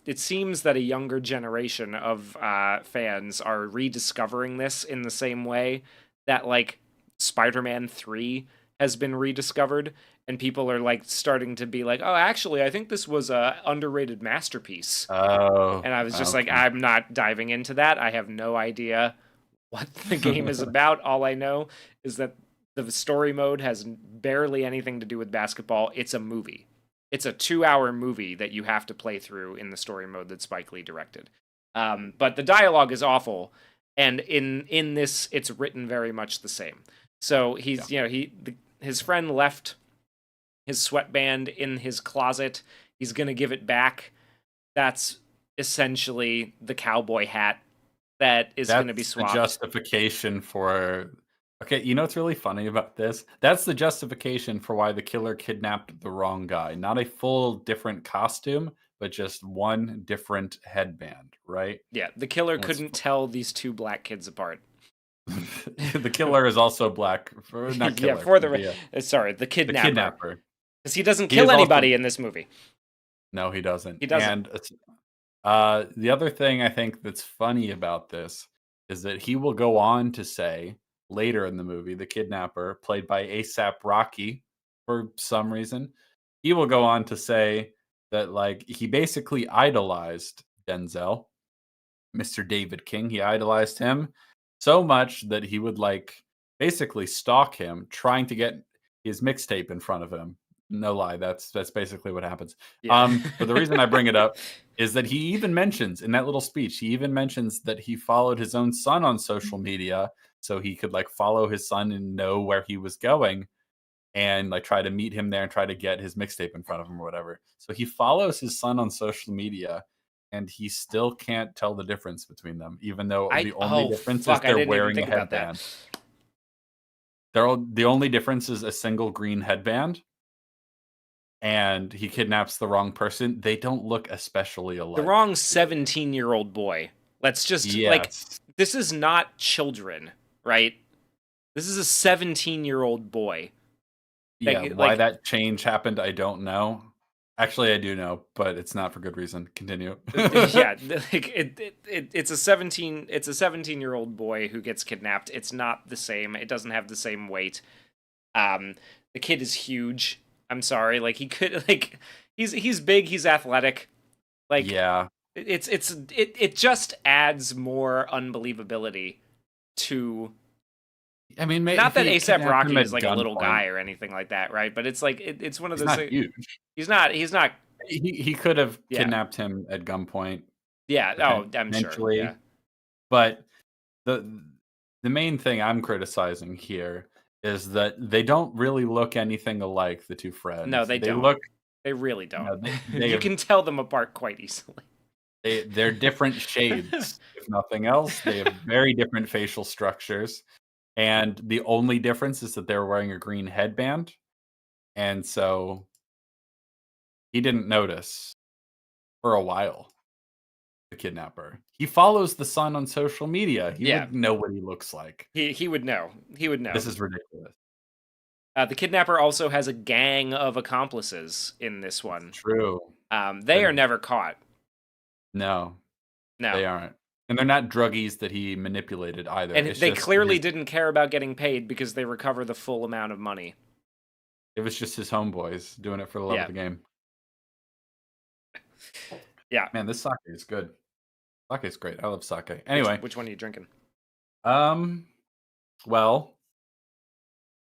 It seems that a younger generation of fans are rediscovering this in the same way that like Spider-Man 3 has been rediscovered, and people are like starting to be like, oh, actually, I think this was a underrated masterpiece. Oh, And I was just like, okay. I'm not diving into that. I have no idea what the game is about. All I know is that the story mode has barely anything to do with basketball. It's a movie. It's a 2-hour movie that you have to play through in the story mode that Spike Lee directed. But the dialogue is awful, and in this, it's written very much the same. So Yeah. his friend left his sweatband in his closet. He's gonna give it back. That's essentially the cowboy hat that is going to be That's the swapped. justification for okay, you know what's really funny about this? That's the justification for why the killer kidnapped the wrong guy. Not a full different costume, but just one different headband, right? Yeah, the killer And it's couldn't tell these two black kids apart. the killer is also black. Not Yeah, killer. for The sorry, the the kidnapper, kidnapper. because he doesn't He kill is also anybody in this movie. no, he doesn't. He doesn't. And the other thing I think that's funny about this is that he will go on to say later in the movie, the kidnapper, played by ASAP Rocky, for some reason, he will go on to say that like he basically idolized Denzel, Mr. David King. He idolized him so much that he would like basically stalk him, trying to get his mixtape in front of him. No lie, that's basically what happens. Yeah. But the reason I bring it up is that he even mentions in that little speech, he even mentions that he followed his own son on social media so he could like follow his son and know where he was going and like try to meet him there and try to get his mixtape in front of him or whatever. So he follows his son on social media and he still can't tell the difference between them, even though the only Oh difference is fuck, I they're didn't even wearing a think about that. headband. The only difference is a single green headband, and he kidnaps the wrong person. They don't look especially The alike. wrong 17-year-old boy. Let's just like, Yes. this is not children, right? This is a 17-year-old boy. Yeah, why that change happened, I don't know. Actually, I do know, but it's not for good reason. Continue. Yeah, like it's a 17-year-old boy who gets kidnapped. It's not the same. It doesn't have the same weight. The kid is huge. I'm sorry. Like he could like he's big, he's athletic. Like Yeah. it just adds more unbelievability to, I mean, not if that he ASAP kidnapped him Rocky at is like a little gunpoint, guy or anything like that, right? But it's like it's one of he's those not things. huge. He's not He could have yeah. kidnapped him at gunpoint Yeah, oh, I'm sure. Yeah. potentially, but the the main thing I'm criticizing here is that they don't really look anything alike, the 2 No, friends. they They don't. look They really you don't. know, they You have can tell them apart quite easily. they're different shades, if nothing else. They have very different facial structures, and the only difference is that they're wearing a green headband, and so he didn't notice for a while, the kidnapper. He follows the son on social media. He Yeah, would know what he looks like. he would know. He would know. This is ridiculous. The kidnapper also has a gang of accomplices in this one. True. They are And never caught. no, No, they aren't. And they're not druggies that he manipulated either. and It's they just clearly his didn't care about getting paid because they recover the full amount of money. it was just his homeboys doing it for the love Yeah, of the game. yeah. Man, this sake is good. Sake is great. I love sake. Which Anyway, which one are you drinking? um, well,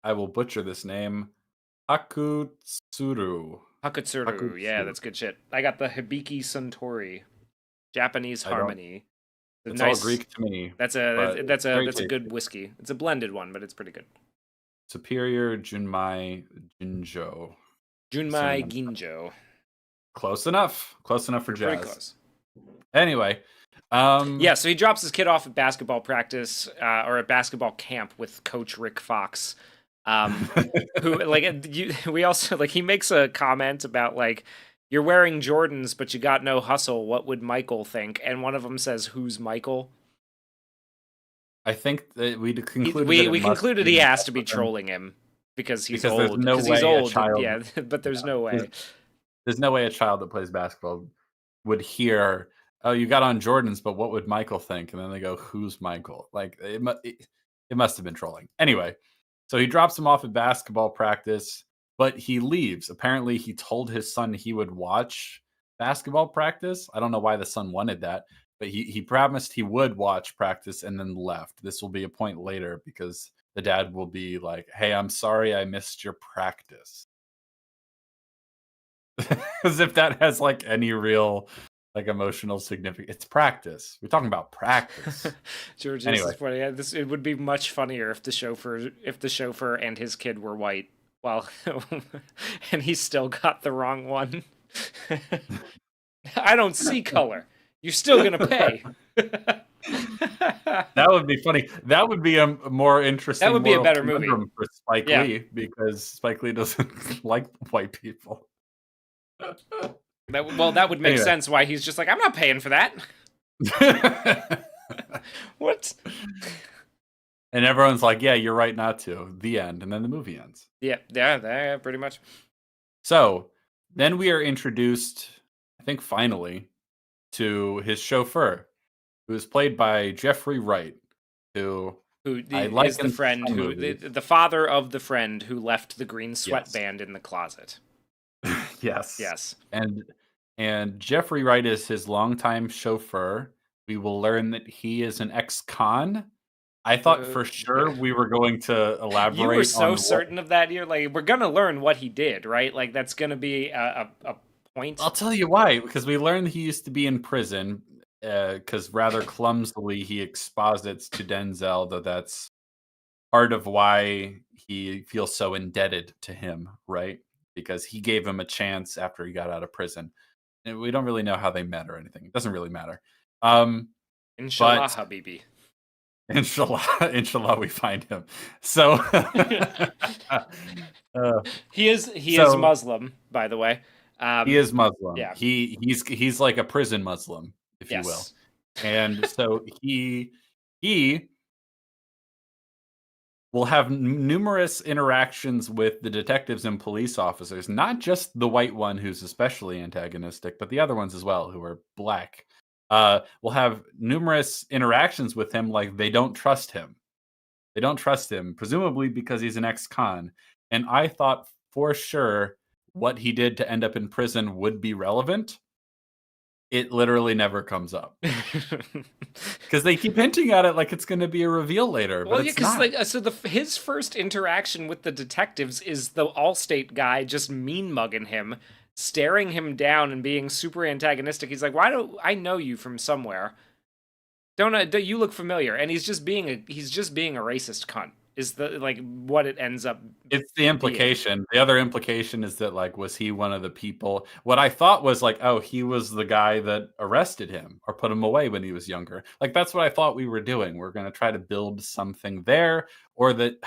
I will butcher this name. Hakutsuru. Hakutsuru. Yeah, Hakutsuru. that's good shit. I got the Hibiki Suntory, Japanese I don't. harmony. It's all Nice. Greek to me, That's but a it's very that's a tasty. good whiskey. It's a blended one, but it's pretty good. Superior Junmai Jinjo. Junmai Assuming I'm Ginjo. close enough. Close enough for You're pretty jazz. close. Anyway, Yeah, so he drops his kid off at basketball practice or at basketball camp with Coach Rick Fox, who we also like he makes a comment about like you're wearing Jordans but you got no hustle. What would Michael think? And one of them says, "Who's Michael?" I think that we concluded that it We must concluded he be has to be Bethlehem trolling him because he's because there's old. no Because he's way a old. child Yeah, but there's no there's, way. there's no way a child that plays basketball would hear, "Oh, you got on Jordans, but what would Michael think?" And then they go, "Who's Michael?" Like it must have been trolling. Anyway, so he drops him off at basketball practice, but he leaves. Apparently, he told his son he would watch basketball practice. I don't know why the son wanted that, but he promised he would watch practice and then left. This will be a point later because the dad will be like, "Hey, I'm sorry I missed your practice." As if that has like any real like emotional significance. It's practice. We're talking about practice. George, this Anyway, is funny. It would be much funnier if the chauffeur and his kid were white. Well, and he still got the wrong one. I don't see color. You're still gonna pay. that would be funny. That would be a more interesting That would be a moral better movie. conundrum for Spike Yeah. Lee because Spike Lee doesn't like white people. That would make Anyway. sense why he's just like, I'm not paying for that. What? And everyone's like, "Yeah, you're right not to." The end, and then the movie ends. Yeah, pretty much. So then we are introduced, I think, finally, to his chauffeur, who is played by Jeffrey Wright, who I like is the friend some who movies. the father of the friend who left the green Yes. sweatband in the closet. Yes. And Jeffrey Wright is his longtime chauffeur. We will learn that he is an ex-con. I thought for sure we were going to elaborate. You were so on certain of that. You're like, we're gonna learn what he did, right? Like that's gonna be a point. I'll tell you why. Because we learned he used to be in prison. Because rather clumsily he exposits to Denzel that that's part of why he feels so indebted to him, right? Because he gave him a chance after he got out of prison. And we don't really know how they met or anything. It doesn't really matter. Inshallah, But Habibi. inshallah, we find him. So He is Muslim, by by the way. He is Muslim. Yeah. He's like a prison Muslim, if you will. And so he will have numerous interactions with the detectives and police officers, not just the white one who's especially antagonistic, but the other ones as well who are black. Will have numerous interactions with him like they don't trust him. They don't trust him, presumably because he's an ex-con. And I thought for sure what he did to end up in prison would be relevant. It literally never comes up because they keep hinting at it like it's going to be a reveal later. Well, but yeah, because like so his first interaction with the detectives is the Allstate guy just mean mugging him, staring him down, and being super antagonistic. He's like, "Why do I know you from somewhere? Don't you look familiar?" And he's just being a racist cunt. Is the like what it ends up? It's the implication. The other implication is that like was he one of the people? What I thought was like, oh, he was the guy that arrested him or put him away when he was younger. Like that's what I thought we were doing. We're going to try to build something there, or that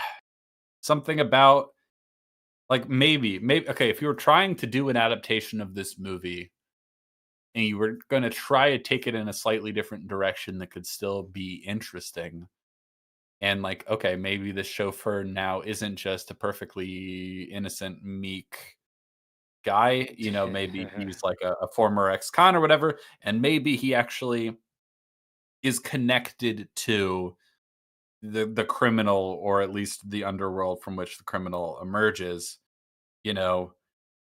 something about like maybe okay, if you were trying to do an adaptation of this movie and you were going to try to take it in a slightly different direction that could still be interesting. And like, okay, maybe the chauffeur now isn't just a perfectly innocent, meek guy. You know, maybe he's like a former ex-con or whatever, and maybe he actually is connected to the criminal, or at least the underworld from which the criminal emerges. You know,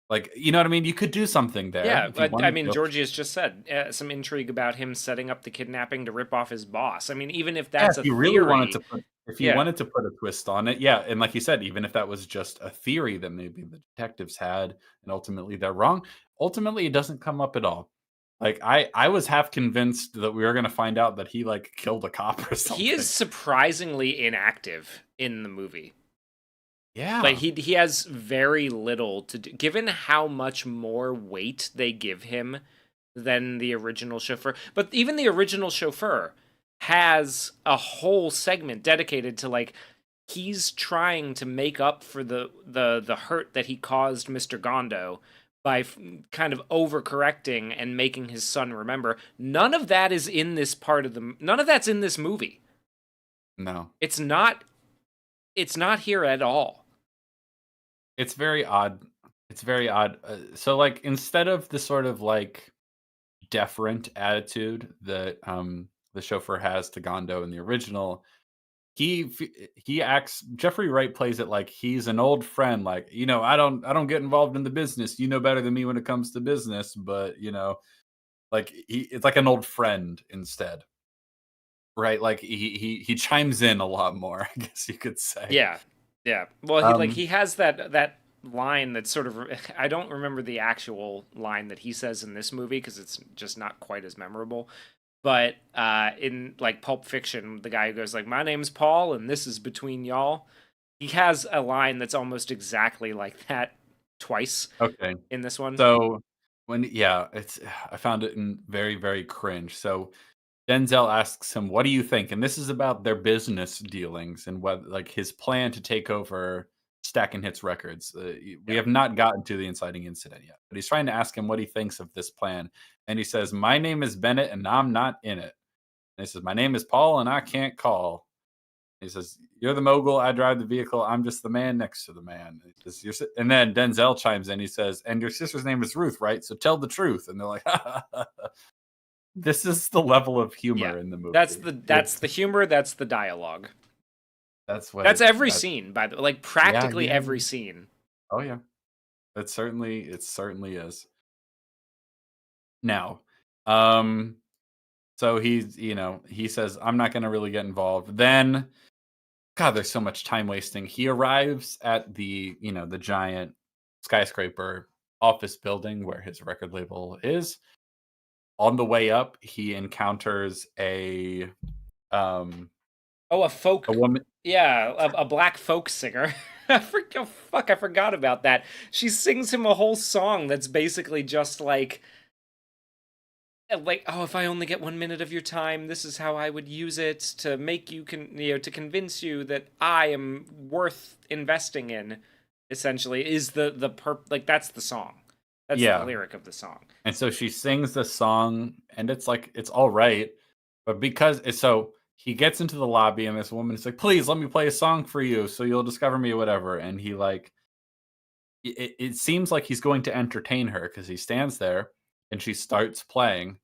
Like, you know what I mean? You could do something there Yeah, if you I wanted mean, to. Georgia's just said some intrigue about him setting up the kidnapping to rip off his boss. I mean, even if Yeah, that's a to theory, put if you yeah, wanted to put a twist on it, yeah, and like you said, even if that was just a theory that maybe the detectives had, and ultimately they're wrong, ultimately it doesn't come up at all. Like, I was half convinced that we were gonna find out that he, like, killed a cop or he is something. surprisingly inactive in the movie. Like Yeah. he has very little to do, given how much more weight they give him than the original chauffeur. But even the original chauffeur has a whole segment dedicated to like he's trying to make up for the hurt that he caused Mr. Gondo by kind of overcorrecting and making his son remember. None of that is in this part of the none of that's in this movie. No. It's not here at all. It's very odd. It's very odd. So, like, instead of the sort of, like, deferent attitude that, the chauffeur has to Gondo in the original, he acts Jeffrey Wright plays it like he's an old friend, like, I don't get involved in the business. You know better than me when it comes to business, but, like, it's like an old friend instead, right? Like, he chimes in a lot more, I guess you could say. Yeah. Yeah. Well, Um, he has that line that sort of I don't remember the actual line that he says in this movie because it's just not quite as memorable. But in like Pulp Fiction, the guy who goes like, "My name's Paul, and this is between y'all." He has a line that's almost exactly like that twice okay. in this one. So yeah, it's I found it very, very cringe. So Denzel asks him, "What do you think?" And this is about their business dealings and what like his plan to take over Stacking Hits Records. We Yeah. have not gotten to the inciting incident yet, but he's trying to ask him what he thinks of this plan. And he says, "My name is Bennett, and I'm not in it." And he says, "My name is Paul, and I can't call." He says, "You're the mogul. I drive the vehicle. I'm just the man next to the man." And, he says, and then Denzel chimes in. He says, "And your sister's name is Ruth, right? So tell the truth." And they're like, "This is the level of Yeah. humor in the movie. That's the humor, that's the dialogue. That's That's what every that scene by the like yeah, practically yeah, every yeah. scene. Oh, yeah. It certainly is. Now, um, so he says, "I'm not gonna really get involved." Then God, there's so much time wasting. He arrives at the giant skyscraper office building where his record label is. On the way up, he encounters um, Oh, a a folk, woman. yeah, a black folk singer. Oh, fuck, I forgot about that. She sings him a whole song that's basically just like, oh, if I only get 1 minute of your time, this is how I would use it to make you to convince you that I am worth investing in. Essentially, is like that's the song. That's the Yeah, lyric of the song. and so she sings the song, and it's like it's all right, but so he gets into the lobby, and this woman is like, "Please let me play a song for you, so you'll discover me, or whatever." And he like it seems like he's going to entertain her because he stands there, and she starts playing,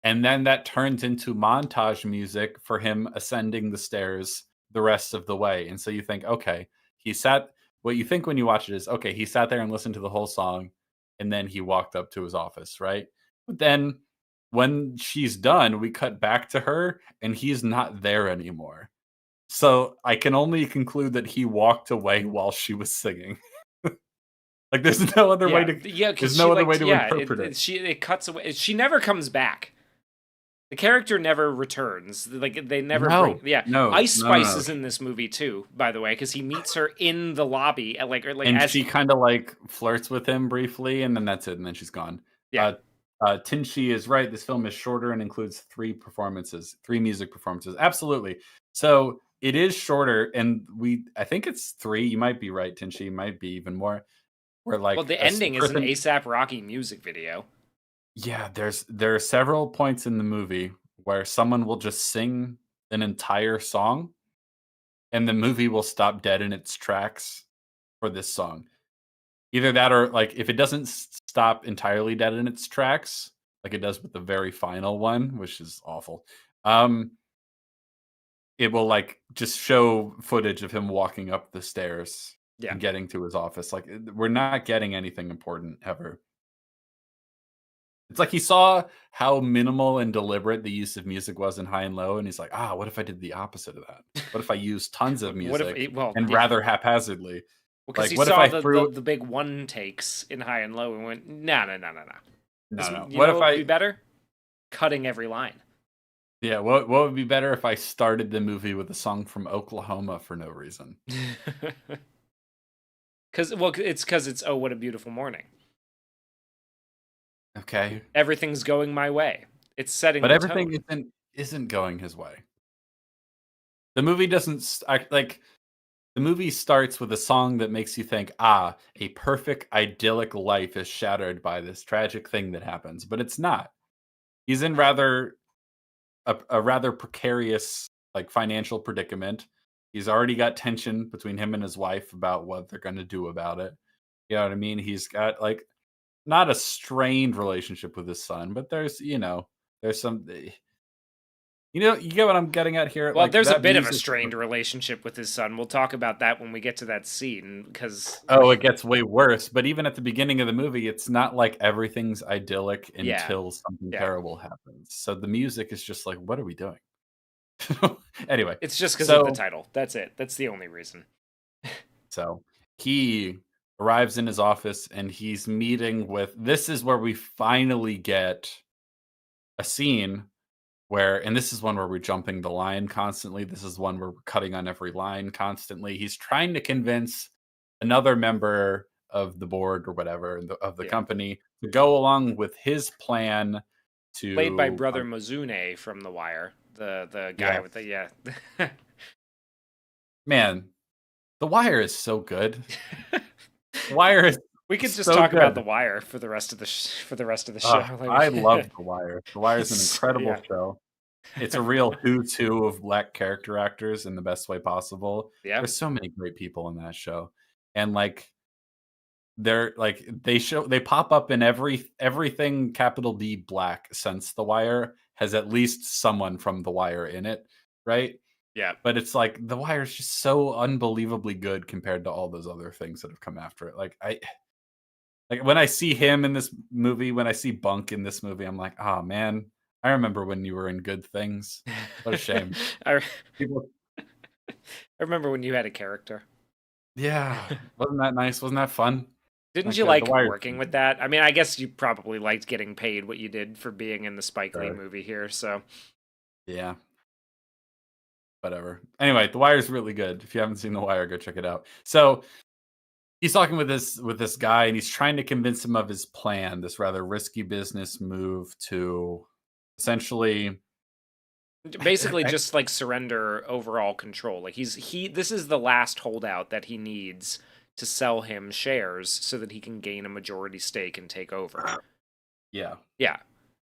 and then that turns into montage music for him ascending the stairs the rest of the way. And so you think, okay, he sat. What you think when you watch it is, okay, he sat there and listened to the whole song, and then he walked up to his office, right? But then when she's done, we cut back to her, and he's not there anymore. So I can only conclude that he walked away while she was singing. Like Yeah, yeah, there's because no other way to interpret it. it cuts away. She never comes back. The character never returns. Like they never bring. No, Yeah, no, Ice no, no, Spice no. is in this movie too, by the way, because he meets her in the lobby at like And as she kinda, like, flirts with him briefly, and then that's it, and then she's gone. yeah. Uh, Tinchi is right, this film is shorter and includes 3 music performances. Absolutely. So, it is shorter, and I think it's 3, you might be right, Tinchi, it might be even more, where, Well, like, the a ending is an person. ASAP Rocky music video. Yeah, there are several points in the movie where someone will just sing an entire song, and the movie will stop dead in its tracks for this song. Either that or, like, if it doesn't stop entirely dead in its tracks, like it does with the very final one, which is awful, um, it will, like, just show footage of him walking up the stairs. Yeah. and getting to his office. Like, we're not getting anything important ever. It's like he saw how minimal and deliberate the use of music was in High and Low, and he's like, "Ah, what if I did the opposite of that? What if I used tons of What if? music Well, and yeah. rather haphazardly? Well, because Like, he what if saw I the, threw the big one takes in High and Low and went, no, no, no, no, no. This, no, no. you What know, if what would be I better? Cutting every line. yeah, what would be better if I started the movie with a song from Oklahoma for no reason?" Because it's oh, what a beautiful morning. Okay. Everything's going my way. It's setting But the everything tone. isn't going his way. The movie doesn't st like, the movie starts with a song that makes you think, "Ah, a perfect idyllic life is shattered by this tragic thing that happens," but it's not. He's in a rather precarious, like, financial predicament. He's already got tension between him and his wife about what they're gonna do about it. You know what I mean? He's got, like, not a strained relationship with his son, but there's some you get what I'm getting at here? Well, Like, there's a that bit of a music. strained relationship with his son. We'll talk about that when we get to that scene, because Oh, it gets way worse, but even at the beginning of the movie, it's not like everything's idyllic yeah, until something yeah. terrible happens. So the music is just like, "What are we doing?" Anyway, It's just because of the so title. That's it. That's the only reason. so he arrives in his office and he's meeting with this is where we finally get a scene where and this is one where we're jumping the line constantly. This is one where we're cutting on every line constantly. He's trying to convince another member of the board or whatever of the Yeah. company to go along with his plan Played by to Brother Mizune from The Wire, the guy yeah, with the yeah. man, The Wire is so good. The Wire is We could just so talk about The good. Wire for the rest of the for the rest of the show. I love Like, The Wire. The Wire is an it's incredible yeah, show. It's a real who's who of black character actors in the best way possible. yeah, There's so many great people in that show, and like they pop up in everything capital D black since The Wire has at least someone from The Wire in it, right? yeah. But it's like The Wire is just so unbelievably good compared to all those other things that have come after it. Like when I see him in this movie, when I see Bunk in this movie, I'm like, oh man, I remember when you were in good things. What a shame. I People, I remember when you had a character. yeah, wasn't that nice? Wasn't that fun? Didn't Like you The like Wire, working with that? I mean, I guess you probably liked getting paid what you did for being in the Spike Lee sure. movie here. So Yeah, whatever. Anyway, The Wire is really good. If you haven't seen The Wire, go check it out. So he's talking with this guy, and he's trying to convince him of his plan, this rather risky business move to essentially. basically, just like surrender overall control. Like this is the last holdout that he needs to sell him shares so that he can gain a majority stake and take over. Yeah, Yeah.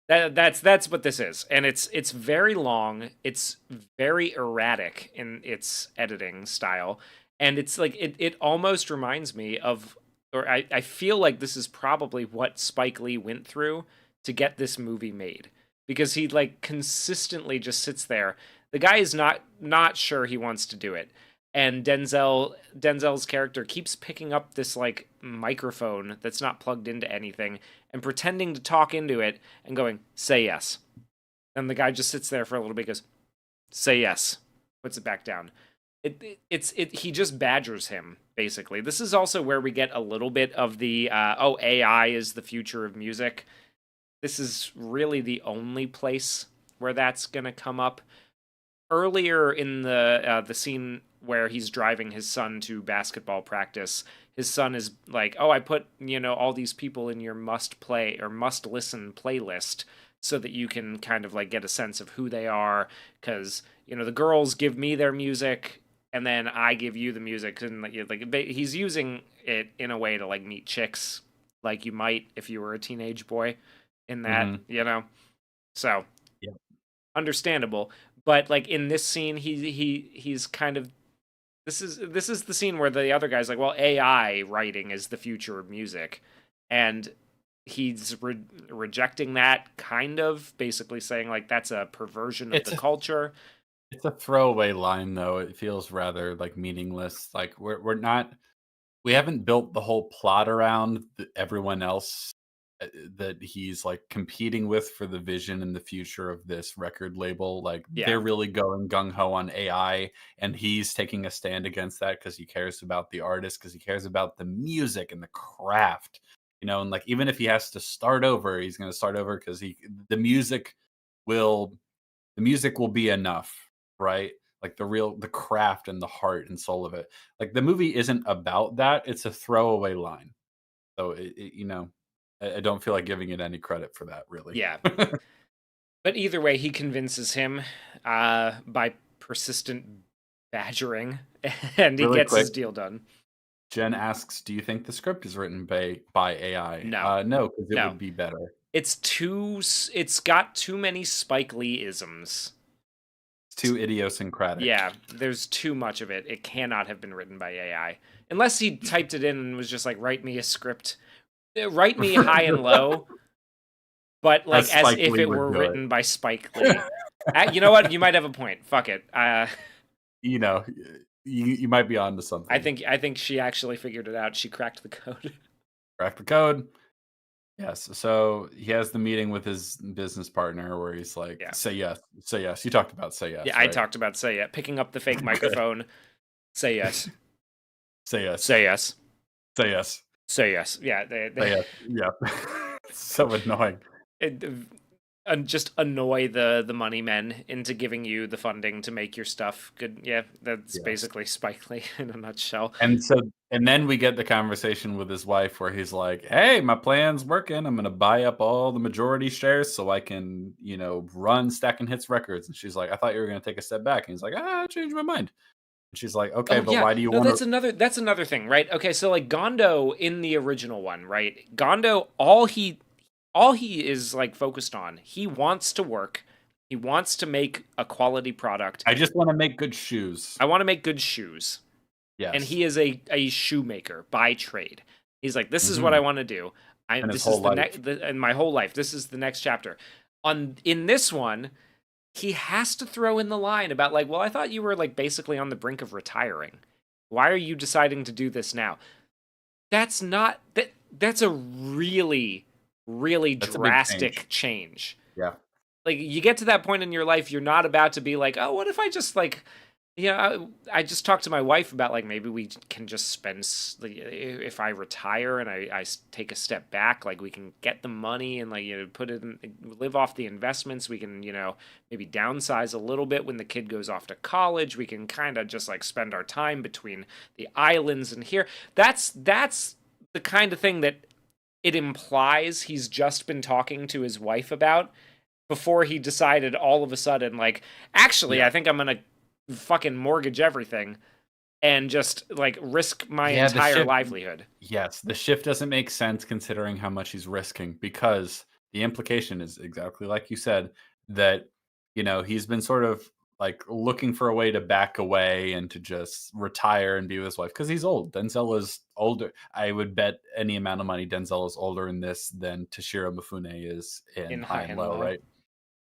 That's what this is. And it's very long. It's very erratic in its editing style. And it's like it almost reminds me of or I feel like this is probably what Spike Lee went through to get this movie made. Because he like consistently just sits there. The guy is not sure he wants to do it. And Denzel's character keeps picking up this like microphone that's not plugged into anything and pretending to talk into it and going, say yes. And the guy just sits there for a little bit, goes, say yes, puts it back down. He just badgers him, basically. This is also where we get a little bit of the, AI is the future of music. This is really the only place where that's going to come up. Earlier in the scene where he's driving his son to basketball practice, his son is like, "Oh, I put, all these people in your must play or must listen playlist so that you can kind of like get a sense of who they are cuz, the girls give me their music and then I give you the music." And like he's using it in a way to like meet chicks like you might if you were a teenage boy in that, hmm So, yeah, understandable, but like in this scene he's kind of this is the scene where the other guy's like, well, AI writing is the future of music, and he's rejecting that, kind of basically saying like that's a perversion of it's the a culture. it's a throwaway line though. It feels rather like meaningless. Like we're not. we haven't built the whole plot around everyone else that he's like competing with for the vision and the future of this record label. Like Yeah. they're really going gung ho on AI, and he's taking a stand against that because he cares about the artist, because he cares about the music and the craft. And like even if he has to start over, he's going to start over because the music will the music will be enough, right? Like the craft and the heart and soul of it. Like the movie isn't about that; it's a throwaway line. So I don't feel like giving it any credit for that, really. Yeah. But either way, he convinces him by persistent badgering, and he Really gets quick, his deal done. Jen asks, "Do you think the script is written by AI?" No, No, because it no, would be better. it's got too many Spike Lee isms. It's too idiosyncratic. Yeah, there's too much of it. It cannot have been written by AI. Unless he typed it in and was just like, write me a script. Write me high and low, but like As as Spike if Lee it would were do it. written by Spike Lee. You know what? You might have a point. Fuck it. You know, you might be onto I something. think she actually figured it out. She cracked the code. Crack the code. Yes. So he has the meeting with his business partner where he's like, Yeah. "Say yes, say yes." You talked about say Yeah, yes, I right? talked about say yeah, picking up the fake Good. microphone. Say yes. Say yes. Say yes. Say yes. Say yes. Yeah, Say yes. Yeah. So annoying. it, just annoy the money men into giving you the funding to make your stuff good. Yeah, that's Yes. basically Spike Lee in a nutshell. And then we get the conversation with his wife where he's like, "Hey, my plan's working. I'm gonna buy up all the majority shares so I can, run Stacking Hits Records." And she's like, "I thought you were gonna take a step back." And he's like, I changed my mind." And she's like, "Okay, Oh but yeah, why do you no, want to?" that's another thing, right? Okay, so like Gondo in the original one, right? Gondo, all he is like focused on, he wants to work, he wants to make a quality product. I just want to make good shoes. I want to make good shoes, and Yes. he is a shoemaker by trade. He's like, this is what I Hmm. want to do. And his This is whole the life. next, in my whole life. This is the next chapter. In this one, he has to throw in the line about like, well, I thought you were like basically on the brink of retiring. Why are you deciding to do this now? That's not that. That's a really, really That's a big change. drastic change. Yeah. Like you get to that point in your life, you're not about to be like, oh, what if I just like, I just talked to my wife about like maybe we can just spend if I retire and I take a step back, like we can get the money and like put it in, live off the investments. We can maybe downsize a little bit when the kid goes off to college. We can kind of just like spend our time between the islands and here. That's the kind of thing that it implies he's just been talking to his wife about before he decided all of a sudden, like, actually, Yeah. I think I'm gonna fucking mortgage everything and just like risk my Yeah, the entire shift. livelihood. Yes, the shift doesn't make sense considering how much he's risking, because the implication is exactly like you said, that he's been sort of like looking for a way to back away and to just retire and be with his wife because he's old. Denzel is older. I would bet any amount of money Denzel is older in this than Toshiro Mifune is in In High high and and Low, low. right?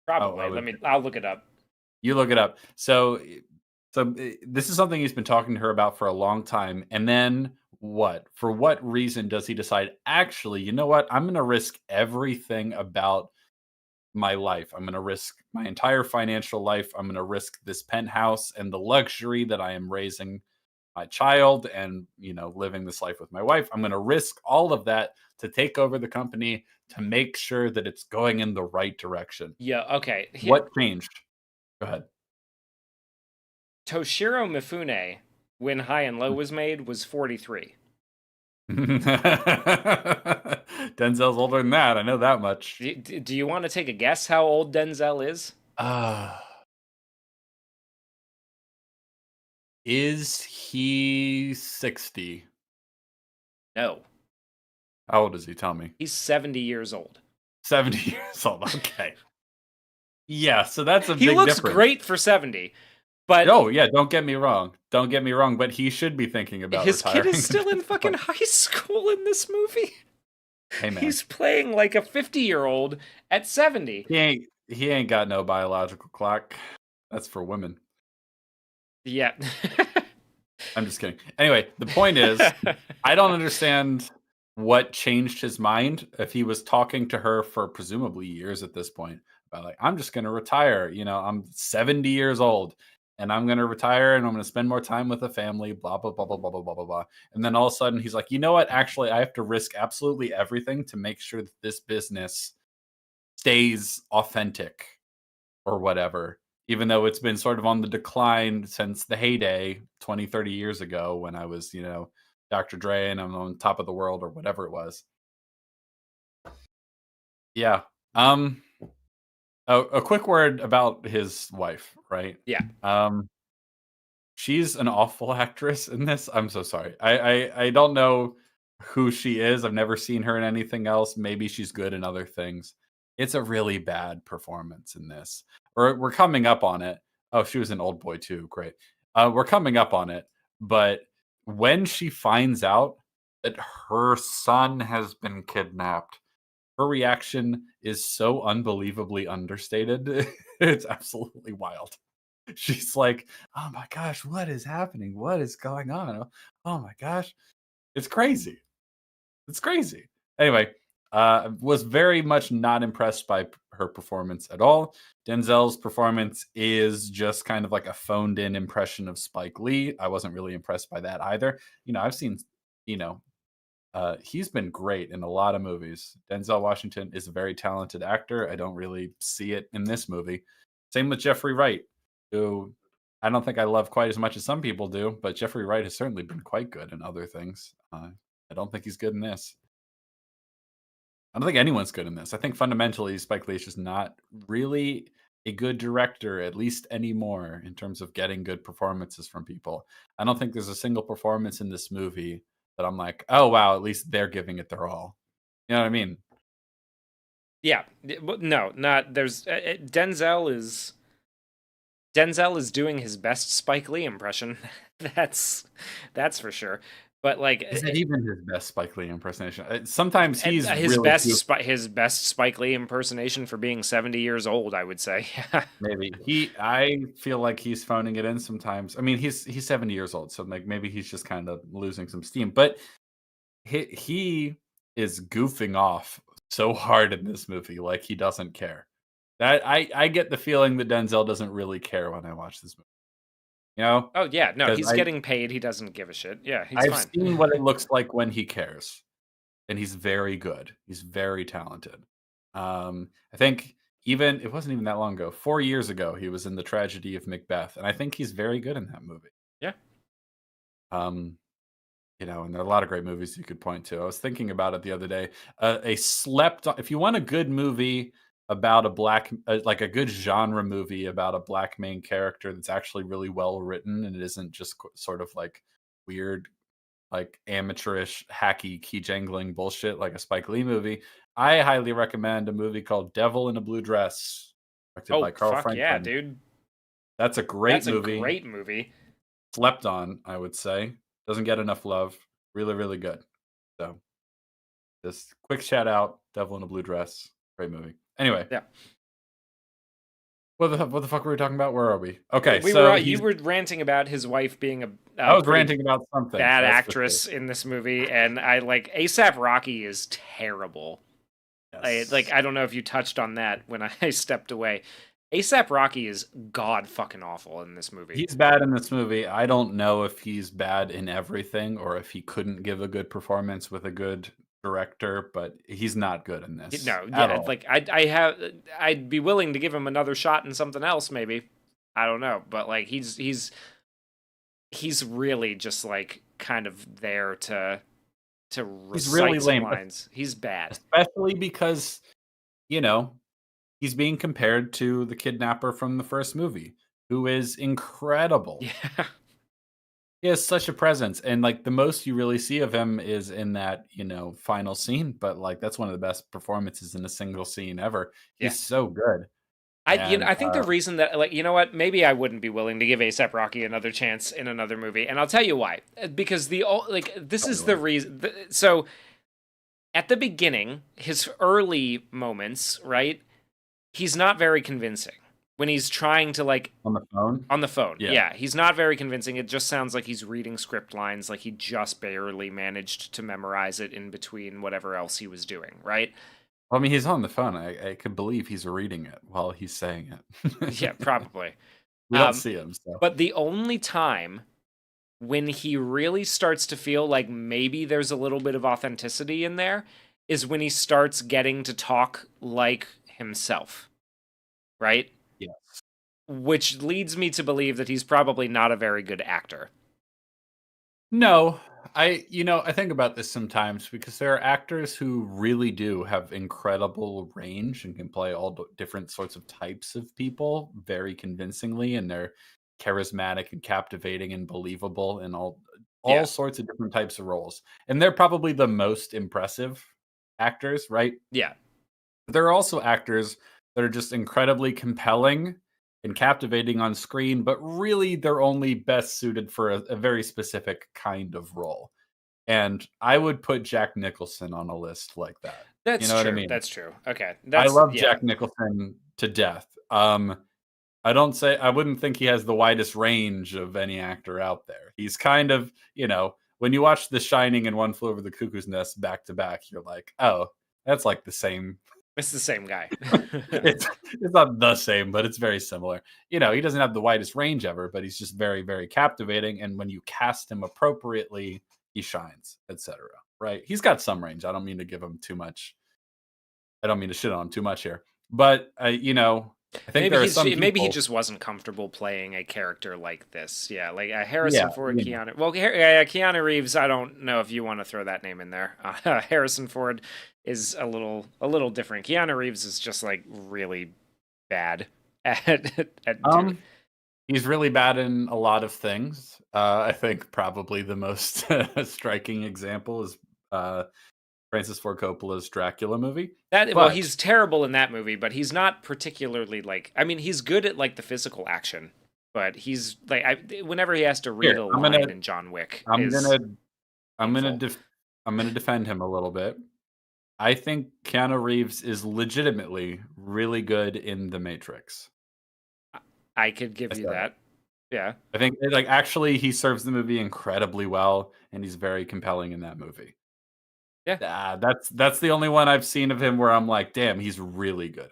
Oh, I Probably. would. I'll look it up. You look it up. So this is something he's been talking to her about for a long time. And then what? For what reason does he decide, actually, you know what? I'm going to risk everything about my life. I'm going to risk my entire financial life. I'm going to risk this penthouse and the luxury that I am raising my child and, living this life with my wife. I'm going to risk all of that to take over the company to make sure that it's going in the right direction. Yeah, okay. What changed? Go ahead. Toshiro Mifune, when High and Low was made, was 43. Denzel's older than that. I know that much. Do you want to take a guess how old Denzel is? Uh, is he 60? No. How old is he? Tell me. He's 70 years old. 70 years old. Okay. Yeah, so that's a He big looks difference. great for 70. But Oh, yeah, don't get me wrong. Don't get me wrong, but he should be thinking about his kid retiring. is still in fucking high school in this movie. Hey, man. He's playing like a 50-year-old at 70. He ain't got no biological clock. That's for women. Yeah. I'm just kidding. Anyway, the point is, I don't understand what changed his mind if he was talking to her for presumably years at this point about like, I'm just going to retire. You know, I'm 70 years old and I'm going to retire and I'm going to spend more time with the family, blah, blah, blah, blah, blah, blah, blah, blah, blah. And then all of a sudden he's like, you know what? Actually, I have to risk absolutely everything to make sure that this business stays authentic or whatever, even though it's been sort of on the decline since the heyday 20, 30 years ago when I was, Dr. Dre and I'm on top of the world or whatever it was. Yeah. Um, a quick word about his wife, right? Yeah. Um, she's an awful actress in this. I'm so sorry. I don't know who she is. I've never seen her in anything else. Maybe she's good in other things. It's a really bad performance in this. We're coming up on it. Oh, she was an Oldboy too. Great. We're coming up on it. But when she finds out that her son has been kidnapped, her reaction is so unbelievably understated. It's absolutely wild. She's like, "Oh my gosh, what is happening? What is going on? Oh my gosh." It's crazy. It's crazy. Anyway, was very much not impressed by her performance at all. Denzel's performance is just kind of like a phoned in impression of Spike Lee. I wasn't really impressed by that either. I've seen, you know, he's been great in a lot of movies. Denzel Washington is a very talented actor. I don't really see it in this movie. Same with Jeffrey Wright, who I don't think I love quite as much as some people do, but Jeffrey Wright has certainly been quite good in other things. I don't think he's good in this. I don't think anyone's good in this. I think fundamentally Spike Lee is just not really a good director, at least anymore, in terms of getting good performances from people. I don't think there's a single performance in this movie that I'm like, oh wow, at least they're giving it their all. You know what I mean? Yeah. No, not there's Denzel is doing his best Spike Lee impression. that's that's for sure. But like Is that even his best Spike Lee impersonation? Sometimes he's his really best goofy. his best Spike Lee impersonation for being 70 years old, I would say. Maybe I feel like he's phoning it in sometimes. I mean, he's 70 years old, so like maybe he's just kind of losing some steam. But he is goofing off so hard in this movie, like he doesn't care. That I get the feeling that Denzel doesn't really care when I watch this movie. You know, Oh yeah, no, because he's getting paid. He doesn't give a shit. Yeah, he's I've fine. seen what it looks like when he cares, and he's very good. He's very talented. I think even it wasn't even that long ago. 4 years ago, he was in the Tragedy of Macbeth, and I think he's very good in that movie. Yeah. Um, and there are a lot of great movies you could point to. I was thinking about it the other day. A slept on, if you want a good movie about a black, like a good genre movie about a black main character that's actually really well written and it isn't just sort of like weird, like amateurish, hacky, key jangling bullshit like a Spike Lee movie. I highly recommend a movie called Devil in a Blue Dress, directed by Oh Carl fuck yeah, Franklin. dude. That's a great That's a movie. great movie. Slept on, I would say. Doesn't get enough love. Really, really good. So, just quick shout out, Devil in a Blue Dress. Great movie. Anyway, Yeah. what the fuck were we talking about? Where are we? Okay, We so were you were ranting about his wife being I a was pretty ranting about something. bad That's for sure. actress in this movie, and I like ASAP Rocky is terrible. Yes. I don't know if you touched on that when I stepped away. ASAP Rocky is god fucking awful in this movie. He's bad in this movie. I don't know if he's bad in everything or if he couldn't give a good performance with a good director, but he's not good in this No, at yeah, all. like I'd be willing to give him another shot in something else, maybe. I don't know, but like he's really just like kind of there to He's really recite some lame, lines. He's bad. especially because, you know, he's being compared to the kidnapper from the first movie, who is incredible. Yeah. He has such a presence, and like the most you really see of him is in that final scene. But like that's one of the best performances in a single scene ever. Yeah. He's so good, and I think the reason that like you know what maybe I wouldn't be willing to give ASAP Rocky another chance in another movie, and I'll tell you why. Because like this is the reason. So at the beginning, his early moments, right? He's not very convincing. when he's trying to like On the phone? on the phone. Yeah. Yeah, he's not very convincing. It just sounds like he's reading script lines, like he just barely managed to memorize it in between whatever else he was doing, right? Well, I mean, he's on the phone. I could believe he's reading it while he's saying it. Yeah, probably. We don't Um, see him, so. but the only time when he really starts to feel like maybe there's a little bit of authenticity in there is when he starts getting to talk like himself, right? Yeah. Which leads me to believe that he's probably not a very good actor. No, I think about this sometimes because there are actors who really do have incredible range and can play all different sorts of types of people very convincingly, and they're charismatic and captivating and believable in all Yeah. sorts of different types of roles. And they're probably the most impressive actors, right? Yeah. But there are also actors that are just incredibly compelling and captivating on screen, but really they're only best suited for a very specific kind of role. And I would put Jack Nicholson on a list like that. You That's know what I true. mean? That's true. Okay. I That's love yeah. Jack Nicholson to death. I wouldn't think he has the widest range of any actor out there. He's kind of, when you watch The Shining and One Flew Over the Cuckoo's Nest back to back, you're like, oh, that's like the same. It's the same guy. It's not the same, but it's very similar. He doesn't have the widest range ever, but he's just very, very captivating. And when you cast him appropriately, he shines, etc. Right? He's got some range. I don't mean to give him too much. I don't mean to shit on him too much here, but I think there are some Maybe he people. just wasn't comfortable playing a character like this. Yeah, like Yeah, Harrison Ford, Keanu. Well, Keanu Reeves. I don't know if you want to throw that name in there. Harrison Ford is a little different. Keanu Reeves is just like really bad at doing. um, he's really bad in a lot of things. I think probably the most striking example is Francis Ford Coppola's Dracula movie. That well, But he's terrible in that movie, but he's not particularly like. I mean, he's good at like the physical action, but he's like, whenever he has to read here, a line in John Wick, I'm is gonna, I'm gonna, painful. def- I'm gonna defend him a little bit. I think Keanu Reeves is legitimately really good in The Matrix. I could give I you said it. that. Yeah. I think, like, actually, he serves the movie incredibly well, and he's very compelling in that movie. Yeah. That's the only one I've seen of him where I'm like, damn, he's really good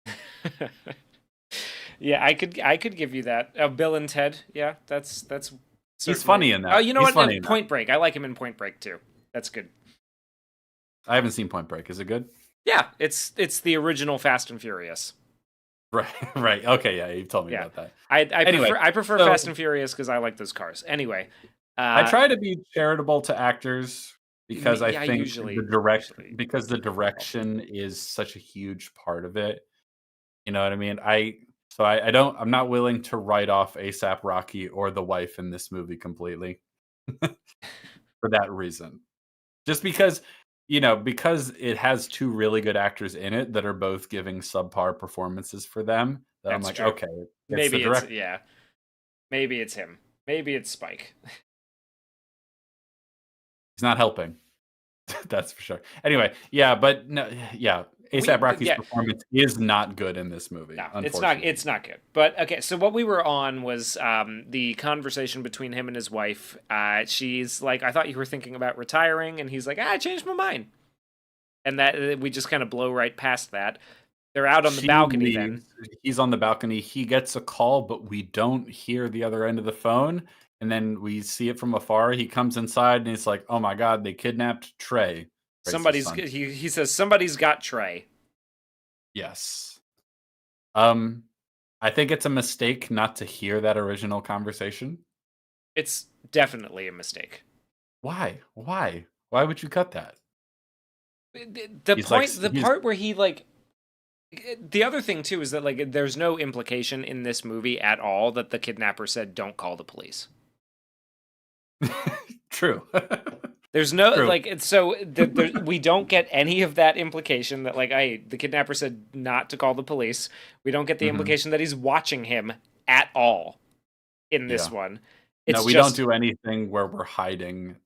in that. Yeah, I could give you that. Bill and Ted. Yeah, that's He's certainly. funny in Oh, that. you know He's what? funny in that. Point Break. I like him in Point Break too. That's good. I haven't seen Point Break. Is it good? Yeah, it's the original Fast and Furious. Right, right. Okay, yeah, you've told me Yeah, about that. I Anyway, prefer so Fast and Furious because I like those cars. Anyway, I uh, try to be charitable to actors because I yeah, think usually because the normal. direction is such a huge part of it. You know what I mean? I'm not willing to write off ASAP Rocky or the wife in this movie completely for that reason. Just because it has two really good actors in it that are both giving subpar performances for them, that I'm That's like, true. okay, it's the Maybe it's direct. yeah. Maybe it's him. Maybe it's Spike. He's not helping. That's for sure. Anyway, yeah, but no, yeah, ASAP Rocky's Yeah, performance is not good in this movie, no, unfortunately. it's not good. But okay, so what we were on was the conversation between him and his wife. She's like, I thought you were thinking about retiring, and he's like, I changed my mind. And that we just kind of blow right past that. They're out on the She balcony then. leaves. He's on the balcony. He gets a call, but we don't hear the other end of the phone. And then we see it from afar. He comes inside and he's like, "Oh my god, they kidnapped Trey, Tracy's Somebody's son." he says somebody's got Trey. Yes. Um, I think it's a mistake not to hear that original conversation. It's definitely a mistake. Why? Why? Why would you cut that? The He's like, point, the he's part where he like the other thing too is that like there's no implication in this movie at all that the kidnapper said don't call the police. true. There's no True. like it's so we don't get any of that implication that like hey the kidnapper said not to call the police. We don't get the Mhm. implication that he's watching him at all in this Yeah. one. No, It's we don't just do anything where we're hiding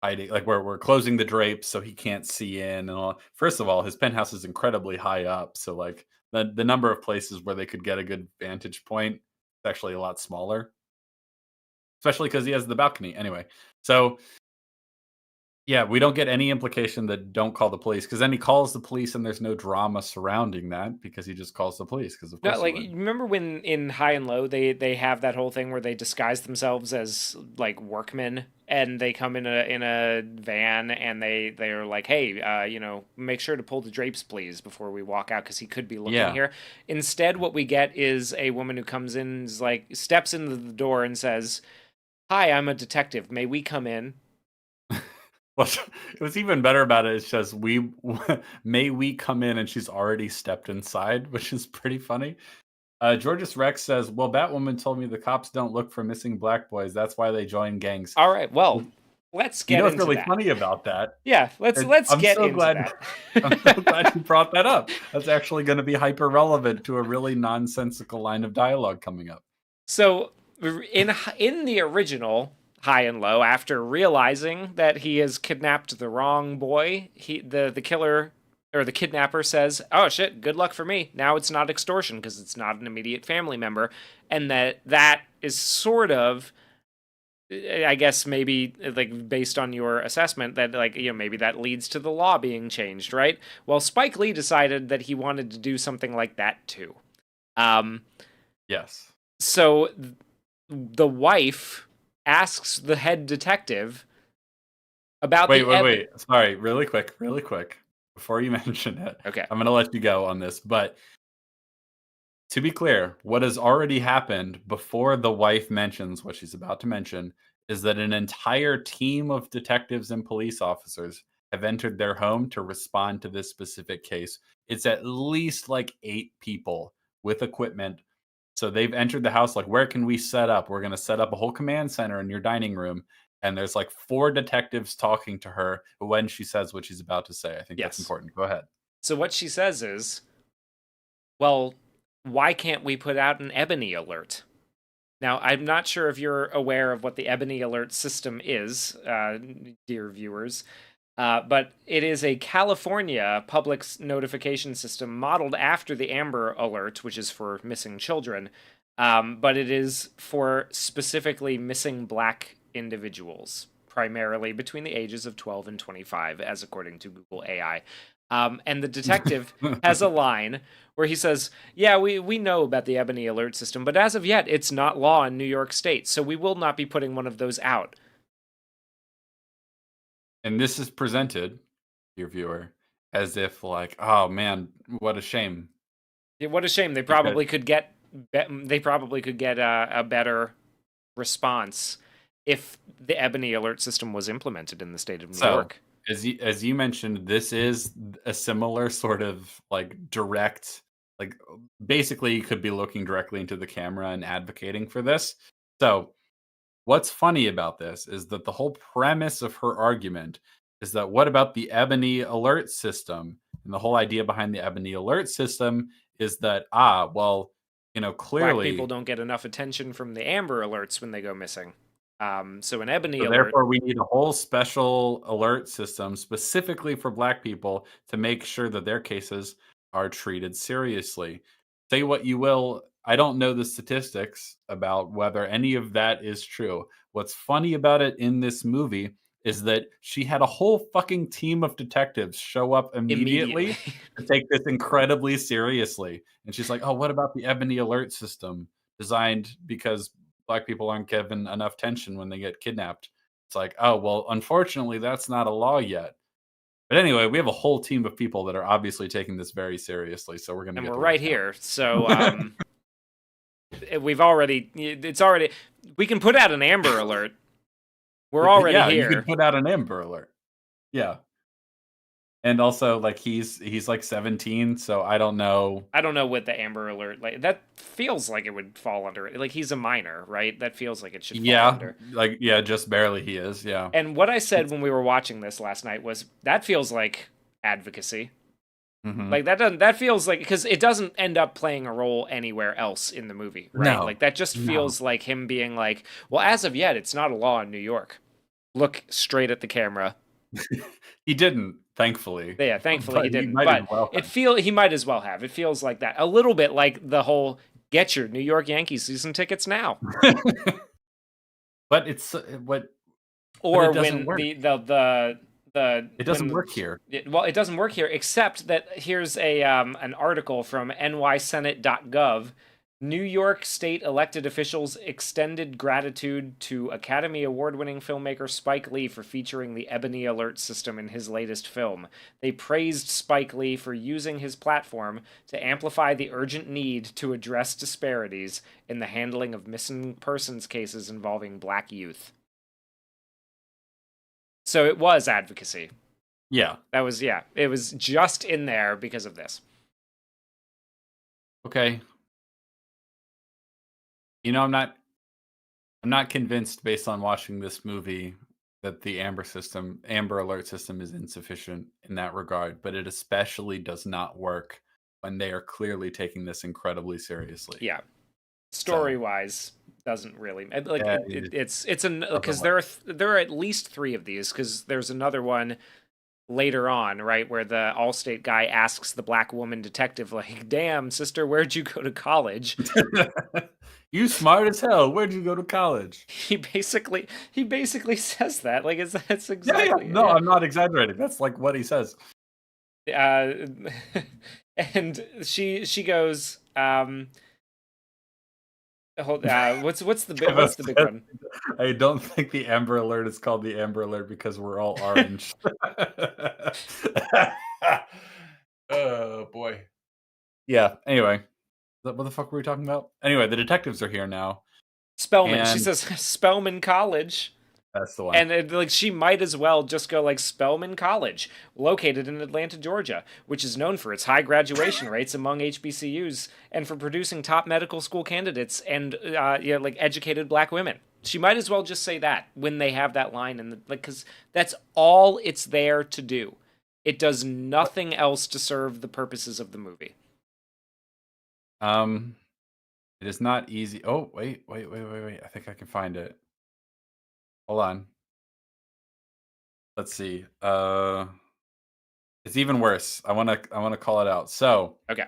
hiding, like we're closing the drapes so he can't see in and all. First of all, his penthouse is incredibly high up, so like the number of places where they could get a good vantage point is actually a lot smaller, especially because he has the balcony. Anyway, so yeah, we don't get any implication that don't call the police, because then he calls the police and there's no drama surrounding that because he just calls the police because of No, course he like would. you remember when in High and Low they have that whole thing where they disguise themselves as like workmen and they come in a van and they're like, hey, make sure to pull the drapes please before we walk out because he could be looking Yeah. here. Instead, what we get is a woman who comes in, is like steps into the door and says, "Hi, I'm a detective. May we come in?" What's what's even better about it is just we may we come in and she's already stepped inside, which is pretty funny. Georges Rex says, "Well, Batwoman told me the cops don't look for missing black boys. That's why they join gangs." All right, well, let's You get know what's into really that. funny about that? Yeah, let's I'm get so into glad that. I'm so glad you brought that up. That's actually gonna be hyper relevant to a really nonsensical line of dialogue coming up. So in the original High and Low, after realizing that he has kidnapped the wrong boy, the killer or the kidnapper says, "Oh shit, good luck for me. Now it's not extortion because it's not an immediate family member." And that is sort of, I guess, maybe like based on your assessment that, like, maybe that leads to the law being changed, right? Well, Spike Lee decided that he wanted to do something like that too. Um Yes. so the wife asks the head detective about Wait, the wait, wait. Sorry, really quick. Before you mention it, Okay. I'm gonna let you go on this, but to be clear, what has already happened before the wife mentions what she's about to mention is that an entire team of detectives and police officers have entered their home to respond to this specific case. It's at least like 8 people with equipment. So they've entered the house like, where can we set up? We're going to set up a whole command center in your dining room. And there's like 4 detectives talking to her when she says what she's about to say. I think that's Yes. important. Go ahead. So what she says is, well, why can't we put out an ebony alert? Now, I'm not sure if you're aware of what the ebony alert system is, dear viewers, but it is a California public notification system modeled after the Amber Alert, which is for missing children, but it is for specifically missing black individuals, primarily between the ages of 12 and 25, as according to Google AI. And the detective has a line where he says, "Yeah, we know about the Ebony Alert system, but as of yet, it's not law in New York State, so we will not be putting one of those out." And this is presented, your viewer, as if like, oh man, what a shame. Yeah, what a shame. Because They probably could get a better response if the Ebony Alert system was implemented in the state of New so York. as you mentioned, this is a similar sort of like direct, like basically you could be looking directly into the camera and advocating for this. So what's funny about this is that the whole premise of her argument is that what about the Ebony Alert system? And the whole idea behind the Ebony Alert system is that, well, Black people clearly, don't get enough attention from the Amber Alerts when they go missing. So an Ebony so Alert, therefore we need a whole special alert system specifically for Black people to make sure that their cases are treated seriously. Say what you will, I don't know the statistics about whether any of that is true. What's funny about it in this movie is that she had a whole fucking team of detectives show up immediately. immediately to take this incredibly seriously. And she's like, "Oh, what about the Ebony Alert system designed because Black people aren't given enough tension when they get kidnapped?" It's like, "Oh, well, unfortunately, that's not a law yet." But anyway, we have a whole team of people that are obviously taking this very seriously, so we're going to And get we're to right work now. here. So it's already, we can put out an Amber Alert. We're already Yeah, you could here. put out an Amber Alert. Yeah. And also, like, he's like 17, so I don't know. I don't know what the Amber Alert, like, that feels like it would fall under it. Like, he's a minor, right? That feels like it should fall Yeah, under. like, yeah, just barely he is. Yeah. And what I said It's when we were watching this last night was that feels like advocacy. mhm. Like that feels like, because it doesn't end up playing a role anywhere else in the movie, right? No, Like that just no. feels like him being like, well, as of yet, it's not a law in New York. look straight at the camera. He didn't, thankfully, Yeah, thankfully but he he didn't. might as But well he might as well have. It feels like that. A little bit like the whole get your New York Yankees season tickets now. have. But it's but it Or doesn't when work. the It doesn't when work here. well, it doesn't work here, except that here's a an article from nysenate.gov. New York state elected officials extended gratitude to Academy Award-winning filmmaker Spike Lee for featuring the Ebony Alert system in his latest film. They praised Spike Lee for using his platform to amplify the urgent need to address disparities in the handling of missing persons cases involving black youth. So it was advocacy. Yeah. That was, yeah, it was just in there because of this. Okay. You know, I'm not convinced based on watching this movie that the Amber Alert system is insufficient in that regard, but it especially does not work when they are clearly taking this incredibly seriously. Yeah. So, Story wise, doesn't really like yeah, it's an doesn't because work. there are at least 3 of these because there's another one later on, right, where the Allstate guy asks the black woman detective, like, "Damn, sister, where'd you go to college?" You smart as hell. Where'd you go to college? He basically says that, like, that's Yeah, yeah. exactly No, I'm not exaggerating. That's like what he says. yeah. And she goes, what's what's the big one? I don't think the Amber Alert is called the Amber Alert because we're all orange. Oh boy. Yeah. Anyway, what the fuck were we talking about? Anyway, the detectives are here now, Spelman. She and says Spelman College. that's the one. And like she might as well just go like Spelman College, located in Atlanta, Georgia, which is known for its high graduation rates among HBCUs and for producing top medical school candidates and like educated black women. She might as well just say that when they have that line in the like because that's all it's there to do. It does nothing else to serve the purposes of the movie. Um, it is not easy. Oh, wait. I think I can find it. Hold on. Let's see. It's even worse. I wanna call it out. So Okay.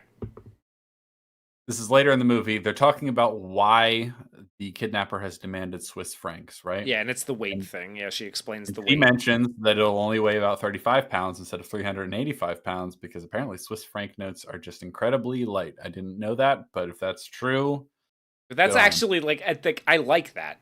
this is later in the movie. They're talking about why the kidnapper has demanded Swiss francs, right? Yeah, and it's the weight And, thing. Yeah, she explains and the she weight. mentions that it'll only weigh about 35 pounds instead of 385 pounds because apparently Swiss franc notes are just incredibly light. I didn't know that, but if that's true, But that's good on him. actually like I think I like that.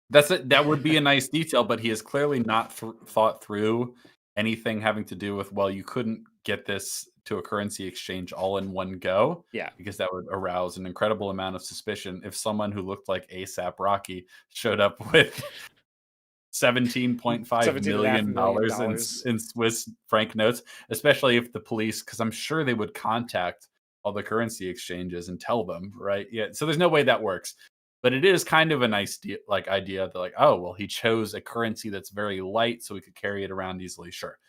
That would be a nice detail, but he has clearly not thought through anything having to do with, well, you couldn't get this to a currency exchange all in one go Yeah. because that would arouse an incredible amount of suspicion if someone who looked like ASAP Rocky showed up with $17.5 $17.5 million million. in Swiss franc notes, especially if the police, because I'm sure they would contact all the currency exchanges and tell them, right? Yeah. So there's no way that works. But it is kind of a nice idea that like, oh, well, he chose a currency that's very light so we could carry it around easily. Sure.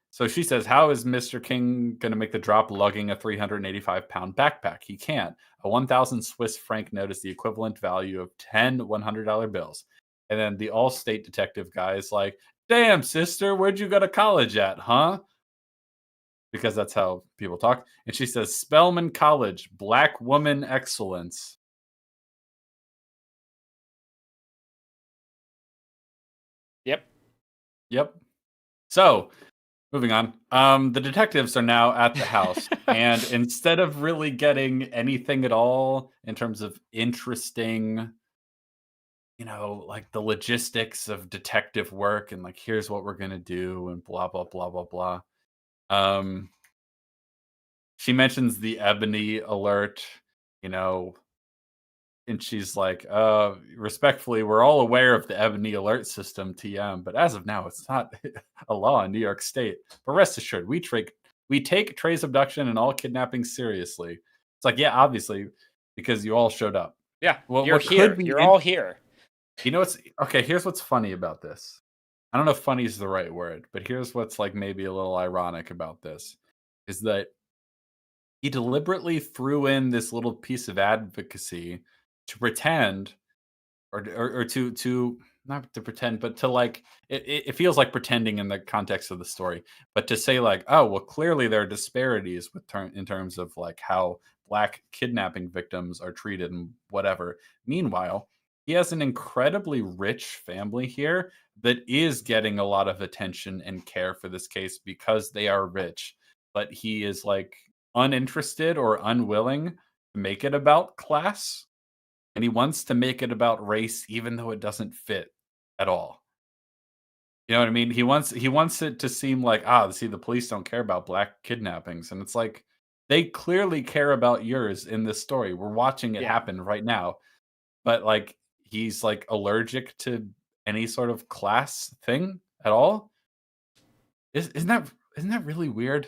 So she says, how is Mr. King going to make the drop lugging a 385-pound backpack? He can't. A 1,000 Swiss franc note is the equivalent value of 10 $100 bills. And then the Allstate detective guy is like, damn, sister, where'd you go to college at, huh? Because that's how people talk. And she says, Spelman College, Black Woman Excellence. Yep. Yep. So, moving on. The detectives are now at the house, and instead of really getting anything at all in terms of interesting, like the logistics of detective work and like here's what we're gonna do and blah blah blah blah blah. Um, she mentions the Ebony Alert, you know, and she's like, respectfully, we're all aware of the Ebony Alert system, TM, but as of now, it's not a law in New York State. But rest assured, we take Trey's abduction and all kidnapping seriously. It's like, yeah, obviously, because you all showed up. Yeah. Well, You're what could here. be You're all here. what's okay, here's what's funny about this. I don't know if funny is the right word, but here's what's like maybe a little ironic about this is that he deliberately threw in this little piece of advocacy to pretend or to not to pretend, but to like it feels like pretending in the context of the story. But to say like, oh well, clearly there are disparities in terms of like how black kidnapping victims are treated and whatever. Meanwhile, he has an incredibly rich family here that is getting a lot of attention and care for this case because they are rich. But he is like uninterested or unwilling to make it about class, and he wants to make it about race even though it doesn't fit at all. You know what I mean? He wants it to seem like, see, the police don't care about black kidnappings, and it's like they clearly care about yours in this story. We're watching it Yeah. happen right now, but like he's like allergic to any sort of class thing at all. Isn't that really weird?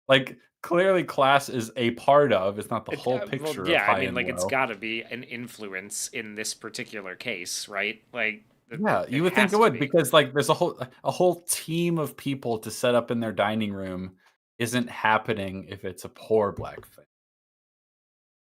Like clearly class is a part of, it's not the whole Well, picture of yeah. I high mean, and like it's low. got to be an influence in this particular case, right? Like Yeah, it you would think it has to would be. because, like, there's a whole team of people to set up in their dining room isn't happening if it's a poor black family.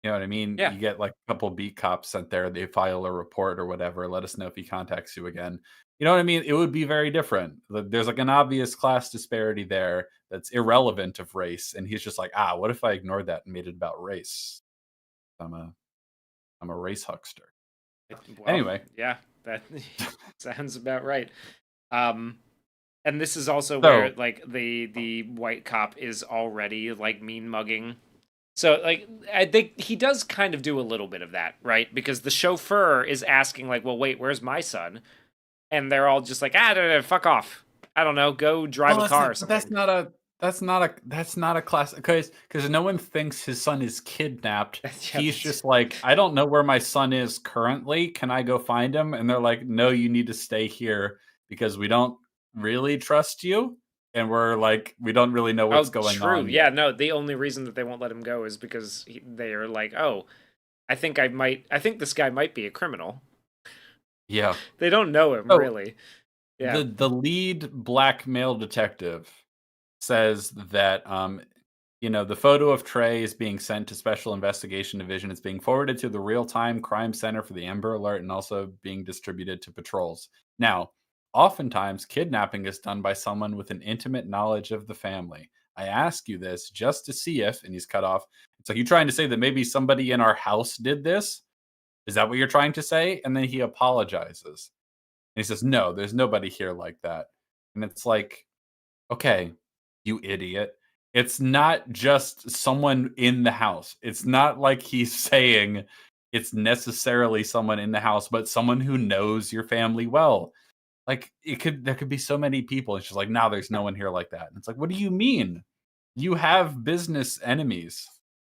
You know what I mean? Yeah. You get, like, a couple beat cops sent there, they file a report or whatever, let us know if he contacts you again. You know what I mean? It would be very different. There's, like, an obvious class disparity there that's irrelevant of race, and he's just like, what if I ignored that and made it about race? I'm a I'm a race huckster." Well, Anyway, yeah, that sounds about right. Um, and this is also where so like the white cop is already like mean mugging. So like I think he does kind of do a little bit of that, right? Because the chauffeur is asking like, "Well, wait, where's my son?" And they're all just like, no, no, fuck off. I don't know, go drive well, a that's car not or but that's something." not a that's not a class because no one thinks his son is kidnapped. Yeah, He's just like, "I don't know where my son is currently. Can I go find him?" And they're like, "No, you need to stay here because we don't really trust you, and we're like, we don't really know what's oh, going true. on yet." Yeah, no, the only reason that they won't let him go is because they are like, "Oh, I think this guy might be a criminal." Yeah. They don't know him So really. Yeah. the lead black male detective says that the photo of Trey is being sent to Special Investigation Division. It's being forwarded to the Real Time Crime Center for the Amber Alert and also being distributed to patrols. Now, oftentimes, kidnapping is done by someone with an intimate knowledge of the family. I ask you this just to see if, and he's cut off. It's like, you trying to say that maybe somebody in our house did this? Is that what you're trying to say? And then he apologizes. And he says, no, there's nobody here like that. And it's like, okay, you idiot. It's not just someone in the house. It's not like he's saying it's necessarily someone in the house, but someone who knows your family well. Like there could be so many people. It's just like, now there's no one here like that. And it's like, what do you mean? You have business enemies.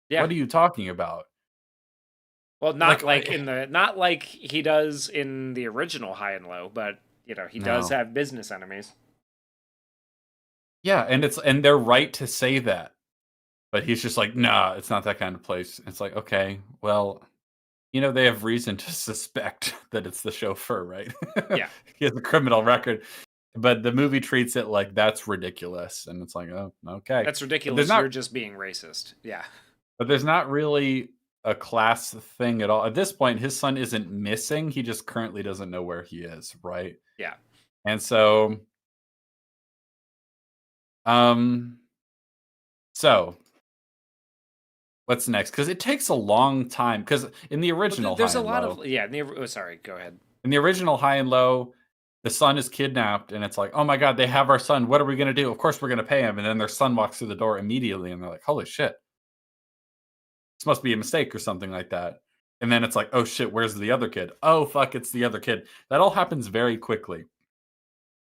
Yeah. What are you talking about? Well, Like, not like he does in the original High and Low, but he does no. have business enemies. Yeah, and they're right to say that. But he's just like, nah, it's not that kind of place. It's like, okay, well, they have reason to suspect that it's the chauffeur, right? Yeah. He has a criminal record, but the movie treats it like that's ridiculous, and it's like, oh, okay. That's But there's ridiculous. not, You're just being racist. Yeah. but there's not really a class thing at all. At this point, his son isn't missing. He just currently doesn't know where he is, right? Yeah. And so, um, so what's next? Because it takes a long time. Because in the Well, original there's High a and lot Low, of yeah. Oh, sorry. Go ahead. In the original High and Low, the son is kidnapped, and it's like, "Oh my god, they have our son. What are we gonna do? Of course we're gonna pay him." And then their son walks through the door immediately, and they're like, "Holy shit, this must be a mistake or something like that." And then it's like, "Oh shit, where's the other kid? Oh fuck, it's the other kid." That all happens very quickly.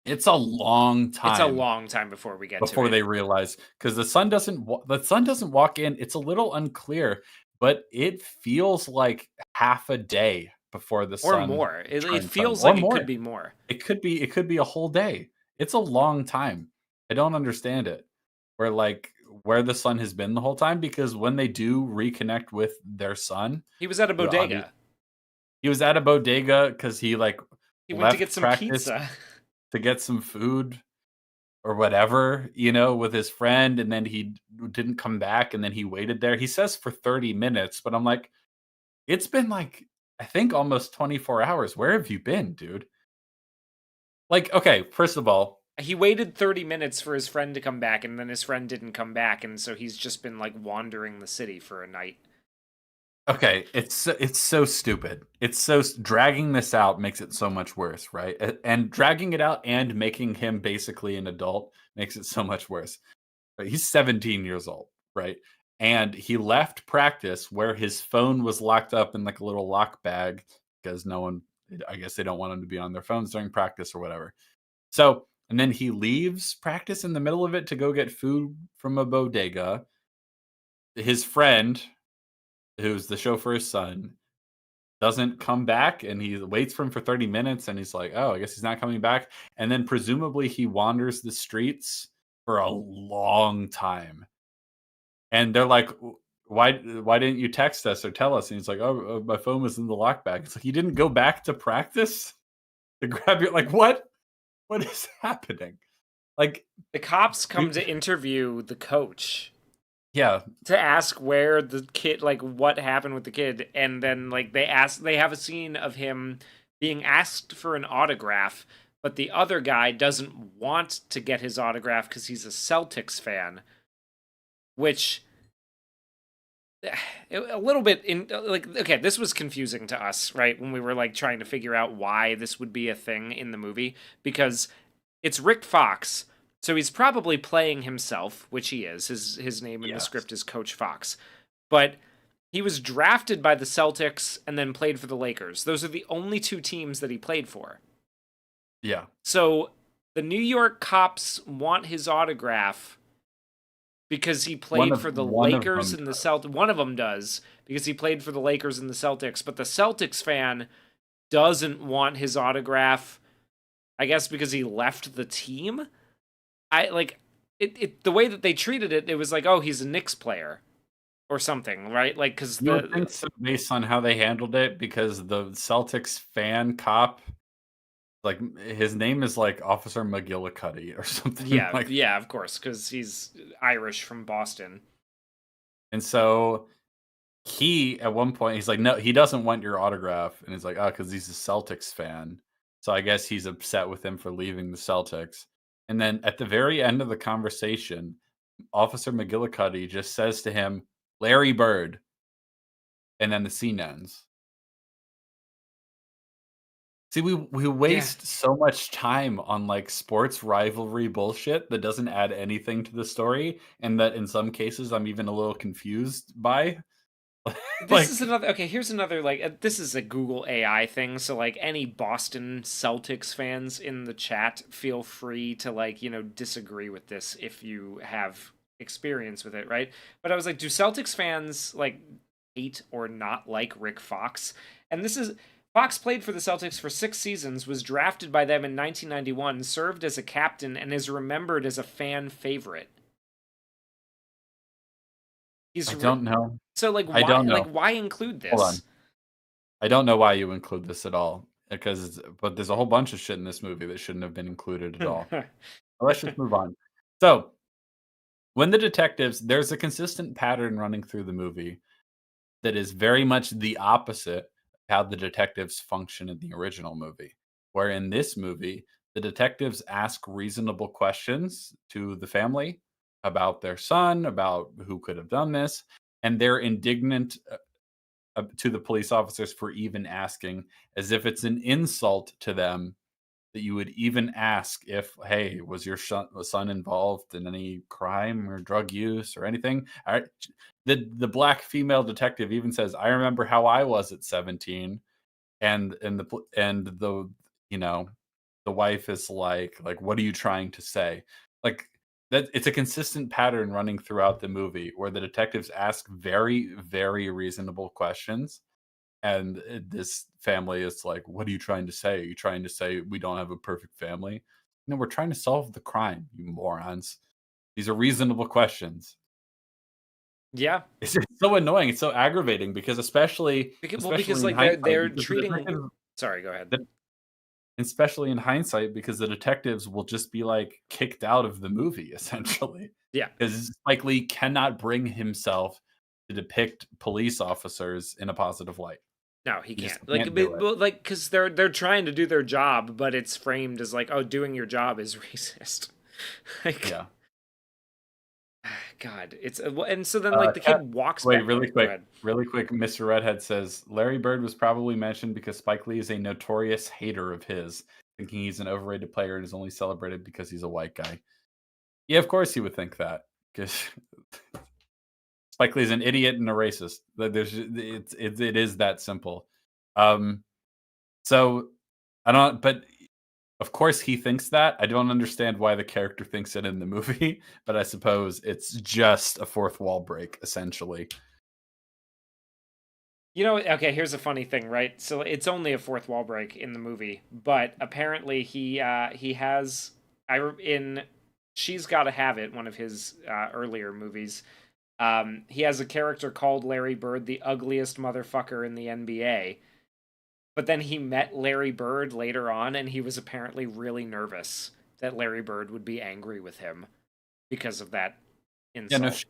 It's a long It's a time long time before we get to before it, they realize because the son doesn't walk in. It's a little unclear, but it feels like half a day before the or son more. It turns home, feels or like it could more. be more. It could be a whole day. It's a long time. I don't understand it. Where the son has been the whole time, because when they do reconnect with their son, He was at a who obvi bodega. he was at a bodega because he, like, He went to get left some practice pizza. to get some food or whatever, with his friend, and then he didn't come back, and then he waited there. He says for 30 minutes, but I'm like, it's been, like, I think almost 24 hours. Where have you been, dude? Like, okay, first of all, He waited 30 minutes for his friend to come back, and then his friend didn't come back, and so he's just been like wandering the city for a night. okay, it's so stupid. It's so dragging this out makes it so much worse, right? And dragging it out and making him basically an adult makes it so much worse. Right? He's 17 years old, right? And he left practice where his phone was locked up in like a little lock bag because no one, I guess they don't want him to be on their phones during practice or whatever. So, and then he leaves practice in the middle of it to go get food from a bodega. His friend, who's the chauffeur's son, doesn't come back, and he waits for him for 30 minutes, and he's like, "Oh, I guess he's not coming back." And then presumably he wanders the streets for a long time. And they're like, Why didn't you text us or tell us?" And he's like, "Oh, my phone was in the lock bag." It's like, "You didn't go back to practice to grab your," like, what is happening? Like, The cops come we to interview the coach yeah, to ask where the kid, like what happened with the kid, and then like they have a scene of him being asked for an autograph, but the other guy doesn't want to get his autograph because he's a Celtics fan, which a little bit in like, okay, this was confusing to us, right, when we were like trying to figure out why this would be a thing in the movie, because it's Rick Fox, so he's probably playing himself, which he is. His name in the yes. script is Coach Fox. But he was drafted by the Celtics and then played for the Lakers. Those are the only two teams that he played for. Yeah. So the New York cops want his autograph because he One played of for the one of Lakers them and the does. Celtics. One of them does because he played for the Lakers and the Celtics, but the Celtics fan doesn't want his autograph. I guess because he left the team. I like it. The way that they treated it, it was like, oh, he's a Knicks player or something, right? Like, because You would think so based on how they handled it because the Celtics fan cop, like, his name is, like, Officer McGillicuddy or something yeah, like that. yeah, of course, because he's Irish from Boston. And so he at one point he's like, "No, he doesn't want your autograph." And he's like, "Oh, because he's a Celtics fan." So I guess he's upset with him for leaving the Celtics. And then at the very end of the conversation, Officer McGillicuddy just says to him, "Larry Bird," and then the scene ends. See, we Yeah, waste so much time on, like, sports rivalry bullshit that doesn't add anything to the story, and that in some cases I'm even a little confused by. this is Like, another. Okay, here's another. Like, this is a Google AI thing. So, like, any Boston Celtics fans in the chat, feel free to like disagree with this if you have experience with it, right? But I was like, do Celtics fans like hate or not like Rick Fox? And this is Fox played for the Celtics for 6 seasons, was drafted by them in 1991, served as a captain, and is remembered as a fan favorite. I He's don't know. so like I don't like know. why include Hold on. this? I don't know why you include this at all, because but there's a whole bunch of shit in this movie that shouldn't have been included at all. But let's just move on. So, when the detectives there's a consistent pattern running through the movie that is very much the opposite of how the detectives function in the original movie. Where in this movie, the detectives ask reasonable questions to the family about their son, about who could have done this, and they're indignant to the police officers for even asking, as if it's an insult to them that you would even ask if, hey, was your son involved in any crime or drug use or anything? All right. The black female detective even says, "I remember how I was at 17," and the you know the wife is like, "What are you trying to say?" Like, that it's a consistent pattern running throughout the movie where the detectives ask very, very reasonable questions, and this family is like, "What are you trying to say? Are you trying to say we don't have a perfect family?" No, we're trying to solve the crime, you morons. These are reasonable questions. Yeah, It's so annoying. It's so aggravating because because especially in like they're hindsight, because the treating. detectives, Sorry, go ahead. the, especially in hindsight, because the detectives will just be like kicked out of the movie essentially, Yeah, because Spike Lee cannot bring himself to depict police officers in a positive light. No, he He just can't. Like, can't do it. like, because they're trying to do their job, but it's framed as like, oh, doing your job is racist. Like, Yeah. God, it's and so then like the Cat kid walks Wait, back. Oh, go ahead. really quick. Mr. Redhead says Larry Bird was probably mentioned because Spike Lee is a notorious hater of his, thinking he's an overrated player and is only celebrated because he's a white guy. Yeah, of course he would think that because Spike Lee's an idiot and a racist. It is that simple. Um, so I don't, but of course he thinks that. I don't understand why the character thinks it in the movie, but I suppose it's just a fourth wall break, essentially. You know, okay, here's a funny thing, right? So it's only a fourth wall break in the movie, but apparently he has in She's Gotta Have It, one of his earlier movies. He has a character called Larry Bird, the ugliest motherfucker in the NBA. But then he met Larry Bird later on, and he was apparently really nervous that Larry Bird would be angry with him because of that Yeah, no. insult.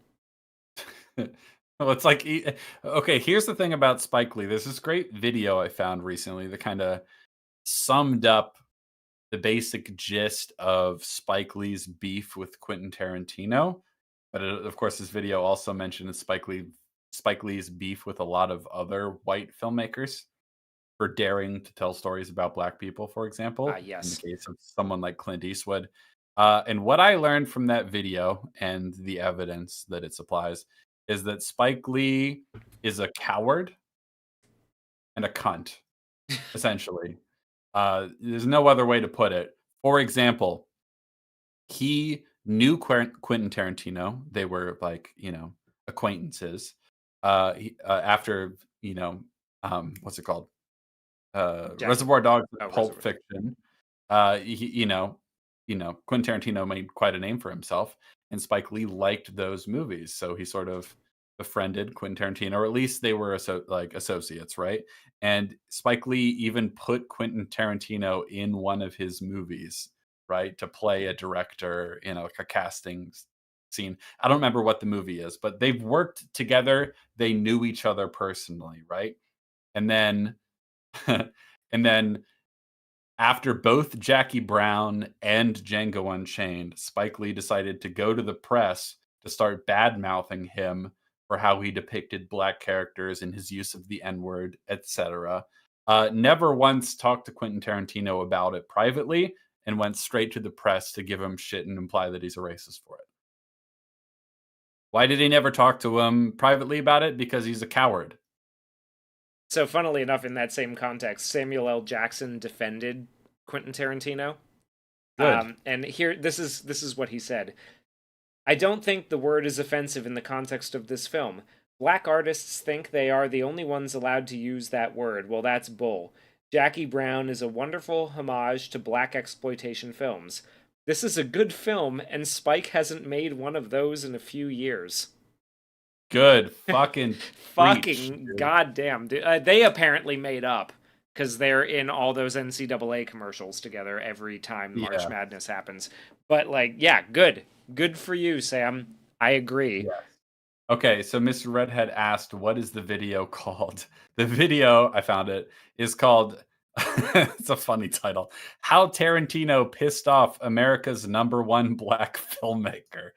Well, it's like okay. Here's the thing about Spike Lee. There's this great video I found recently that kind of summed up the basic gist of Spike Lee's beef with Quentin Tarantino. But of course, this video also mentioned Spike Lee's beef with a lot of other white filmmakers for daring to tell stories about black people, for example, in the Yes. case of someone like Clint Eastwood. And what I learned from that video and the evidence that it supplies is that Spike Lee is a coward and a cunt, essentially. There's no other way to put it. For example, he knew Quentin Tarantino. They were like, acquaintances. After, what's it called? Jackie. Reservoir Dogs, Oh, Pulp Reservoir. Fiction. Quentin Tarantino made quite a name for himself, and Spike Lee liked those movies, so he sort of befriended Quentin Tarantino, or at least they were associates, right? And Spike Lee even put Quentin Tarantino in one of his movies, right, to play a director in like a casting scene. I don't remember what the movie is, but they've worked together. They knew each other personally, right? And then and then after both Jackie Brown and Django Unchained, Spike Lee decided to go to the press to start bad mouthing him for how he depicted black characters and his use of the N word, etc. Never once talked to Quentin Tarantino about it privately and went straight to the press to give him shit and imply that he's a racist for it. Why did he never talk to him privately about it? Because he's a coward. So, funnily enough, in that same context, Samuel L. Jackson defended Quentin Tarantino. Good. And here, this is what he said. I don't think the word is offensive in the context of this film. Black artists think they are the only ones allowed to use that word. Well, that's bull. Jackie Brown is a wonderful homage to black exploitation films. This is a good film, and Spike hasn't made one of those in a few years. Good. Fucking preach, Fucking dude. goddamn, dude. They apparently made up because they're in all those NCAA commercials together every time March Yeah. Madness happens. But like, yeah, good for you, Sam. I agree. Yeah. Okay, so Mr. Redhead asked, "What is the video called?" The video, I found it, is called it's a funny title. How Tarantino Pissed Off America's Number One Black Filmmaker.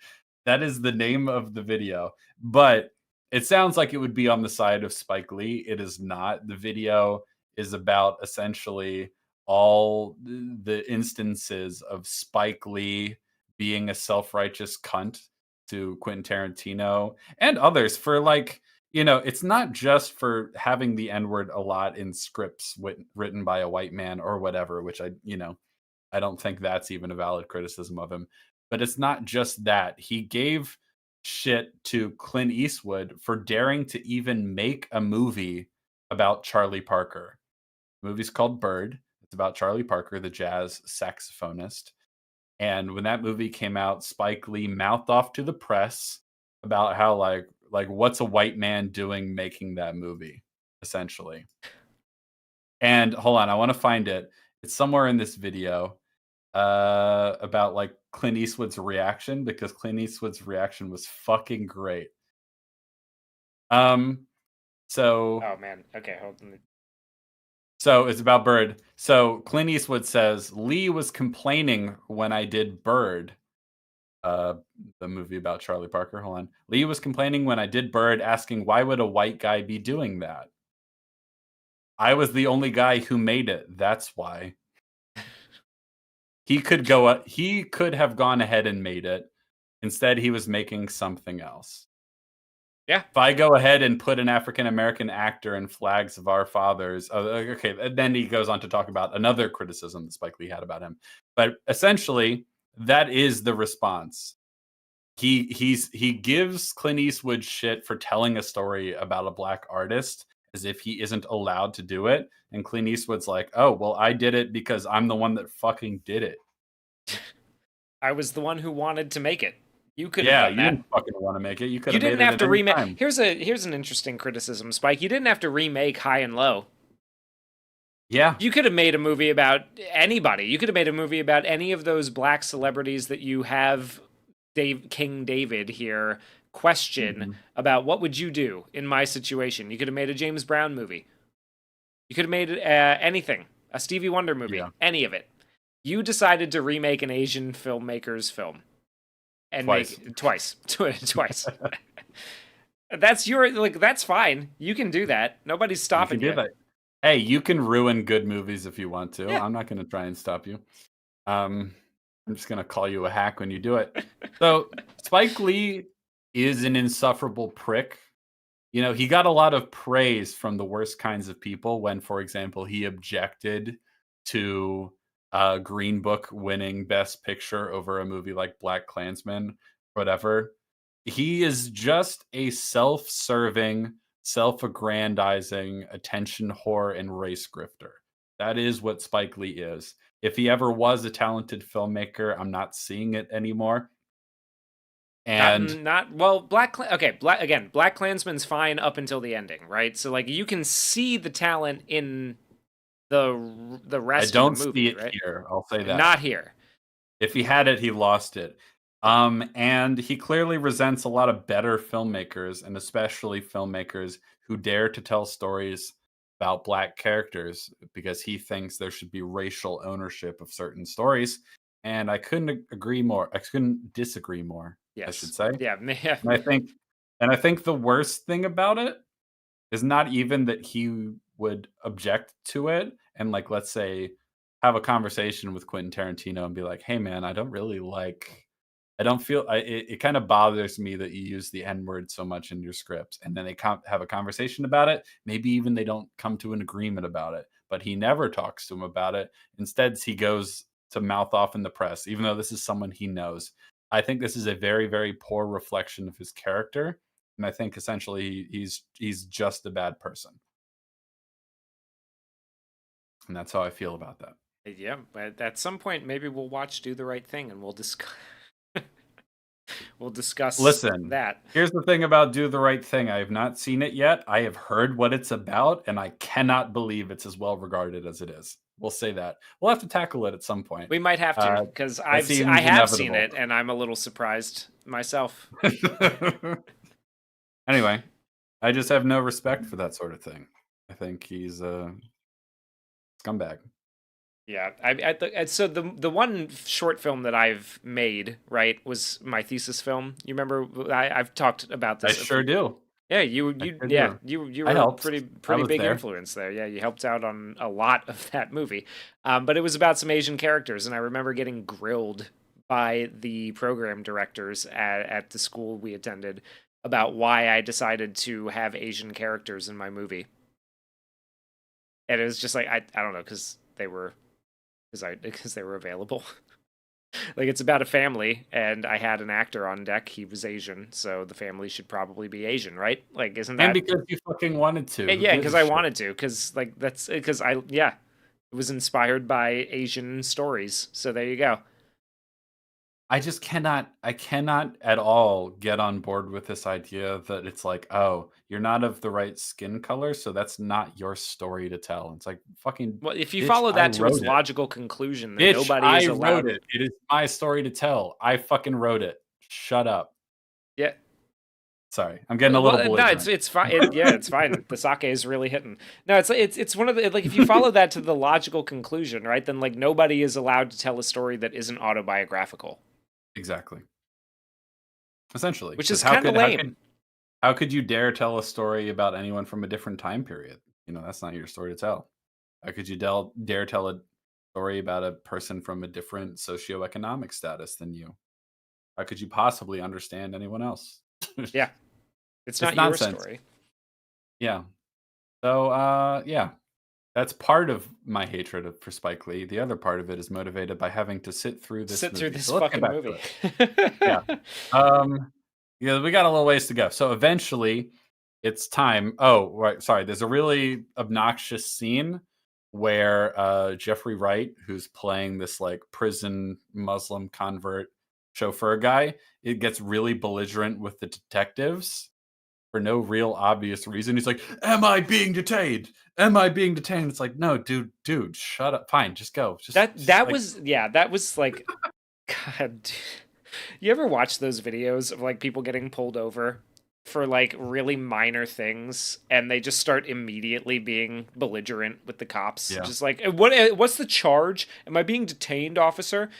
That is the name of the video, but it sounds like it would be on the side of Spike Lee. It is not. The video is about essentially all the instances of Spike Lee being a self-righteous cunt to Quentin Tarantino and others for like, it's not just for having the N word a lot in scripts written by a white man or whatever, which I don't think that's even a valid criticism of him. But it's not just that. He gave shit to Clint Eastwood for daring to even make a movie about Charlie Parker. The movie's called Bird. It's about Charlie Parker, the jazz saxophonist. And when that movie came out, Spike Lee mouthed off to the press about how like what's a white man doing making that movie, essentially. And hold on, I want to find it. It's somewhere in this video about like Clint Eastwood's reaction because Clint Eastwood's reaction was fucking great. Um so Oh man. Okay, hold on. So it's about Bird. So Clint Eastwood says Lee was complaining when I did Bird, uh, the movie about Charlie Parker. Hold on. Lee was complaining when I did Bird, asking why would a white guy be doing that? I was the only guy who made it. That's why. He could have gone ahead and made it. Instead, he was making something else. Yeah. If I go ahead and put an African American actor in Flags of Our Fathers, okay, then he goes on to talk about another criticism that Spike Lee had about him. But essentially, that is the response. He gives Clint Eastwood shit for telling a story about a black artist as if he isn't allowed to do it. And Clint Eastwood's like, oh, well, I did it because I'm the one that fucking did it. I was the one who wanted to make it. You could have Yeah, done you that. didn't fucking want to make it. You could You have made didn't it have at to any remake. time. Here's an interesting criticism, Spike. You didn't have to remake High and Low. Yeah. You could have made a movie about anybody. You could have made a movie about any of those black celebrities that you have King David here question about what would you do in my situation. You could have made a James Brown movie. You could have made anything, a Stevie Wonder movie, any of it. You decided to remake an Asian filmmaker's film and Twice. make twice. That's fine. You can do that. Nobody's stopping you. You can do that. Hey, you can ruin good movies if you want to. Yeah. I'm not going to try and stop you. I'm just going to call you a hack when you do it. So Spike Lee is an insufferable prick. You know, he got a lot of praise from the worst kinds of people when, for example, he objected to Green Book winning Best Picture over a movie like Black Klansman, whatever. He is just a self-serving, self-aggrandizing attention whore and race grifter. That is what Spike Lee is. If he ever was a talented filmmaker, I'm not seeing it anymore. And Black Klansman's fine up until the ending, right? So like you can see the talent in the rest of the movie, right? Here. I'll say that. Not here. If he had it, he lost it. And he clearly resents a lot of better filmmakers, and especially filmmakers who dare to tell stories about black characters, because he thinks there should be racial ownership of certain stories. And I couldn't agree more. I couldn't disagree more. Yes. I should say. Yeah. And I think the worst thing about it is not even that he would object to it and, like, let's say, have a conversation with Quentin Tarantino and be like, "Hey, man, I don't feel it kind of bothers me that you use the N-word so much in your scripts." And then they have a conversation about it. Maybe even they don't come to an agreement about it, but he never talks to him about it. Instead, he goes to mouth off in the press, even though this is someone he knows. I think this is a very, very poor reflection of his character. And I think essentially he's just a bad person. And that's how I feel about that. Yeah, but at some point maybe we'll watch Do the Right Thing and we'll discuss Listen, that. Here's the thing about Do the Right Thing. I have not seen it yet. I have heard what it's about, and I cannot believe it's as well regarded as it is. We'll say that. We'll have to tackle it at some point. We might have to, because I have seen it, and I'm a little surprised myself. Anyway, I just have no respect for that sort of thing. I think he's a scumbag. Yeah, so the one short film that I've made, right, was my thesis film. You remember I've talked about this. I sure do. Yeah, you were a pretty big influence there. Yeah, you helped out on a lot of that movie. But it was about some Asian characters, and I remember getting grilled by the program directors at the school we attended about why I decided to have Asian characters in my movie. And it was just like I don't know, because they were available. Like, it's about a family, and I had an actor on deck. He was Asian, so the family should probably be Asian, right? Like, isn't that? And because you fucking wanted to. Yeah, because I wanted to. Because it was inspired by Asian stories. So there you go. I cannot at all get on board with this idea that it's like, oh, you're not of the right skin color, so that's not your story to tell. It's like, fucking. Well, if you follow that to its logical conclusion, then nobody is allowed. I wrote it. It is my story to tell. I fucking wrote it. Shut up. Yeah. Sorry, I'm getting a little Well, no, belligerent. it's fine. Yeah, it's fine. The sake is really hitting. No, it's one of the, like, if you follow that to the logical conclusion, right? Then like nobody is allowed to tell a story that isn't autobiographical, Exactly. Essentially, which because is kind of lame. how could you dare tell a story about anyone from a different time period? That's not your story to tell. How could you dare tell a story about a person from a different socioeconomic status than you? How could you possibly understand anyone else? Yeah, it's It's not your nonsense. story. Yeah. So, yeah, that's part of my hatred for Spike Lee. The other part of it is motivated by having to sit through this Sit through movie. this So let's get fucking back to movie. it. Yeah. Um, yeah, we got a little ways to go. So eventually, it's time. Oh, right. Sorry. There's a really obnoxious scene where Jeffrey Wright, who's playing this like prison Muslim convert chauffeur guy, it gets really belligerent with the detectives for no real obvious reason. He's like, "Am I being detained? Am I being detained?" It's like, "No, dude, shut up. Fine, just go. Just That like, was, yeah, that was like, God. You ever watch those videos of like people getting pulled over for like really minor things and they just start immediately being belligerent with the cops? yeah, Just like, what's the charge? Am I being detained, officer?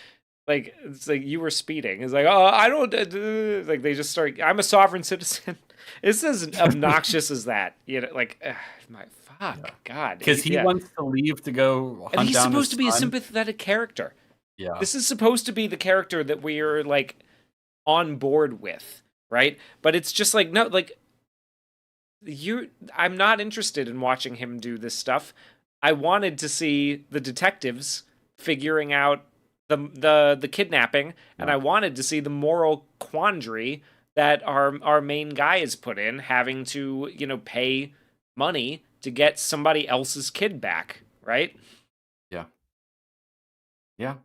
Like, it's like you were speeding. It's like, oh, I don't, like they just start, I'm a sovereign citizen. It's as obnoxious as that. Like, my yeah." fuck, God. Because he Yeah. wants to leave to go And hunt he's down supposed his to be a son. sympathetic character. Yeah, This is supposed to be the character that we're like on board with, right? But it's just like, no, like, I'm not interested in watching him do this stuff. I wanted to see the detectives figuring out the kidnapping, and yeah, I wanted to see the moral quandary that our main guy is put in, having to, pay money to get somebody else's kid back, right? yeah, yeah.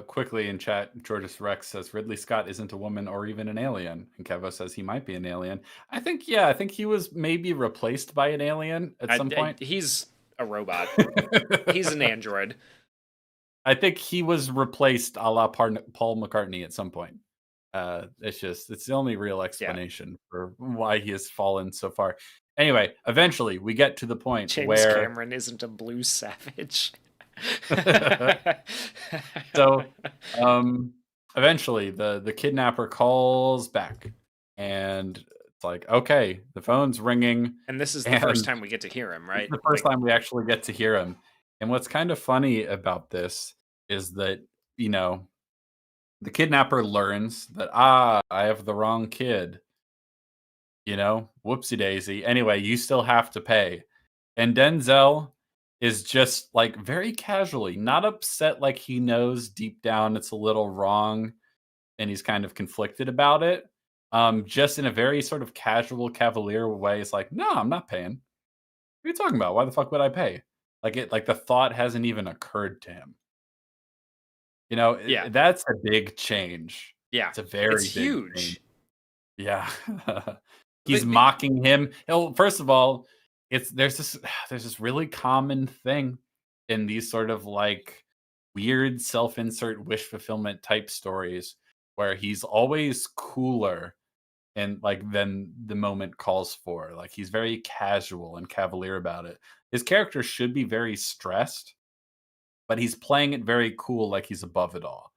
Quickly in chat, Georges Rex says Ridley Scott isn't a woman or even an alien, and Kevo says he might be an alien. I think he was maybe replaced by an alien at some point. He's a robot. He's an android. I think he was replaced a la Paul McCartney at some point. It's the only real Yeah. explanation for why he has fallen so far. Anyway, eventually we get to the point James where Cameron isn't a blues savage. so eventually the kidnapper calls back and it's like, okay, the phone's ringing And this is the first and time we get to hear him, this is right? the first Like, time we actually get to hear him. And what's kind of funny about this is that, you know, the kidnapper learns that, I have the wrong kid, whoopsie daisy. Anyway, you still have to pay. And Denzel is just like very casually, not upset, like he knows deep down it's a little wrong and he's kind of conflicted about it. Just in a very sort of casual, cavalier way, it's like, no, I'm not paying. What are you talking about? Why the fuck would I pay? Like the thought hasn't even occurred to him. yeah, That's a big change. yeah, It's a it's very big change. huge. Yeah. He's But, mocking him. First of all, it's there's this really common thing in these sort of like weird self-insert wish fulfillment type stories where he's always cooler and like than the moment calls for. Like he's very casual and cavalier about it. His character should be very stressed, but he's playing it very cool like he's above it all.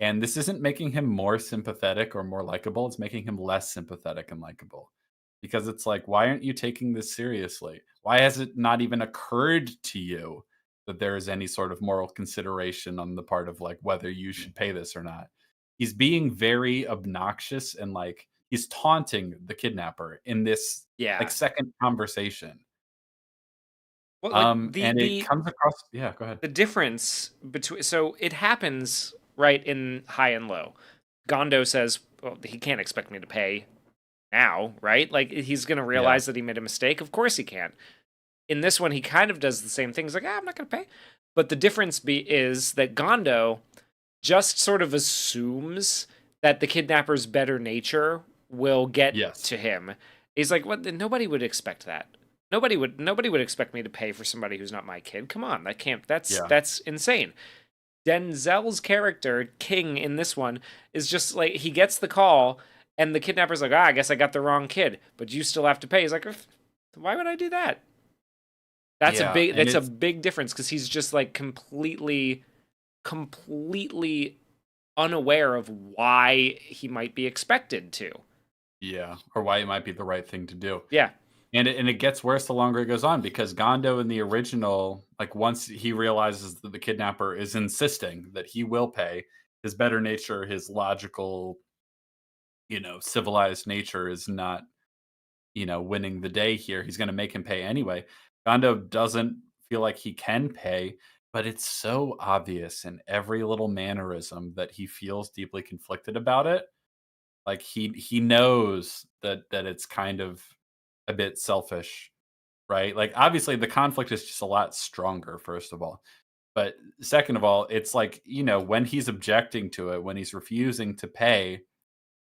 And this isn't making him more sympathetic or more likable, it's making him less sympathetic and likable. Because it's like, why aren't you taking this seriously? Why has it not even occurred to you that there is any sort of moral consideration on the part of like whether you should pay this or not? He's being very obnoxious and like he's taunting the kidnapper in this like yeah, second conversation. well, like And it comes across, yeah, go ahead. the difference between, so it happens right in high and low. Gondo says, well, he can't expect me to pay now, right? Like he's gonna Yeah. realize that he made a mistake. Of course he can. In this one, he kind of does the same thing. He's like, I'm not gonna pay. But the difference is that Gondo just sort of assumes that the kidnapper's better nature will get Yes. to him. He's like, what? Nobody would expect that. Nobody would expect me to pay for somebody who's not my kid. Come on, that can't. Yeah. That's insane. Denzel's character, King, in this one, is just like he gets the call And the kidnapper's like, I guess I got the wrong kid, but you still have to pay. He's like, why would I do that? Yeah, and That's a it's big difference because he's just like completely unaware of why he might be expected to. yeah, or why it might be the right thing to do. Yeah. And it gets worse the longer it goes on because Gondo in the original, like once he realizes that the kidnapper is insisting that he will pay, his better nature, his logical, civilized nature is not, winning the day here. He's going to make him pay anyway. Gondo doesn't feel like he can pay, but it's so obvious in every little mannerism that he feels deeply conflicted about it. Like he knows that it's kind of a bit selfish, right? Like obviously the conflict is just a lot stronger, first of all. But second of all, it's like, when he's objecting to it, when he's refusing to pay,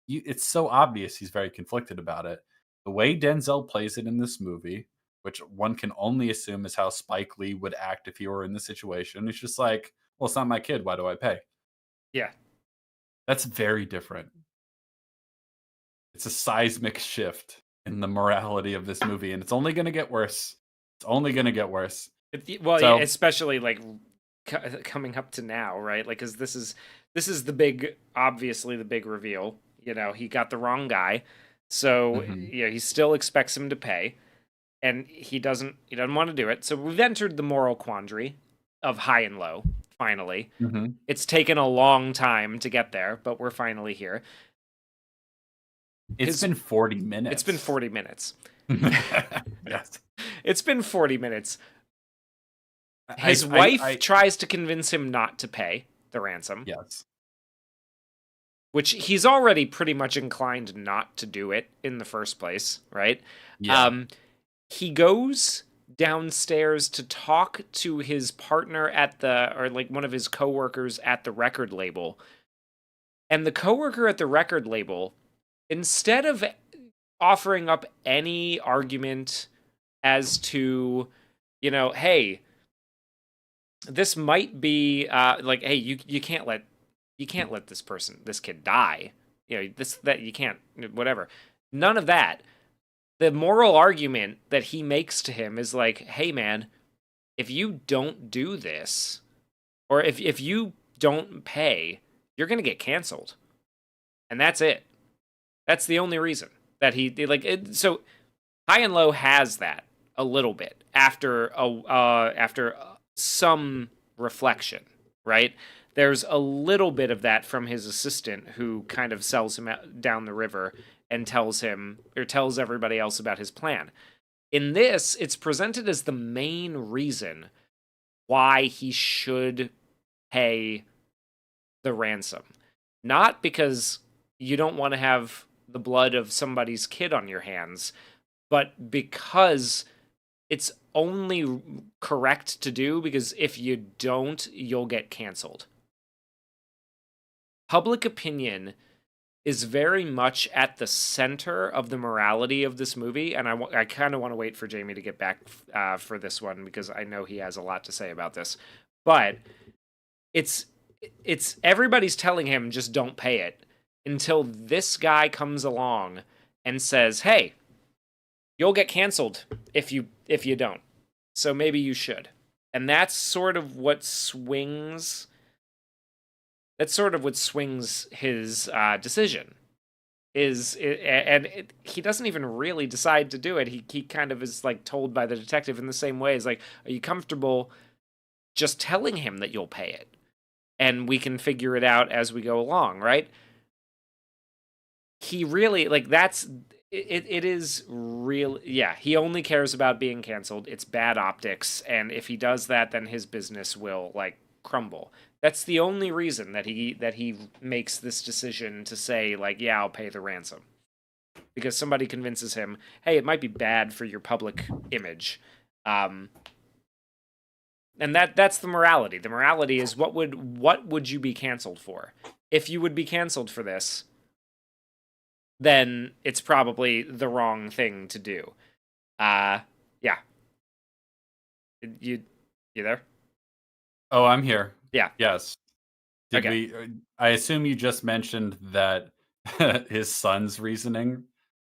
it's so obvious he's very conflicted about it. The way Denzel plays it in this movie, which one can only assume is how Spike Lee would act if he were in the situation, it's just like, well, it's not my kid. Why do I pay? Yeah. That's very different. It's a seismic shift in the morality of this movie, and it's only going to get worse. It's only going to get worse. Well, yeah, So, especially like coming up to now, right? Like, because this is the big, obviously the big reveal. He got the wrong guy, so mhm, he still expects him to pay, and he doesn't want to do it. So we've entered the moral quandary of high and low. Finally, mhm. it's taken a long time to get there, but we're finally here. It's His been 40 It's been minutes. 40 minutes. Yes. It's been 40 minutes. I, His I, wife I, tries to convince him not to pay the ransom, yes. which he's already pretty much inclined not to do it in the first place, right? Yeah. Um, he goes downstairs to talk to his partner or like one of his coworkers at the record label. And the coworker at the record label, instead of offering up any argument as to, hey, this might be like, hey, you can't let this kid die. That you can't, whatever. None of that. The moral argument that he makes to him is like, hey man, if you don't do this, or if you don't pay, you're gonna get canceled, and that's it. That's the only reason that like it, so High and Low has that a little bit after some reflection, right? There's a little bit of that from his assistant who kind of sells him out, down the river and tells everybody else about his plan. In this, it's presented as the main reason why he should pay the ransom. Not because you don't want to have the blood of somebody's kid on your hands, but because it's only correct to do, because if you don't, you'll get canceled. Public opinion is very much at the center of the morality of this movie, and I kind of want to wait for Jamie to get back for this one because I know he has a lot to say about this. But it's everybody's telling him just don't pay it until this guy comes along and says, "Hey, you'll get canceled if you don't. So maybe you should." And that's sort of what swings his decision. He doesn't even really decide to do it. He kind of is like told by the detective in the same way. Is like, "Are you comfortable just telling him that you'll pay it, and we can figure it out as we go along?" Right? He really like that's it is real. Yeah, he only cares about being canceled. It's bad optics, and if he does that, then his business will like crumble. That's the only reason that he makes this decision to say like, yeah, I'll pay the ransom, because somebody convinces him, hey, it might be bad for your public image. um and that's the morality. The morality is what would you be canceled for? If you would be canceled for this, then it's probably the wrong thing to do. Yeah. You you there? Oh, I'm here. Yeah. Yes. Did Okay. we I assume you just mentioned that his son's reasoning.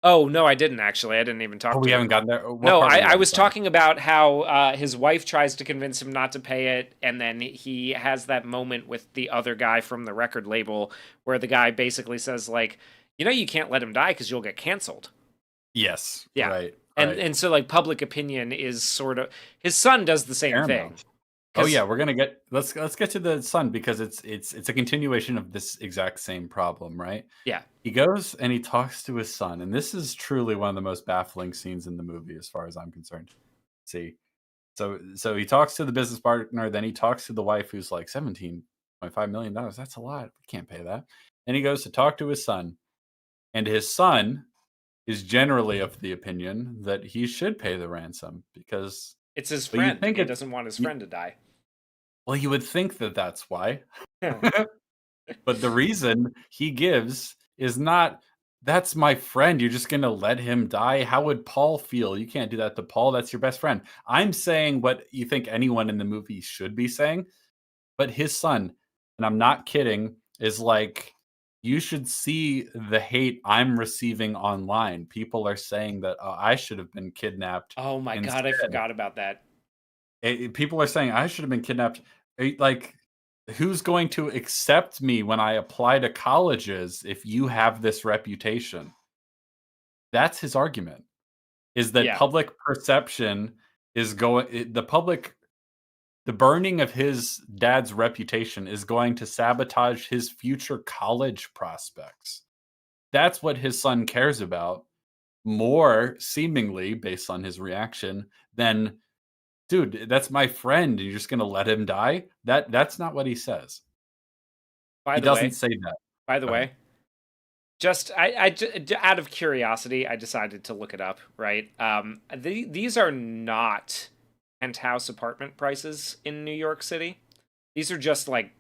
Oh no, I didn't actually. I didn't even Oh, talk we to it. haven't gotten there. What No, part were you I on? was Sorry. talking about how his wife tries to convince him not to pay it, and then he has that moment with the other guy from the record label where the guy basically says, like, you can't let him die because you'll get canceled. Yes, Yeah. right, And right. and so like public opinion is sort of his son does the same thing. Paramount. Oh yeah, Because we're gonna get let's get to the son because it's a continuation of this exact same problem, right? yeah. He goes and he talks to his son, and this is truly one of the most baffling scenes in the movie, as far as I'm concerned. See, so he talks to the business partner, then he talks to the wife, who's like $17.5 million. That's a lot. We can't pay that. And he goes to talk to his son, and his son is generally of the opinion that he should pay the ransom because, It's his but you friend and think he it's, doesn't want his y- friend to die. well, you would think that that's why. Yeah. But the reason he gives is not, that's my friend. You're just going to let him die. How would Paul feel? You can't do that to Paul. That's your best friend. I'm saying what you think anyone in the movie should be saying, but his son, and I'm not kidding, is like, you should see the hate I'm receiving online. People are saying that I should have been kidnapped Oh my god, I instead. forgot about that. People are saying I should have been kidnapped. Like, who's going to accept me when I apply to colleges if you have this reputation? That's his argument. Is that Yeah. public perception is the burning of his dad's reputation is going to sabotage his future college prospects. That's what his son cares about more, seemingly, based on his reaction, than, dude, that's my friend. You're just gonna let him die? That's not what he says. By He the doesn't way, say that. by the Go ahead. way, just out of curiosity, I decided to look it up. Right, these are not penthouse apartment prices in New York City. These are just like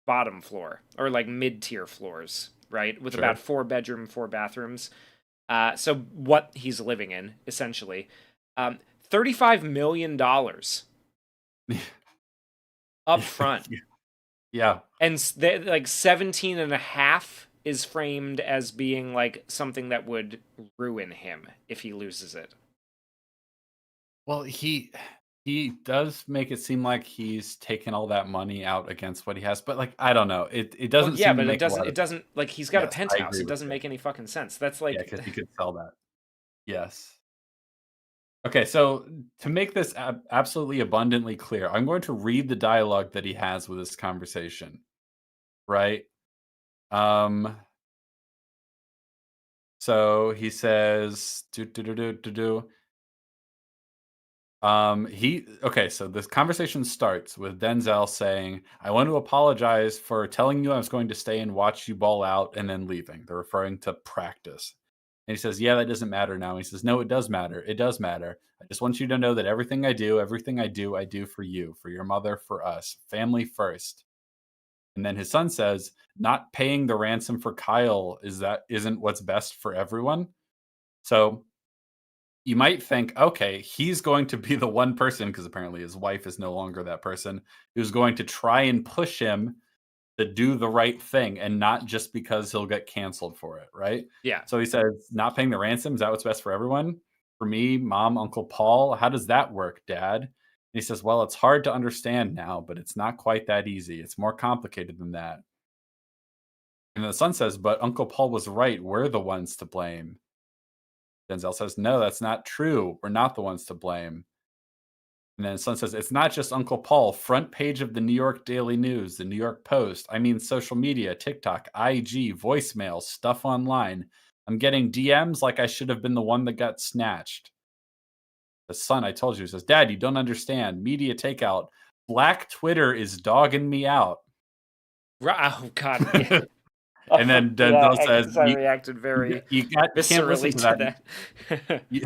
bottom floor or like mid tier floors, right, with about Sure. 4 bedroom, 4 bathrooms. So what he's living in essentially, $35 million up front, Yeah. and like 17 and a half is framed as being like something that would ruin him if he loses it. Well, he does make it seem like he's taken all that money out against what he has, but, like, I don't know. It Well, doesn't yeah, seem to but it make a doesn't lot it of. doesn't like he's got a Yes, I penthouse. agree It with doesn't you. make any fucking sense. That's Yeah, like because he could sell that. Yes. Okay, so to make this absolutely abundantly clear, I'm going to read the dialogue that he has with this conversation, right? Um, so he says, do, do, do, do, do, do. So this conversation starts with Denzel saying, "I want to apologize for telling you I was going to stay and watch you ball out and then leaving." They're referring to practice. And he says, "Yeah, that doesn't matter now." He says, "No, it does matter. It does matter. I just want you to know that everything I do for you, for your mother, for us, family first." And then his son says, "Not paying the ransom for Kyle isn't what's best for everyone." So you might think, okay, he's going to be the one person, because apparently his wife is no longer that person, who's going to try and push him to do the right thing and not just because he'll get canceled for it, right? yeah. So he says, not paying the ransom, is that what's best for everyone? For me, mom, Uncle Paul, how does that work, Dad? And he says, well, it's hard to understand now, but it's not quite that easy. It's more complicated than that. And the son says, but Uncle Paul was right. We're the ones to blame. Denzel says, no, that's not true. We're not the ones to blame. And then son says, it's not just Uncle Paul. Front page of the New York Daily News, the New York Post. I mean, social media, TikTok, IG, voicemail, stuff online. I'm getting DMs like I should have been the one that got snatched. The son, I told you, he says, Dad, you don't understand. Media takeout. Black Twitter is dogging me out. Oh god, yeah. And then Yeah, Denzel I says, guess I reacted very you can't listen viscerally to to that. that. You,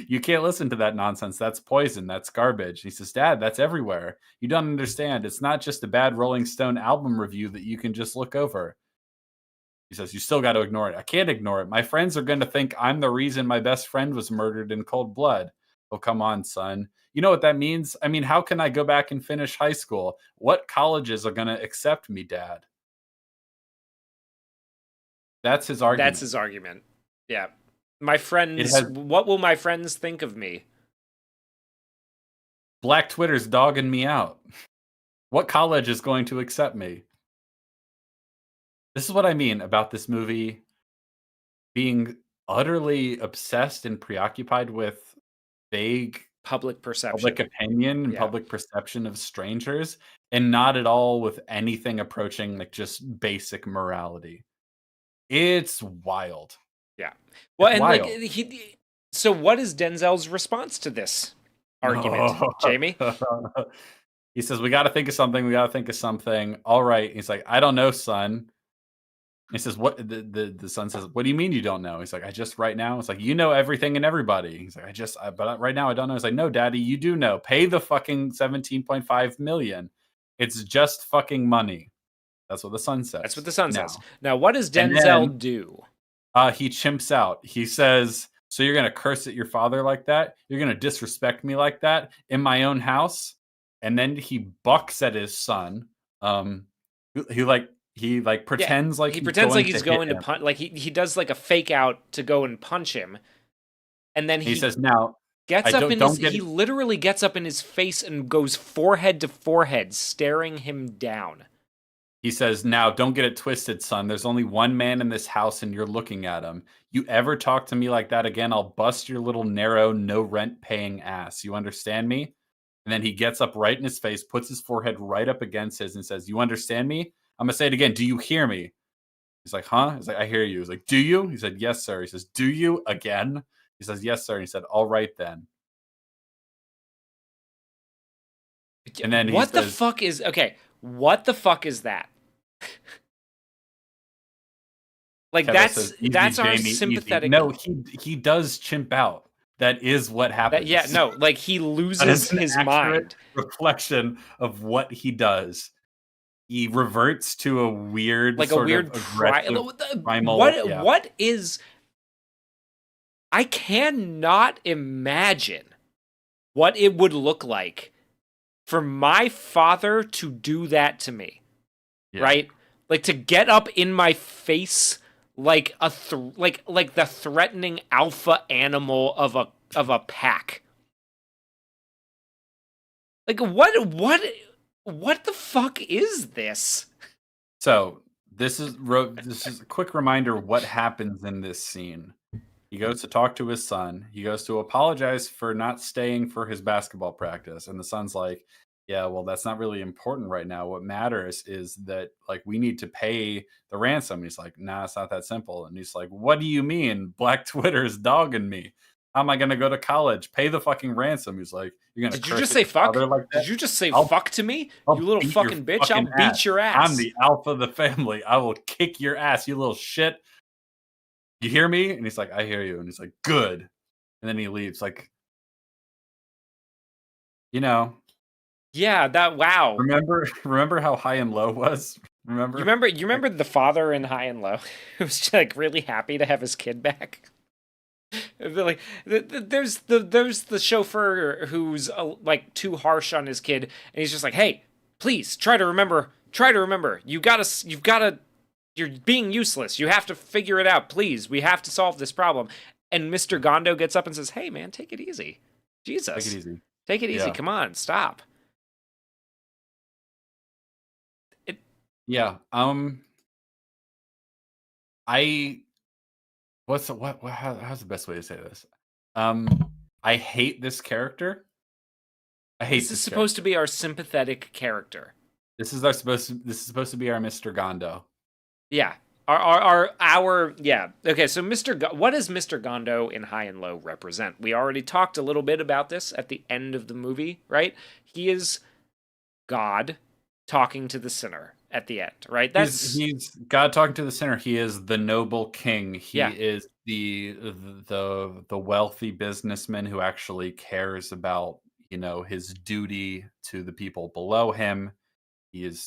you can't listen to that nonsense. That's poison. That's garbage. He says, Dad, that's everywhere. You don't understand. It's not just a bad Rolling Stone album review that you can just look over. He says, you still got to ignore it. I can't ignore it. My friends are going to think I'm the reason my best friend was murdered in cold blood. Oh, come on, son. You know what that means? I mean, how can I go back and finish high school? What colleges are going to accept me, Dad? That's his That's argument. his argument. Yeah. My It friends, has what will my friends think of me? Black Twitter's dogging me out. What college is going to accept me? This is what I mean about this movie being utterly obsessed and preoccupied with vague Public public perception. opinion and Yeah. public perception of strangers, and not at all with anything approaching like just basic morality. It's wild. Yeah. Well, It's and like wild. so what is Denzel's response to this argument, No. Jamie? He says, "We gotta think of something, we gotta think of something." All right. He's like, "I don't know, son." He says, "What?" The son says, "What do you mean you don't know?" He's like, "I just right now." It's like, "You know everything and everybody." He's like, but right now I don't know." He's like, "No, daddy, you do know. Pay the fucking 17.5 million. It's just fucking money." That's what the son That's what says the son says. now. Now, what does And then Denzel do? he chimps out. He says, "So you're gonna curse at your father like that? You're gonna disrespect me like that in my own house?" And then he bucks at his son. Um, he Yeah, pretends like he he's pretends like going to he's hit going to him. punch, like he does like a fake out to go and punch him, and then He he says, "Now, I gets up in his, don't get he it." literally gets up in his face and goes forehead to forehead, staring him down. He says, "Now, don't get it twisted, son. There's only one man in this house, and you're looking at him. You ever talk to me like that again, I'll bust your little narrow, no rent paying ass. You understand me?" And then he gets up right in his face, puts his forehead right up against his, and says, "You understand me? I'm gonna say it again. Do you hear me?" He's like, "Huh?" He's like, "I hear you." He's like, "Do you?" He said, "Yes, sir." He says, "Do you?" Again. He says, "Yes, sir." He said, "All right then." And then he What the says, fuck is okay? What the fuck is that? Like Kevo says, "Easy, that's our Jamie, easy." sympathetic. No, he does chimp out. That is what That yeah, happens. no, like he That is loses an his accurate mind. reflection of what he does. He reverts to a weird Like a sort of weird aggressive primal, yeah. what is, I cannot imagine what it would look like for my father to do that to me. Yeah. Right? Like to get up in my face like like the threatening alpha animal of a pack. Like what the fuck is this? So, this is a quick reminder of what happens in this scene. He goes to talk to his son. He goes to apologize for not staying for his basketball practice. And the son's like, "Yeah, well, that's not really important right now. What matters is that like we need to pay the ransom." He's like, "Nah, it's not that simple." And he's like, "What do you mean? Black Twitter is dogging me. How am I gonna go to college? Pay the fucking ransom." He's like, "You're gonna Did you curse just at say your fuck? father like that? Did you just say I'll fuck to me? You I'll little beat your fucking bitch. I'll fucking ass. beat your I'm ass. the alpha of the family. I will kick your ass, you little shit. You hear me?" And he's like, "I hear you." And he's like, "Good." And then he leaves. Like, you know, Yeah, that wow. remember how High and Low was? Remember? You Like, remember the father in High and Low who was like really happy to have his kid back? Like there's the chauffeur who's like too harsh on his kid, and he's just like, "Hey, please try to remember. Try to remember. You've gotta. You're being useless. You have to figure it out. Please, we have to solve this problem." And Mr. Gondo gets up and says, "Hey, man, take it easy. take it Jesus, easy. take it easy. Yeah. Come on, stop." It, Yeah. I what's the, what how's the best way to say this? I hate this character. I hate this is this supposed to character. be our sympathetic character. This is supposed to be our Mr. Gondo. Yeah. Yeah. Okay, so what does Mr. Gondo in High and Low represent? We already talked a little bit about this at the end of the movie, right? He is God talking to the sinner at the end, right? He's God talking to the sinner. He is the noble king. He Yeah, is the wealthy businessman who actually cares about, his duty to the people below him. He is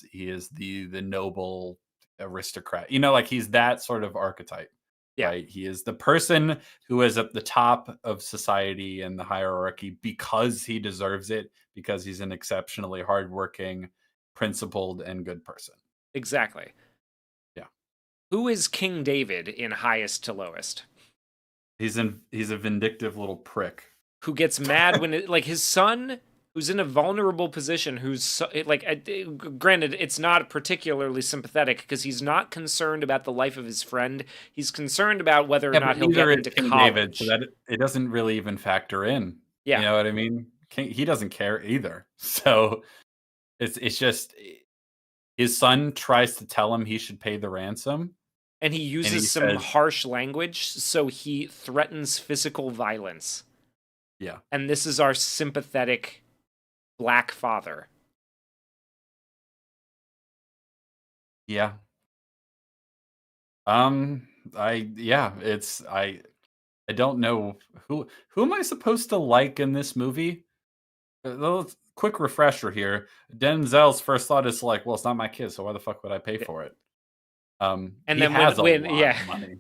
the noble aristocrat. Like he's that sort of archetype, yeah, right? He is the person who is at the top of society and the hierarchy because he deserves it, because he's an exceptionally hardworking, principled, and good person. exactly. Yeah. Who is King David in highest to lowest? He's a vindictive little prick. Who gets mad when like his son, who's in a vulnerable position, who's like, granted, it's not particularly sympathetic because he's not concerned about the life of his friend. He's concerned about whether or Yeah, not but he'll get neither is into King David, so college. that it doesn't really even factor in. You Yeah, know what I mean? He doesn't care either. So it's just his son tries to tell him he should pay the ransom, and he and he uses some says, harsh language, so he threatens physical violence. "Yeah, And this is our sympathetic black father. yeah." It's I don't know who am I supposed to like in this movie? Quick refresher here. Denzel's first thought is like, "Well, it's not my kid, so why the fuck would I pay for it?" And He then has a when lot yeah, of money,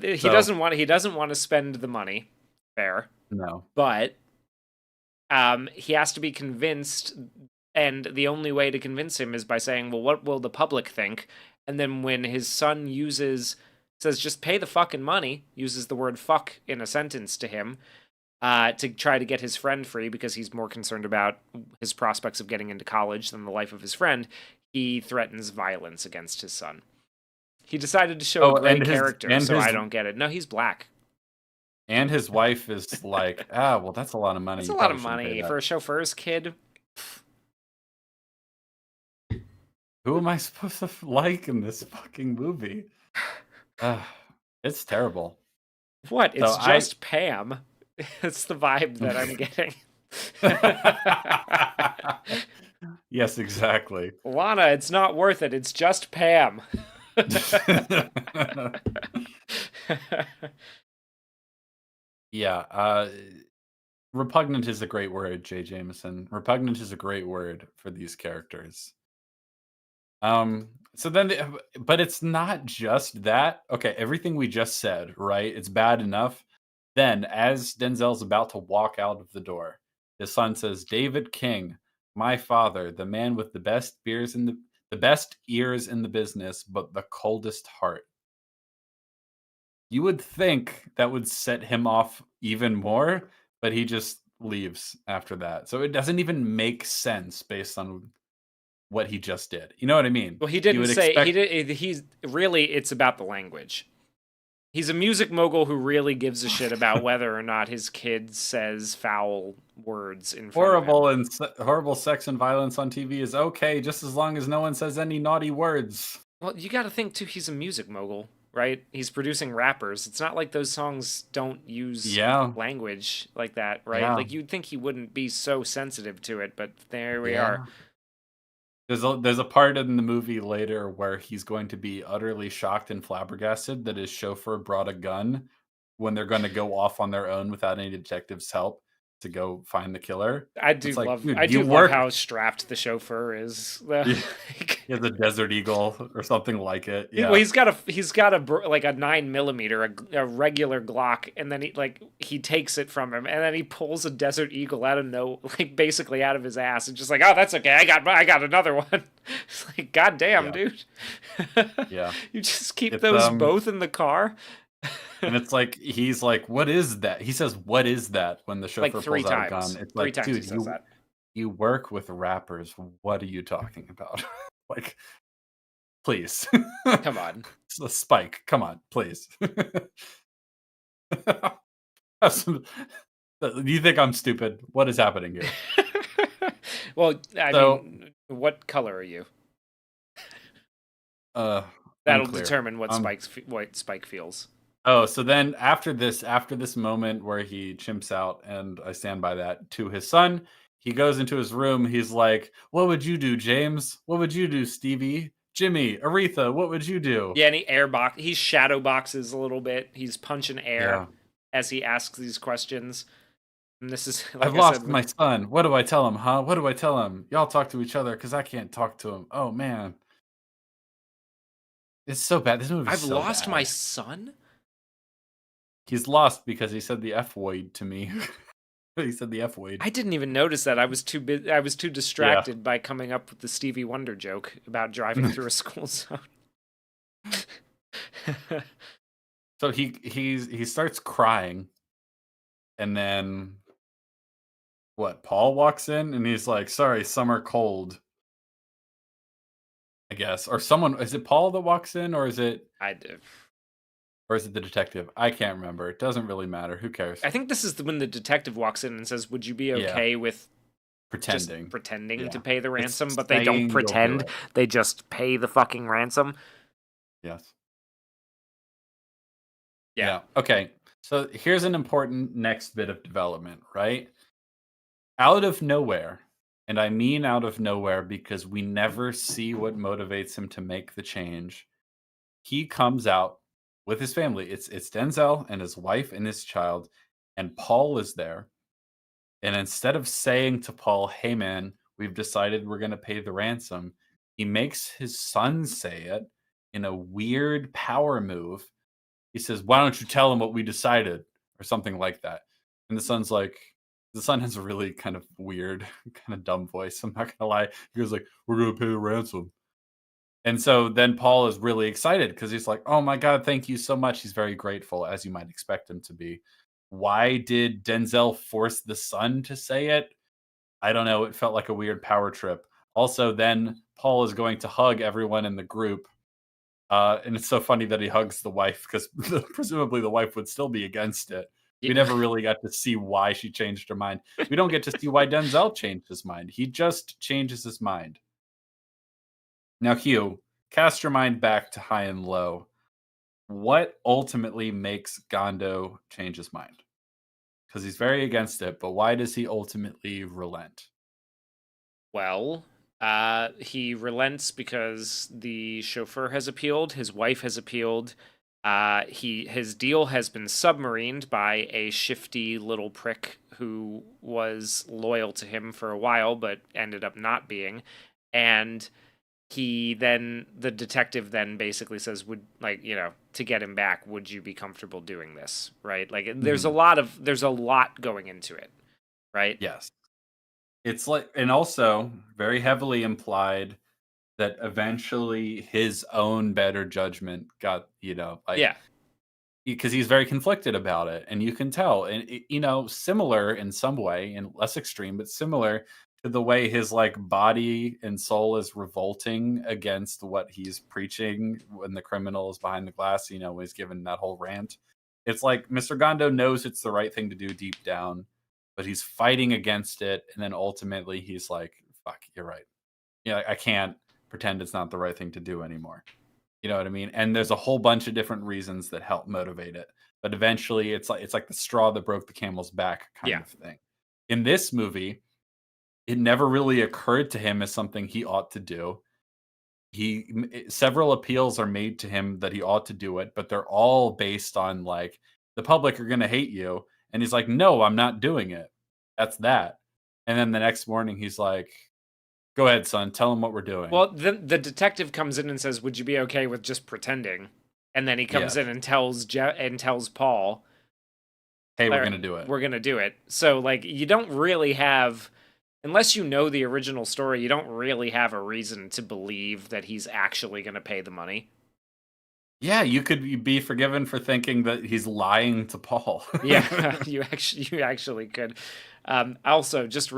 he so doesn't want to spend the money. Fair. no. But he has to be convinced, and the only way to convince him is by saying, "Well, what will the public think?" And then when his son says, "Just pay the fucking money," uses the word "fuck" in a sentence to him, to try to get his friend free because he's more concerned about his prospects of getting into college than the life of his friend, he threatens violence against his son. He decided to show a Oh, gray character, and so his I don't get it. No, he's black. wife is like, "Ah, well, that's a lot of money. That's a You lot of probably shouldn't pay money that." for a chauffeur's kid. Who am I supposed to like in this fucking movie? Ugh, it's terrible. What? So It's just Pam. It's the vibe that I'm getting. Yes, exactly. Lana, it's not worth it. It's just Pam. Yeah, repugnant is a great word, Jay Jameson. Repugnant is a great word for these characters. So then, but it's not just that. Okay, everything we just said, right? It's bad enough. Then, as Denzel's about to walk out of the door, his son says, "David King, my father, the man with the best ears in the business, but the coldest heart." You would think that would set him off even more, but he just leaves after that. So it doesn't even make sense based on what he just did. You know what I mean? Well, he You didn't would say he expect did. He's really. It's about the language. He's a music mogul who really gives a shit about whether or not his kid says foul words in front of him. horrible sex and violence on TV is okay just as long as no one says any naughty words. Well, you got to think too. He's a music mogul, right? He's producing rappers. It's not like those songs don't use Yeah. language like that, right? Yeah. Like you'd think he wouldn't be so sensitive to it, but there we Yeah. are. There's a part in the movie later where he's going to be utterly shocked and flabbergasted that his chauffeur brought a gun when they're going to go off on their own without any detective's help to go find the killer. It's like, I dude, do you love work. how strapped the chauffeur is. He Like, has a Desert Eagle or something like it. well, Yeah. he's got a like a 9mm, a regular Glock, and then he takes it from him, and then he pulls a Desert Eagle out of like basically out of his ass, and just like, oh, that's okay, I got another one. It's like, god damn, Yeah. dude. Yeah. You just keep It's, those both in the car. And it's like he's like, "What is that?" He says, "What is that?" when the Like chauffeur three pulls out a times. gun. It's Three like, times he dude, says that. you work with rappers. What are you talking about? Like, please. Come on. Spike, come on, please. Have some- you think I'm stupid? What is happening here? Well, I So, mean, what color are you? uh, That'll unclear. determine what Spike feels. Oh, so then after this moment where he chimps out, and I stand by that, to his son, he goes into his room. He's like, "What would you do, James? What would you do, Stevie? Jimmy, Aretha, what would you do?" Yeah, and he shadow boxes a little bit. He's punching air Yeah. as he asks these questions. And this is like "I've I lost said, my son. What do I tell him, huh? What do I tell him? Y'all talk to each other because I can't talk to him. Oh man, it's so bad. This movie's I've so lost my bad. son. He's lost because he said the F word to me. He said the F word. I didn't even notice that. I was too Yeah. distracted by coming up with the Stevie Wonder joke about driving through a school zone. So he starts crying, and then what? Paul walks in, and he's like, "Sorry, some are cold." I guess, or someone is it Paul that walks in, I do. or is it the detective? I can't remember. It doesn't really matter. Who cares? I think this is when the detective walks in and says, "Would you be Yeah, okay with just pretending. pretending to Yeah, pay the it's ransom?" But they don't saying you'll do pretend; it. they just pay the fucking ransom. Yes. Yeah. Yeah. Okay. So here's an important next bit of development, right? Out of nowhere, and I mean out of nowhere because we never see what motivates him to make the change. He comes out with his family. It's Denzel and his wife and his child, and Paul is there. And instead of saying to Paul, "Hey man, we've decided we're going to pay the ransom," he makes his son say it in a weird power move. He says, "Why don't you tell him what we decided?" or something like that. And the son has a really kind of weird, kind of dumb voice. I'm not gonna lie. He goes like, "We're gonna pay the ransom." And so then Paul is really excited because he's like, "Oh my god, thank you so much." He's very grateful, as you might expect him to be. Why did Denzel force the son to say it? I don't know. It felt like a weird power trip. Also, then Paul is going to hug everyone in the group, and it's so funny that he hugs the wife because presumably the wife would still be against it. We Yeah. never really got to see why she changed her mind. We don't get to see why Denzel changed his mind. He just changes his mind. Now, Hugh, cast your mind back to high and low. What ultimately makes Gondo change his mind? Because he's very against it, but why does he ultimately relent? Well, he relents because the chauffeur has appealed, his wife has appealed. His deal has been submarined by a shifty little prick who was loyal to him for a while, but ended up not being. And the detective then basically says, "Would like to get him back? Would you be comfortable doing this?" Right? Like Mhm. there's a lot going into it, right? Yes. It's like, and also very heavily implied that eventually his own better judgment got, like, Yeah, because he's very conflicted about it, and you can tell, and similar in some way, and less extreme, but similar to the way his like body and soul is revolting against what he's preaching when the criminal is behind the glass. When he's given that whole rant, it's like Mr. Gondo knows it's the right thing to do deep down, but he's fighting against it, and then ultimately he's like, "Fuck, you're right. Yeah, I can't pretend it's not the right thing to do anymore." You know what I mean? And there's a whole bunch of different reasons that help motivate it. But eventually it's like the straw that broke the camel's back kind yeah. of thing. In this movie, it never really occurred to him as something he ought to do. Several appeals are made to him that he ought to do it, but they're all based on like the public are going to hate you, and he's like, "No, I'm not doing it." That's that. And then the next morning he's like, "Go ahead, son, tell him what we're doing." Well, the detective comes in and says, "Would you be okay with just pretending?" And then he comes in Yes. and tells Paul, "Hey, we're "All going right, to do it." we're gonna do it." So like, you don't really have, unless you know the original story, you don't really have a reason to believe that he's actually gonna pay the money. Yeah, you could be forgiven for thinking that he's lying to Paul. Yeah, you actually could. Also, just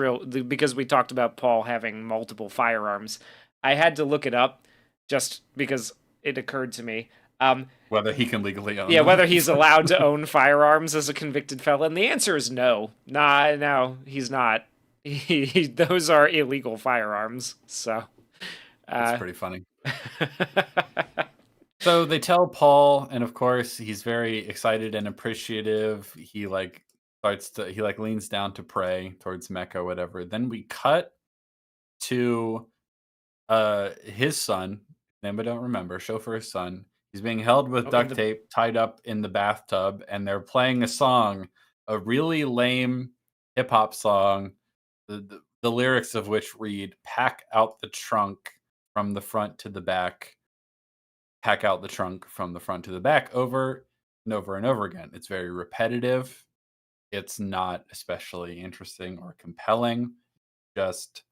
because we talked about Paul having multiple firearms, I had to look it up just because it occurred to me. Whether he can legally own Yeah, them. whether he's allowed to own firearms as a convicted felon, the answer is no. Nah, no, he's not. Those are illegal firearms. So, That's uh, pretty funny. So they tell Paul, and of course, he's very excited and appreciative. He like leans down to pray towards Mecca, whatever. Then we cut to his son, name I don't remember, chauffeur's son. He's being held with oh, in duct the tape, tied up in the bathtub, and they're playing a song, a really lame hip hop song, the lyrics of which read, "Pack out the trunk from the front to the back, pack out the trunk from the front to the back," over and over and over again. It's very repetitive. It's not especially interesting or compelling, just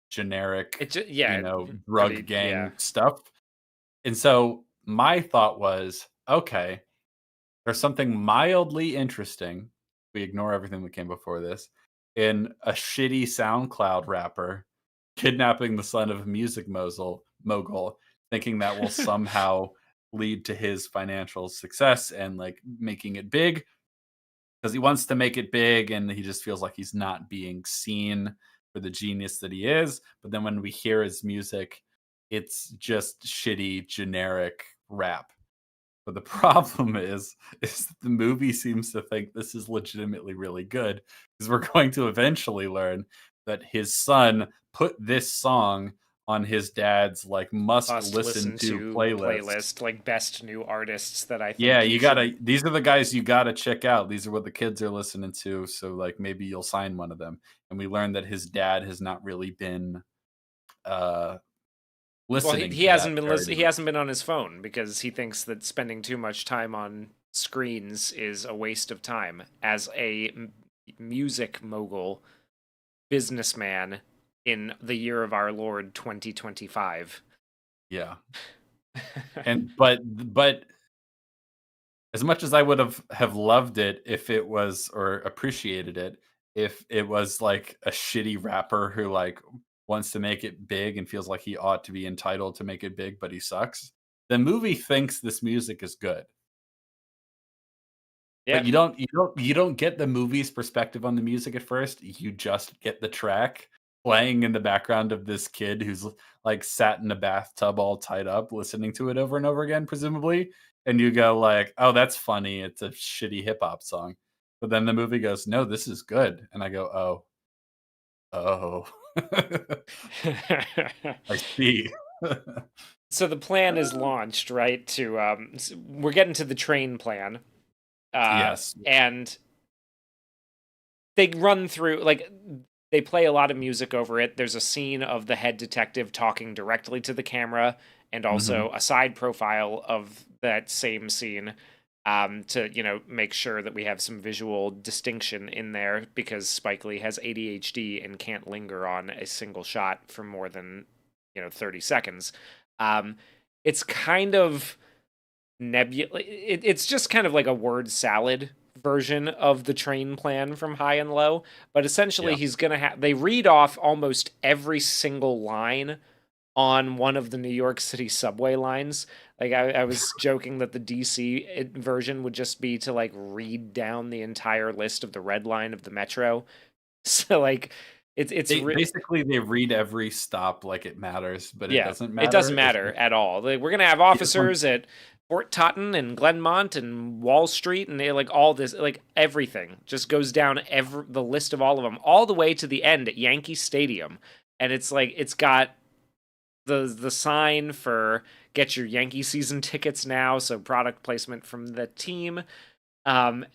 generic, yeah, drug pretty yeah. gang stuff. And so my thought was, okay, there's something mildly interesting, we ignore everything that came before this, in a shitty SoundCloud rapper kidnapping the son of a music mogul, thinking that will somehow lead to his financial success and, like, making it big, because he wants to make it big and he just feels like he's not being seen for the genius that he is. But then when we hear his music, it's just shitty, generic rap. But the problem is that the movie seems to think this is legitimately really good because we're going to eventually learn that his son put this song on his dad's like must Must listen listen to to playlist. playlist, like best new artists that I Yeah, think you you gotta. should. These are the guys you gotta check out. These are what the kids are listening to. So like maybe you'll sign one of them. And we learned that his dad has not really been uh Well, he, listening he to that hasn't been very he much. hasn't been on his phone because he thinks that spending too much time on screens is a waste of time. As a music mogul businessman in the year of our Lord 2025. Yeah. And but as much as I would have loved it if it was or appreciated it if it was like a shitty rapper who like wants to make it big and feels like he ought to be entitled to make it big, but he sucks. The movie thinks this music is good. But Yeah. you don't get the movie's perspective on the music at first. You just get the track playing in the background of this kid who's like sat in a bathtub all tied up listening to it over and over again, presumably. And you go like, "Oh, that's funny. It's a shitty hip hop song." But then the movie goes, "No, this is good." And I go, "Oh, oh, I see." So the plan is launched, right? To we're getting to the train plan, Yes. and they run through like they play a lot of music over it. There's a scene of the head detective talking directly to the camera, and Mhm. also a side profile of that same scene, to make sure that we have some visual distinction in there because Spike Lee has ADHD and can't linger on a single shot for more than 30 seconds. Um, it's kind of nebula. It's just kind of like a word salad version of the train plan from High and Low, but essentially Yeah. he's gonna have they read off almost every single line on one of the New York City subway lines. Like I was joking that the DC version would just be to like read down the entire list of the red line of the metro. So like They read every stop like it matters, but it yeah, doesn't it doesn't matter. It's matter just at all. Like, we're gonna have officers at Fort Totten and Glenmont and Wall Street, and they like all this, like everything just goes down the list of all of them, all the way to the end at Yankee Stadium, and it's like it's got the sign for get your Yankee season tickets now, so product placement from the team.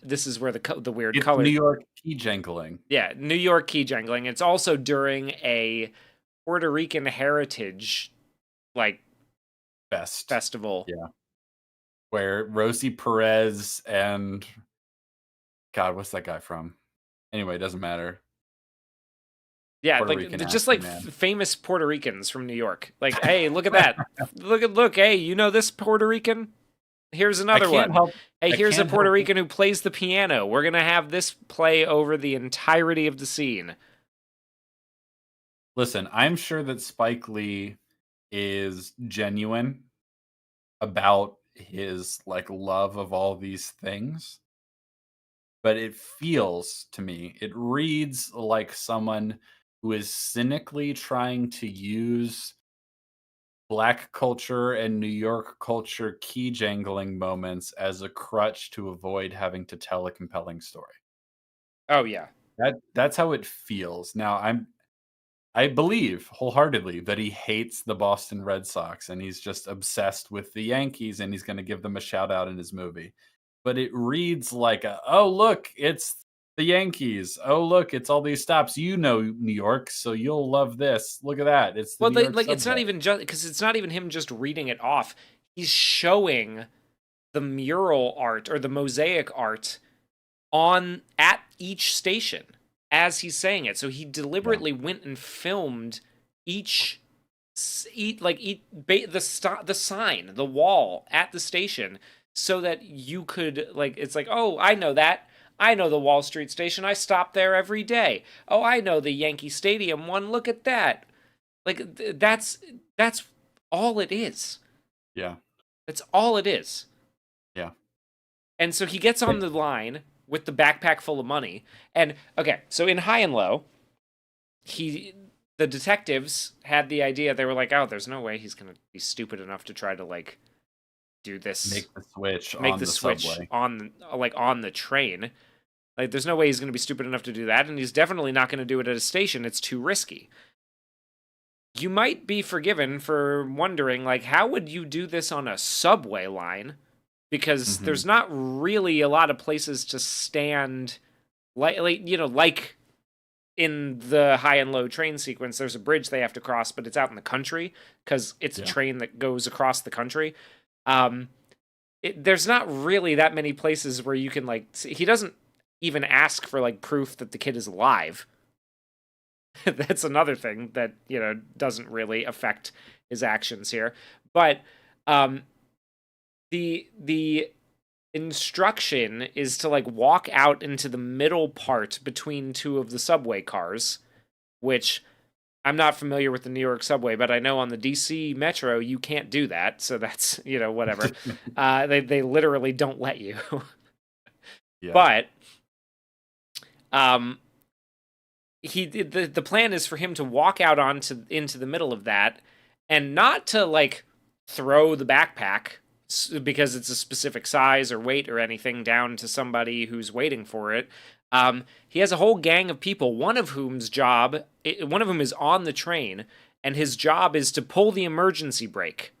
This is where the weird It's New color, York key jangling yeah, New York key jangling. It's also during a Puerto Rican heritage like fest. festival. Yeah, where Rosie Perez and God, what's that guy from? Anyway, it doesn't matter. Yeah, Puerto like Rican they're just actor like man. famous Puerto Ricans from New York. Like, hey, look at that. Look, hey, you know this Puerto Rican? Here's I another can't one. help. Hey, I here's a can't Puerto help. Rican who plays the piano. We're going to have this play over the entirety of the scene. Listen, I'm sure that Spike Lee is genuine about his like love of all these things, but it feels to me, it reads like someone who is cynically trying to use Black culture and New York culture key jangling moments as a crutch to avoid having to tell a compelling story. Oh yeah. That's how it feels. Now, I believe wholeheartedly that he hates the Boston Red Sox and he's just obsessed with the Yankees and he's gonna give them a shout out in his movie. But it reads like "Oh, look, it's the Yankees. Oh, look, it's all these stops. You know New York, so you'll love this. Look at that. It's the Well, New York like it's not subway." even just because it's not even him just reading it off. He's showing the mural art or the mosaic art on at each station as he's saying it. So he Yeah. deliberately went and filmed each the sign, the wall at the station, so that you could like it's like, oh, I know that. I know the Wall Street station. I stop there every day. Oh, I know the Yankee Stadium one. Look at that. Like that's all it is. Yeah. That's all it is. Yeah. And so he gets on the line with the backpack full of money. And okay, so in High and Low, the detectives had the idea. They were like, "Oh, there's no way he's going to be stupid enough to try to like do this Make the switch make on the the switch subway. on the train. Like there's no way he's going to be stupid enough to do that, and he's definitely not going to do it at a station. It's too risky." You might be forgiven for wondering like how would you do this on a subway line? Because Mhm. there's not really a lot of places to stand like in the high and low train sequence there's a bridge they have to cross but it's out in the country because it's a Yeah. train that goes across the country. um there's not really that many places where you can like he doesn't even ask for like proof that the kid is alive. That's another thing that doesn't really affect his actions here. But um the instruction is to like walk out into the middle part between two of the subway cars, which I'm not familiar with the New York subway, but I know on the DC Metro you can't do that. So that's whatever. They literally don't let you. Yeah. But um, the plan is for him to walk out into the middle of that, and not to like throw the backpack because it's a specific size or weight or anything down to somebody who's waiting for it. He has a whole gang of people, one of whom is on the train, and his job is to pull the emergency brake.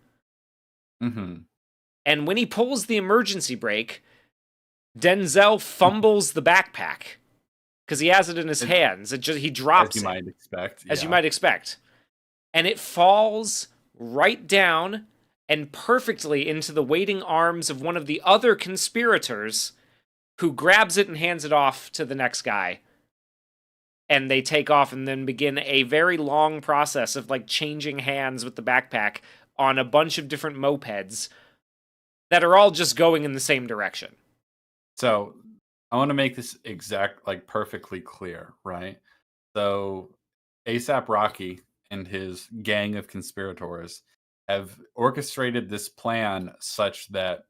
Mhm. And when he pulls the emergency brake, Denzel fumbles the backpack because he has it in his As hands. He as you drops it, might expect, as you yeah. might expect, and it falls right down and perfectly into the waiting arms of one of the other conspirators, who grabs it and hands it off to the next guy. And they take off and then begin a very long process of like changing hands with the backpack on a bunch of different mopeds that are all just going in the same direction. So, I wanna make this exact like, perfectly clear, right? So, ASAP Rocky and his gang of conspirators have orchestrated this plan such that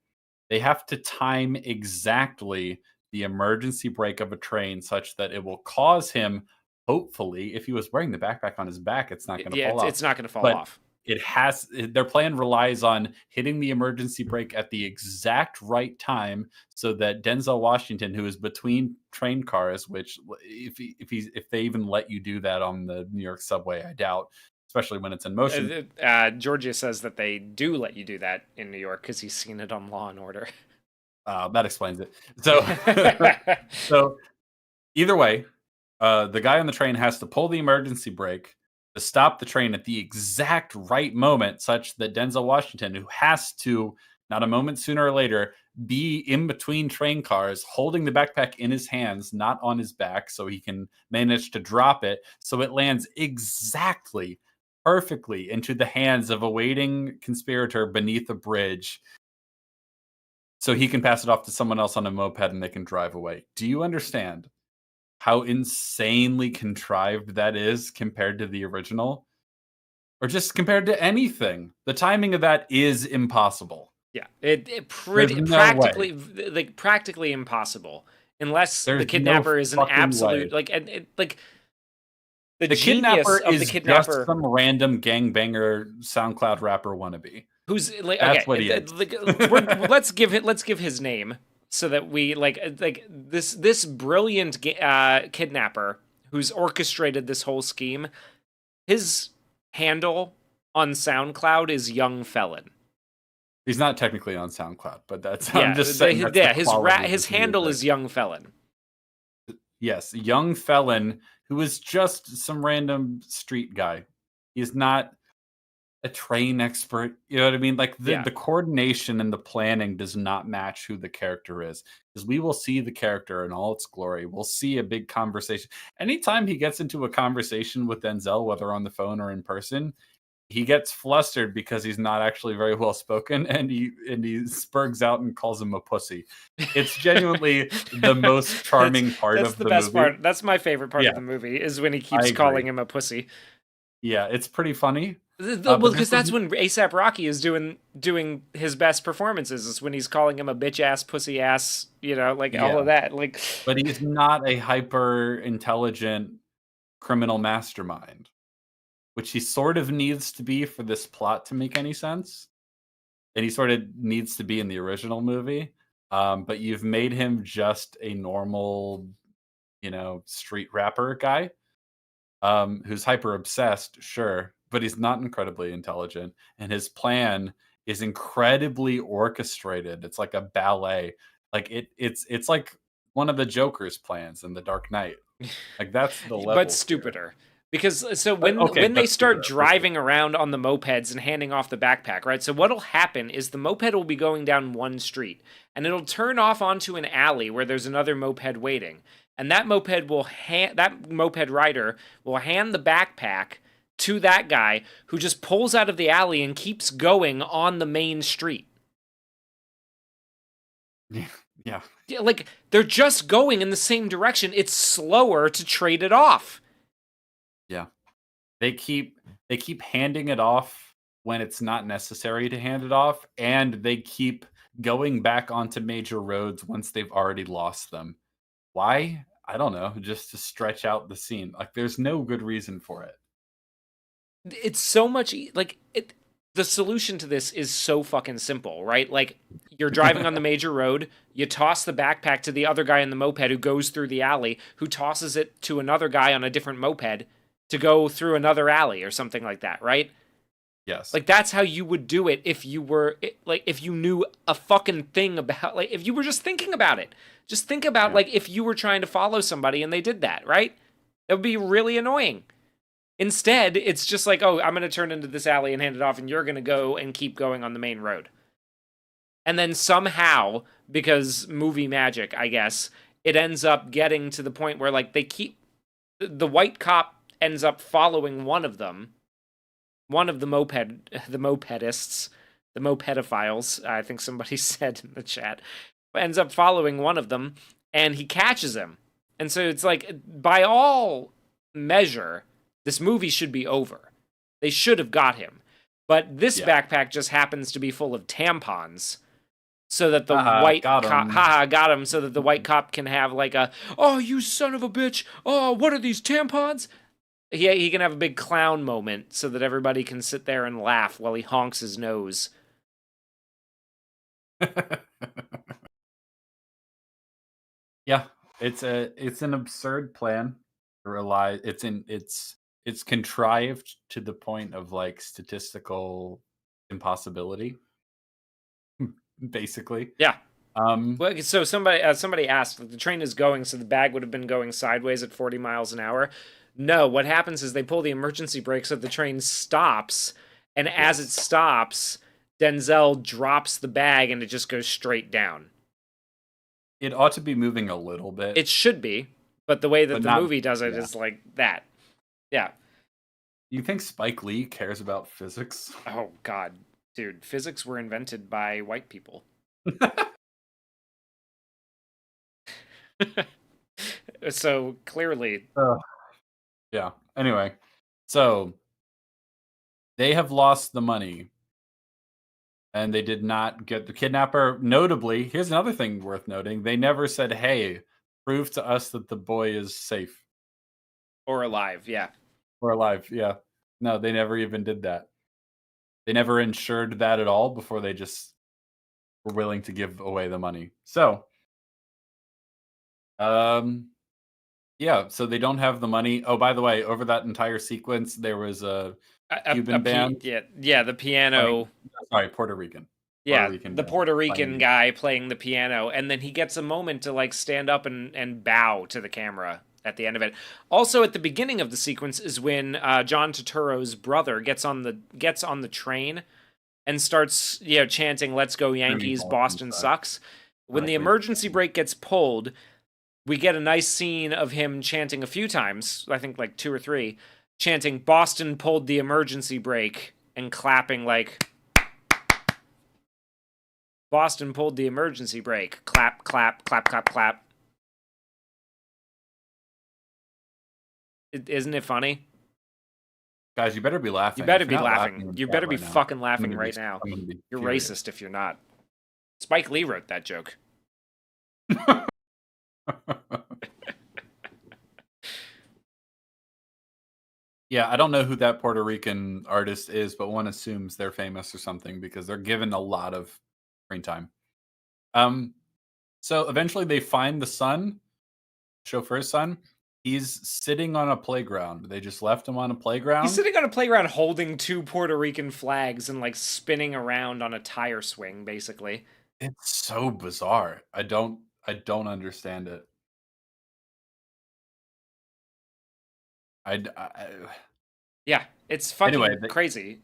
they have to time exactly the emergency brake of a train such that it will cause him, hopefully, if he was wearing the backpack on his back, it's not gonna Yeah, fall off. it's not going to fall But off. their plan relies on hitting the emergency brake at the exact right time so that Denzel Washington, who is between train cars, which if they even let you do that on the New York subway, I doubt, especially when it's in motion. Georgia says that they do let you do that in New York because he's seen it on Law and Order. That explains it. So, so either way, the guy on the train has to pull the emergency brake to stop the train at the exact right moment, such that Denzel Washington, who has to, not a moment sooner or later, be in between train cars, holding the backpack in his hands, not on his back, so he can manage to drop it, so it lands exactly, perfectly into the hands of a waiting conspirator beneath a bridge, so he can pass it off to someone else on a moped and they can drive away. Do you understand how insanely contrived that is compared to the original? Or just compared to anything. The timing of that is impossible. Yeah, it There's pretty no way. practically impossible unless the There's no kidnapper is an fucking absolute way. like the The genius kidnapper of the is just kidnapper some random gangbanger SoundCloud rapper wannabe. who's like That's what okay he is. let's give his name so that we like this brilliant kidnapper who's orchestrated this whole scheme. His handle on SoundCloud is Young Felon. He's not technically on SoundCloud, but that's I'm Yeah, just saying that's the quality of his his handle music. is Young Felon. Yes, young felon who is just some random street guy. He's not a train expert. You know what I mean? Like Yeah. the coordination and the planning does not match who the character is. Because we will see the character in all its glory. We'll see a big conversation. Anytime he gets into a conversation with Denzel, whether on the phone or in person, he gets flustered because he's not actually very well spoken, and he spurgs out and calls him a pussy. It's genuinely the most charming part that's of the the best movie. part. That's my favorite part of Yeah, the movie is when he I keeps calling agree. him a pussy. Yeah, it's pretty funny. Well, But because this was that's when ASAP Rocky is doing his best performances. Is when he's calling him a bitch ass, pussy ass, like all yeah, of that. Like, but he's not a hyper intelligent criminal mastermind, which he sort of needs to be for this plot to make any sense. And he sort of needs to be in the original movie. But you've made him just a normal, street rapper guy, who's hyper obsessed, sure, but he's not incredibly intelligent, and his plan is incredibly orchestrated. It's like a ballet. Like it's like one of the Joker's plans in The Dark Knight. Like that's the but level here. stupider. Because so But okay, when they but start stupider for sure. driving around on the mopeds and handing off the backpack, right? So what'll happen is the moped will be going down one street and it'll turn off onto an alley where there's another moped waiting. And that moped rider will hand the backpack to that guy who just pulls out of the alley and keeps going on the main street. Yeah. Yeah, like they're just going in the same direction. It's slower to trade it off. Yeah. They keep handing it off when it's not necessary to hand it off, and they keep going back onto major roads once they've already lost them. Why? I don't know, just to stretch out the scene. Like there's no good reason for it. It's so much like it. The solution to this is so fucking simple, right? Like you're driving on the major road, you toss the backpack to the other guy in the moped who goes through the alley, who tosses it to another guy on a different moped to go through another alley or something like that, right? Yes. Like that's how you would do it if you were like if you knew a fucking thing about like if you were just thinking about it. Just think about like if you were trying to follow somebody and they did that, right? That would be really annoying. Instead, it's just like, oh, I'm going to turn into this alley and hand it off, and you're going to go and keep going on the main road. And then somehow, because movie magic, I guess, it ends up getting to the point where, like, the white cop ends up following one of them, one of the mopedists, the mopedophiles, I think somebody said in the chat, ends up following one of them, and he catches him. And so it's like, by all measure, this movie should be over. They should have got him. But this backpack just happens to be full of tampons. So that the white cop, got him, so that the white cop can have like oh, you son of a bitch, oh, what are these tampons? He can have a big clown moment so that everybody can sit there and laugh while he honks his nose. Yeah, it's an absurd plan. It's contrived to the point of like statistical impossibility, basically. Yeah. Um, Well, so somebody asked, the train is going, so the bag would have been going sideways at 40 miles an hour. No, what happens is they pull the emergency brake so the train stops, and as it stops, Denzel drops the bag and it just goes straight down. It ought to be moving a little bit. It should be, but the way that But the not- movie does it is like that. Yeah. You think Spike Lee cares about physics? Oh, God. Dude, physics were invented by white people. So, clearly. Yeah. Anyway, so they have lost the money. And they did not get the kidnapper. Notably, here's another thing worth noting. They never said, hey, prove to us that the boy is safe. Or alive, yeah. Or alive, yeah. No, they never even did that. They never ensured that at all before they just were willing to give away the money. So, yeah, so they don't have the money. Oh, by the way, over that entire sequence, there was a Cuban band. Yeah, the piano. Sorry, Puerto Rican. Yeah, Puerto Rican the band Puerto Rican playing. guy playing the piano, and then he gets a moment to like stand up and bow to the camera at the end of it. Also, at the beginning of the sequence is when John Turturro's brother gets on the train and starts chanting "Let's go Yankees, Boston sucks." When the emergency brake gets pulled, we get a nice scene of him chanting a few times, I think like 2 or 3, chanting "Boston pulled the emergency brake," and clapping like Boston pulled the emergency brake. Clap, clap, clap, clap, clap. Isn't it funny? Guys, you better be laughing. You better If be you're not laughing. in You chat better be right now, fucking laughing right now. I'm gonna be You're furious. racist if you're not. Spike Lee wrote that joke. Yeah, I don't know who that Puerto Rican artist is, but one assumes they're famous or something because they're given a lot of screen time. So eventually they find the son, chauffeur's son. He's sitting on a playground. They just left him on a playground. He's sitting on a playground holding 2 Puerto Rican flags and like spinning around on a tire swing, basically. It's so bizarre. I don't understand it. Yeah, it's fucking Anyway, crazy.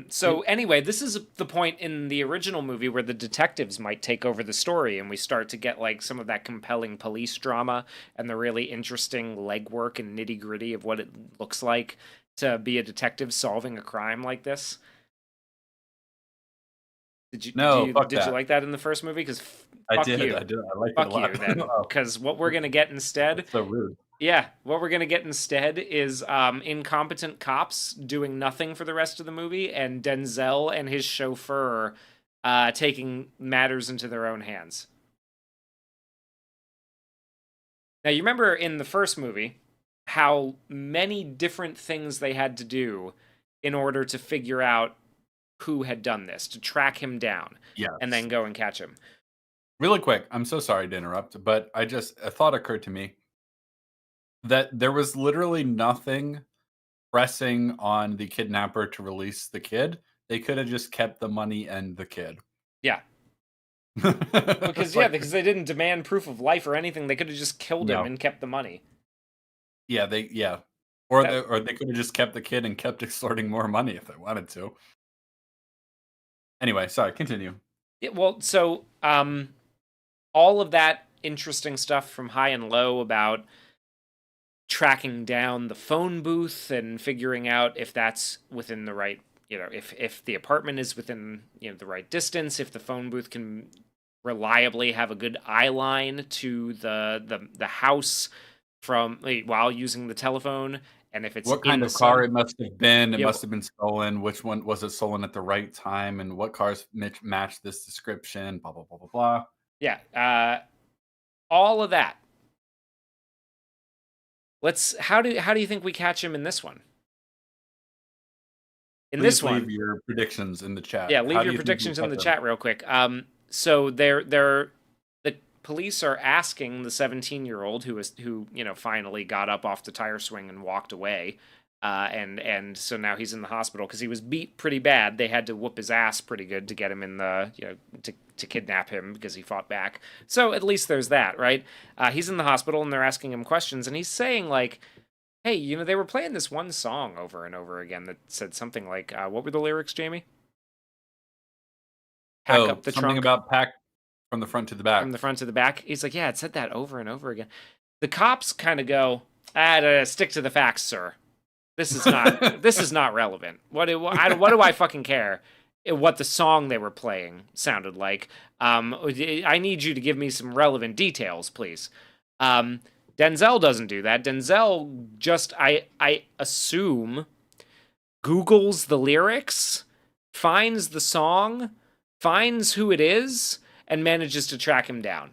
So anyway, this is the point in the original movie where the detectives might take over the story, and we start to get like some of that compelling police drama and the really interesting legwork and nitty gritty of what it looks like to be a detective solving a crime like this. Did you like that in the first movie? Because I fuck did. you, I did. I liked it a fuck lot. you. Then because what we're gonna get instead. That's so rude. Yeah, what we're gonna get instead is incompetent cops doing nothing for the rest of the movie, and Denzel and his chauffeur taking matters into their own hands. Now, you remember in the first movie how many different things they had to do in order to figure out who had done this, to track him down, and then go and catch him. Really quick, I'm so sorry to interrupt, but a thought occurred to me that there was literally nothing pressing on the kidnapper to release the kid. They could have just kept the money and the kid. Yeah. Because they didn't demand proof of life or anything. They could have just killed him and kept the money. Yeah, or they could have just kept the kid and kept extorting more money if they wanted to. Anyway, sorry, continue. Yeah, well, so all of that interesting stuff from High and Low about tracking down the phone booth and figuring out if that's within the right, if the apartment is within, the right distance, if the phone booth can reliably have a good eye line to the house from while using the telephone, and if it's what kind of car it must have been. It must have been stolen. Which one was it stolen at the right time, and what cars match this description? Blah blah blah blah blah. Yeah, all of that. How do you think we catch him in this one? Please leave your predictions in the chat. Yeah, leave your predictions in the chat real quick. So the police are asking the 17-year-old who finally got up off the tire swing and walked away, and so now he's in the hospital because he was beat pretty bad. They had to whoop his ass pretty good to get him in the to kidnap him because he fought back. So at least there's that, right? He's in the hospital and they're asking him questions, and he's saying like, hey, they were playing this one song over and over again that said something like, what were the lyrics, Jamie? Pack up the trunk. Something about pack from the front to the back. From the front to the back. He's like, yeah, it said that over and over again. The cops kind of go, stick to the facts, sir. This is not relevant. What do I fucking care what the song they were playing sounded like? I need you to give me some relevant details, please. Denzel doesn't do that. Denzel just, I assume, Googles the lyrics, finds the song, finds who it is, and manages to track him down.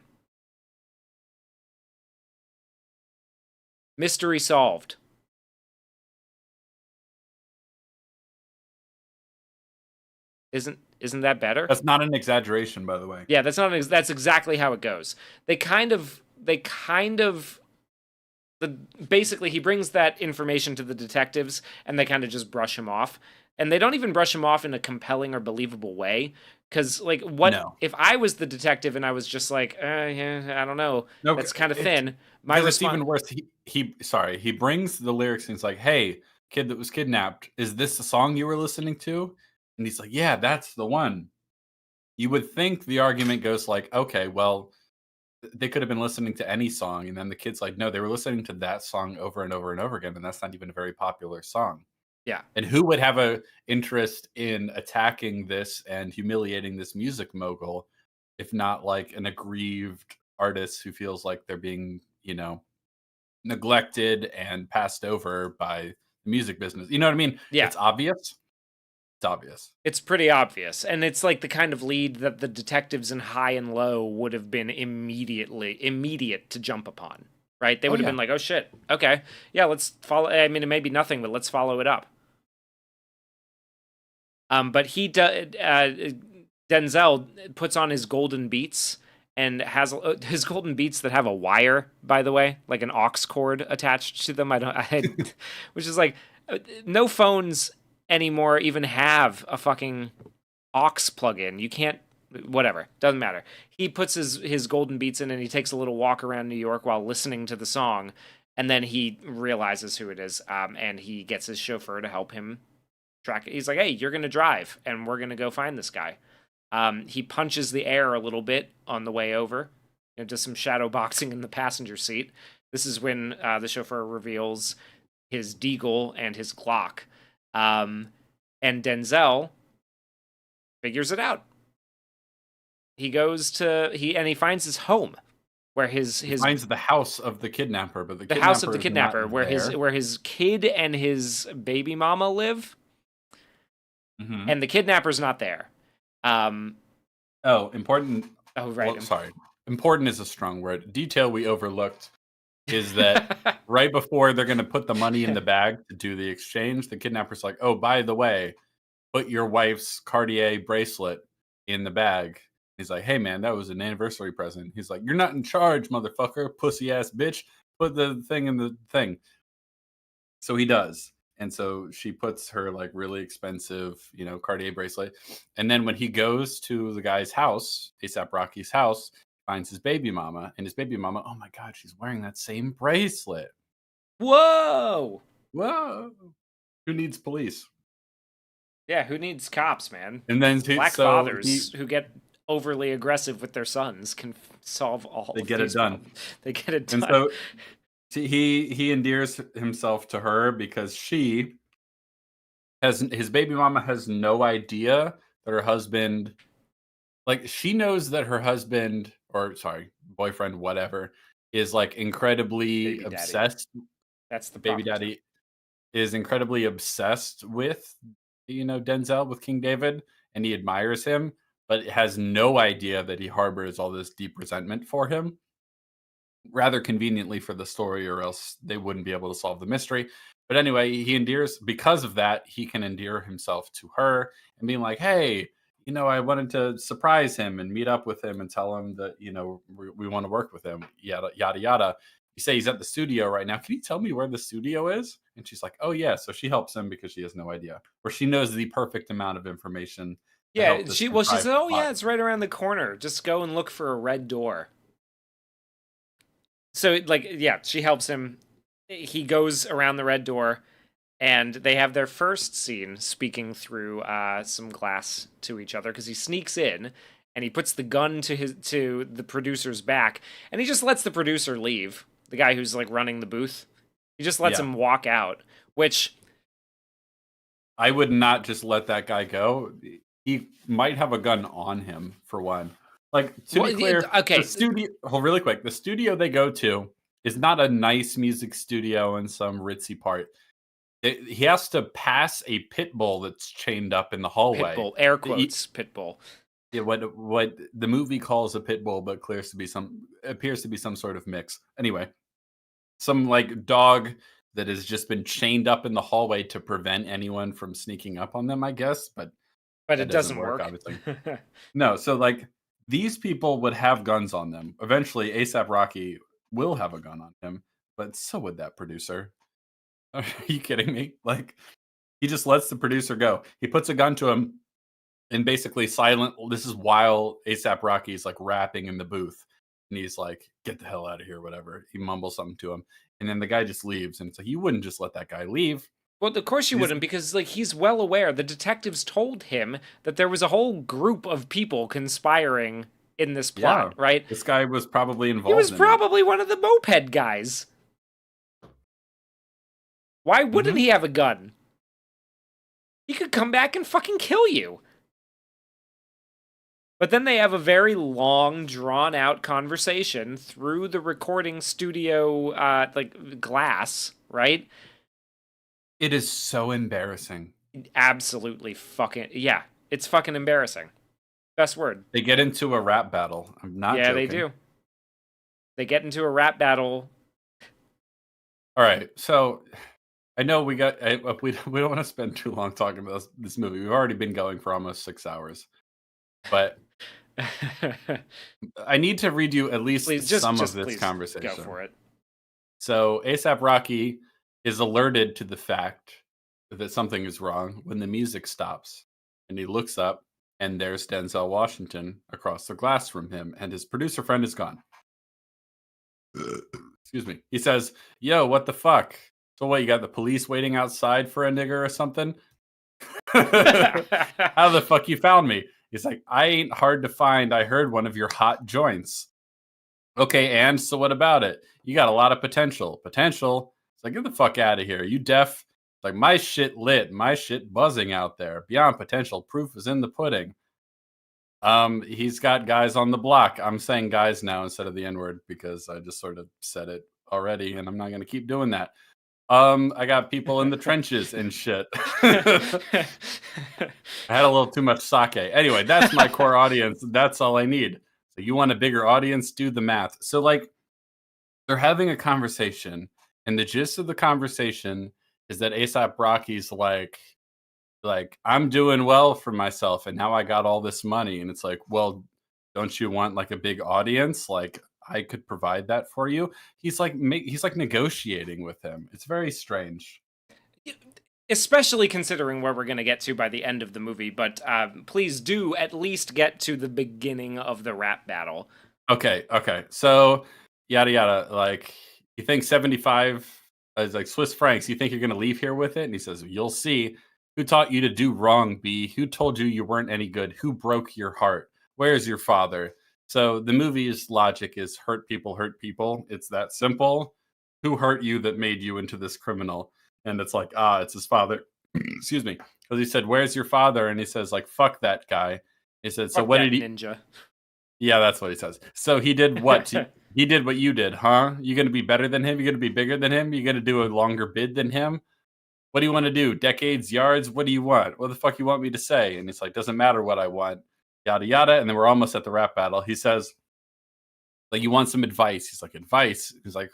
Mystery solved. Isn't that better? That's not an exaggeration, by the way. Yeah, that's exactly how it goes. Basically he brings that information to the detectives and they kind of just brush him off. And they don't even brush him off in a compelling or believable way. Because, if I was the detective and I was just like, yeah, I don't know, that's kind of thin. It's even worse. He brings the lyrics and he's like, hey, kid that was kidnapped, is this the song you were listening to? And he's like, yeah, that's the one. You would think the argument goes like, okay, well, they could have been listening to any song. And then the kid's like, no, they were listening to that song over and over and over again. And that's not even a very popular song. Yeah. And who would have a interest in attacking this and humiliating this music mogul if not like an aggrieved artist who feels like they're being, neglected and passed over by the music business. You know what I mean? Yeah. It's obvious. It's obvious. It's pretty obvious. And it's like the kind of lead that the detectives in High and Low would have been immediate to jump upon. Right? They Oh would have yeah. been like, "Oh shit. Okay. Yeah, let's follow I mean, it may be nothing, but let's follow it up." But Denzel puts on his golden beats and has his golden beats that have a wire, by the way, like an aux cord attached to them. Which is like, no phones anymore even have a fucking aux plug-in. You can't, whatever, doesn't matter. He puts his golden beats in and he takes a little walk around New York while listening to the song, and then he realizes who it is, and he gets his chauffeur to help him track it. He's like, "Hey, you're gonna drive, and we're gonna go find this guy." He punches the air a little bit on the way over, does some shadow boxing in the passenger seat. This is when the chauffeur reveals his deagle and his Glock, and Denzel figures it out. He goes to he finds his home, where his Finds the house of the kidnapper, but the house of the is kidnapper, not where there. his kid and his baby mama live, Mhm. and the kidnapper's not there. Oh, important. Oh, right. Well, sorry. Important is a strong word. Detail we overlooked is that right before they're going to put the money in the bag to do the exchange, the kidnapper's like, "Oh, by the way, put your wife's Cartier bracelet in the bag." He's like, "Hey, man, that was an anniversary present." He's like, "You're not in charge, motherfucker, pussy ass bitch. Put the thing in the thing." So he does. And so she puts her like really expensive, Cartier bracelet. And then when he goes to the guy's house, ASAP Rocky's house, finds his baby mama. And his baby mama, oh my God, she's wearing that same bracelet. Whoa! Whoa. Who needs police? Yeah, who needs cops, man? And then Black so he fathers who get overly aggressive with their sons can solve all they of get it these done. problems. They get it And done. so he endears himself to her because she has his baby mama has no idea that her husband, like, she knows that her husband, or sorry, boyfriend, whatever, is like incredibly Baby daddy. obsessed. That's the Baby proper term. daddy is incredibly obsessed with, Denzel, with King David, and he admires him, but has no idea that he harbors all this deep resentment for him, rather conveniently for the story, or else they wouldn't be able to solve the mystery. But anyway, he endears, because of that, he can endear himself to her and being like, "Hey, I wanted to surprise him and meet up with him and tell him that, we want to work with him, yada, yada, yada. You say he's at the studio right now. Can you tell me where the studio is?" And she's like, "Oh, yeah." So she helps him because she has no idea, or she knows the perfect amount of information to Yeah, help this she contrived said, "Oh plot. yeah, it's right around the corner. Just go and look for a red door." So like, yeah, she helps him. He goes around the red door, and they have their first scene speaking through some glass to each other, because he sneaks in and he puts the gun to the producer's back, and he just lets the producer leave, the guy who's like running the booth. He just lets Yeah. him walk out, which I would not just let that guy go. He might have a gun on him, for one. Like, to be clear, the okay, studio, really quick, the studio they go to is not a nice music studio in some ritzy part. He has to pass a pit bull that's chained up in the hallway. pitbull, air He- quotes, pitbull. yeah, what the movie calls a pit bull, but appears to be some sort of mix. Anyway, some like dog that has just been chained up in the hallway to prevent anyone from sneaking up on them, I guess, but But that it doesn't doesn't work, work. obviously. No, so like these people would have guns on them. Eventually, ASAP Rocky will have a gun on him, but so would that producer. Are you kidding me? Like, he just lets the producer go. He puts a gun to him and basically silent. This is while ASAP Rocky's like rapping in the booth, and he's like, "Get the hell out of here," whatever. He mumbles something to him, and then the guy just leaves. And it's like, you wouldn't just let that guy leave. Well, of course you You just, wouldn't, because like he's well aware. The detectives told him that there was a whole group of people conspiring in this yeah, plot, right? this guy was probably He was involved in it. probably one of the moped guys. Why wouldn't Mhm. he have a gun? He could come back and fucking kill you. But then they have a very long, drawn-out conversation through the recording studio, like, glass, right? It is so embarrassing. Absolutely fucking... Yeah, it's fucking embarrassing. Best word. They get into a rap battle. I'm not joking. Yeah, they do. They get into a rap battle. All right, so I know we don't want to spend too long talking about this movie. We've already been going for almost 6 hours. But I need to read you at least some of this conversation. Go for it. So A$AP Rocky is alerted to the fact that something is wrong when the music stops. And he looks up, and there's Denzel Washington across the glass from him, and his producer friend is gone. Excuse me. He says, "Yo, what the fuck? So what, you got the police waiting outside for a nigger or something? How the fuck you found me?" He's like, "I ain't hard to find. I heard one of your hot joints." "Okay, and so what about it? You got a lot of potential." "Potential?" It's like, "Get the fuck out of here. You deaf?" It's like, "My shit lit. My shit buzzing out there. Beyond potential. Proof is in the pudding." He's got guys on the block. I'm saying guys now instead of the N-word because I just sort of said it already, and I'm not going to keep doing that. I got people in the trenches and shit. I had a little too much sake. Anyway, that's my core audience. That's all I need. So you want a bigger audience? Do the math. So like, they're having a conversation, and the gist of the conversation is that A$AP Rocky's like, "I'm doing well for myself, and now I got all this money." And it's like, well, don't you want like a big audience? Like, I could provide that for you. He's like negotiating with him. It's very strange. Especially considering where we're going to get to by the end of the movie, but please do at least get to the beginning of the rap battle. Okay. So, yada yada. Like, you think 75 is like Swiss francs? You think you're gonna leave here with it? And he says, "You'll see. Who taught you to do wrong, B? Who told you weren't any good? Who broke your heart? Where's your father?" So the movie's logic is hurt people hurt people. It's that simple. Who hurt you that made you into this criminal? And it's like, it's his father. Excuse me. Because he said, "Where's your father?" And he says, like, "Fuck that guy." He said, "So Fuck what that did he..." ninja? Yeah, that's what he says. "So he did what?" He did what you did, huh? You gonna be better than him? You gonna be bigger than him? You gonna do a longer bid than him? What do you want to do? Decades, yards? What do you want? What the fuck you want me to say? And he's like, "Doesn't matter what I want." Yada yada. And then we're almost at the rap battle. He says, like, "You want some advice?" He's like, "Advice?" He's like,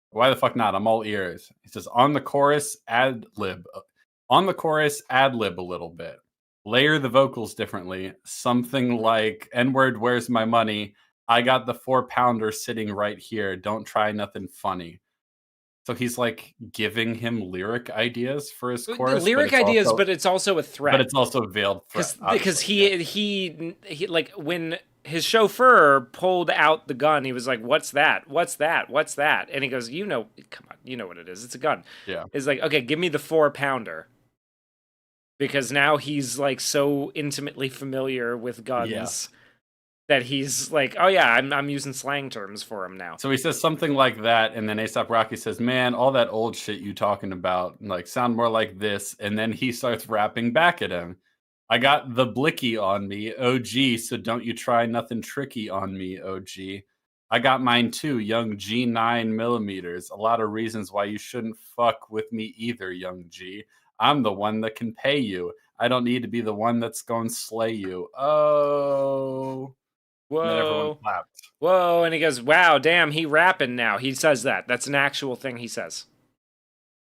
"Why the fuck not? I'm all ears." He says, "On the chorus, ad lib. On the chorus, ad lib a little bit. Layer the vocals differently. Something like, N-word, where's my money? I got the 4-pounder sitting right here. Don't try nothing funny." So he's like giving him lyric ideas for his chorus. Lyric ideas, but it's also a threat. But it's also a veiled threat. Because he like, when his chauffeur pulled out the gun, he was like, "What's that? What's that? What's that?" And he goes, "Come on, you know what it is. It's a gun." Yeah. It's like, "Okay, give me the 4-pounder." Because now he's like so intimately familiar with guns that he's like, "Oh yeah, I'm using slang terms for him now." So he says something like that, and then A$AP Rocky says, "Man, all that old shit you talking about, like, sound more like this." And then he starts rapping back at him. "I got the blicky on me, OG, so don't you try nothing tricky on me, OG. I got mine too, young G 9mm. A lot of reasons why you shouldn't fuck with me either, young G. I'm the one that can pay you. I don't need to be the one that's going to slay you." Oh. Whoa. And then everyone clapped. Whoa. And he goes, "Wow, damn, he rapping now." He says that. That's an actual thing he says.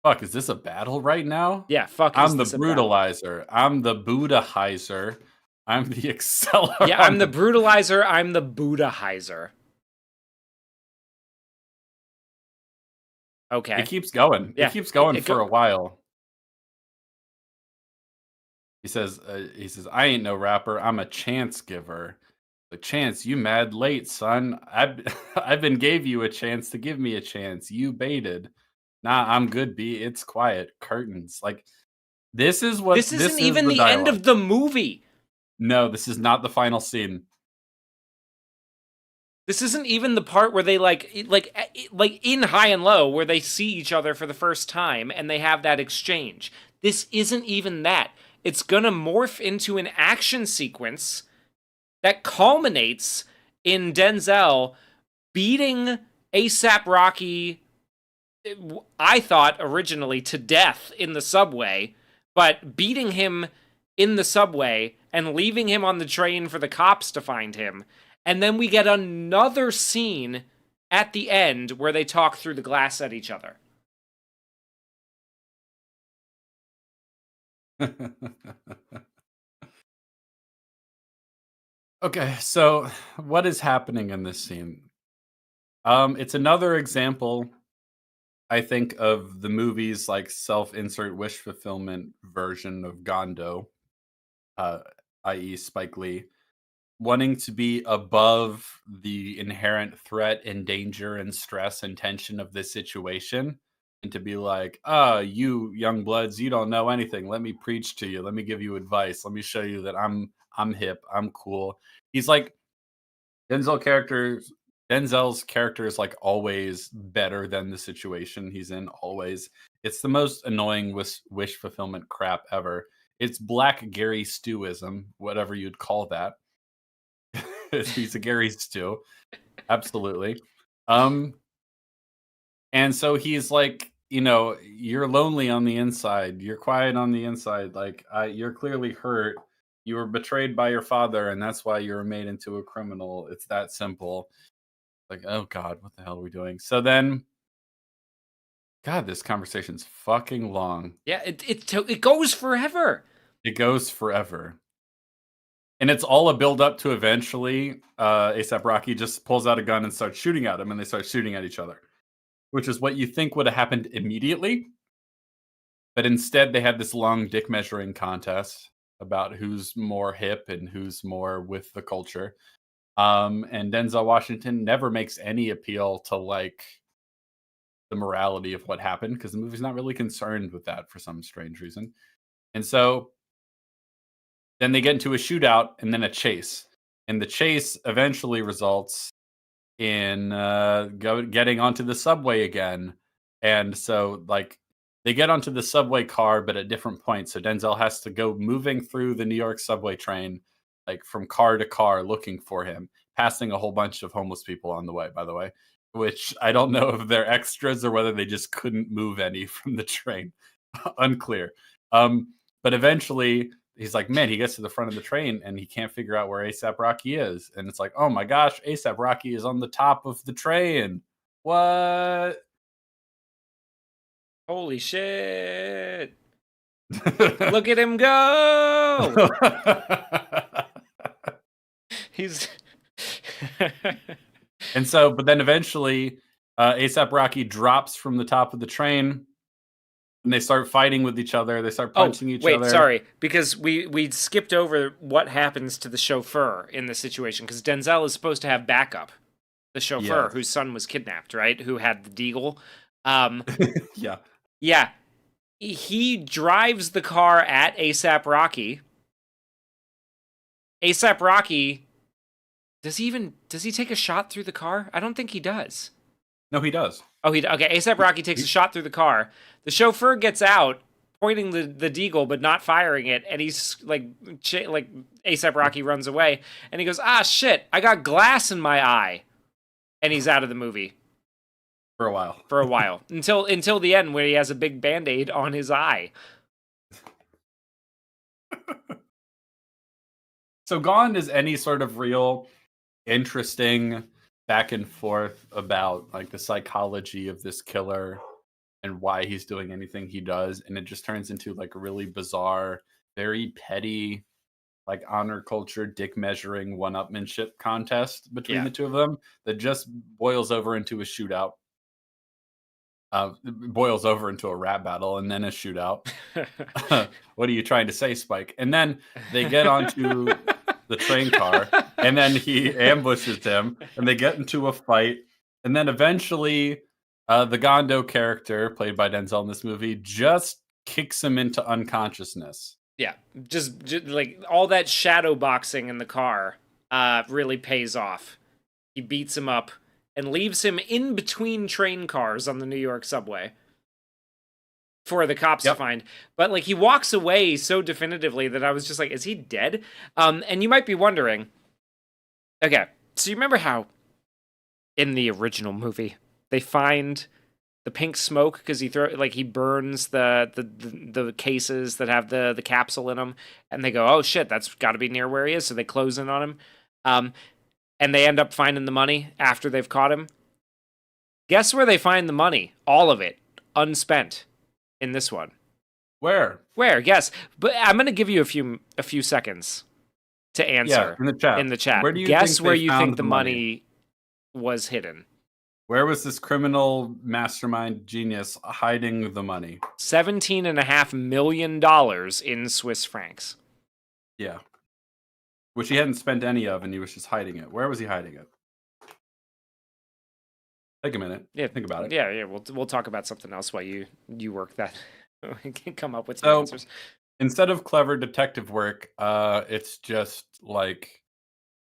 Fuck, is this a battle right now? Yeah, fuck. I'm the brutalizer. I'm the Buddhizer. I'm the accelerator. Yeah, I'm the brutalizer. I'm the Buddhizer. Okay. It keeps going. Yeah. It keeps going for a while. He says, "I ain't no rapper. I'm a chance giver." "The chance, you mad late, son. I've been gave you a chance to give me a chance. You baited. Nah, I'm good, B. It's quiet. Curtains." Like, this isn't even the end of the movie. No, this is not the final scene. This isn't even the part where they like in High and Low, where they see each other for the first time and they have that exchange. This isn't even that. it's gonna morph into an action sequence that culminates in Denzel beating A$AP Rocky, I thought originally to death in the subway, but beating him in the subway and leaving him on the train for the cops to find him. And then we get another scene at the end where they talk through the glass at each other. Okay, so what is happening in this scene? It's another example, I think, of the movie's like self-insert wish fulfillment version of Gondo, uh, i.e., Spike Lee, wanting to be above the inherent threat and danger and stress and tension of this situation, and to be like, "Ah, you young bloods, you don't know anything. Let me preach to you. Let me give you advice. Let me show you that I'm hip. I'm cool." He's like Denzel characters Denzel's character is like always better than the situation he's in, always. It's the most annoying wish fulfillment crap ever. It's black Gary Stewism, whatever you'd call that. He's a Gary Stew, absolutely. Um, and so he's like, you're lonely on the inside, you're quiet on the inside, like you're clearly hurt. You were betrayed by your father, and that's why you were made into a criminal. It's that simple. Like, oh God, what the hell are we doing? So then, God, this conversation's fucking long. Yeah, it goes forever. It goes forever. And it's all a build up to eventually A$AP Rocky just pulls out a gun and starts shooting at him, and they start shooting at each other, which is what you think would have happened immediately. But instead, they had this long dick measuring contest about who's more hip and who's more with the culture. And Denzel Washington never makes any appeal to like the morality of what happened because the movie's not really concerned with that for some strange reason. And so then they get into a shootout and then a chase. And the chase eventually results in getting onto the subway again. And so, like, they get onto the subway car, but at different points. So Denzel has to go moving through the New York subway train, like from car to car, looking for him, passing a whole bunch of homeless people on the way, by the way, which I don't know if they're extras or whether they just couldn't move any from the train. Unclear. But eventually, he's like, man, he gets to the front of the train and he can't figure out where A$AP Rocky is. And it's like, oh my gosh, A$AP Rocky is on the top of the train. What? Holy shit. Look at him go. He's And so, but then eventually, A$AP Rocky drops from the top of the train and they start fighting with each other. They start punching each other. Wait, sorry, because we skipped over what happens to the chauffeur in this situation, because Denzel is supposed to have backup. The chauffeur whose son was kidnapped, right? Who had the deagle. Yeah. Yeah. He drives the car at A$AP Rocky. A$AP Rocky, does he take a shot through the car? I don't think he does. No, he does. Oh, okay. A$AP Rocky takes a shot through the car. The chauffeur gets out, pointing the deagle, but not firing it, and he's like A$AP Rocky runs away, and he goes, "Ah, shit! I got glass in my eye," and he's out of the movie for a while. Until the end, where he has a big Band-Aid on his eye. So gone is any sort of real interesting back and forth about like the psychology of this killer and why he's doing anything he does, and it just turns into like a really bizarre, very petty, like honor culture dick measuring one-upmanship contest between the two of them that just boils over into a shootout. It boils over into a rap battle and then a shootout. What are you trying to say, Spike? And then they get onto the train car, and then he ambushes him, and they get into a fight, and then eventually the Gondo character, played by Denzel in this movie, just kicks him into unconsciousness. Yeah, just like all that shadow boxing in the car really pays off. He beats him up and leaves him in between train cars on the New York subway for the cops to find. But like he walks away so definitively that I was just like, is he dead? And you might be wondering, okay, so you remember how in the original movie they find the pink smoke because he burns the cases that have the capsule in them, and they go, oh shit, that's got to be near where he is, so they close in on him, and they end up finding the money after they've caught him. Guess where they find the money? All of it unspent in this one. Where? Guess. But I'm gonna give you a few seconds to answer. Yeah, in the chat. Where do you guess where you think the money was hidden? Where was this criminal mastermind genius hiding the money? $17.5 million in Swiss francs. Yeah. Which he hadn't spent any of, and he was just hiding it. Where was he hiding it? Take a minute. Yeah, think about it. Yeah. We'll talk about something else while you work that. We can come up with some answers. Instead of clever detective work, it's just like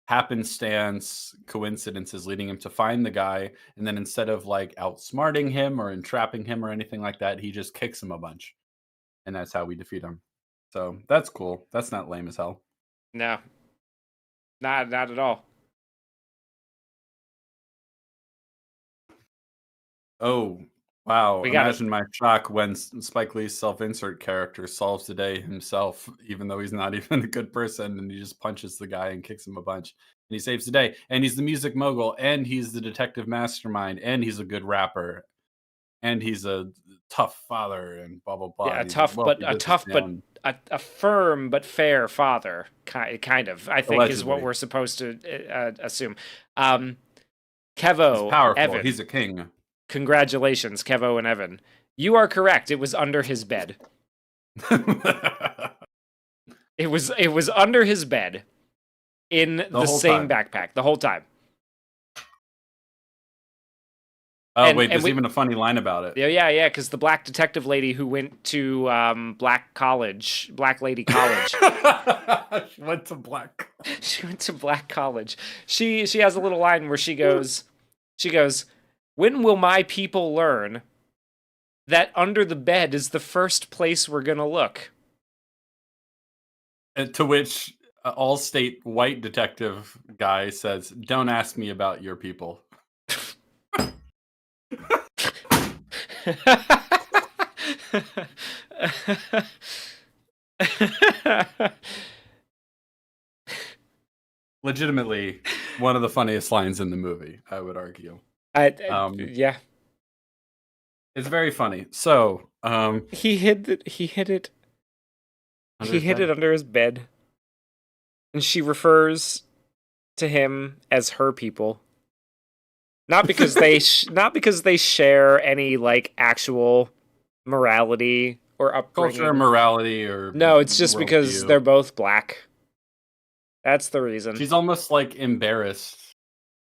happenstance, coincidences leading him to find the guy, and then instead of like outsmarting him or entrapping him or anything like that, he just kicks him a bunch, and that's how we defeat him. So that's cool. That's not lame as hell. No, not at all. Oh, wow. Imagine my shock when Spike Lee's self-insert character solves the day himself, even though he's not even a good person, and he just punches the guy and kicks him a bunch. And he saves the day. And he's the music mogul, and he's the detective mastermind, and he's a good rapper, and he's a tough father, and blah, blah, blah. Yeah, a firm but fair father, kind of, I think, allegedly, is what we're supposed to assume. Kevo, he's powerful. Evan. He's a king. Congratulations, Kevo and Evan. You are correct. It was under his bed. It was under his bed in the same backpack the whole time. Oh, wait, there's even a funny line about it. Yeah, because the black detective lady who went to Black Lady College. She went to Black. She went to Black College. She has a little line where she goes, when will my people learn that under the bed is the first place we're gonna look? And to which Allstate white detective guy says, "Don't ask me about your people." Legitimately, one of the funniest lines in the movie, I would argue. Yeah, it's very funny. So, he hid it under his bed, and she refers to him as her people. Not because they share any like actual morality or upbringing, culture, morality, or no. It's just because they're both black. That's the reason. She's almost like embarrassed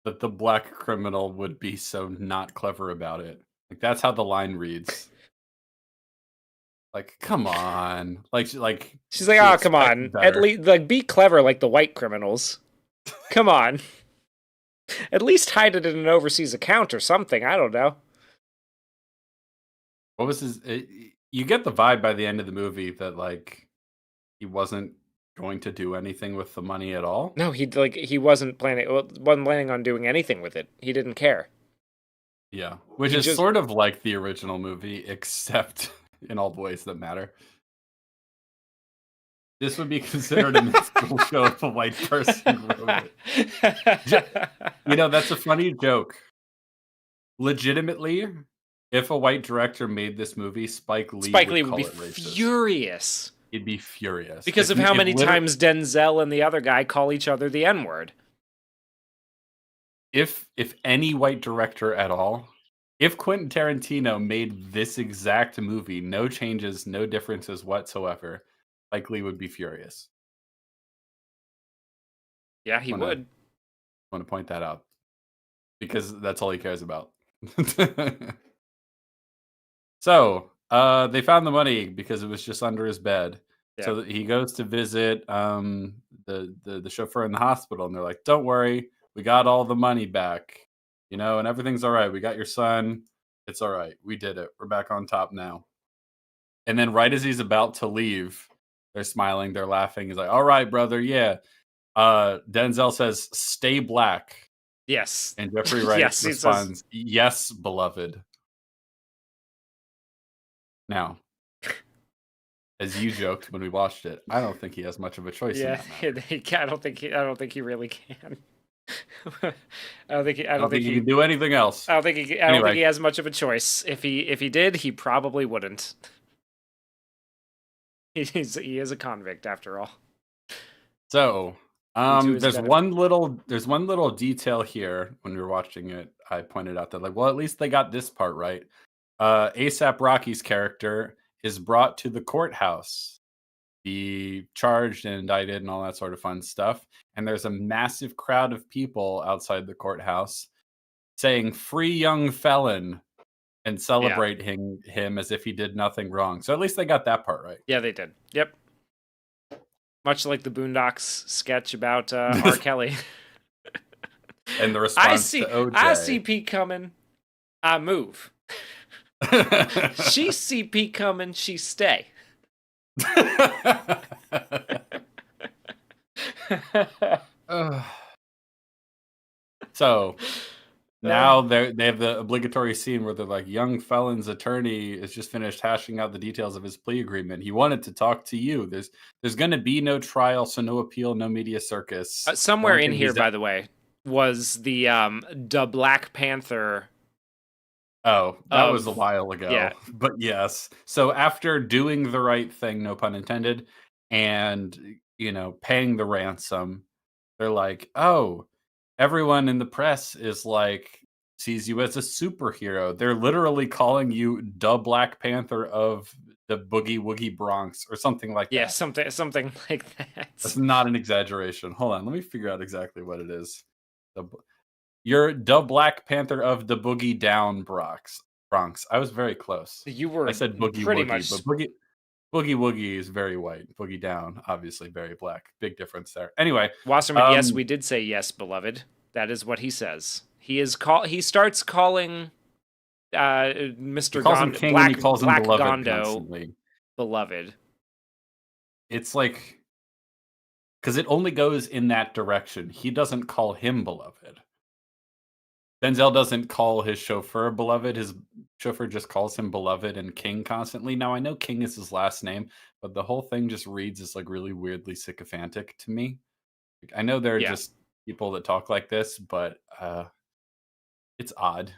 that the black criminal would be so not clever about it. Like that's how the line reads. Like, come on. Like she's like, oh, come on. Better. At least like be clever like the white criminals. Come on. At least hide it in an overseas account or something. I don't know. What was his? You get the vibe by the end of the movie that like he wasn't going to do anything with the money at all. No, he wasn't planning on doing anything with it. He didn't care. Yeah, which is sort of like the original movie, except in all the ways that matter. This would be considered a mystical show if a white person wrote it. You know, that's a funny joke. Legitimately, if a white director made this movie, Spike Lee would be furious. He'd be furious. Because of how many times Denzel and the other guy call each other the N-word. If any white director at all, if Quentin Tarantino made this exact movie, no changes, no differences whatsoever, Spike Lee would be furious. Yeah, he would. I want to point that out. Because that's all he cares about. So, they found the money because it was just under his bed. Yeah. So he goes to visit the chauffeur in the hospital, and they're like, "Don't worry, we got all the money back, and everything's all right. We got your son. It's all right. We did it. We're back on top now." And then right as he's about to leave, they're smiling, they're laughing. He's like, "All right, brother, yeah." Denzel says, "Stay black." Yes. And Jeffrey Wright Yes, he says. responds, "Yes, beloved." Now, as you joked when we watched it, I don't think he has much of a choice in Yeah, that matter. I don't think he. I don't think he really can. I don't think. I I don't don't think think he he. can do anything else. I don't think he. I don't think he Anyway, has much of a choice. If he did, he probably wouldn't. He is a convict after all. so To his there's benefit. one little detail here when we were watching it. I pointed out that, like, well, at least they got this part right. ASAP Rocky's character is brought to the courthouse, be charged and indicted and all that sort of fun stuff. And there's a massive crowd of people outside the courthouse saying "Free young felon" and Yeah. celebrating him as if he did nothing wrong. So at least they got that part right. Yeah, they did. Yep. Much like the Boondocks sketch about R. Kelly. And the I response to I see OJ. Pete coming. I move. She see Pete coming. She stay. Ugh. So now they have the obligatory scene where they're like, young felon's attorney is just finished hashing out the details of his plea agreement. He wanted to talk to you. There's going to be no trial, so no appeal, no media circus. The Somewhere only in thing here, he's by the way, was the Black Panther Oh, that was a of while ago. yeah. But yes. So after doing the right thing, no pun intended, and paying the ransom, they're like, "Oh, everyone in the press is like sees you as a superhero. They're literally calling you the Black Panther of the Boogie Woogie Bronx or something like Yeah, that." something like that. That's not an exaggeration. Hold on, let me figure out exactly what it is. The You're the Black Panther of the Boogie Down Bronx. Bronx. I was very close. You I were said Boogie pretty Woogie, much but Boogie Woogie is very white. Boogie Down, obviously very black. Big difference there. Anyway, Wasserman. Yes, we did say yes, beloved. That is what he says. He starts calling he Mr. calls him king and he calls him Black beloved Gondo constantly. beloved. It's like, because it only goes in that direction. He doesn't call him beloved. Denzel doesn't call his chauffeur beloved. His chauffeur just calls him beloved and King constantly. Now I know King is his last name, but the whole thing just reads as like really weirdly sycophantic to me. Like, I know there are Yeah. just people that talk like this, but it's odd.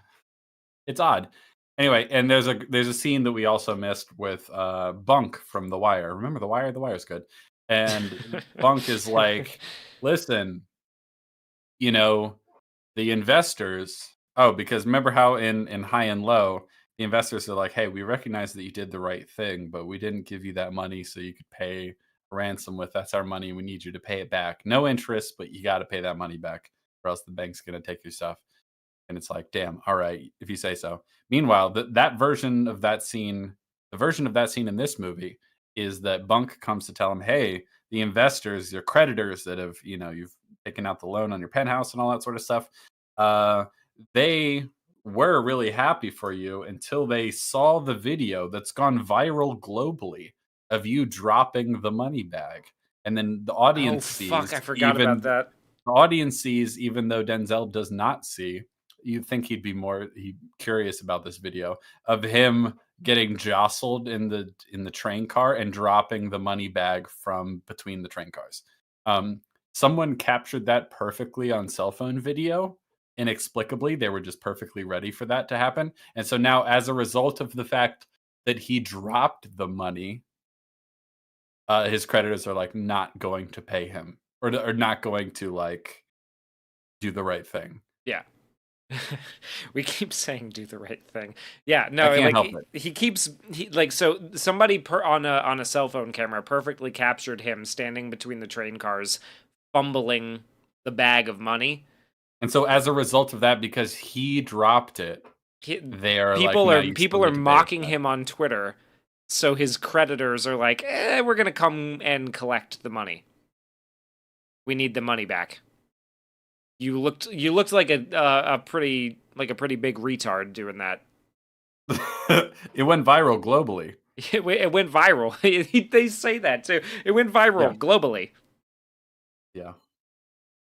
It's odd. Anyway, and there's a scene that we also missed with Bunk from The Wire. Remember The Wire? The Wire's good. And Bunk is like, listen, the investors. Oh, because remember how in High and Low, the investors are like, hey, we recognize that you did the right thing, but we didn't give you that money so you could pay a ransom with. That's our money. We need you to pay it back. No interest, but you got to pay that money back, or else the bank's going to take your stuff. And it's like, damn, all right, if you say so. Meanwhile, that version of that scene, the version of that scene in this movie is that Bunk comes to tell him, hey, the investors, your creditors that have, you've taken out the loan on your penthouse and all that sort of stuff, they were really happy for you until they saw the video that's gone viral globally of you dropping the money bag. And then the audience sees, I forgot about that. the audience sees, even though Denzel does not see. You'd think he'd be more curious about this video of him getting jostled in the train car and dropping the money bag from between the train cars. Someone captured that perfectly on cell phone video. Inexplicably, they were just perfectly ready for that to happen. And so now, as a result of the fact that he dropped the money, his creditors are like not going to pay him, or not going to like do the right thing. Yeah. We keep saying do the right thing. Yeah, no, I can't like help it. he keeps like, so somebody on a cell phone camera perfectly captured him standing between the train cars fumbling the bag of money. And so as a result of that, because he dropped it, they are people like, no, people are mocking him on Twitter. So his creditors are like, we're gonna come and collect the money. We need the money back. You looked like a pretty big retard doing that. It went viral globally. It went viral. They say that too. It went Yeah, viral globally. yeah.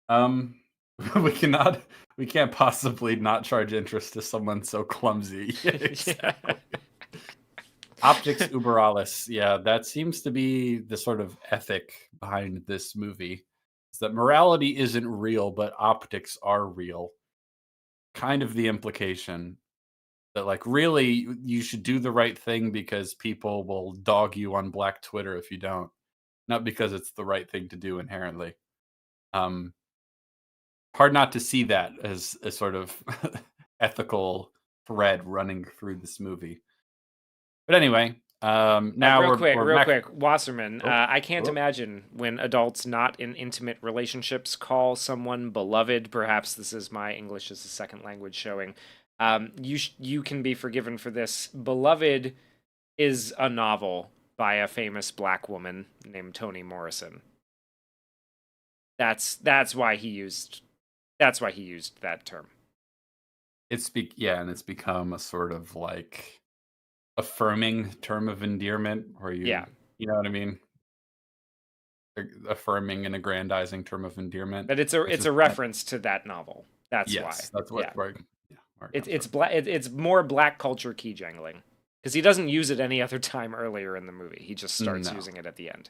Um, we cannot, we can't possibly not charge interest to someone so clumsy. Yeah, Yeah. exactly. Optics uber alles. Yeah, that seems to be the sort of ethic behind this movie. Is that morality isn't real, but optics are real. Kind of the implication that, like, really, you should do the right thing because people will dog you on Black Twitter if you don't, not because it's the right thing to do inherently. Um, Hard not to see that as a sort of ethical thread running through this movie. But anyway, now we're Real back. quick, Wasserman. Oh, I can't oh. imagine when adults not in intimate relationships call someone beloved. Perhaps this is my English as a second language showing. You can be forgiven for this. Beloved is a novel by a famous black woman named Toni Morrison. That's why he used that term. Yeah, and it's become a sort of like affirming term of endearment where Yeah, you know what I mean? Affirming and aggrandizing term of endearment, but which it's is a reference to that novel. That's why. yes, that's what Yeah. where yeah, where it comes from. It's more black culture key jangling because he doesn't use it any other time earlier in the movie. He just starts No. using it at the end.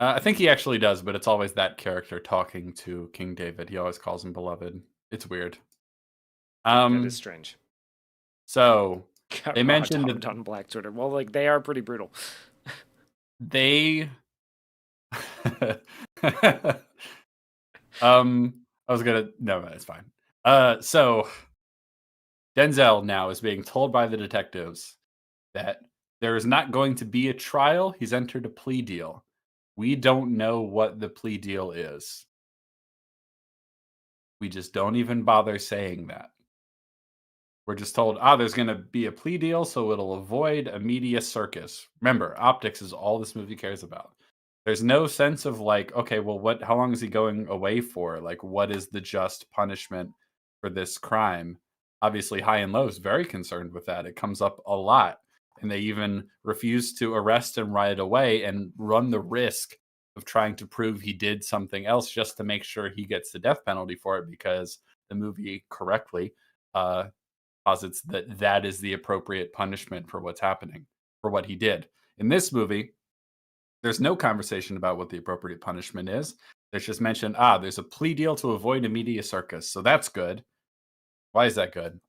I think he actually does, but it's always that character talking to King David. He always calls him beloved. It's weird. That is Um, strange. so Got they raw mentioned dogged on Black Twitter. Well, like they are pretty brutal. they I was gonna no, it's fine. So Denzel now is being told by the detectives that there is not going to be a trial. He's entered a plea deal. We don't know what the plea deal is. We just don't even bother saying that. We're just told, there's going to be a plea deal, so it'll avoid a media circus. Remember, optics is all this movie cares about. There's no sense of like, okay, well, how long is he going away for? Like, what is the just punishment for this crime? Obviously, High and Low is very concerned with that. It comes up a lot. And they even refuse to arrest him right away and run the risk of trying to prove he did something else just to make sure he gets the death penalty for it because the movie correctly uh, posits that that is the appropriate punishment for what's happening, for what he did. In this movie, there's no conversation about what the appropriate punishment is. There's just mentioned, there's a plea deal to avoid a media circus. So that's good. Why is that good?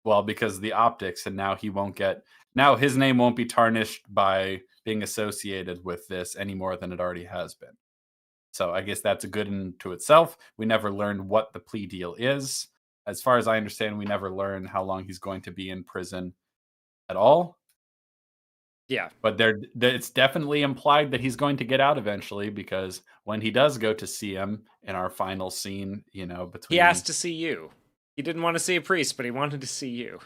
Well, because the optics, and now his name won't be tarnished by being associated with this any more than it already has been. So I guess that's a good into itself. We never learned what the plea deal is. As far as I understand, we never learn how long he's going to be in prison at all. Yeah, But it's definitely implied that he's going to get out eventually because when he does go to see him in our final scene, he asked between to see you. He didn't want to see a priest, but he wanted to see you.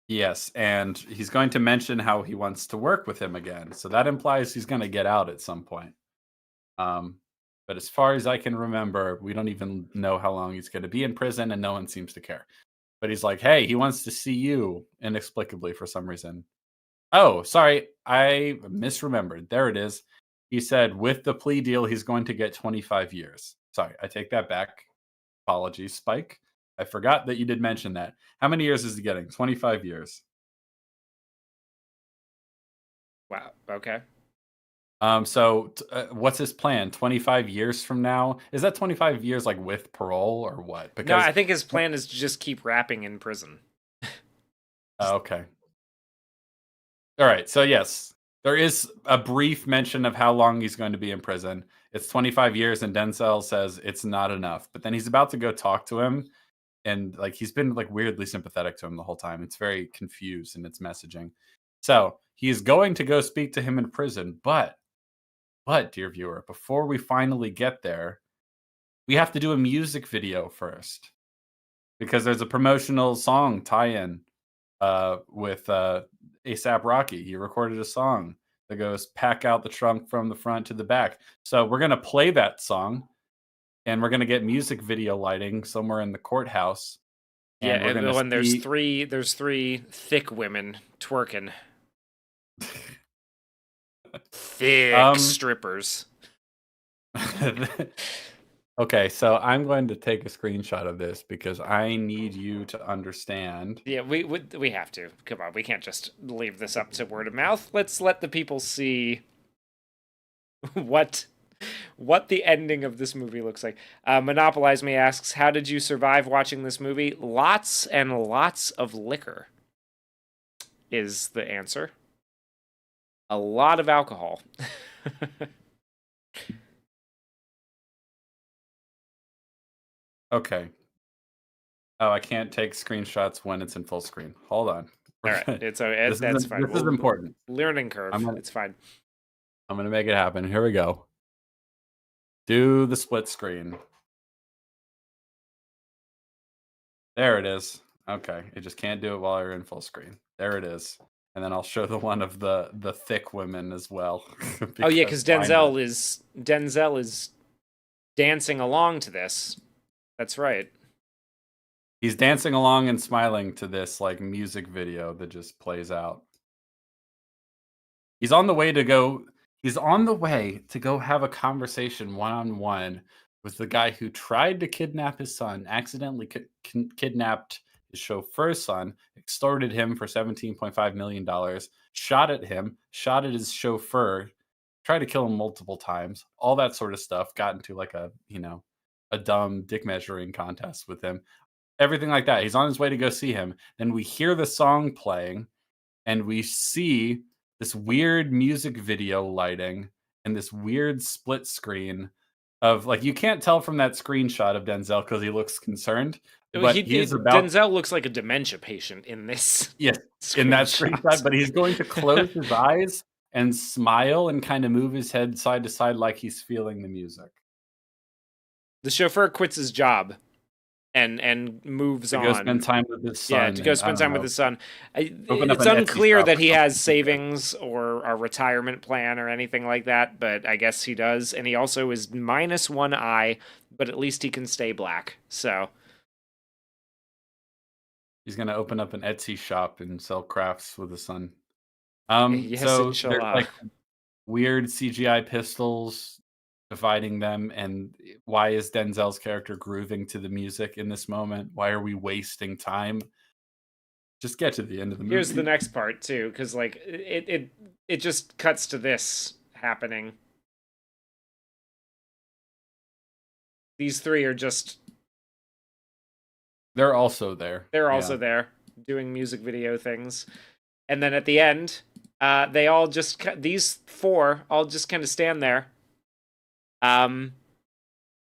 yes, and he's going to mention how he wants to work with him again. So that implies he's going to get out at some point. Um, but as far as I can remember, we don't even know how long he's going to be in prison, and no one seems to care. But he's like, hey, he wants to see you inexplicably for some reason. Oh, sorry, I misremembered. There it is. He said with the plea deal, he's going to get 25 years. Sorry, I take that back. Apologies, Spike. I forgot that you did mention that. How many years is he getting? 25 years. Wow. Okay. What's his plan? 25 years from now? Is that 25 years like with parole or what? No, Because I think his plan is to just keep rapping in prison. okay. All right. So yes, there is a brief mention of how long he's going to be in prison. It's 25 years and Denzel says it's not enough. But then he's about to go talk to him and like he's been like weirdly sympathetic to him the whole time. It's very confused in its messaging. So, he's going to go speak to him in prison, but dear viewer, before we finally get there, we have to do a music video first because there's a promotional song tie-in with ASAP Rocky. He recorded a song that goes "Pack out the trunk from the front to the back." So we're gonna play that song, and we're gonna get music video lighting somewhere in the courthouse, Yeah, and we're and gonna when see. there's three thick women twerking. Thick strippers. Okay, so I'm going to take a screenshot of this because I need you to understand. Yeah, we have to. Come on, we can't just leave this up to word of mouth. Let's let the people see what the ending of this movie looks like. Monopolize Me asks, "How did you survive watching this movie?" Lots and lots of liquor is the answer. A lot of alcohol. Okay. Oh, I can't take screenshots when it's in full screen. Hold on. All right, that's fine. This is important. Learning curve. It's fine. I'm gonna make it happen. Here we go. Do the split screen. There it is. Okay, it just can't do it while you're in full screen. There it is. And then I'll show the one of the thick women as well. Oh yeah, because Denzel is dancing along to this. That's right. He's dancing along and smiling to this like music video that just plays out. He's on the way to go have a conversation one-on-one with the guy who tried to kidnap his son, accidentally kidnapped his chauffeur's son, extorted him for $17.5 million, shot at him, shot at his chauffeur, tried to kill him multiple times, all that sort of stuff, got into like a dumb dick measuring contest with him. Everything like that. He's on his way to go see him. Then we hear the song playing and we see this weird music video lighting and this weird split screen of like, you can't tell from that screenshot of Denzel because he looks concerned. But Denzel looks like a dementia patient in this. Yes, in that screenshot, but he's going to close his eyes and smile and kind of move his head side to side like he's feeling the music. The chauffeur quits his job and moves on. To go spend time with his son. Yeah, to go spend time with his son. It's unclear that he has savings or a retirement plan or anything like that, but I guess he does. And he also is minus one eye, but at least he can stay black. So he's going to open up an Etsy shop and sell crafts with his son. Yes, so inshallah. there's like weird CGI pistols dividing them, and why is Denzel's character grooving to the music in this moment? Why are we wasting time? Just get to the end of the movie. Here's the next part too, because like it just cuts to this happening. These three are just they're also there. They're also there doing music video things. And then at the end, they all just these four all just kind of stand there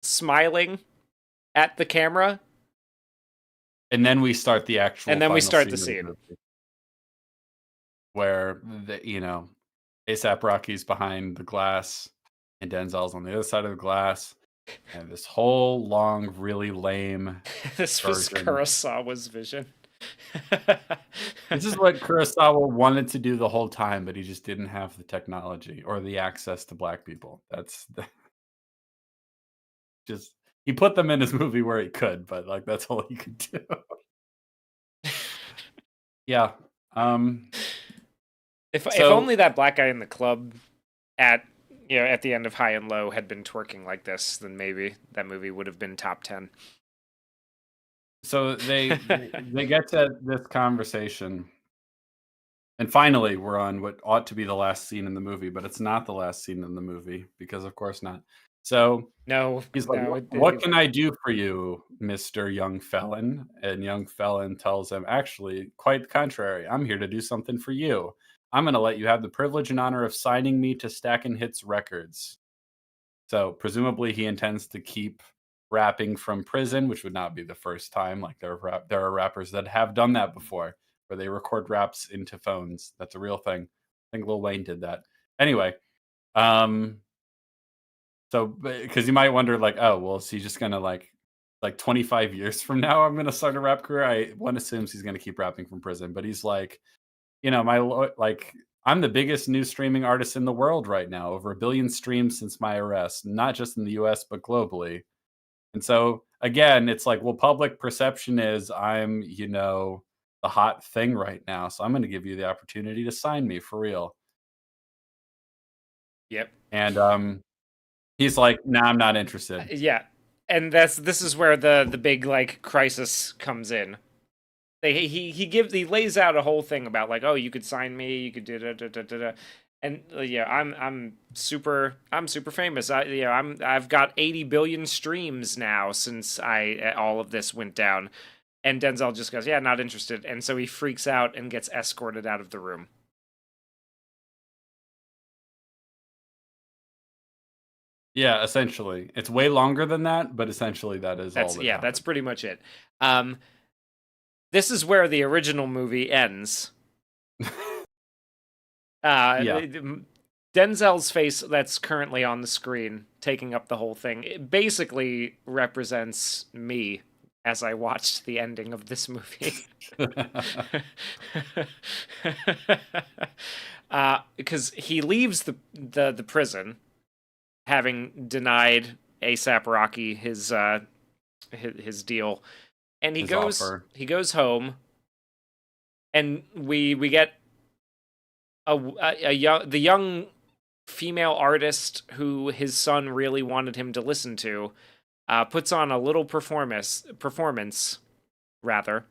smiling at the camera, and then we start the actual scene where ASAP Rocky's behind the glass and Denzel's on the other side of the glass, and this whole long really lame this was Kurosawa's vision. This is what Kurosawa wanted to do the whole time, but he just didn't have the technology or the access to black people. He put them in his movie where he could, but like that's all he could do. Yeah. If only that black guy in the club at the end of High and Low had been twerking like this, then maybe that movie would have been top 10. So they get to this conversation, and finally we're on what ought to be the last scene in the movie, but it's not the last scene in the movie because of course not. So he's like, what can I do for you, Mr. Young Felon? And Young Felon tells him, actually, quite the contrary. I'm here to do something for you. I'm going to let you have the privilege and honor of signing me to Stackin' Hits Records. So presumably he intends to keep rapping from prison, which would not be the first time. Like there are rappers that have done that before, where they record raps into phones. That's a real thing. I think Lil Wayne did that. Anyway, so, because you might wonder, like, oh, well, is he just gonna like 25 years from now, I'm gonna start a rap career? One assumes he's gonna keep rapping from prison, but he's like, I'm the biggest new streaming artist in the world right now, over 1 billion streams since my arrest, not just in the U.S. but globally. And so again, it's like, well, public perception is I'm, the hot thing right now, so I'm gonna give you the opportunity to sign me for real. Yep. And he's like, "Nah, I'm not interested." Yeah. And this is where the big like crisis comes in. He lays out a whole thing about like, oh, you could sign me, you could do da da da da da. And yeah, I'm super famous. I've got 80 billion streams now since I all of this went down. And Denzel just goes, yeah, not interested. And so he freaks out and gets escorted out of the room. Yeah, essentially. It's way longer than that, but essentially that is all that That's happened. pretty much it. Um, this is where the original movie ends. Yeah. Denzel's face that's currently on the screen, taking up the whole thing, it basically represents me as I watched the ending of this movie. Because he leaves the prison, having denied ASAP Rocky his deal, and His offer. he goes home, and we get the young female artist who his son really wanted him to listen to, puts on a little performance rather,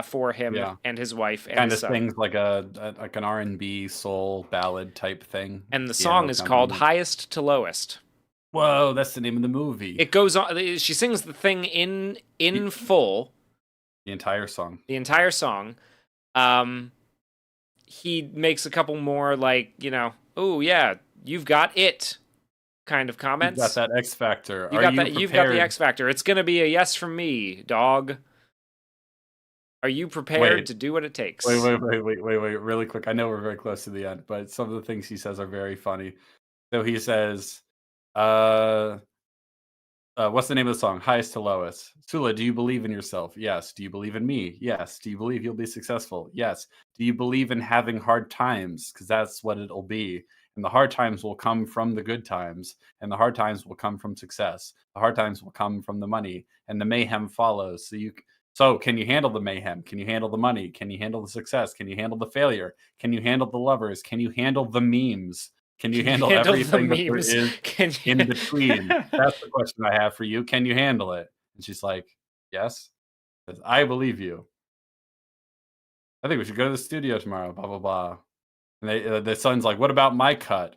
for him Yeah. and his wife and Kind his of son. sings like like an R&B soul ballad type thing. And the song Piano is called accompanied. Highest to Lowest. Whoa, that's the name of the movie. It goes on. She sings the thing in full, The entire song. the entire song. Um, he makes a couple more like, oh yeah, you've got it kind of You've got comments. that X Factor. You Are got you that. You've got the prepared? X Factor. It's gonna be a yes from me, dog. Are you prepared Wait, to do what it takes? wait, really quick. I know we're very close to the end, but some of the things he says are very funny. So he says, uh, what's the name of the song? Highest to lowest. Sula, do you believe in yourself? Yes. Do you believe in me? Yes. Do you believe you'll be successful? Yes. Do you believe in having hard times? Because that's what it'll be. And the hard times will come from the good times, and the hard times will come from success. The hard times will come from the money, and the mayhem follows. So can you handle the mayhem? Can you handle the money? Can you handle the success? Can you handle the failure? Can you handle the lovers? Can you handle the memes? Can you Can you handle handle the everything that there memes? is Can in you? between? That's the question I have for you. Can you handle it? And she's like, yes. Says, I believe you. I think we should go to the studio tomorrow. Blah blah blah. And the son's like, what about my cut?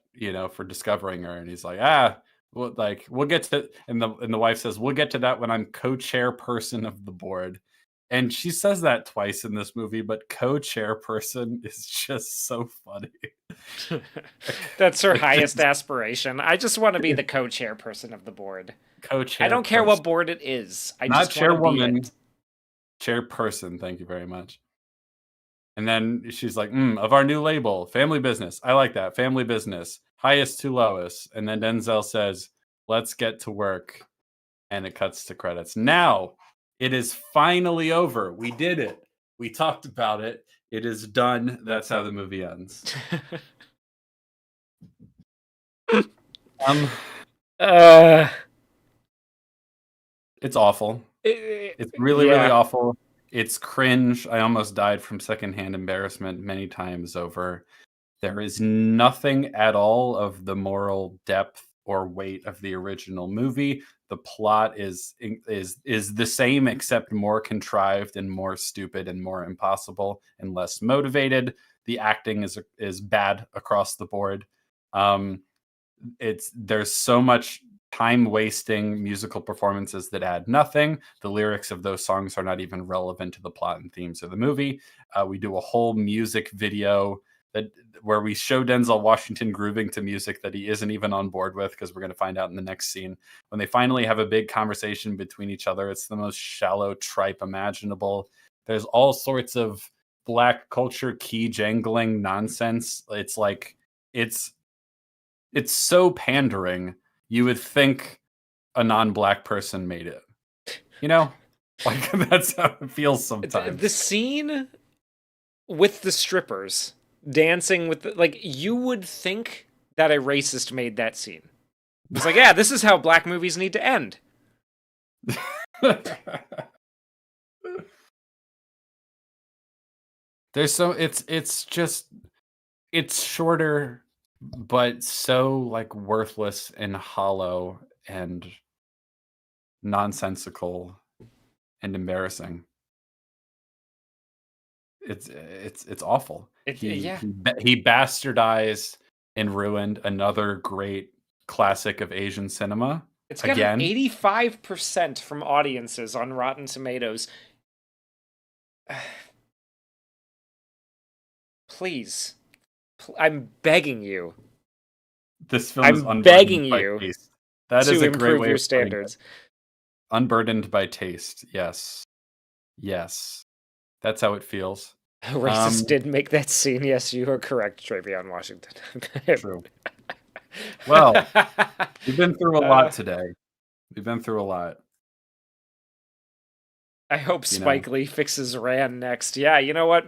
For discovering her. And he's like, we'll get to. And the wife says, we'll get to that when I'm co-chairperson of the board. And she says that twice in this movie, but co-chairperson is just so funny. That's her Like highest just aspiration. I just want to be the co-chairperson of the board. I don't care what co-chairperson, board it is. I not just want to be chairwoman, it. chairperson. Thank you very much. And then she's like, of our new label, family business. I like that. Family business, highest to lowest. And then Denzel says, let's get to work. And it cuts to credits. Now it is finally over. We did it. We talked about it. It is done. That's how the movie ends. Um, uh, it's awful. It's really, really yeah. awful. It's cringe. I almost died from secondhand embarrassment many times over. There is nothing at all of the moral depth or weight of the original movie. The plot is the same except more contrived and more stupid and more impossible and less motivated. The acting is bad across the board. Um, there's so much time wasting musical performances that add nothing. The lyrics of those songs are not even relevant to the plot and themes of the movie. We do a whole music video where we show Denzel Washington grooving to music that he isn't even on board with, because we're going to find out in the next scene. When they finally have a big conversation between each other, it's the most shallow tripe imaginable. There's all sorts of black culture key jangling nonsense. It's like it's so pandering. You would think a non-black person made it. Like that's how it feels sometimes. The scene with the strippers dancing with like, you would think that a racist made that scene. It's like, yeah, this is how black movies need to end. There's it's shorter but so like worthless and hollow and nonsensical and embarrassing. It's awful. Yeah, He bastardized and ruined another great classic of Asian cinema it's got an again. 85% from audiences on Rotten Tomatoes. Please, I'm begging you. This film is I'm unburdened begging by you taste. That is to a great improve way your of putting it. standards. Unburdened by taste. Yes. Yes. That's how it feels. Racist did make that scene. Yes, you are correct, Travion Washington. True. Well, we've been through a Uh, lot today. We've been through a lot, I hope you know. Spike Lee fixes Ran next. Yeah, you know what?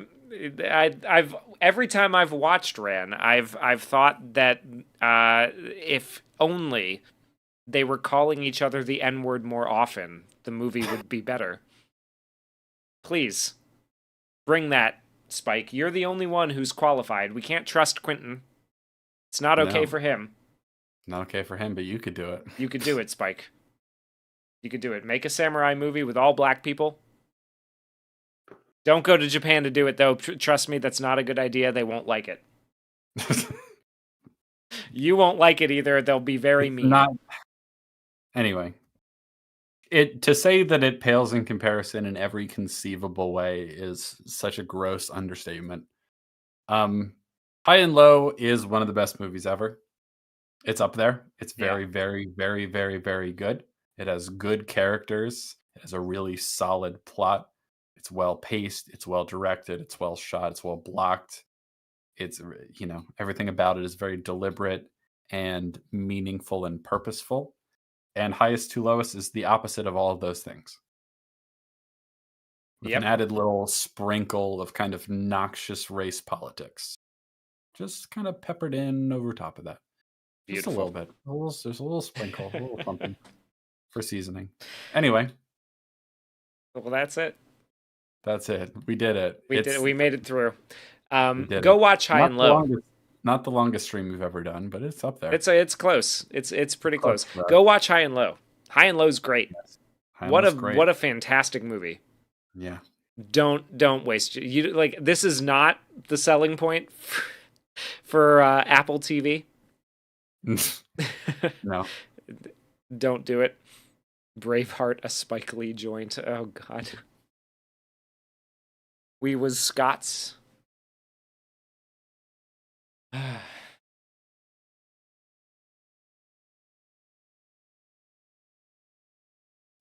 I've every time I've watched Ran, I've thought that if only they were calling each other the N word more often, the movie would be better. Please bring that, Spike. You're the only one who's qualified. We can't trust Quentin. It's not okay No, for him. not okay for him, but you could do it. You could do it, Spike. You could do it. Make a samurai movie with all black people. Don't go to Japan to do it, though. Trust me, that's not a good idea. They won't like it. You won't like it either. They'll be very It's mean. not anyway. It to say that it pales in comparison in every conceivable way is such a gross understatement. Um, High and Low is one of the best movies ever. It's up there. It's Yeah. very, very, very, very, very good. It has good characters. It has a really solid plot. It's well paced. It's well directed. It's well shot. It's well blocked. It's everything about it is very deliberate and meaningful and purposeful. And Highest to Lowest is the opposite of all of those things, with an Yep. added little sprinkle of kind of noxious race politics, just kind of peppered in over top of that. Just a Beautiful. little bit. There's a little sprinkle, a little something for seasoning. Anyway, Well, that's it. that's it. We did it. We did. We made it through. We did Go it. watch High Not and the Low. longest, not the longest stream we've ever done, but it's up there. It's close. It's pretty Close close. for us. Go watch High and Low. High and Low's great. Yes. High great. What a fantastic movie. Yeah. Don't waste you like this is not the selling point for Apple TV. No. Don't do it. Braveheart, a Spike Lee joint. Oh God. We was Scots.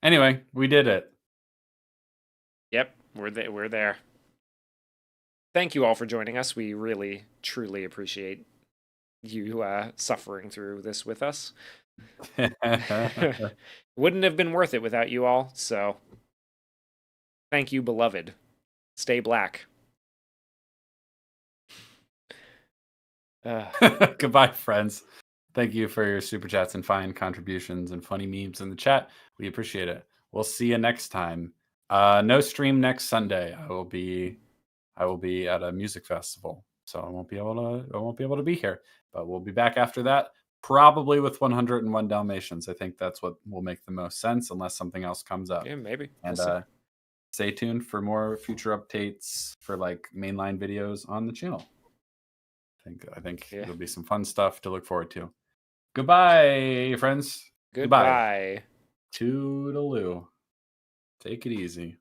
Anyway, we did it. Yep, we're there. Thank you all for joining us. We really, truly appreciate you suffering through this with us. Wouldn't have been worth it without you all, so thank you, beloved. Stay black. Goodbye, friends. Thank you for your super chats and fine contributions and funny memes in the chat. We appreciate it. We'll see you next time. No stream next Sunday. I will be at a music festival, so I won't be able to be here. But we'll be back after that, probably with 101 Dalmatians. I think that's what will make the most sense, unless something else comes up. Yeah, maybe. And We'll stay tuned for more future updates for like mainline videos on the channel. I think there'll be some fun stuff to look forward to. Goodbye, friends. Goodbye. Toodaloo. Take it easy.